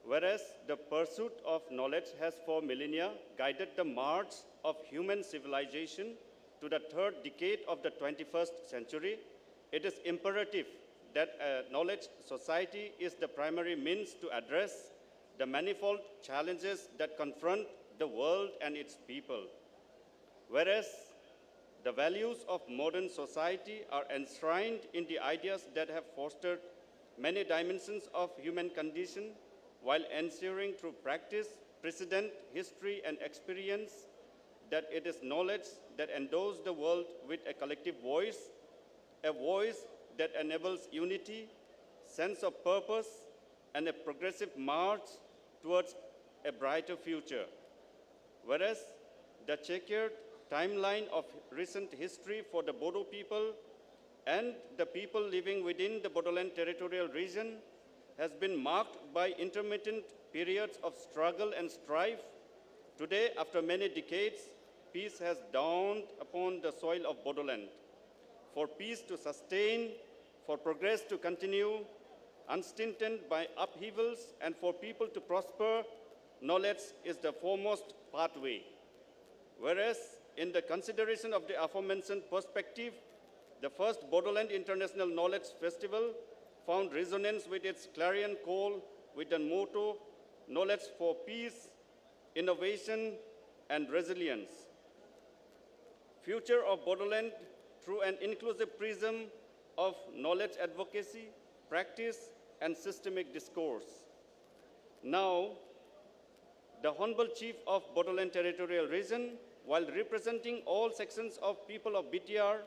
Whereas the pursuit of knowledge has for millennia guided the march of human civilization to the third decade of the 21st century, it is imperative that a knowledge society is the primary means to address the manifold challenges that confront the world and its people. Whereas the values of modern society are enshrined in the ideas that have fostered many dimensions of human condition, while ensuring through practice, precedent, history, and experience that it is knowledge that endows the world with a collective voice, a voice that enables unity, sense of purpose, and a progressive march towards a brighter future. Whereas the checkered timeline of recent history for the Bodo people and the people living within the Bodoland territorial region has been marked by intermittent periods of struggle and strife. Today, after many decades, peace has dawned upon the soil of Bodoland. For peace to sustain, for progress to continue, unstinted by upheavals, and for people to prosper, knowledge is the foremost pathway. Whereas, in the consideration of the aforementioned perspective, the first Bodoland International Knowledge Festival found resonance with its clarion call with the motto, knowledge for peace, innovation, and resilience. Future of Bodoland through an inclusive prism of knowledge advocacy, practice, and systemic discourse. Now, the Honorable Chief of Bodoland Territorial Region, while representing all sections of people of BTR,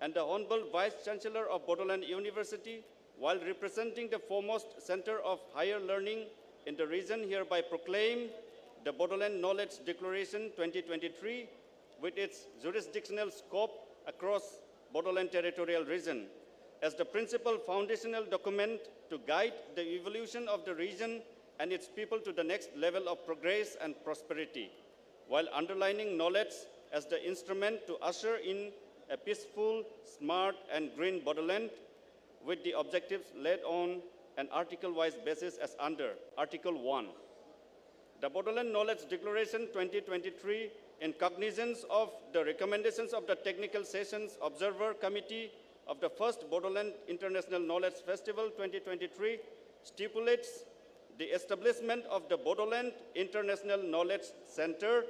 and the Honorable Vice Chancellor of Bodoland University, while representing the foremost center of higher learning in the region, hereby proclaim the Bodoland Knowledge Declaration 2023 with its jurisdictional scope across Bodoland Territorial Region as the principal foundational document to guide the evolution of the region and its people to the next level of progress and prosperity, while underlining knowledge as the instrument to usher in a peaceful, smart, and green Bodoland, with the objectives laid on an article-wise basis as under Article 1. The Bodoland Knowledge Declaration 2023, in cognizance of the recommendations of the Technical Sessions Observer Committee of the first Bodoland International Knowledge Festival 2023 stipulates the establishment of the Bodoland International Knowledge Center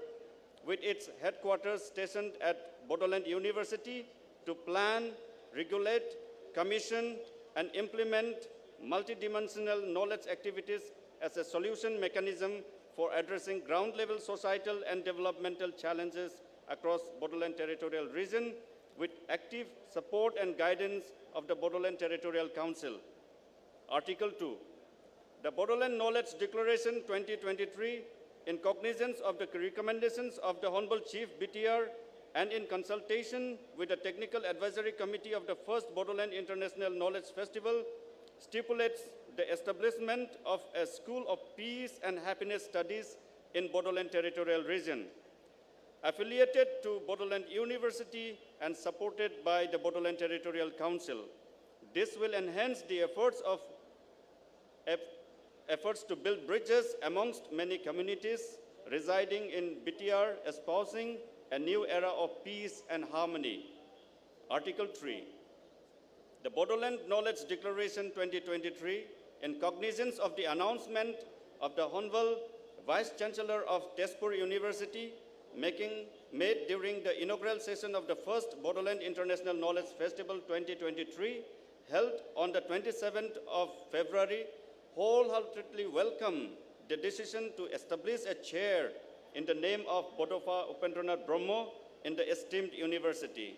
with its headquarters stationed at Bodoland University to plan, regulate, commission, and implement multidimensional knowledge activities as a solution mechanism for addressing ground-level societal and developmental challenges across Bodoland Territorial Region with active support and guidance of the Bodoland Territorial Council. Article 2. The Bodoland Knowledge Declaration 2023, in cognizance of the recommendations of the Honorable Chief BTR and in consultation with the Technical Advisory Committee of the first Bodoland International Knowledge Festival, stipulates the establishment of a School of Peace and Happiness Studies in Bodoland Territorial Region, affiliated to Bodoland University and supported by the Bodoland Territorial Council. This will enhance the efforts to build bridges amongst many communities residing in BTR, espousing a new era of peace and harmony. Article 3. The Bodoland Knowledge Declaration 2023, in cognizance of the announcement of the Honorable Vice-Chancellor of Tezpur University, made during the inaugural session of the first Bodoland International Knowledge Festival 2023, held on the 27th of February, wholeheartedly welcome the decision to establish a chair in the name of Bodofa Upendranath Brahmo in the esteemed university.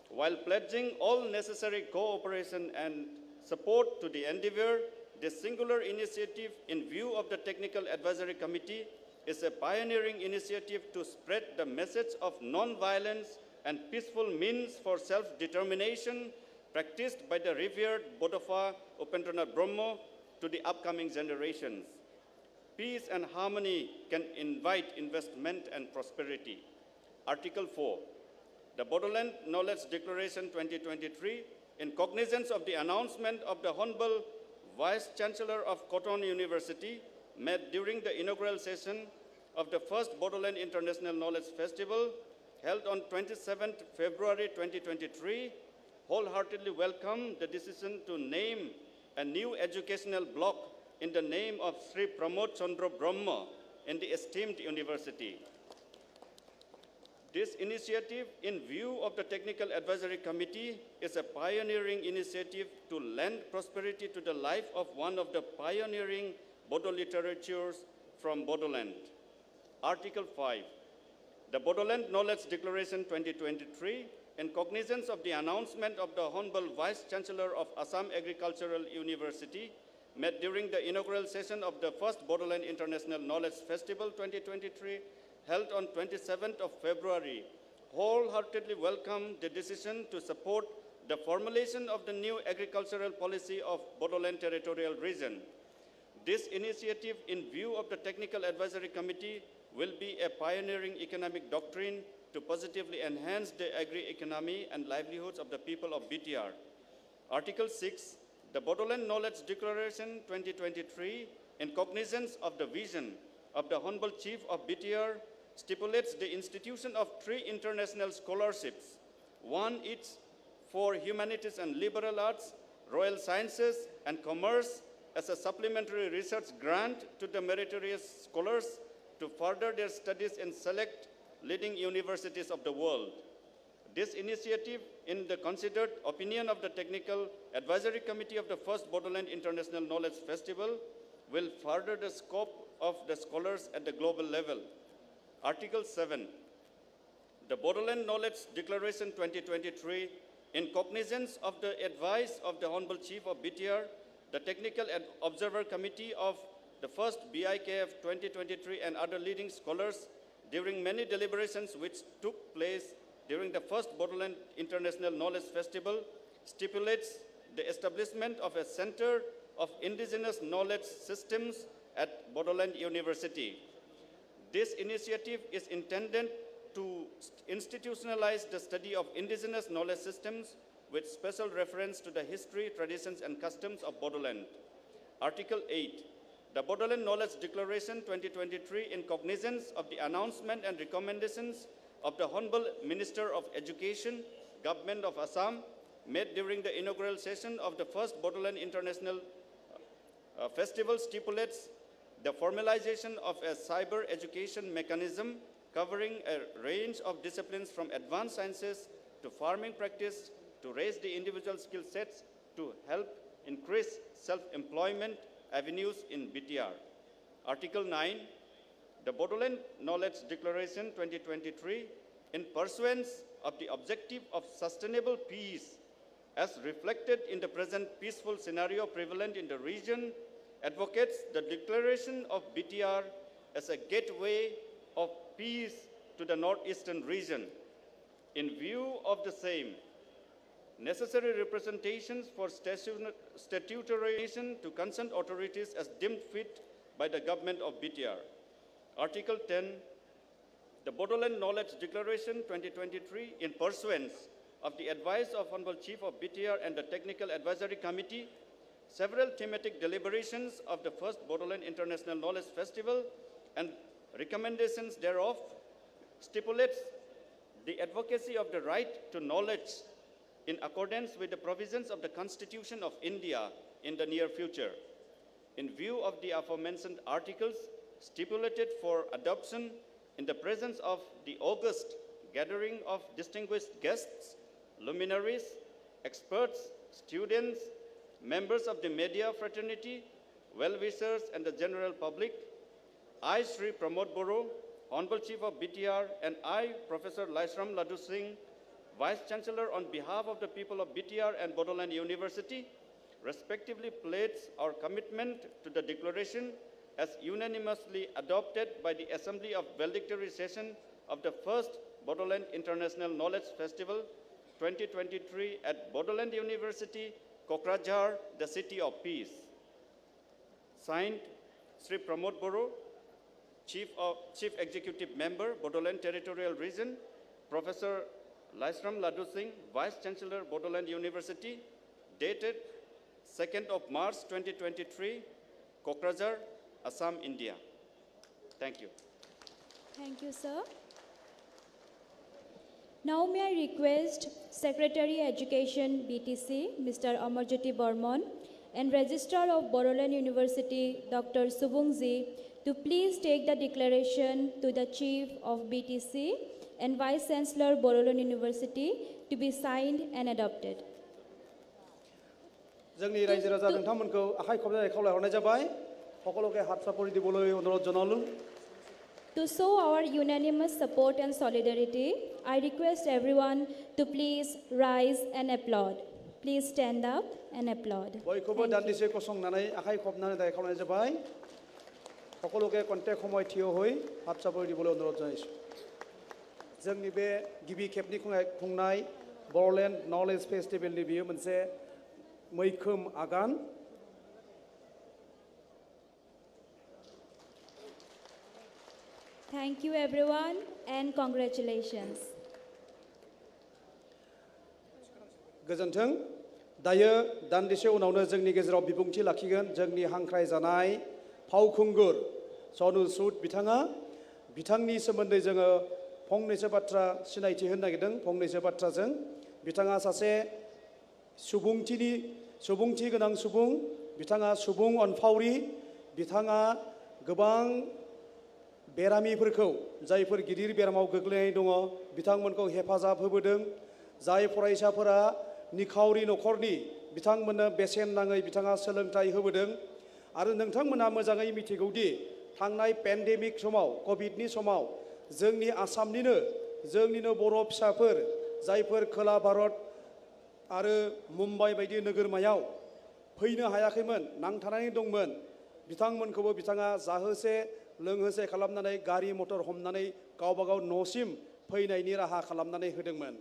While pledging all necessary cooperation and support to the endeavor, this singular initiative in view of the Technical Advisory Committee is a pioneering initiative to spread the message of non-violence and peaceful means for self-determination practiced by the revered Bodofa Upendranath Brahmo to the upcoming generations. Peace and harmony can invite investment and prosperity. Article 4. The Bodoland Knowledge Declaration 2023, in cognizance of the announcement of the Honorable Vice-Chancellor of Cotton University, made during the inaugural session of the first Bodoland International Knowledge Festival, held on 27th February 2023, wholeheartedly welcome the decision to name a new educational block in the name of Sri Pramod Chandra Brahma in the esteemed university. This initiative, in view of the Technical Advisory Committee, is a pioneering initiative to lend prosperity to the life of one of the pioneering Bodo literatures from Bodoland. Article 5. The Bodoland Knowledge Declaration 2023, in cognizance of the announcement of the Honorable Vice-Chancellor of Assam Agricultural University, made during the inaugural session of the first Bodoland International Knowledge Festival 2023, held on 27th of February, wholeheartedly welcome the decision to support the formulation of the new agricultural policy of Bodoland Territorial Region. This initiative, in view of the Technical Advisory Committee, will be a pioneering economic doctrine to positively enhance the agri-economy and livelihoods of the people of BTR. Article 6, the Bodoland Knowledge Declaration 2023, in cognizance of the vision of the Honorable Chief of BTR, stipulates the institution of 3 international scholarships, one each for humanities and liberal arts, royal sciences, and commerce, as a supplementary research grant to the meritorious scholars to further their studies in select leading universities of the world. This initiative, in the considered opinion of the Technical Advisory Committee of the first Bodoland International Knowledge Festival, will further the scope of the scholars at the global level. Article 7. The Bodoland Knowledge Declaration 2023, in cognizance of the advice of the Honorable Chief of BTR, the Technical Observer Committee of the first BIKF 2023 and other leading scholars during many deliberations which took place during the first Bodoland International Knowledge Festival, stipulates the establishment of a Center of Indigenous Knowledge Systems at Bodoland University. This initiative is intended to institutionalize the study of indigenous knowledge systems with special reference to the history, traditions, and customs of Bodoland. Article 8. The Bodoland Knowledge Declaration 2023, in cognizance of the announcement and recommendations of the Honorable Minister of Education, Government of Assam, made during the inaugural session of the first Bodoland International Festival stipulates the formalization of a cyber education mechanism covering a range of disciplines from advanced sciences to farming practice to raise the individual skill sets to help increase self-employment avenues in BTR. Article 9, the Bodoland Knowledge Declaration 2023, in pursuance of the objective of sustainable peace as reflected in the present peaceful scenario prevalent in the region, advocates the declaration of BTR as a gateway of peace to the northeastern region. In view of the same, necessary representations for statutorization to concerned authorities as deemed fit by the government of BTR. Article 10, the Bodoland Knowledge Declaration 2023, in pursuance of the advice of Honorable Chief of BTR and the Technical Advisory Committee, several thematic deliberations of the first Bodoland International Knowledge Festival and recommendations thereof stipulates the advocacy of the right to knowledge in accordance with the provisions of the Constitution of India in the near future. In view of the aforementioned articles stipulated for adoption in the presence of the august gathering of distinguished guests, luminaries, experts, students, members of the media fraternity, well-wishers, and the general public, I, Sri Pramod Boro, Honorable Chief of BTR, and I, Professor Laisram Laddu Singh, Vice Chancellor on behalf of the people of BTR and Bodoland University, respectively pledge our commitment to the declaration as unanimously adopted by the Assembly of Valedictory Session of the first Bodoland International Knowledge Festival 2023 at Bodoland University, Kokrajhar, the City of Peace. Signed, Sri Pramod Boro, Chief Executive Member, Bodoland Territorial Region, Professor Laisram Laddu Singh, Vice Chancellor, Bodoland University, dated 2nd of March 2023, Kokrajhar, Assam, India. Thank you. Thank you, sir. Now may I request Secretary Education BTC, Mr. Amarjyoti Burman, and Registrar of Bodoland University, Dr. Subungji, to please take the declaration to the Chief of BTC and Vice Chancellor Bodoland University to be signed and adopted. जोंनि रायजो राजा नोंथांमोनखौ आखाइ खबनानै खावलायहरनाय जाबाय সকলোকে হাত চাপৰি দিবলৈ অনুৰোধ জনালোঁ To show our unanimous support and solidarity, I request everyone to please rise and applaud. Please stand up and applaud. बयखौबो दान्दिसे गसंनानै आखाइ खबनानै दाय खावलायनाय जाबाय সকলোকে कन्टेक्ट समय थिय হৈ हात चापरि दिবলৈ অনুৰোধ জনাইছোঁ जोंनि बे गिबि खेबनि खुंनाय बड'लेण्ड नलेज फेस्टिभेलनि बियो मोनसे मैखोम आगान Thank you everyone and congratulations. गोजोन्थों दायो दान्दिसे उनावनो जोंनि गेजेराव बिबुंथि लाखिगोन जोंनि हांख्राय जानाय फावखुंगुर सनु सुद बिथाङा बिथांनि सोमोन्दै जोङो फंनैसो बाथ्रा सिनायथि होनो नागिरदों फंनैसो बाथ्राजों बिथाङा सासे सुबुंथि गोनां सुबुं बिथाङा सुबुं अनफावरि बिथाङा गोबां बेरामिफोरखौ जायफोर गिदिर बेरामाव गोग्लैनाय दङ बिथांमोनखौ हेफाजाब होबोदों जाय फरायसाफोरा निखावरि नखरनि बिथांमोननो बेसेन नाङै बिथाङा सोलोंथाइ होबोदों आरो नोंथांमोना मोजाङै मिथिगौदि थांनाय पेन्डेमिक समाव कोभिडनि समाव जोंनि आसामनिनो बर' फिसाफोर जायफोर खोला भारत आरो मुम्बाइ बायदि नोगोरमायाव फैनो हायाखैमोन नांथानानै दंमोन बिथांमोनखौबो बिथाङा जाहोसे लोंहोसे खालामनानै गारि मटर हमनानै गावबागाव न'सिम फैनायनि राहा खालामनानै होदोंमोन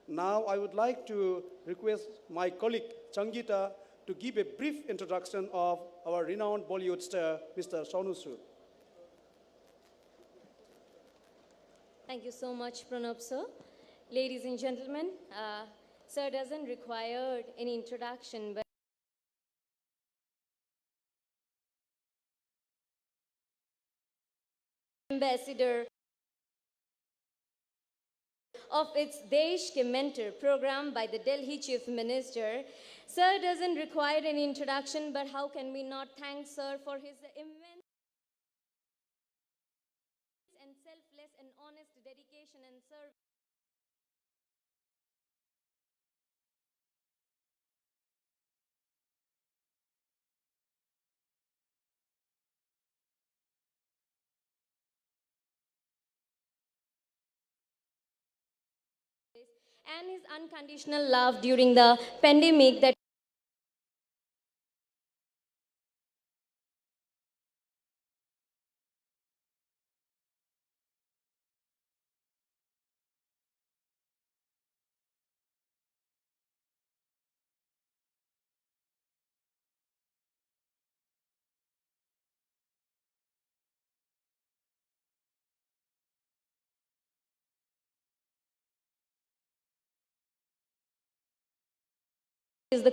Now I would like to request my colleague Changita to give a brief introduction of our renowned Bollywood star Mr. Sonu Sood. Thank you so much, Pranab sir. Ladies and gentlemen, sir doesn't require any introduction, but ambassador of its Desh Ke Mentor program by the Delhi Chief Minister. Sir doesn't require any introduction, but how can we not thank Sir for his immense and selfless and honest dedication and service. And his unconditional love during the pandemic that is the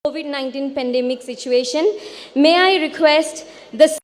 COVID-19 pandemic situation. May I request the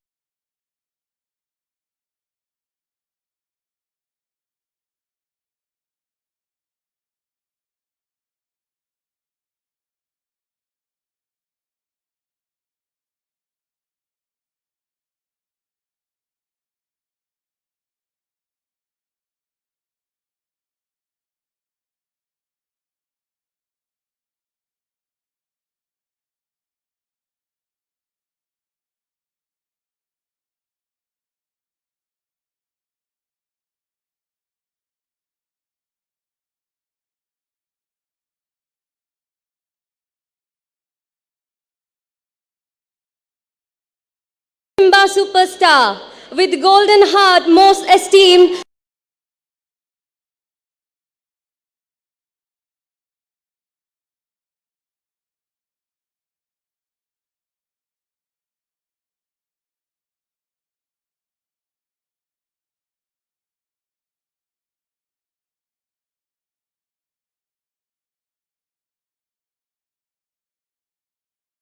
Simba superstar with golden heart most esteemed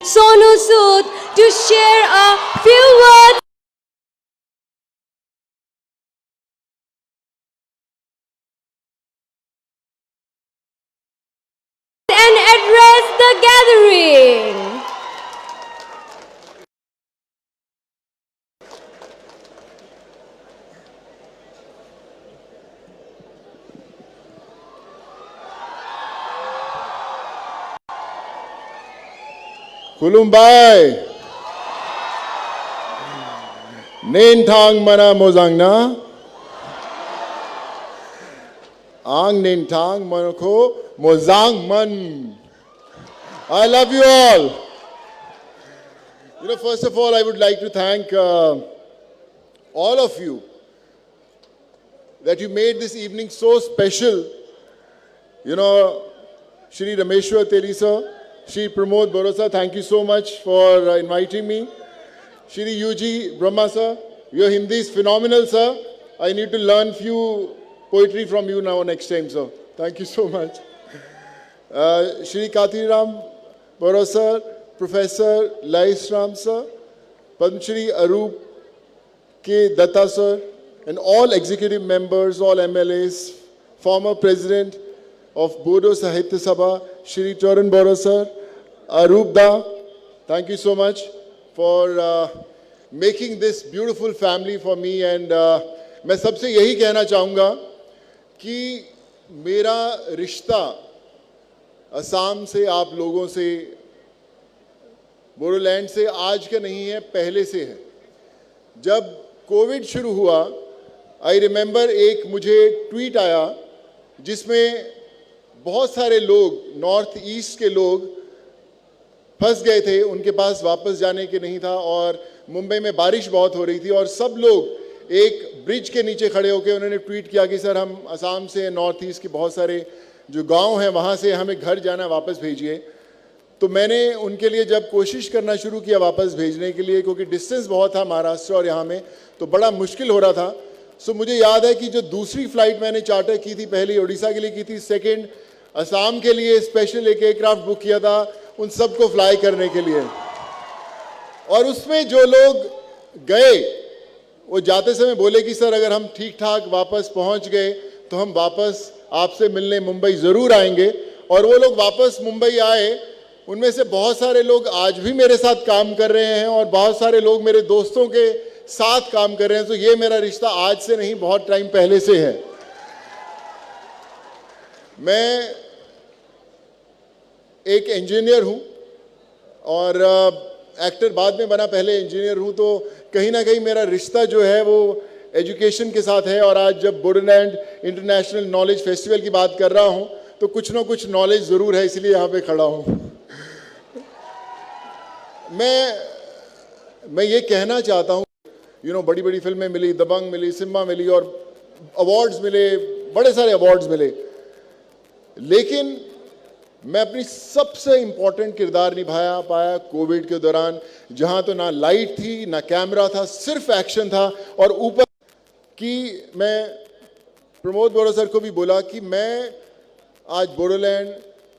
Sonu Sood to share a few words and address the gathering. Kulumbai Nintang mana mozangna Ang Nintang manako mozang man. I love you all. First of all, I would like to thank all of you that you made this evening so special. Shri Rameshwar Teli sir, Shri Pramod Borosa, thank you so much for inviting me. Shri UG Brahma sir, your Hindi is phenomenal, sir. I need to learn few poetry from you now next time, sir. Thank you so much. Shri Kathiram Borosa, Professor Lais Ram sir, Padma Shri Arup K. Datta sir, and all executive members, all MLAs, former President of Bodo Sahitya Sabha, Shri Charan Bora sir, Arup Da, thank you so much for making this beautiful family for me. And मैं सबसे यही कहना चाहूँगा कि मेरा रिश्ता असम से, आप लोगों से, बोडोलैंड से आज का नहीं है, पहले से है. जब कोविड शुरू हुआ, आई रिमेंबर एक मुझे ट्वीट आया जिसमें बहुत सारे लोग, नॉर्थ ईस्ट के लोग फंस गए थे, उनके पास वापस जाने के नहीं था और मुंबई में बारिश बहुत हो रही थी और सब लोग एक ब्रिज के नीचे खड़े होकर उन्होंने ट्वीट किया कि सर हम असम से, नॉर्थ ईस्ट के बहुत सारे जो गांव हैं वहाँ से हमें घर जाना, वापस भेजिए. तो मैंने उनके लिए जब कोशिश करना शुरू किया वापस भेजने के लिए, क्योंकि डिस्टेंस बहुत था महाराष्ट्र और यहाँ में, तो बड़ा मुश्किल हो रहा था. सो मुझे याद है कि जो दूसरी फ़्लाइट मैंने चार्टर की थी, पहली उड़ीसा के लिए की थी, सेकेंड असम के लिए स्पेशल एक एयरक्राफ्ट बुक किया था उन सबको फ्लाई करने के लिए. और उसमें जो लोग गए वो जाते समय बोले कि सर अगर हम ठीक ठाक वापस पहुंच गए तो हम वापस आपसे मिलने मुंबई ज़रूर आएंगे। और वो लोग वापस मुंबई आए, उनमें से बहुत सारे लोग आज भी मेरे साथ काम कर रहे हैं और बहुत सारे लोग मेरे दोस्तों के साथ काम कर रहे हैं। तो ये मेरा रिश्ता आज से नहीं, बहुत टाइम पहले से है। मैं एक इंजीनियर हूं और एक्टर बाद में बना, पहले इंजीनियर हूं, तो कहीं ना कहीं मेरा रिश्ता जो है वो एजुकेशन के साथ है। और आज जब बोडोलैंड इंटरनेशनल नॉलेज फेस्टिवल की बात कर रहा हूं तो कुछ ना कुछ नॉलेज ज़रूर है, इसलिए यहाँ पे खड़ा हूं। मैं ये कहना चाहता हूं, बड़ी बड़ी फिल्में मिली, दबंग मिली, सिम्बा मिली और अवार्ड्स मिले, बड़े सारे अवार्ड्स मिले, लेकिन मैं अपनी सबसे इंपॉर्टेंट किरदार निभाया पाया कोविड के दौरान, जहां तो ना लाइट थी ना कैमरा था, सिर्फ एक्शन था। और ऊपर कि मैं प्रमोद बोरो सर को भी बोला कि मैं आज बोडोलैंड,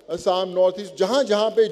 असम, नॉर्थ ईस्ट, जहां जहां पे